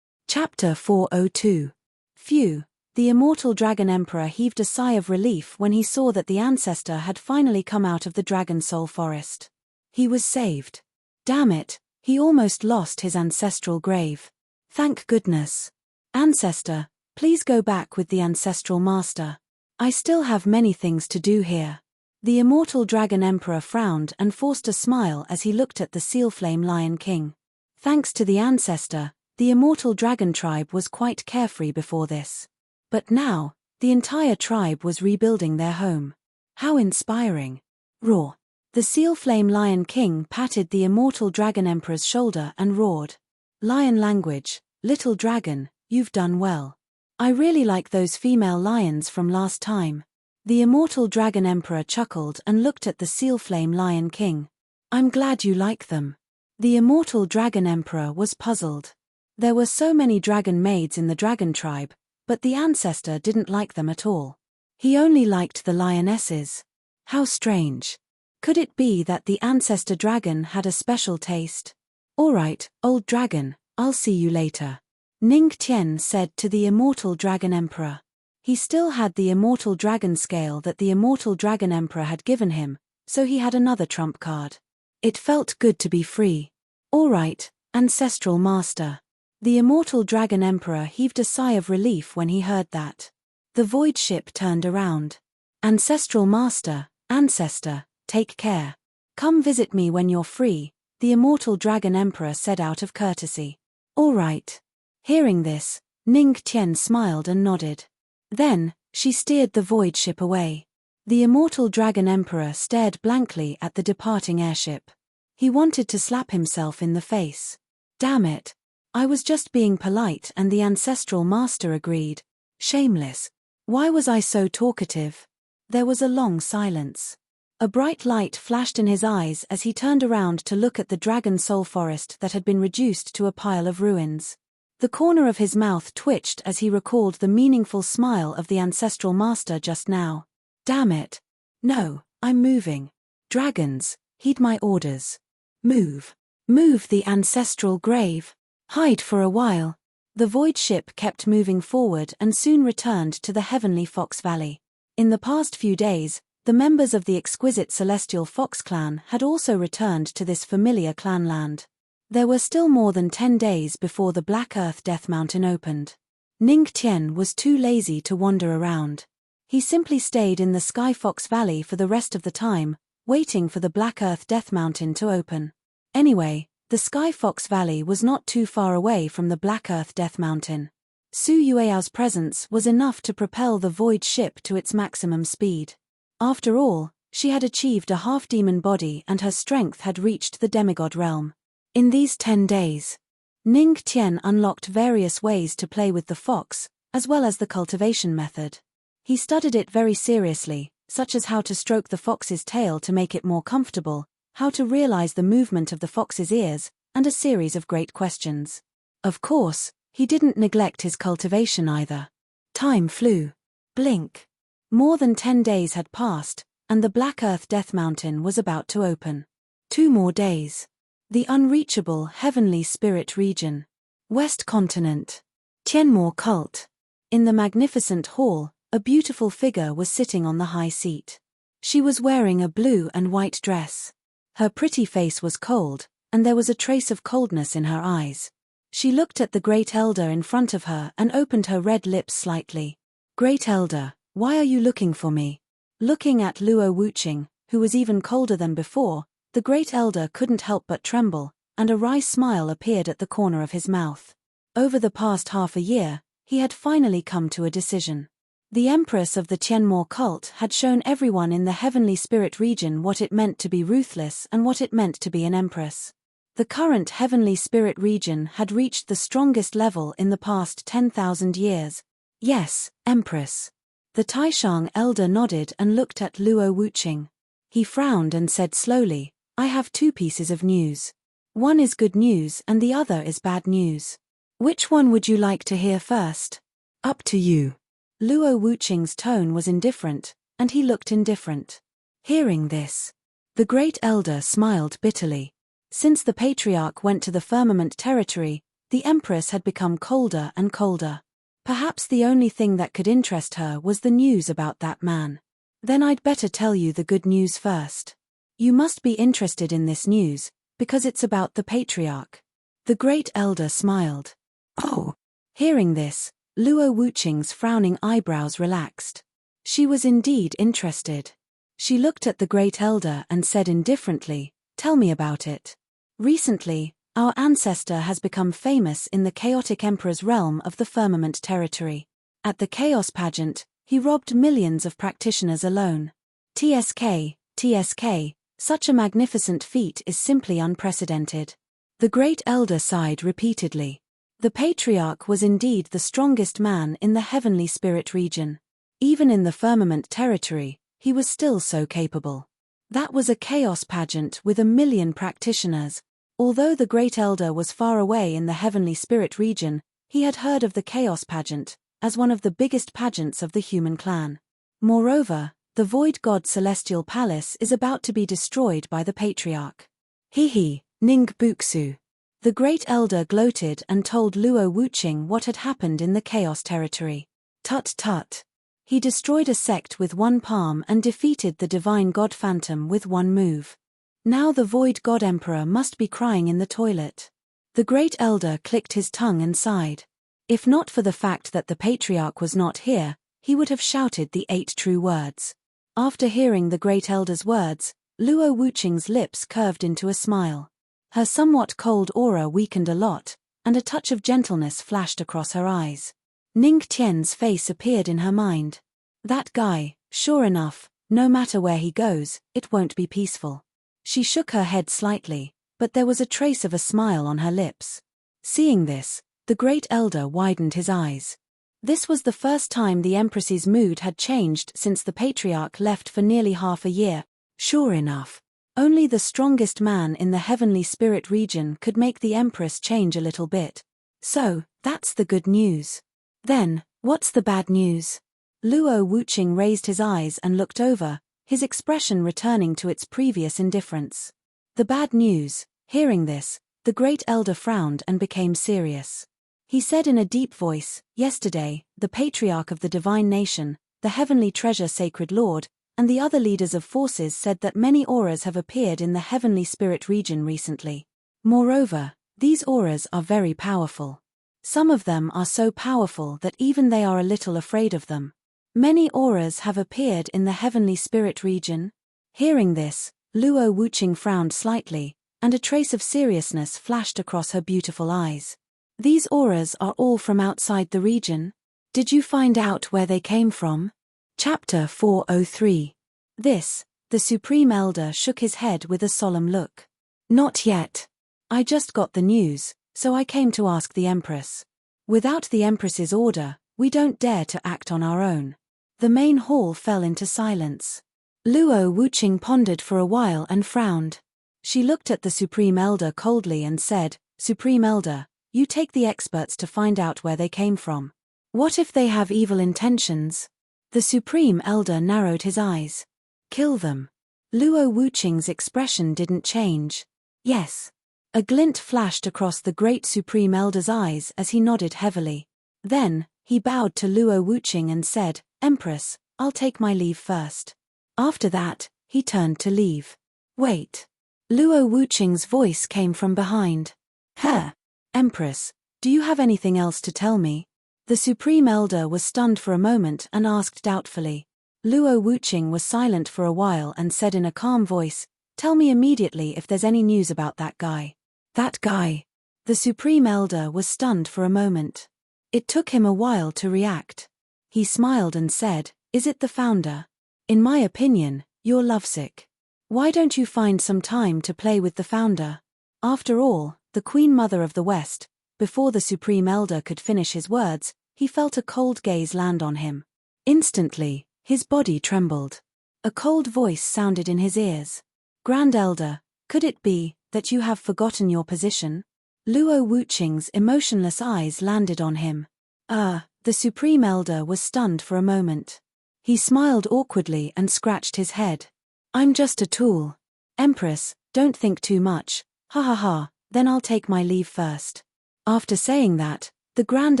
Chapter 402. Phew, the immortal dragon emperor heaved a sigh of relief when he saw that the ancestor had finally come out of the dragon soul forest. He was saved. Damn it, he almost lost his ancestral grave. Thank goodness. Ancestor, please go back with the ancestral master. I still have many things to do here. The immortal dragon emperor frowned and forced a smile as he looked at the seal-flame Lion King. Thanks to the ancestor, the immortal dragon tribe was quite carefree before this. But now, The entire tribe was rebuilding their home. How inspiring. Roar. The seal flame Lion King patted the immortal Dragon Emperor's shoulder and roared. Lion language, little dragon, you've done well. I really like those female lions from last time. The immortal Dragon Emperor chuckled and looked at the seal flame Lion King. I'm glad you like them. The immortal Dragon Emperor was puzzled. There were so many dragon maids in the dragon tribe, but the ancestor didn't like them at all. He only liked the lionesses. How strange. Could it be that the ancestor dragon had a special taste? All right, old dragon, I'll see you later, Ning Tian said to the immortal Dragon Emperor. He still had the immortal dragon scale that the immortal Dragon Emperor had given him, so he had another trump card. It felt good to be free. All right, ancestral master. The immortal Dragon Emperor heaved a sigh of relief when he heard that. The void ship turned around. Ancestral master, ancestor, take care. Come visit me when you're free, the immortal Dragon Emperor said out of courtesy. All right. Hearing this, Ning Tian smiled and nodded. Then, she steered the void ship away. The immortal Dragon Emperor stared blankly at the departing airship. He wanted to slap himself in the face. Damn it. I was just being polite and the ancestral master agreed. Shameless. Why was I so talkative? There was a long silence. A bright light flashed in his eyes as he turned around to look at the dragon soul forest that had been reduced to a pile of ruins. The corner of his mouth twitched as he recalled the meaningful smile of the ancestral master just now. Damn it. No, I'm moving. Dragons, heed my orders. Move. Move the ancestral grave. Hide for a while. The void ship kept moving forward and soon returned to the heavenly Fox Valley. In the past few days, the members of the exquisite celestial fox clan had also returned to this familiar clanland. There were still more than 10 days before the Black Earth Death Mountain opened. Ning Tian was too lazy to wander around. He simply stayed in the Sky Fox Valley for the rest of the time, waiting for the Black Earth Death Mountain to open. Anyway, the Sky Fox Valley was not too far away from the Black Earth Death Mountain. Su Yueao's presence was enough to propel the void ship to its maximum speed. After all, she had achieved a half-demon body and her strength had reached the demigod realm. In these 10 days, Ning Tian unlocked various ways to play with the fox, as well as the cultivation method. He studied it very seriously, such as how to stroke the fox's tail to make it more comfortable, how to realize the movement of the fox's ears, and a series of great questions. Of course, he didn't neglect his cultivation either. Time flew. Blink. More than 10 days had passed, and the Black Earth Death Mountain was about to open. 2 more days. The unreachable heavenly spirit region. West Continent. Tianmo cult. In the magnificent hall, a beautiful figure was sitting on the high seat. She was wearing a blue and white dress. Her pretty face was cold, and there was a trace of coldness in her eyes. She looked at the Great Elder in front of her and opened her red lips slightly. Great Elder, why are you looking for me? Looking at Luo Wuqing, who was even colder than before, the Great Elder couldn't help but tremble, and a wry smile appeared at the corner of his mouth. Over the past half a year, he had finally come to a decision. The Empress of the Tianmo cult had shown everyone in the heavenly spirit region what it meant to be ruthless and what it meant to be an empress. The current heavenly spirit region had reached the strongest level in the past 10,000 years. Yes, Empress. The Taishang elder nodded and looked at Luo Wuqing. He frowned and said slowly, I have 2 pieces of news. One is good news and the other is bad news. Which one would you like to hear first? Up to you. Luo Wuqing's tone was indifferent, and he looked indifferent. Hearing this, the Great Elder smiled bitterly. Since the Patriarch went to the firmament territory, the Empress had become colder and colder. Perhaps the only thing that could interest her was the news about that man. Then I'd better tell you the good news first. You must be interested in this news, because it's about the Patriarch. The Great Elder smiled. Oh. Hearing this, Luo Wuqing's frowning eyebrows relaxed. She was indeed interested. She looked at the Great Elder and said indifferently, Tell me about it. Recently, our ancestor has become famous in the chaotic Emperor's realm of the firmament territory. At the Chaos pageant, He robbed millions of practitioners alone. TSK, such a magnificent feat is simply unprecedented. The Great Elder sighed repeatedly. The Patriarch was indeed the strongest man in the heavenly spirit region. Even in the firmament territory, he was still so capable. That was a chaos pageant with 1,000,000 practitioners. Although the Great Elder was far away in the heavenly spirit region, he had heard of the chaos pageant as one of the biggest pageants of the human clan. Moreover, the Void God Celestial Palace is about to be destroyed by the Patriarch. Hihi, Ning Buksu. The Great Elder gloated and told Luo Wuqing what had happened in the Chaos Territory. Tut tut. He destroyed a sect with one palm and defeated the Divine God Phantom with one move. Now the Void God Emperor must be crying in the toilet. The Great Elder clicked his tongue and sighed. If not for the fact that the Patriarch was not here, he would have shouted the 8 true words. After hearing the Great Elder's words, Luo Wuqing's lips curved into a smile. Her somewhat cold aura weakened a lot, and a touch of gentleness flashed across her eyes. Ning Tian's face appeared in her mind. That guy, sure enough, no matter where he goes, it won't be peaceful. She shook her head slightly, but there was a trace of a smile on her lips. Seeing this, the Great Elder widened his eyes. This was the first time the Empress's mood had changed since the Patriarch left for nearly half a year. Sure enough, only the strongest man in the heavenly spirit region could make the Empress change a little bit. So, that's the good news. Then, what's the bad news? Luo Wuqing raised his eyes and looked over, his expression returning to its previous indifference. The bad news. Hearing this, the Great Elder frowned and became serious. He said in a deep voice, "Yesterday, the Patriarch of the Divine Nation, the Heavenly Treasure Sacred Lord, and the other leaders of forces said that many auras have appeared in the heavenly spirit region recently. Moreover, these auras are very powerful. Some of them are so powerful that even they are a little afraid of them. Many auras have appeared in the heavenly spirit region." Hearing this, Luo Wuqing frowned slightly, and a trace of seriousness flashed across her beautiful eyes. "These auras are all from outside the region? Did you find out where they came from?" Chapter 403. The Supreme Elder shook his head with a solemn look. "Not yet. I just got the news, so I came to ask the Empress. Without the Empress's order, we don't dare to act on our own." The main hall fell into silence. Luo Wuqing pondered for a while and frowned. She looked at the Supreme Elder coldly and said, "Supreme Elder, you take the experts to find out where they came from. What if they have evil intentions?" The Supreme Elder narrowed his eyes. "Kill them." Luo Wuqing's expression didn't change. "Yes." A glint flashed across the great Supreme Elder's eyes as he nodded heavily. Then, he bowed to Luo Wuqing and said, "Empress, I'll take my leave first." After that, he turned to leave. "Wait." Luo Wuqing's voice came from behind. "Huh? Empress, do you have anything else to tell me?" The Supreme Elder was stunned for a moment and asked doubtfully. Luo Wuqing was silent for a while and said in a calm voice, "Tell me immediately if there's any news about that guy." "That guy?" The Supreme Elder was stunned for a moment. It took him a while to react. He smiled and said, "Is it the founder? In my opinion, you're lovesick. Why don't you find some time to play with the founder?" After all, the Queen Mother of the West. Before the Supreme Elder could finish his words, he felt a cold gaze land on him. Instantly, his body trembled. A cold voice sounded in his ears. "Grand Elder, could it be that you have forgotten your position?" Luo Wuqing's emotionless eyes landed on him. The Supreme Elder was stunned for a moment. He smiled awkwardly and scratched his head. "I'm just a tool. Empress, don't think too much. Ha ha ha, then I'll take my leave first." After saying that, the Grand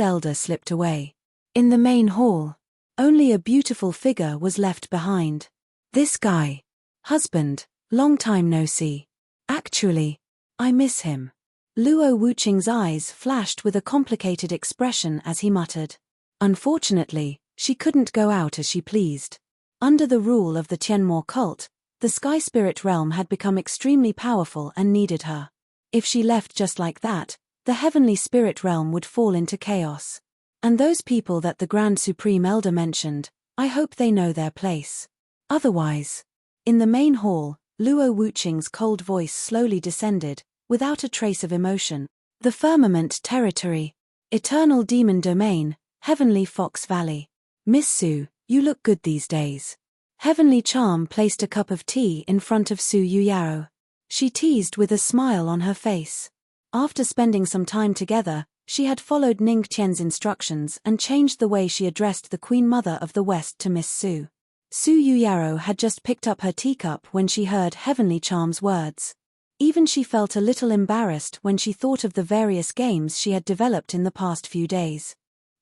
Elder slipped away. In the main hall, only a beautiful figure was left behind. "This guy. Husband, long time no see. Actually, I miss him." Luo Wuqing's eyes flashed with a complicated expression as he muttered. Unfortunately, she couldn't go out as she pleased. Under the rule of the Tianmo cult, the Sky Spirit realm had become extremely powerful and needed her. If she left just like that, the heavenly spirit realm would fall into chaos. And those people that the Grand Supreme Elder mentioned, I hope they know their place. Otherwise. In the main hall, Luo Wuqing's cold voice slowly descended, without a trace of emotion. The firmament territory. Eternal demon domain, Heavenly Fox Valley. Miss Su, you look good these days. Heavenly Charm placed a cup of tea in front of Su Yuyao. She teased with a smile on her face. After spending some time together, she had followed Ning Qian's instructions and changed the way she addressed the Queen Mother of the West to Miss Su. Su Yuyao had just picked up her teacup when she heard Heavenly Charm's words. Even she felt a little embarrassed when she thought of the various games she had developed in the past few days.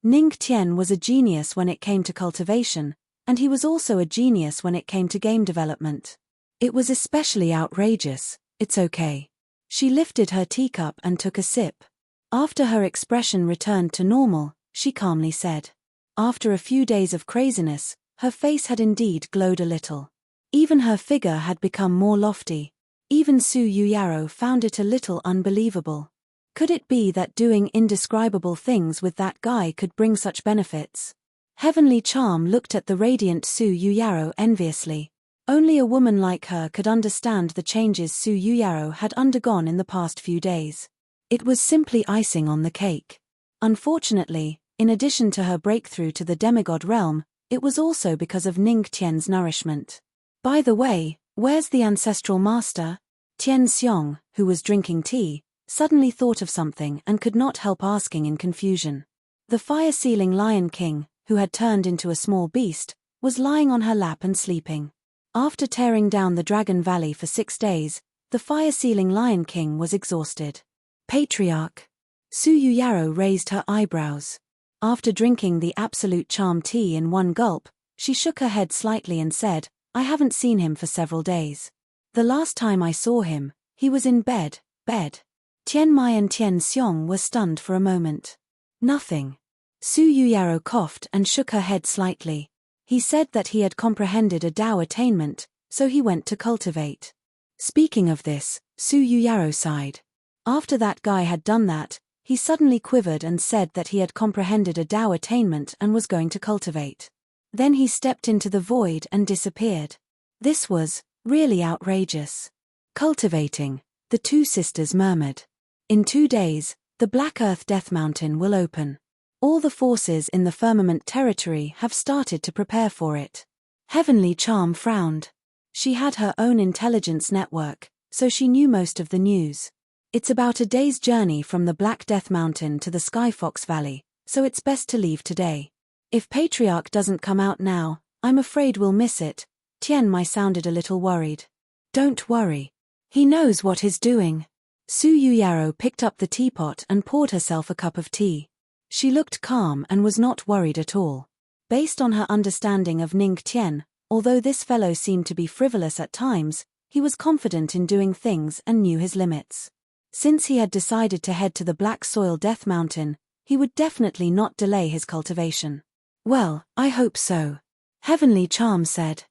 Ning Qian was a genius when it came to cultivation, and he was also a genius when it came to game development. It was especially outrageous. It's okay. She lifted her teacup and took a sip. After her expression returned to normal, she calmly said. After a few days of craziness, her face had indeed glowed a little. Even her figure had become more lofty. Even Su Yuyao found it a little unbelievable. Could it be that doing indescribable things with that guy could bring such benefits? Heavenly Charm looked at the radiant Su Yuyao enviously. Only a woman like her could understand the changes Su Yuyao had undergone in the past few days. It was simply icing on the cake. Unfortunately, in addition to her breakthrough to the demigod realm, it was also because of Ning Qian's nourishment. By the way, where's the ancestral master? Tian Xiong, who was drinking tea, suddenly thought of something and could not help asking in confusion. The fire-sealing Lion King, who had turned into a small beast, was lying on her lap and sleeping. After tearing down the Dragon Valley for 6 days, the fire-sealing Lion King was exhausted. Patriarch. Su Yuyao raised her eyebrows. After drinking the absolute charm tea in one gulp, she shook her head slightly and said, I haven't seen him for several days. The last time I saw him, he was in bed. Tian Mai and Tian Xiong were stunned for a moment. Nothing. Su Yuyao coughed and shook her head slightly. He said that he had comprehended a Dao attainment, so he went to cultivate. Speaking of this, Su Yuyao sighed. After that guy had done that, he suddenly quivered and said that he had comprehended a Dao attainment and was going to cultivate. Then he stepped into the void and disappeared. This was really outrageous. Cultivating, the two sisters murmured. In 2 days, the Black Earth Death Mountain will open. All the forces in the firmament territory have started to prepare for it. Heavenly Charm frowned. She had her own intelligence network, so she knew most of the news. It's about a day's journey from the Black Death Mountain to the Skyfox Valley, so it's best to leave today. If Patriarch doesn't come out now, I'm afraid we'll miss it. Tian Mai sounded a little worried. Don't worry. He knows what he's doing. Su Yuyao picked up the teapot and poured herself a cup of tea. She looked calm and was not worried at all. Based on her understanding of Ning Qian, although this fellow seemed to be frivolous at times, he was confident in doing things and knew his limits. Since he had decided to head to the Black Soil Death Mountain, he would definitely not delay his cultivation. Well, I hope so. Heavenly Charm said.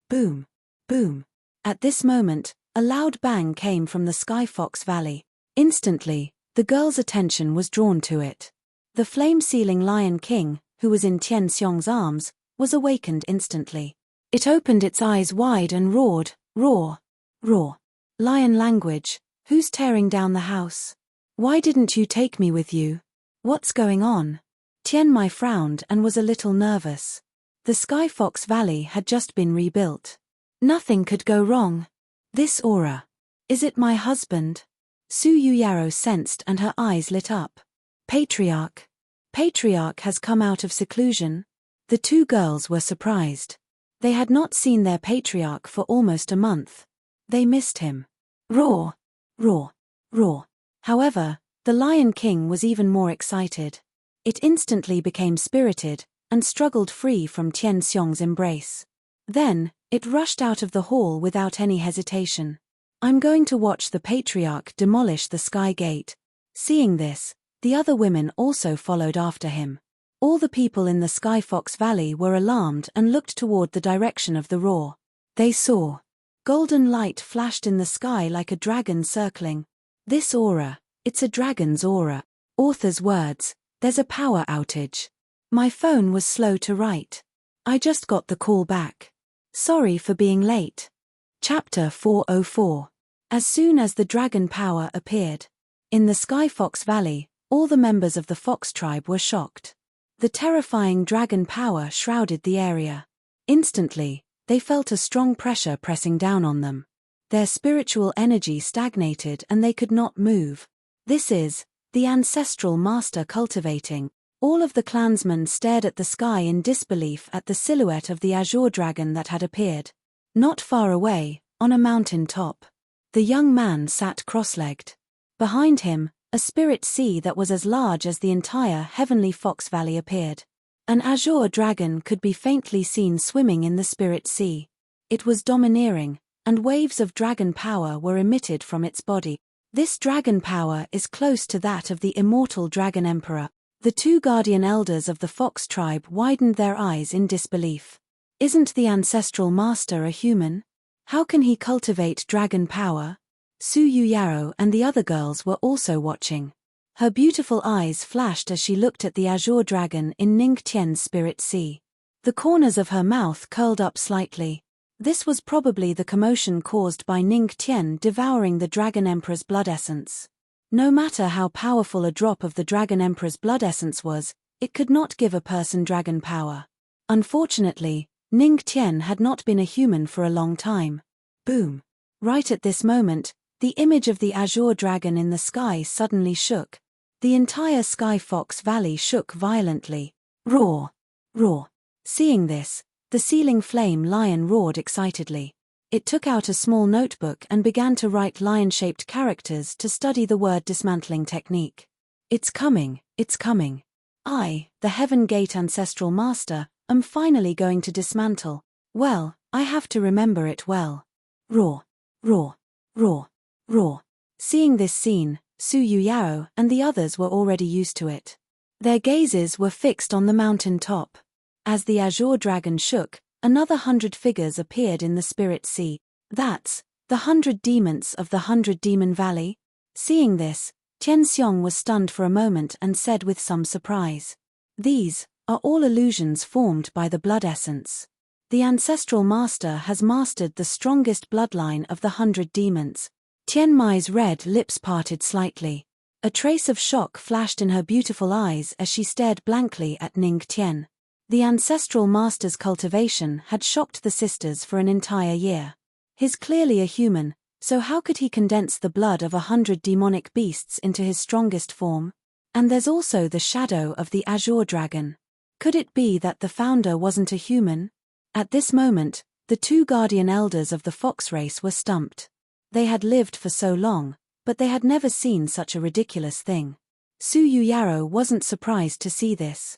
Boom. Boom. At this moment, a loud bang came from the Skyfox Valley. Instantly, the girl's attention was drawn to it. The flame-sealing Lion King, who was in Tian Xiong's arms, was awakened instantly. It opened its eyes wide and roared, roar, roar. Lion language, who's tearing down the house? Why didn't you take me with you? What's going on? Tian Mai frowned and was a little nervous. The Skyfox Valley had just been rebuilt. Nothing could go wrong. This aura. Is it my husband? Su Yuyao sensed and her eyes lit up. Patriarch. Patriarch has come out of seclusion. The two girls were surprised. They had not seen their patriarch for almost a month. They missed him. Roar, roar, roar. However, the Lion King was even more excited. It instantly became spirited and struggled free from Tian Xiong's embrace. Then, it rushed out of the hall without any hesitation. I'm going to watch the patriarch demolish the sky gate. Seeing this, the other women also followed after him. All the people in the Skyfox Valley were alarmed and looked toward the direction of the roar. They saw. Golden light flashed in the sky like a dragon circling. This aura, it's a dragon's aura. Author's words, there's a power outage. My phone was slow to write. I just got the call back. Sorry for being late. Chapter 404. As soon as the dragon power appeared in the Sky Fox Valley, all the members of the fox tribe were shocked. The terrifying dragon power shrouded the area. Instantly, they felt a strong pressure pressing down on them. Their spiritual energy stagnated and they could not move. This is the ancestral master cultivating. All of the clansmen stared at the sky in disbelief at the silhouette of the azure dragon that had appeared. Not far away, on a mountain top, the young man sat cross-legged. Behind him, a spirit sea that was as large as the entire heavenly Fox Valley appeared. An azure dragon could be faintly seen swimming in the spirit sea. It was domineering, and waves of dragon power were emitted from its body. This dragon power is close to that of the immortal dragon emperor. The two guardian elders of the fox tribe widened their eyes in disbelief. Isn't the ancestral master a human? How can he cultivate dragon power? Su Yuyaro and the other girls were also watching. Her beautiful eyes flashed as she looked at the azure dragon in Ning Tian's spirit sea. The corners of her mouth curled up slightly. This was probably the commotion caused by Ning Tian devouring the dragon emperor's blood essence. No matter how powerful a drop of the dragon emperor's blood essence was, it could not give a person dragon power. Unfortunately, Ning Tian had not been a human for a long time. Boom! Right at this moment, the image of the azure dragon in the sky suddenly shook. The entire Sky Fox Valley shook violently. Roar! Roar! Seeing this, the ceiling flame lion roared excitedly. It took out a small notebook and began to write lion-shaped characters to study the word dismantling technique. It's coming, it's coming. I, the Heaven Gate Ancestral Master, am finally going to dismantle. Well, I have to remember it well. Roar! Roar! Roar! Roar! Seeing this scene, Su Yuyao and the others were already used to it. Their gazes were fixed on the mountain top. As the azure dragon shook, another 100 figures appeared in the spirit sea. That's the 100 demons of the 100 Demon Valley. Seeing this, Tian Xiong was stunned for a moment and said with some surprise, "These are all illusions formed by the blood essence. The ancestral master has mastered the strongest bloodline of the 100 demons." Tian Mai's red lips parted slightly. A trace of shock flashed in her beautiful eyes as she stared blankly at Ning Tian. The ancestral master's cultivation had shocked the sisters for an entire year. He's clearly a human, so how could he condense the blood of 100 demonic beasts into his strongest form? And there's also the shadow of the azure dragon. Could it be that the founder wasn't a human? At this moment, the two guardian elders of the fox race were stumped. They had lived for so long, but they had never seen such a ridiculous thing. Su Yuyaro wasn't surprised to see this.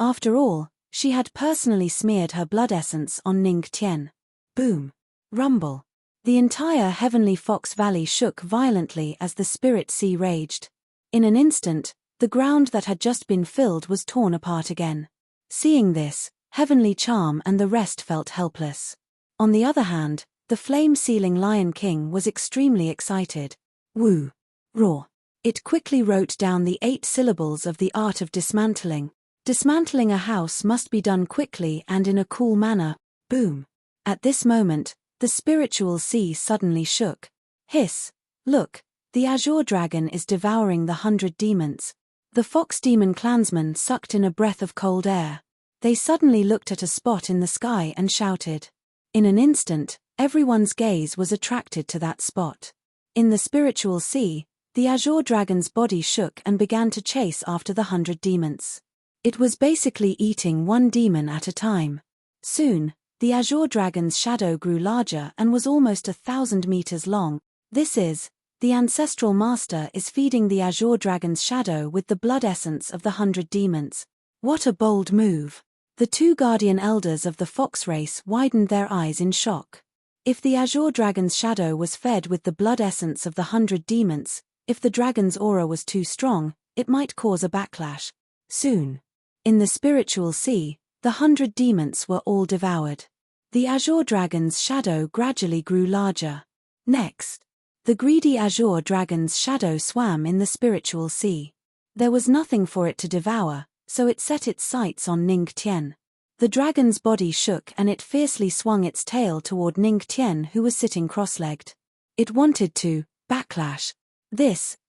After all, she had personally smeared her blood essence on Ning Tian. Boom! Rumble! The entire heavenly Fox Valley shook violently as the spirit sea raged. In an instant, the ground that had just been filled was torn apart again. Seeing this, Heavenly Charm and the rest felt helpless. On the other hand, the flame-sealing Lion King was extremely excited. Woo! Roar! It quickly wrote down the 8 syllables of the art of dismantling. Dismantling a house must be done quickly and in a cool manner. Boom! At this moment, the spiritual sea suddenly shook. Hiss! Look, the azure dragon is devouring the 100 demons. The fox demon clansmen sucked in a breath of cold air. They suddenly looked at a spot in the sky and shouted. In an instant, everyone's gaze was attracted to that spot. In the spiritual sea, the azure dragon's body shook and began to chase after the 100 demons. It was basically eating one demon at a time. Soon, the azure dragon's shadow grew larger and was almost 1,000 meters long. This is, the ancestral master is feeding the azure dragon's shadow with the blood essence of the 100 demons. What a bold move! The two guardian elders of the fox race widened their eyes in shock. If the azure dragon's shadow was fed with the blood essence of the 100 demons, if the dragon's aura was too strong, it might cause a backlash. Soon, in the spiritual sea, the 100 demons were all devoured. The azure dragon's shadow gradually grew larger. Next, the greedy azure dragon's shadow swam in the spiritual sea. There was nothing for it to devour, so it set its sights on Ning Tian. The dragon's body shook and it fiercely swung its tail toward Ning Tian, who was sitting cross-legged. It wanted to backlash.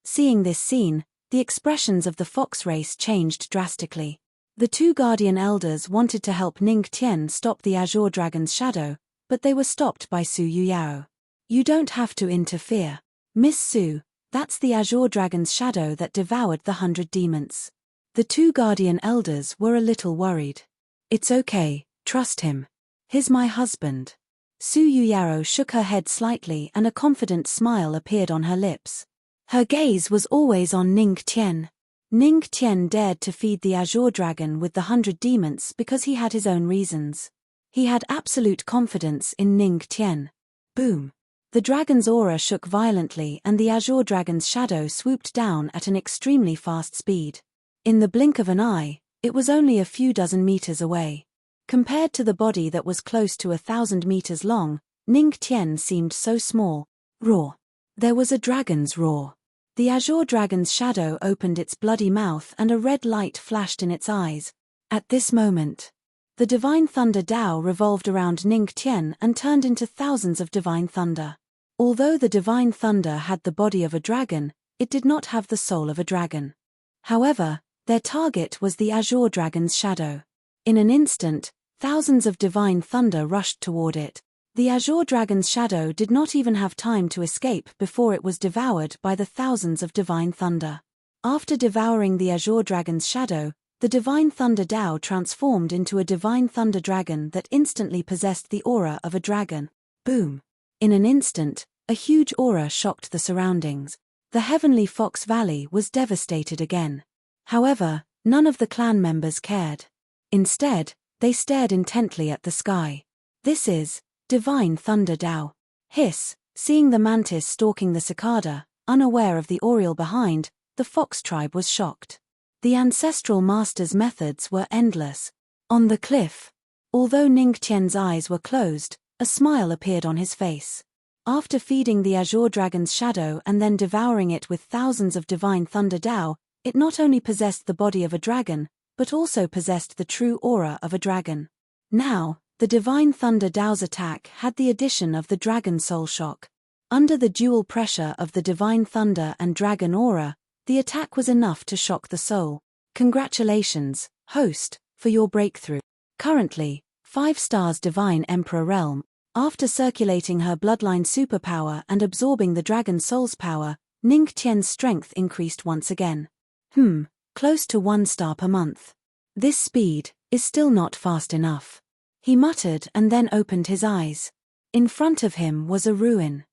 Seeing this scene, the expressions of the fox race changed drastically. The two guardian elders wanted to help Ning Tian stop the azure dragon's shadow, but they were stopped by Su Yuyao. You don't have to interfere. Miss Su, that's the azure dragon's shadow that devoured the 100 demons. The two guardian elders were a little worried. It's okay, trust him. He's my husband. Su Yuyao shook her head slightly and a confident smile appeared on her lips. Her gaze was always on Ning Tian. Ning Tian dared to feed the azure dragon with the 100 demons because he had his own reasons. He had absolute confidence in Ning Tian. Boom. The dragon's aura shook violently and the azure dragon's shadow swooped down at an extremely fast speed. In the blink of an eye, it was only a few dozen meters away. Compared to the body that was close to 1,000 meters long, Ning Tian seemed so small. Roar. There was a dragon's roar. The azure dragon's shadow opened its bloody mouth and a red light flashed in its eyes. At this moment, the divine thunder Dao revolved around Ning Tian and turned into thousands of divine thunder. Although the divine thunder had the body of a dragon, it did not have the soul of a dragon. However, their target was the azure dragon's shadow. In an instant, thousands of divine thunder rushed toward it. The azure dragon's shadow did not even have time to escape before it was devoured by the thousands of divine thunder. After devouring the azure dragon's shadow, the divine thunder Dao transformed into a divine thunder dragon that instantly possessed the aura of a dragon. Boom. In an instant, a huge aura shocked the surroundings. The heavenly Fox Valley was devastated again. However, none of the clan members cared. Instead, they stared intently at the sky. This is Divine Thunder Dao. Hiss, seeing the mantis stalking the cicada, unaware of the oriole behind, the fox tribe was shocked. The ancestral master's methods were endless. On the cliff, although Ning Tian's eyes were closed, a smile appeared on his face. After feeding the azure dragon's shadow and then devouring it with thousands of divine thunder Dao, it not only possessed the body of a dragon, but also possessed the true aura of a dragon. Now, the divine thunder Dao's attack had the addition of the dragon soul shock. Under the dual pressure of the divine thunder and dragon aura, the attack was enough to shock the soul. Congratulations, host, for your breakthrough. Currently, 5 stars Divine Emperor Realm. After circulating her bloodline superpower and absorbing the dragon soul's power, Ning Tian's strength increased once again. Close to 1 star per month. This speed is still not fast enough. He muttered and then opened his eyes. In front of him was a ruin.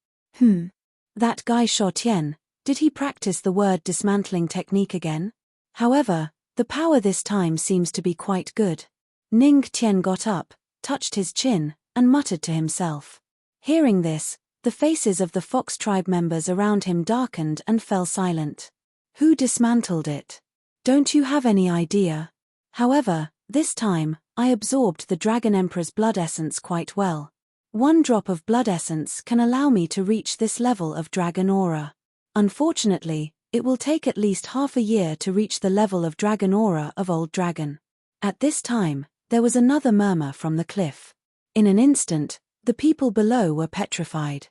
That guy Shuo Tian, did he practice the word dismantling technique again? However, the power this time seems to be quite good. Ning Tian got up, touched his chin, and muttered to himself. Hearing this, the faces of the fox tribe members around him darkened and fell silent. Who dismantled it? Don't you have any idea? However, this time, I absorbed the Dragon Emperor's blood essence quite well. 1 drop of blood essence can allow me to reach this level of dragon aura. Unfortunately, it will take at least half a year to reach the level of dragon aura of Old Dragon. At this time, there was another murmur from the cliff. In an instant, the people below were petrified.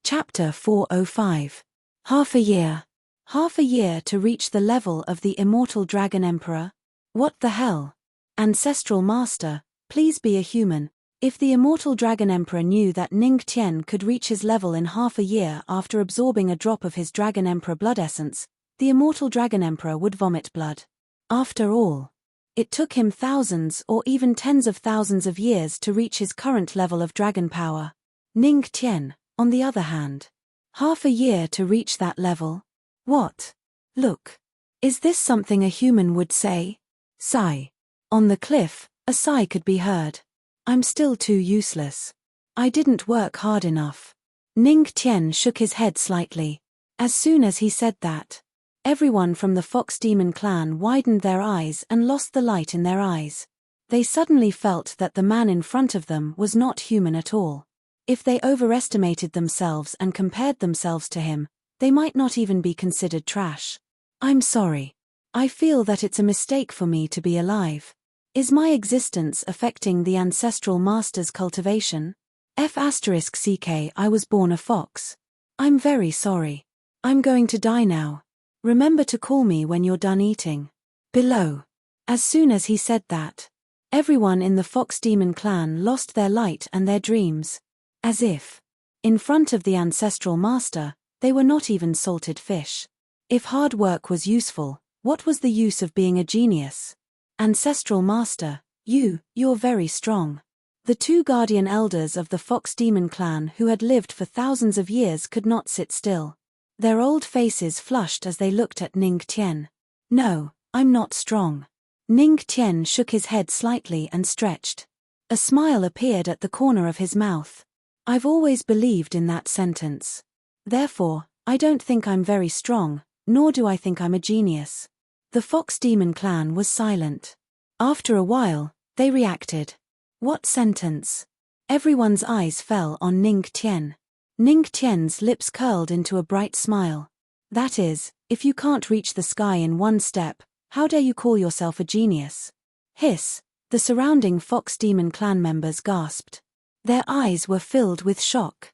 Chapter 405. Half a year. Half a year to reach the level of the immortal Dragon Emperor? What the hell? Ancestral Master, please be a human. If the immortal Dragon Emperor knew that Ning Tian could reach his level in half a year after absorbing a drop of his Dragon Emperor blood essence, the immortal Dragon Emperor would vomit blood. After all, it took him thousands or even tens of thousands of years to reach his current level of dragon power. Ning Tian, on the other hand, half a year to reach that level? What? Look. Is this something a human would say? Sigh. On the cliff, a sigh could be heard. I'm still too useless. I didn't work hard enough. Ning Tian shook his head slightly. As soon as he said that, everyone from the Fox Demon clan widened their eyes and lost the light in their eyes. They suddenly felt that the man in front of them was not human at all. If they overestimated themselves and compared themselves to him, they might not even be considered trash. I'm sorry. I feel that it's a mistake for me to be alive. Is my existence affecting the ancestral master's cultivation? F*ck I was born a fox. I'm very sorry. I'm going to die now. Remember to call me when you're done eating. Below. As soon as he said that, everyone in the Fox Demon clan lost their light and their dreams. As if, in front of the ancestral master, they were not even salted fish. If hard work was useful, what was the use of being a genius? Ancestral master, you're very strong. The two guardian elders of the Fox Demon clan who had lived for thousands of years could not sit still. Their old faces flushed as they looked at Ning Tian. No, I'm not strong. Ning Tian shook his head slightly and stretched. A smile appeared at the corner of his mouth. I've always believed in that sentence. Therefore, I don't think I'm very strong, nor do I think I'm a genius. The Fox Demon clan was silent. After a while, they reacted. What sentence? Everyone's eyes fell on Ning Tian. Ning Tian's lips curled into a bright smile. That is, if you can't reach the sky in one step, how dare you call yourself a genius? Hiss, the surrounding Fox Demon clan members gasped. Their eyes were filled with shock.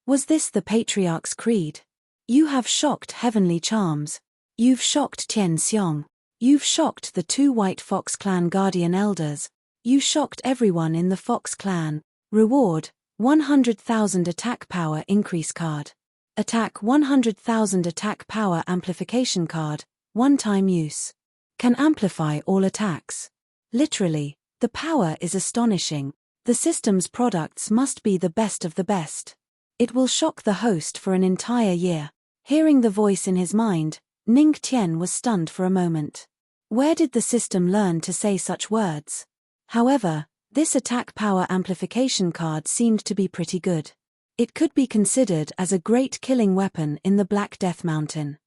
Was this the patriarch's creed? You have shocked heavenly charms. You've shocked Tian Xiong. You've shocked the two White Fox clan guardian elders. You shocked everyone in the Fox clan. Reward, 100,000 attack power increase card. Attack 100,000 attack power amplification card, one-time use. Can amplify all attacks. Literally, the power is astonishing. The system's products must be the best of the best. It will shock the host for an entire year. Hearing the voice in his mind, Ning Tian was stunned for a moment. Where did the system learn to say such words? However, this attack power amplification card seemed to be pretty good. It could be considered as a great killing weapon in the Black Death Mountain.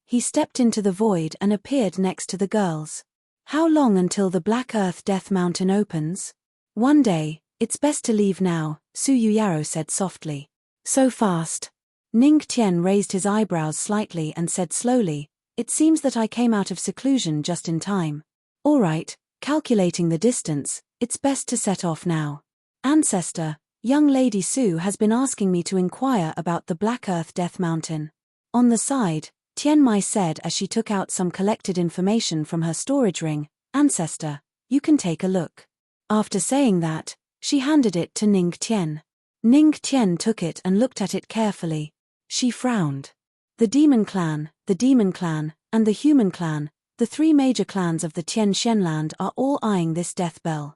He stepped into the void and appeared next to the girls. How long until the Black Earth Death Mountain opens? One day, it's best to leave now, Su Yuyaro said softly. So fast. Ning Tian raised his eyebrows slightly and said slowly, it seems that I came out of seclusion just in time. All right, calculating the distance, it's best to set off now. Ancestor, young Lady Su has been asking me to inquire about the Black Earth Death Mountain. On the side, Tian Mai said as she took out some collected information from her storage ring, Ancestor, you can take a look. After saying that, she handed it to Ning Tian. Ning Tian took it and looked at it carefully. She frowned. The Demon Clan, and the Human Clan, the three major clans of the Tian Shenland are all eyeing this death bell.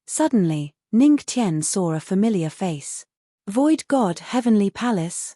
Suddenly, Ning Tian saw a familiar face. Void God Heavenly Palace?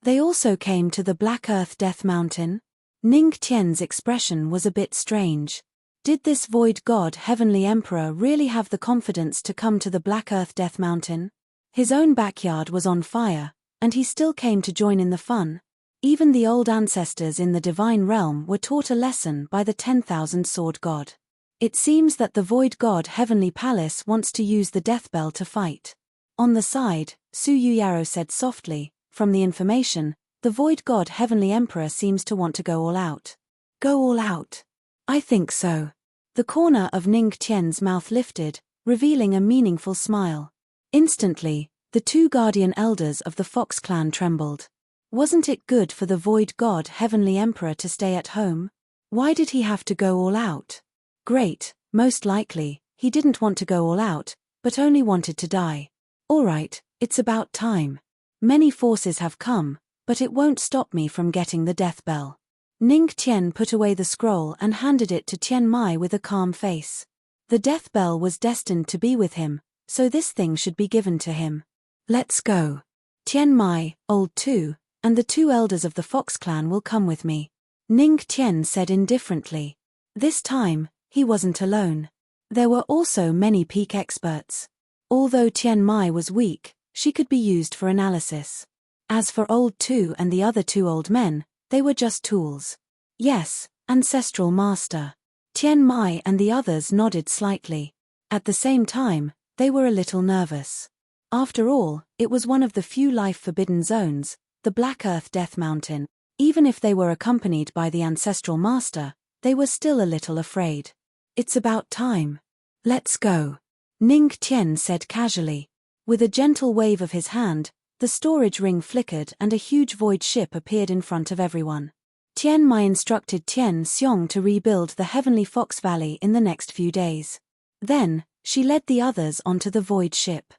They also came to the Black Earth Death Mountain? Ning Tian's expression was a bit strange. Did this Void God Heavenly Emperor really have the confidence to come to the Black Earth Death Mountain? His own backyard was on fire, and he still came to join in the fun. Even the old ancestors in the divine realm were taught a lesson by the 10,000 Sword God. It seems that the Void God Heavenly Palace wants to use the death bell to fight. On the side, Su Yuyaro said softly, from the information, the Void God Heavenly Emperor seems to want to go all out. Go all out? I think so. The corner of Ning Tian's mouth lifted, revealing a meaningful smile. Instantly, the two guardian elders of the Fox clan trembled. Wasn't it good for the Void God Heavenly Emperor to stay at home? Why did he have to go all out? Great, most likely, he didn't want to go all out, but only wanted to die. All right, it's about time. Many forces have come, but it won't stop me from getting the death bell. Ning Tian put away the scroll and handed it to Tian Mai with a calm face. The death bell was destined to be with him, so this thing should be given to him. Let's go. Tian Mai, old too, and the two elders of the Fox clan will come with me. Ning Tian said indifferently. This time, he wasn't alone. There were also many peak experts. Although Tian Mai was weak, she could be used for analysis. As for old two and the other two old men, they were just tools. Yes, Ancestral Master. Tian Mai and the others nodded slightly. At the same time, they were a little nervous. After all, it was one of the few life-forbidden zones, the Black Earth Death Mountain. Even if they were accompanied by the Ancestral Master, they were still a little afraid. It's about time. Let's go, Ning Tian said casually. With a gentle wave of his hand, the storage ring flickered and a huge void ship appeared in front of everyone. Tian Mai instructed Tian Xiong to rebuild the Heavenly Fox Valley in the next few days. Then, she led the others onto the void ship.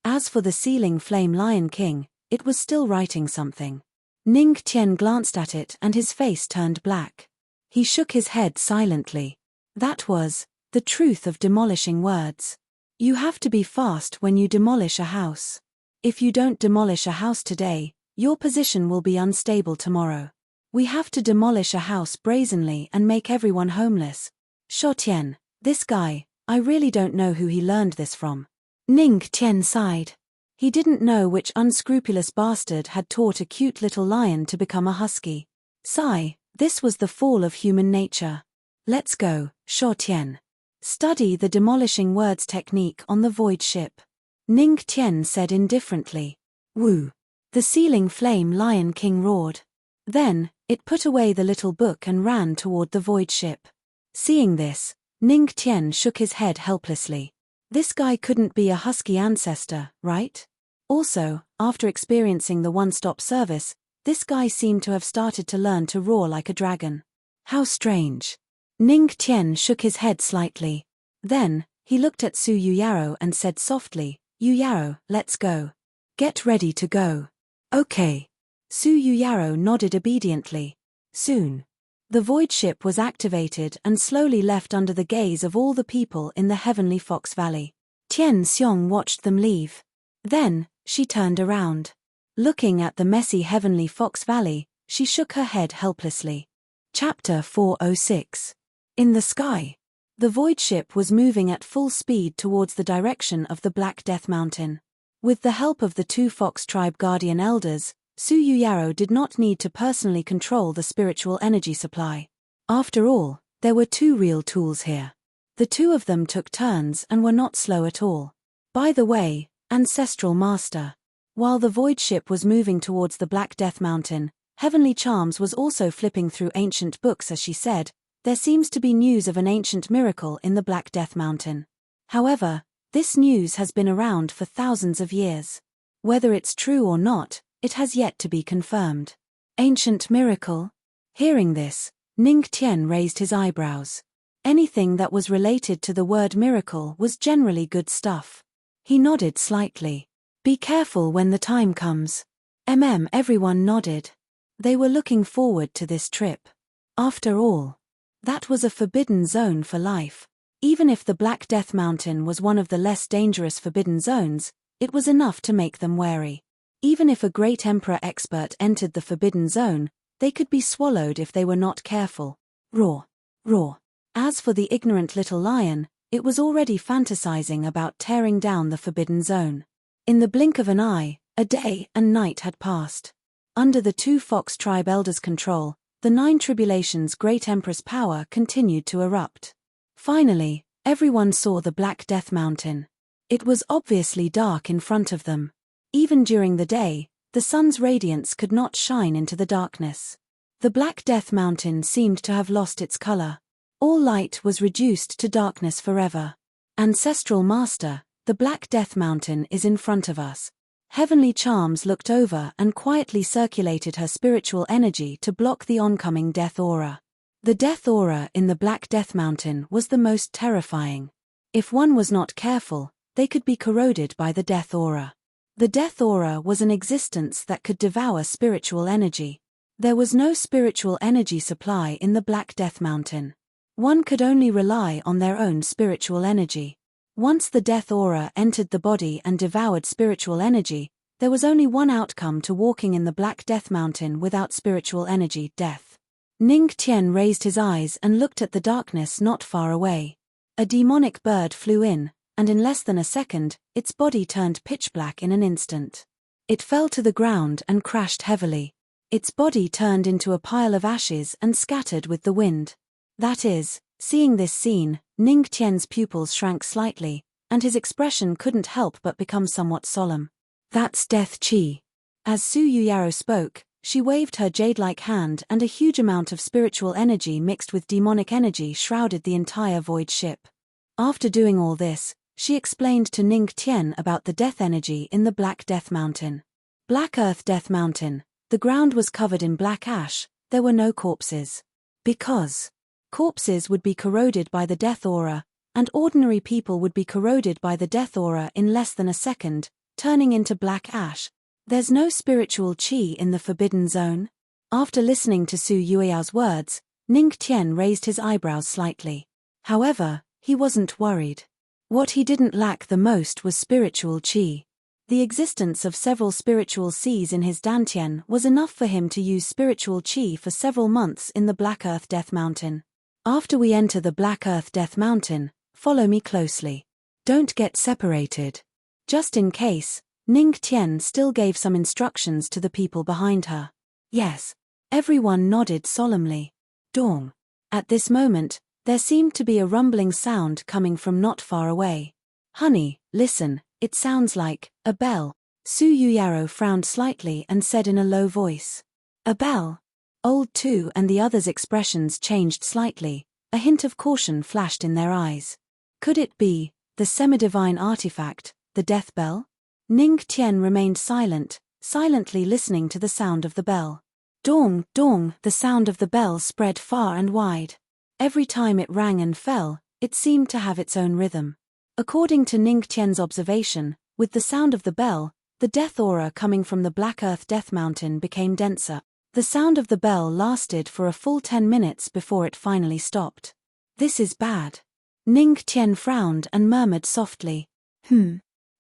As for the Sealing Flame Lion King, it was still writing something. Ning Tian glanced at it and his face turned black. He shook his head silently. That was the truth of demolishing words. You have to be fast when you demolish a house. If you don't demolish a house today, your position will be unstable tomorrow. We have to demolish a house brazenly and make everyone homeless. Sho Tian, this guy, I really don't know who he learned this from. Ning Tian sighed. He didn't know which unscrupulous bastard had taught a cute little lion to become a husky. Sigh, this was the fall of human nature. Let's go, Sho Tian. Study the demolishing words technique on the void ship. Ning Tian said indifferently. Woo. The Sealing Flame Lion King roared. Then, it put away the little book and ran toward the void ship. Seeing this, Ning Tian shook his head helplessly. This guy couldn't be a husky ancestor, right? Also, after experiencing the one-stop service, this guy seemed to have started to learn to roar like a dragon. How strange. Ning Tian shook his head slightly. Then, he looked at Su Yuyaro and said softly, Yuyaro, let's go. Get ready to go. Okay. Su Yuyaro nodded obediently. Soon, the void ship was activated and slowly left under the gaze of all the people in the Heavenly Fox Valley. Tian Xiong watched them leave. Then, she turned around. Looking at the messy Heavenly Fox Valley, she shook her head helplessly. Chapter 406. In the sky. The void ship was moving at full speed towards the direction of the Black Death Mountain. With the help of the two Fox Tribe Guardian Elders, Su Yuyaro did not need to personally control the spiritual energy supply. After all, there were two real tools here. The two of them took turns and were not slow at all. By the way, Ancestral Master. While the void ship was moving towards the Black Death Mountain, Heavenly Charms was also flipping through ancient books as she said, there seems to be news of an ancient miracle in the Black Death Mountain. However, this news has been around for thousands of years. Whether it's true or not, it has yet to be confirmed. Ancient miracle? Hearing this, Ning Tian raised his eyebrows. Anything that was related to the word miracle was generally good stuff. He nodded slightly. Be careful when the time comes. Everyone nodded. They were looking forward to this trip. After all, that was a forbidden zone for life. Even if the Black Death Mountain was one of the less dangerous forbidden zones, it was enough to make them wary. Even if a great emperor expert entered the forbidden zone, they could be swallowed if they were not careful. Roar. Roar. As for the ignorant little lion, it was already fantasizing about tearing down the forbidden zone. In the blink of an eye, a day and night had passed. Under the two Fox Tribe Elders' control, the Nine Tribulations' great Empress power continued to erupt. Finally, everyone saw the Black Death Mountain. It was obviously dark in front of them. Even during the day, the sun's radiance could not shine into the darkness. The Black Death Mountain seemed to have lost its color. All light was reduced to darkness forever. Ancestral Master, the Black Death Mountain is in front of us. Heavenly Charms looked over and quietly circulated her spiritual energy to block the oncoming death aura. The death aura in the Black Death Mountain was the most terrifying. If one was not careful, they could be corroded by the death aura. The death aura was an existence that could devour spiritual energy. There was no spiritual energy supply in the Black Death Mountain. One could only rely on their own spiritual energy. Once the death aura entered the body and devoured spiritual energy, there was only one outcome to walking in the Black Death Mountain without spiritual energy: death. Ning Tian raised his eyes and looked at the darkness not far away. A demonic bird flew in, and in less than a second, its body turned pitch black in an instant. It fell to the ground and crashed heavily. Its body turned into a pile of ashes and scattered with the wind. That is, seeing this scene, Ning Tian's pupils shrank slightly, and his expression couldn't help but become somewhat solemn. That's death chi. As Su Yuyaro spoke, She waved her jade-like hand and a huge amount of spiritual energy mixed with demonic energy shrouded the entire void ship. After doing all this, she explained to Ning Tian about the death energy in the Black Death Mountain. Black Earth Death Mountain. The ground was covered in black ash, there were no corpses. Because corpses would be corroded by the death aura, and ordinary people would be corroded by the death aura in less than a second, turning into black ash. There's no spiritual qi in the forbidden zone? After listening to Su Yueyao's words, Ning Tian raised his eyebrows slightly. However, he wasn't worried. What he didn't lack the most was spiritual qi. The existence of several spiritual seas in his dantian was enough for him to use spiritual qi for several months in the Black Earth Death Mountain. After we enter the Black Earth Death Mountain, follow me closely. Don't get separated. Just in case, Ning Tian still gave some instructions to the people behind her. Yes. Everyone nodded solemnly. Dong. At this moment, there seemed to be a rumbling sound coming from not far away. Honey, listen, it sounds like a bell. Su Yuyaro frowned slightly and said in a low voice. A bell? Old Tu and the others' expressions changed slightly, a hint of caution flashed in their eyes. Could it be the semi-divine artifact, the death bell? Ning Tian remained silent, silently listening to the sound of the bell. Dong, dong, the sound of the bell spread far and wide. Every time it rang and fell, it seemed to have its own rhythm. According to Ning Tian's observation, with the sound of the bell, the death aura coming from the Black Earth Death Mountain became denser. The sound of the bell lasted for a full 10 minutes before it finally stopped. This is bad. Ning Tian frowned and murmured softly.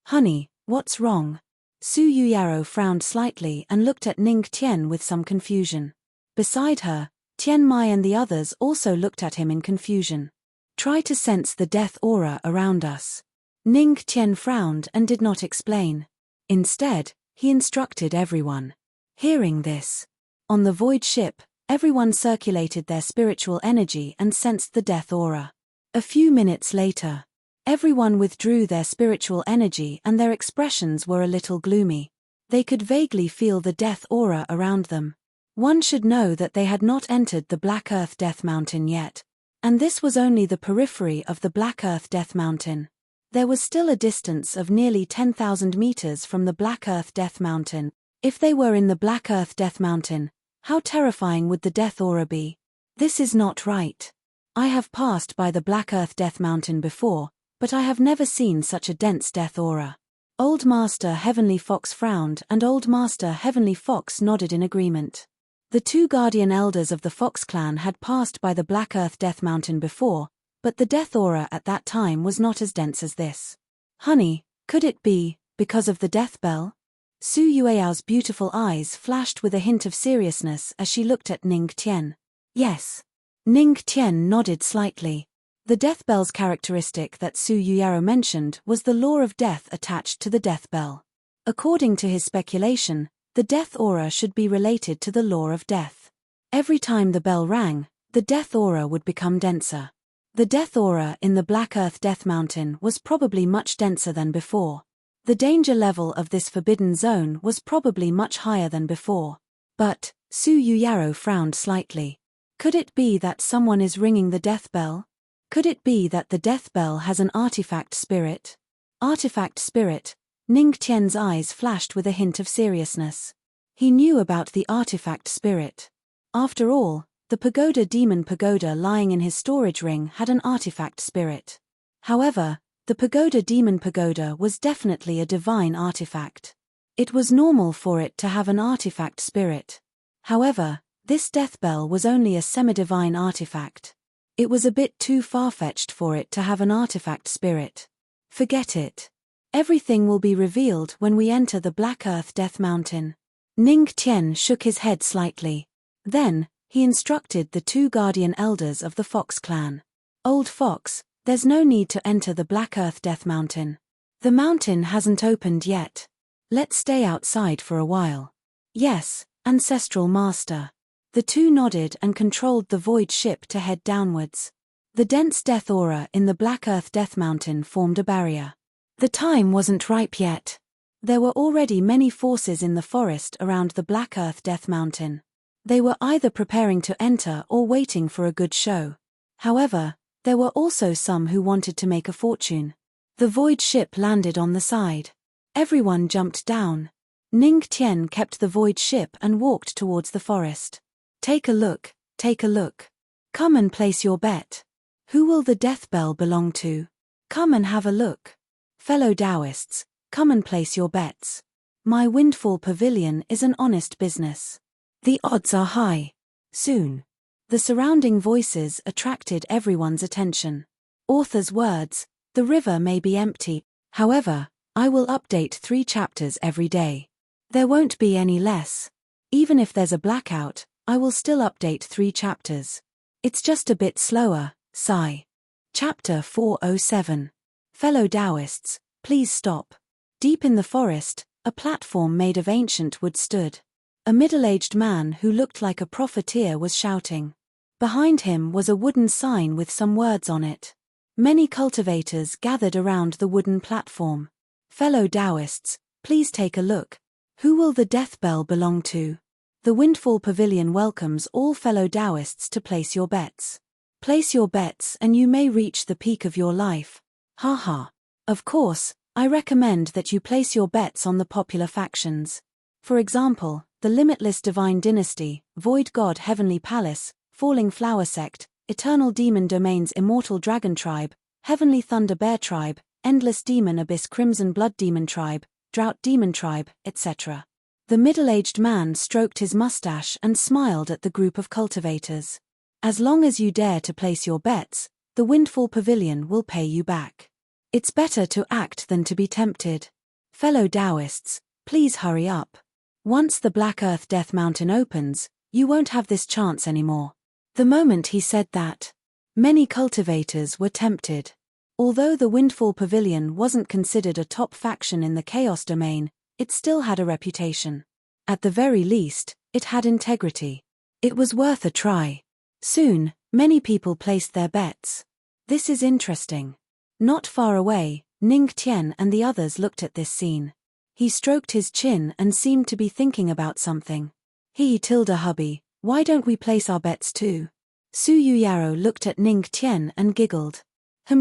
Honey, what's wrong? Su Yuyaro frowned slightly and looked at Ning Tian with some confusion. Beside her, Tian Mai and the others also looked at him in confusion. Try to sense the death aura around us. Ning Tian frowned and did not explain. Instead, he instructed everyone. Hearing this, on the void ship, everyone circulated their spiritual energy and sensed the death aura. A few minutes later, everyone withdrew their spiritual energy and their expressions were a little gloomy. They could vaguely feel the death aura around them. One should know that they had not entered the Black Earth Death Mountain yet. And this was only the periphery of the Black Earth Death Mountain. There was still a distance of nearly 10,000 meters from the Black Earth Death Mountain. If they were in the Black Earth Death Mountain, how terrifying would the death aura be? This is not right. I have passed by the Black Earth Death Mountain before, but I have never seen such a dense death aura. Old Master Heavenly Fox frowned and Old Master Heavenly Fox nodded in agreement. The two guardian elders of the Fox clan had passed by the Black Earth Death Mountain before, but the death aura at that time was not as dense as this. Honey, could it be because of the death bell? Su Yueyao's beautiful eyes flashed with a hint of seriousness as she looked at Ning Tian. Yes. Ning Tian nodded slightly. The death bell's characteristic that Su Yuyaro mentioned was the law of death attached to the death bell. According to his speculation, the death aura should be related to the law of death. Every time the bell rang, the death aura would become denser. The death aura in the Black Earth Death Mountain was probably much denser than before. The danger level of this forbidden zone was probably much higher than before. But, Su Yuyaro frowned slightly. Could it be that someone is ringing the death bell? Could it be that the death bell has an artifact spirit? Artifact spirit? Ning Tian's eyes flashed with a hint of seriousness. He knew about the artifact spirit. After all, the pagoda demon pagoda lying in his storage ring had an artifact spirit. However, the pagoda demon pagoda was definitely a divine artifact. It was normal for it to have an artifact spirit. However, this death bell was only a semi-divine artifact. It was a bit too far-fetched for it to have an artifact spirit. Forget it. Everything will be revealed when we enter the Black Earth Death Mountain. Ning Tian shook his head slightly. Then, he instructed the two guardian elders of the Fox clan. Old Fox, there's no need to enter the Black Earth Death Mountain. The mountain hasn't opened yet. Let's stay outside for a while. Yes, Ancestral Master. The two nodded and controlled the void ship to head downwards. The dense death aura in the Black Earth Death Mountain formed a barrier. The time wasn't ripe yet. There were already many forces in the forest around the Black Earth Death Mountain. They were either preparing to enter or waiting for a good show. However, there were also some who wanted to make a fortune. The void ship landed on the side. Everyone jumped down. Ning Tian kept the void ship and walked towards the forest. Take a look, take a look. Come and place your bet. Who will the death bell belong to? Come and have a look. Fellow Taoists, come and place your bets. My windfall pavilion is an honest business. The odds are high. Soon. The surrounding voices attracted everyone's attention. Author's words, the river may be empty, however, I will update 3 chapters every day. There won't be any less. Even if there's a blackout, I will still update 3 chapters. It's just a bit slower, sigh. Chapter 407. Fellow Taoists, please stop. Deep in the forest, a platform made of ancient wood stood. A middle-aged man who looked like a profiteer was shouting. Behind him was a wooden sign with some words on it. Many cultivators gathered around the wooden platform. Fellow Taoists, please take a look. Who will the death bell belong to? The Windfall Pavilion welcomes all fellow Taoists to place your bets. Place your bets and you may reach the peak of your life. Haha. Of course, I recommend that you place your bets on the popular factions. For example, the Limitless Divine Dynasty, Void God Heavenly Palace, Falling Flower Sect, Eternal Demon Domains Immortal Dragon Tribe, Heavenly Thunder Bear Tribe, Endless Demon Abyss Crimson Blood Demon Tribe, Drought Demon Tribe, etc. The middle-aged man stroked his mustache and smiled at the group of cultivators. As long as you dare to place your bets, the Windfall Pavilion will pay you back. It's better to act than to be tempted. Fellow Taoists, please hurry up. Once the Black Earth Death Mountain opens, you won't have this chance anymore. The moment he said that, many cultivators were tempted. Although the Windfall Pavilion wasn't considered a top faction in the Chaos Domain, it still had a reputation. At the very least, it had integrity. It was worth a try. Soon, many people placed their bets. This is interesting. Not far away, Ning Tian and the others looked at this scene. He stroked his chin and seemed to be thinking about something. Hubby, why don't we place our bets too? Su Yuyaro looked at Ning Tian and giggled.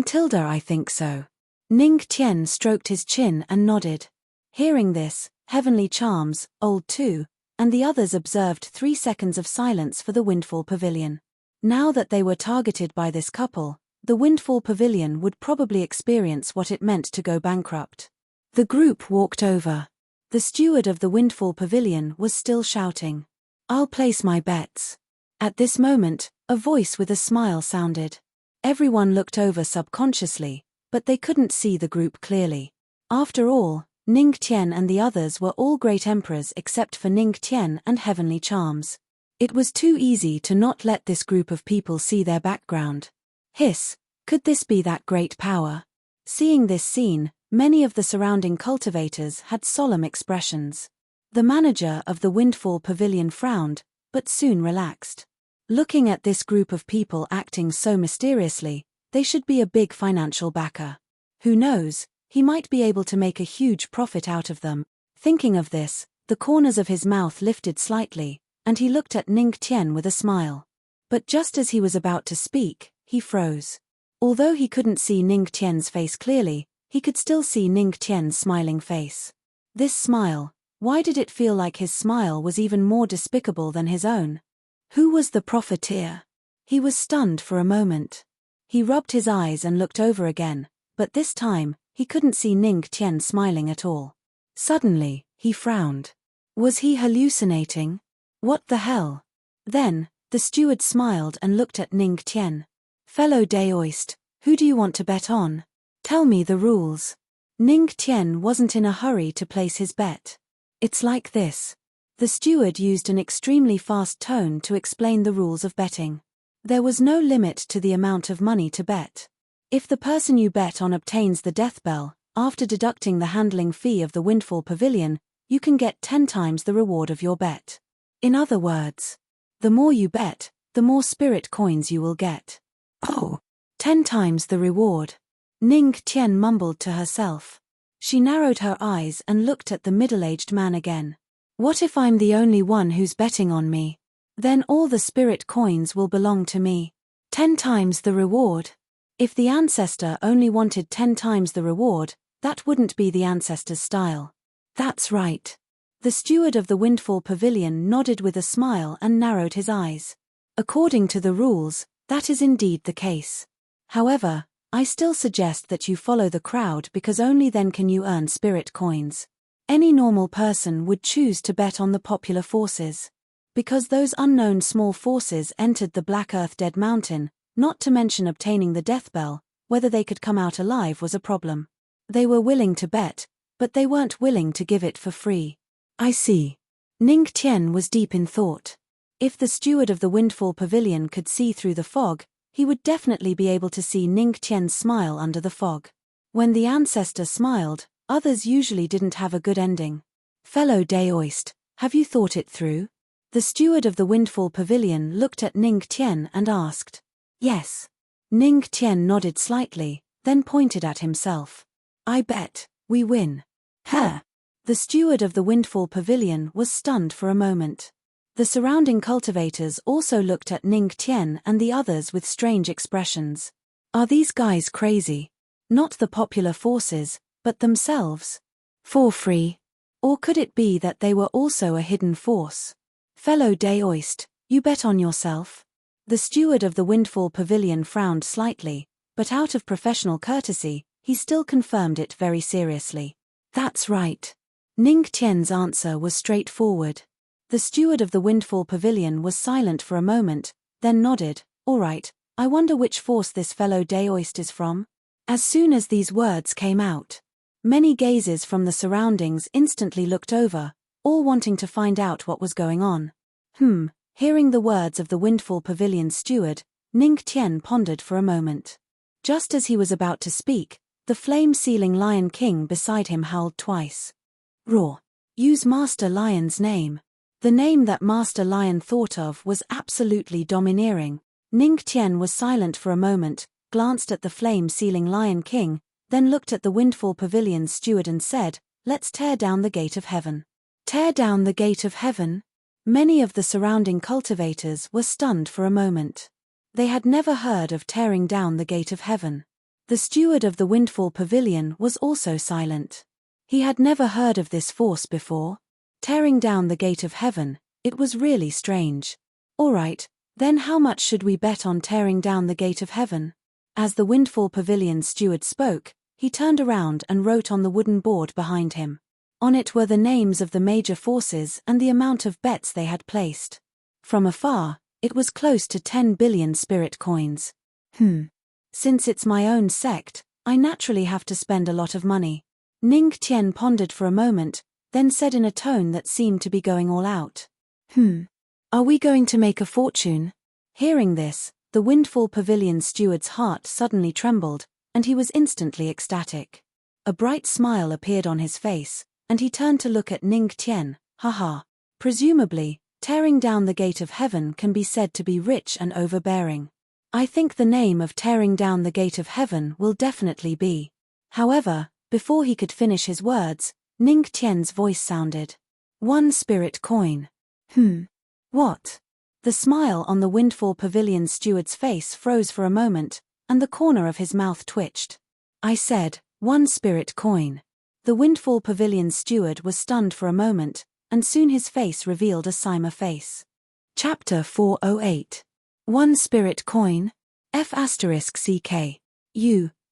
Tilda, I think so. Ning Tian stroked his chin and nodded. Hearing this, Heavenly Charms, Old 2, and the others observed 3 seconds of silence for the Windfall Pavilion. Now that they were targeted by this couple, the Windfall Pavilion would probably experience what it meant to go bankrupt. The group walked over. The steward of the Windfall Pavilion was still shouting. I'll place my bets. At this moment, a voice with a smile sounded. Everyone looked over subconsciously, but they couldn't see the group clearly. After all, Ning Tian and the others were all great emperors except for Ning Tian and Heavenly Charms. It was too easy to not let this group of people see their background. Hiss, could this be that great power? Seeing this scene, many of the surrounding cultivators had solemn expressions. The manager of the Windfall Pavilion frowned, but soon relaxed. Looking at this group of people acting so mysteriously, they should be a big financial backer. Who knows, he might be able to make a huge profit out of them. Thinking of this, the corners of his mouth lifted slightly, and he looked at Ning Tian with a smile. But just as he was about to speak, he froze. Although he couldn't see Ning Tian's face clearly, he could still see Ning Tian's smiling face. This smile, why did it feel like his smile was even more despicable than his own? Who was the profiteer? He was stunned for a moment. He rubbed his eyes and looked over again, but this time, he couldn't see Ning Tian smiling at all. Suddenly, he frowned. Was he hallucinating? What the hell? Then, the steward smiled and looked at Ning Tian. Fellow Daoist, who do you want to bet on? Tell me the rules. Ning Tian wasn't in a hurry to place his bet. It's like this. The steward used an extremely fast tone to explain the rules of betting. There was no limit to the amount of money to bet. If the person you bet on obtains the death bell, after deducting the handling fee of the Windfall Pavilion, you can get 10 times the reward of your bet. In other words, the more you bet, the more spirit coins you will get. Oh, 10 times the reward. Ning Tian mumbled to herself. She narrowed her eyes and looked at the middle-aged man again. What if I'm the only one who's betting on me? Then all the spirit coins will belong to me. 10 times the reward. If the ancestor only wanted 10 times the reward, that wouldn't be the ancestor's style. That's right. The steward of the Windfall Pavilion nodded with a smile and narrowed his eyes. According to the rules, that is indeed the case. However, I still suggest that you follow the crowd because only then can you earn spirit coins. Any normal person would choose to bet on the popular forces. Because those unknown small forces entered the Black Earth Dead Mountain, not to mention obtaining the death bell, whether they could come out alive was a problem. They were willing to bet, but they weren't willing to give it for free. I see. Ning Tian was deep in thought. If the steward of the Windfall Pavilion could see through the fog, he would definitely be able to see Ning Tian's smile under the fog. When the ancestor smiled, others usually didn't have a good ending. Fellow Daoist, have you thought it through? The steward of the Windfall Pavilion looked at Ning Tian and asked. Yes. Ning Tian nodded slightly, then pointed at himself. I bet we win. Huh. The steward of the Windfall Pavilion was stunned for a moment. The surrounding cultivators also looked at Ning Tian and the others with strange expressions. Are these guys crazy? Not the popular forces, but themselves? For free? Or could it be that they were also a hidden force? Fellow Daoist, you bet on yourself? The steward of the Windfall Pavilion frowned slightly, but out of professional courtesy, he still confirmed it very seriously. That's right. Ning Tian's answer was straightforward. The steward of the Windfall Pavilion was silent for a moment, then nodded. All right, I wonder which force this fellow Daoist is from? As soon as these words came out, many gazes from the surroundings instantly looked over, all wanting to find out what was going on. Hearing the words of the Windfall Pavilion steward, Ning Tian pondered for a moment. Just as he was about to speak, the flame-sealing Lion King beside him howled twice. Roar. Use Master Lion's name. The name that Master Lion thought of was absolutely domineering. Ning Tian was silent for a moment, glanced at the flame-sealing Lion King, then looked at the Windfall Pavilion's steward and said, Let's tear down the gate of heaven. Tear down the gate of heaven? Many of the surrounding cultivators were stunned for a moment. They had never heard of tearing down the gate of heaven. The steward of the Windfall Pavilion was also silent. He had never heard of this force before. Tearing down the gate of heaven, it was really strange. All right, then how much should we bet on tearing down the gate of heaven? As the Windfall Pavilion steward spoke, he turned around and wrote on the wooden board behind him. On it were the names of the major forces and the amount of bets they had placed. From afar, it was close to 10 billion spirit coins. Since it's my own sect, I naturally have to spend a lot of money. Ning Tian pondered for a moment, then said in a tone that seemed to be going all out. Are we going to make a fortune? Hearing this, the Windfall Pavilion steward's heart suddenly trembled, and he was instantly ecstatic. A bright smile appeared on his face, and he turned to look at Ning Tian. Haha. Presumably, tearing down the gate of heaven can be said to be rich and overbearing. I think the name of tearing down the gate of heaven will definitely be. However, before he could finish his words, Ning Tian's voice sounded. 1 spirit coin. What? The smile on the Windfall Pavilion steward's face froze for a moment, and the corner of his mouth twitched. I said, 1 spirit coin. The Windfall Pavilion steward was stunned for a moment, and soon his face revealed a Sima face. Chapter 408. 1 spirit coin? F***ck.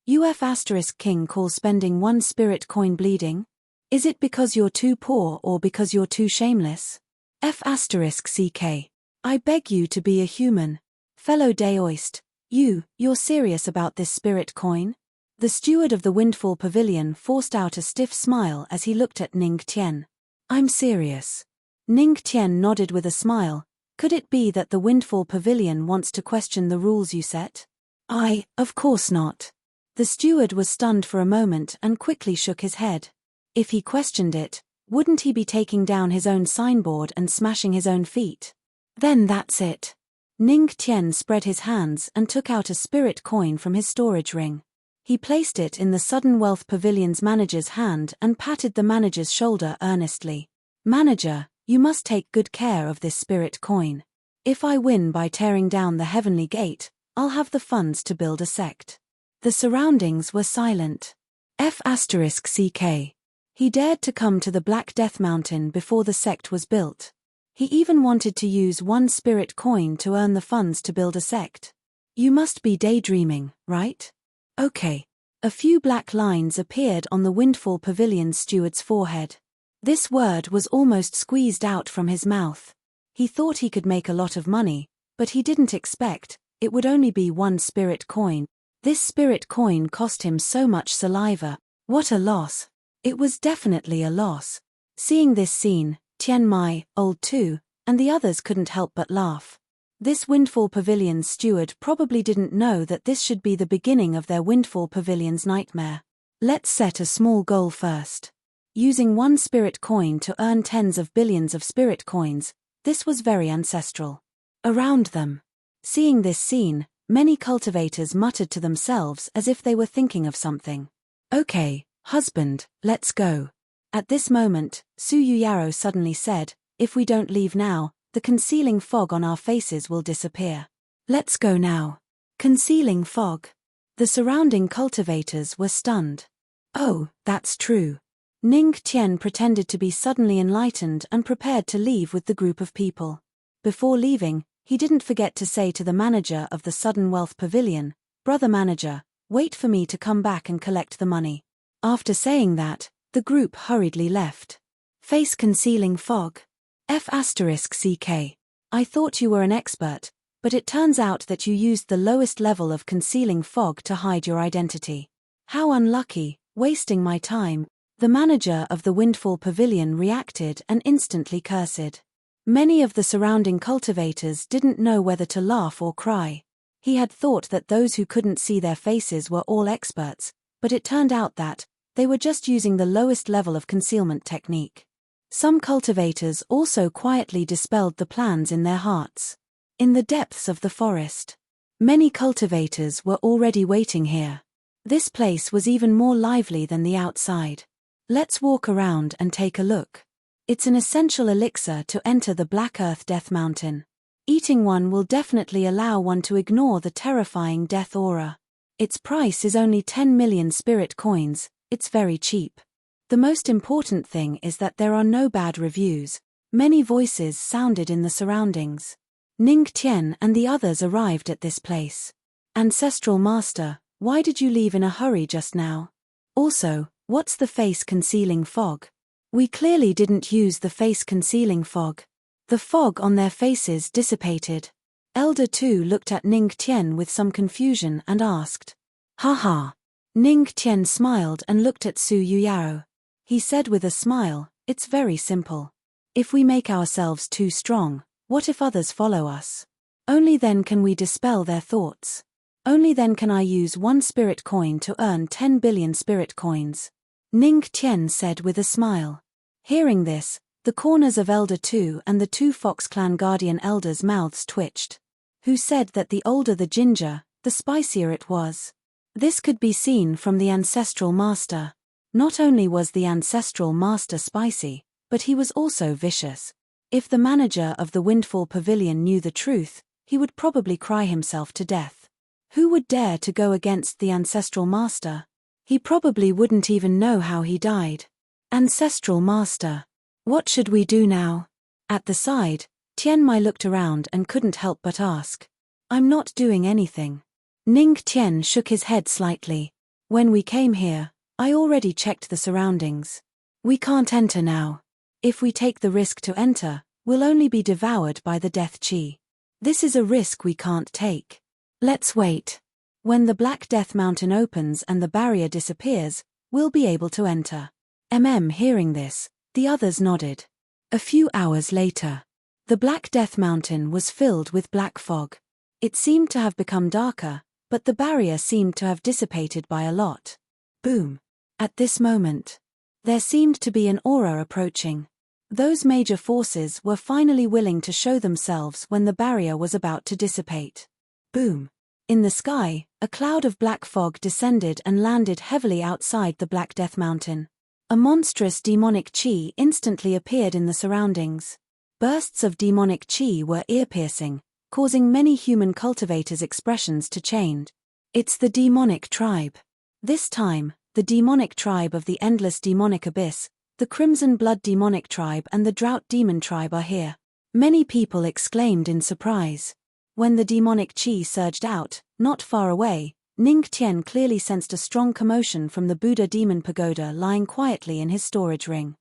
UF** King calls spending 1 spirit coin bleeding? Is it because you're too poor or because you're too shameless? F***ck. I beg you to be a human. Fellow Daoist, you're serious about this spirit coin? The steward of the Windfall Pavilion forced out a stiff smile as he looked at Ning Tian. I'm serious. Ning Tian nodded with a smile. Could it be that the Windfall Pavilion wants to question the rules you set? Of course not. The steward was stunned for a moment and quickly shook his head. If he questioned it, wouldn't he be taking down his own signboard and smashing his own feet? Then that's it. Ning Tian spread his hands and took out a spirit coin from his storage ring. He placed it in the Sudden Wealth Pavilion's manager's hand and patted the manager's shoulder earnestly. "Manager, you must take good care of this spirit coin. If I win by tearing down the heavenly gate, I'll have the funds to build a sect." The surroundings were silent. F***CK. He dared to come to the Black Death Mountain before the sect was built. He even wanted to use one spirit coin to earn the funds to build a sect. You must be daydreaming, right? Okay. A few black lines appeared on the Windfall Pavilion's steward's forehead. This word was almost squeezed out from his mouth. He thought he could make a lot of money, but he didn't expect it would only be one spirit coin. This spirit coin cost him so much saliva. What a loss. It was definitely a loss. Seeing this scene, Tian Mai, old too, and the others couldn't help but laugh. This Windfall Pavilion's steward probably didn't know that this should be the beginning of their Windfall Pavilion's nightmare. Let's set a small goal first. Using one spirit coin to earn tens of billions of spirit coins, this was very ancestral. Around them. Seeing this scene, many cultivators muttered to themselves as if they were thinking of something. "Okay, husband, let's go." At this moment, Su Yuyaro suddenly said, "If we don't leave now, the concealing fog on our faces will disappear. Let's go now." Concealing fog. The surrounding cultivators were stunned. Oh, that's true. Ning Tian pretended to be suddenly enlightened and prepared to leave with the group of people. Before leaving, he didn't forget to say to the manager of the Sudden Wealth Pavilion, "Brother manager, wait for me to come back and collect the money." After saying that, the group hurriedly left. Face concealing fog. F***CK. I thought you were an expert, but it turns out that you used the lowest level of concealing fog to hide your identity. How unlucky, wasting my time. The manager of the Windfall Pavilion reacted and instantly cursed. Many of the surrounding cultivators didn't know whether to laugh or cry. He had thought that those who couldn't see their faces were all experts, but it turned out that they were just using the lowest level of concealment technique. Some cultivators also quietly dispelled the plans in their hearts. In the depths of the forest, many cultivators were already waiting here. This place was even more lively than the outside. Let's walk around and take a look. It's an essential elixir to enter the Black Earth Death Mountain. Eating one will definitely allow one to ignore the terrifying death aura. Its price is only 10 million spirit coins. It's very cheap. The most important thing is that there are no bad reviews. Many voices sounded in the surroundings. Ning Tian and the others arrived at this place. "Ancestral Master, why did you leave in a hurry just now? Also, what's the face concealing fog? We clearly didn't use the face concealing fog." The fog on their faces dissipated. Elder Tu looked at Ning Tian with some confusion and asked, "Haha." Ning Tian smiled and looked at Su Yuyaro. He said with a smile, "It's very simple. If we make ourselves too strong, what if others follow us? Only then can we dispel their thoughts. Only then can I use one spirit coin to earn 10 billion spirit coins." Ning Tian said with a smile. Hearing this, the corners of Elder Tu and the two Fox Clan Guardian elders' mouths twitched. Who said that the older the ginger, the spicier it was? This could be seen from the Ancestral Master. Not only was the Ancestral Master spicy, but he was also vicious. If the manager of the Windfall Pavilion knew the truth, he would probably cry himself to death. Who would dare to go against the Ancestral Master? He probably wouldn't even know how he died. Ancestral Master. What should we do now? At the side, Tian Mai looked around and couldn't help but ask. "I'm not doing anything." Ning Tian shook his head slightly. "When we came here, I already checked the surroundings. We can't enter now. If we take the risk to enter, we'll only be devoured by the death chi. This is a risk we can't take. Let's wait. When the Black Death Mountain opens and the barrier disappears, we'll be able to enter." Hearing this, the others nodded. A few hours later, the Black Death Mountain was filled with black fog. It seemed to have become darker, but the barrier seemed to have dissipated by a lot. Boom. At this moment, there seemed to be an aura approaching. Those major forces were finally willing to show themselves when the barrier was about to dissipate. Boom. In the sky, a cloud of black fog descended and landed heavily outside the Black Death Mountain. A monstrous demonic chi instantly appeared in the surroundings. Bursts of demonic chi were ear-piercing, causing many human cultivators' expressions to change. It's the demonic tribe. This time, the demonic tribe of the endless demonic abyss, the Crimson Blood demonic tribe and the Drought demon tribe are here. Many people exclaimed in surprise. When the demonic chi surged out, not far away, Ning Tian clearly sensed a strong commotion from the Buddha demon pagoda lying quietly in his storage ring.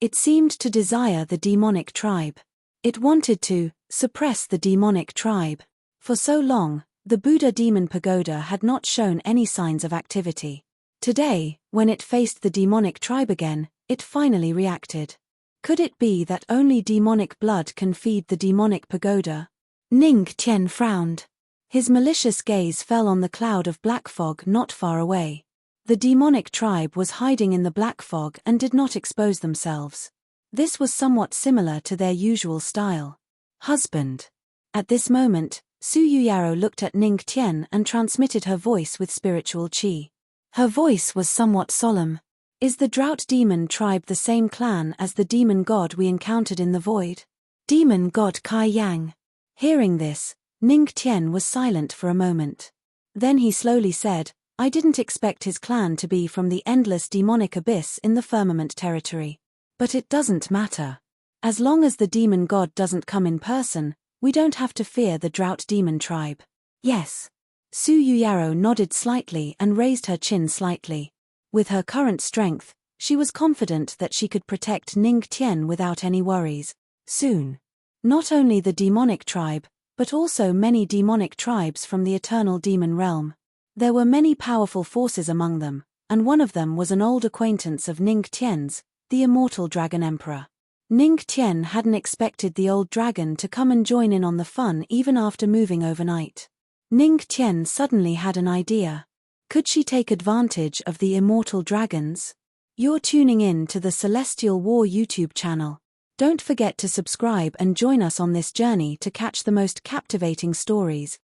It seemed to desire the demonic tribe. It wanted to suppress the demonic tribe. For so long, the Buddha demon pagoda had not shown any signs of activity. Today, when it faced the demonic tribe again, it finally reacted. Could it be that only demonic blood can feed the demonic pagoda? Ning Tian frowned. His malicious gaze fell on the cloud of black fog not far away. The demonic tribe was hiding in the black fog and did not expose themselves. This was somewhat similar to their usual style. Husband. At this moment, Su Yuyaro looked at Ning Tian and transmitted her voice with spiritual chi. Her voice was somewhat solemn. Is the Drought demon tribe the same clan as the demon god we encountered in the void? Demon god Kai Yang. Hearing this, Ning Tian was silent for a moment. Then he slowly said, I didn't expect his clan to be from the endless demonic abyss in the firmament territory. But it doesn't matter. As long as the demon god doesn't come in person, we don't have to fear the Drought demon tribe. Yes. Su Yuyaro nodded slightly and raised her chin slightly. With her current strength, she was confident that she could protect Ning Tian without any worries. Soon. Not only the demonic tribe, but also many demonic tribes from the eternal demon realm. There were many powerful forces among them, and one of them was an old acquaintance of Ning Tian's, the immortal dragon emperor. Ning Tian hadn't expected the old dragon to come and join in on the fun even after moving overnight. Ning Tian suddenly had an idea. Could she take advantage of the immortal dragons? You're tuning in to the Celestial War YouTube channel. Don't forget to subscribe and join us on this journey to catch the most captivating stories,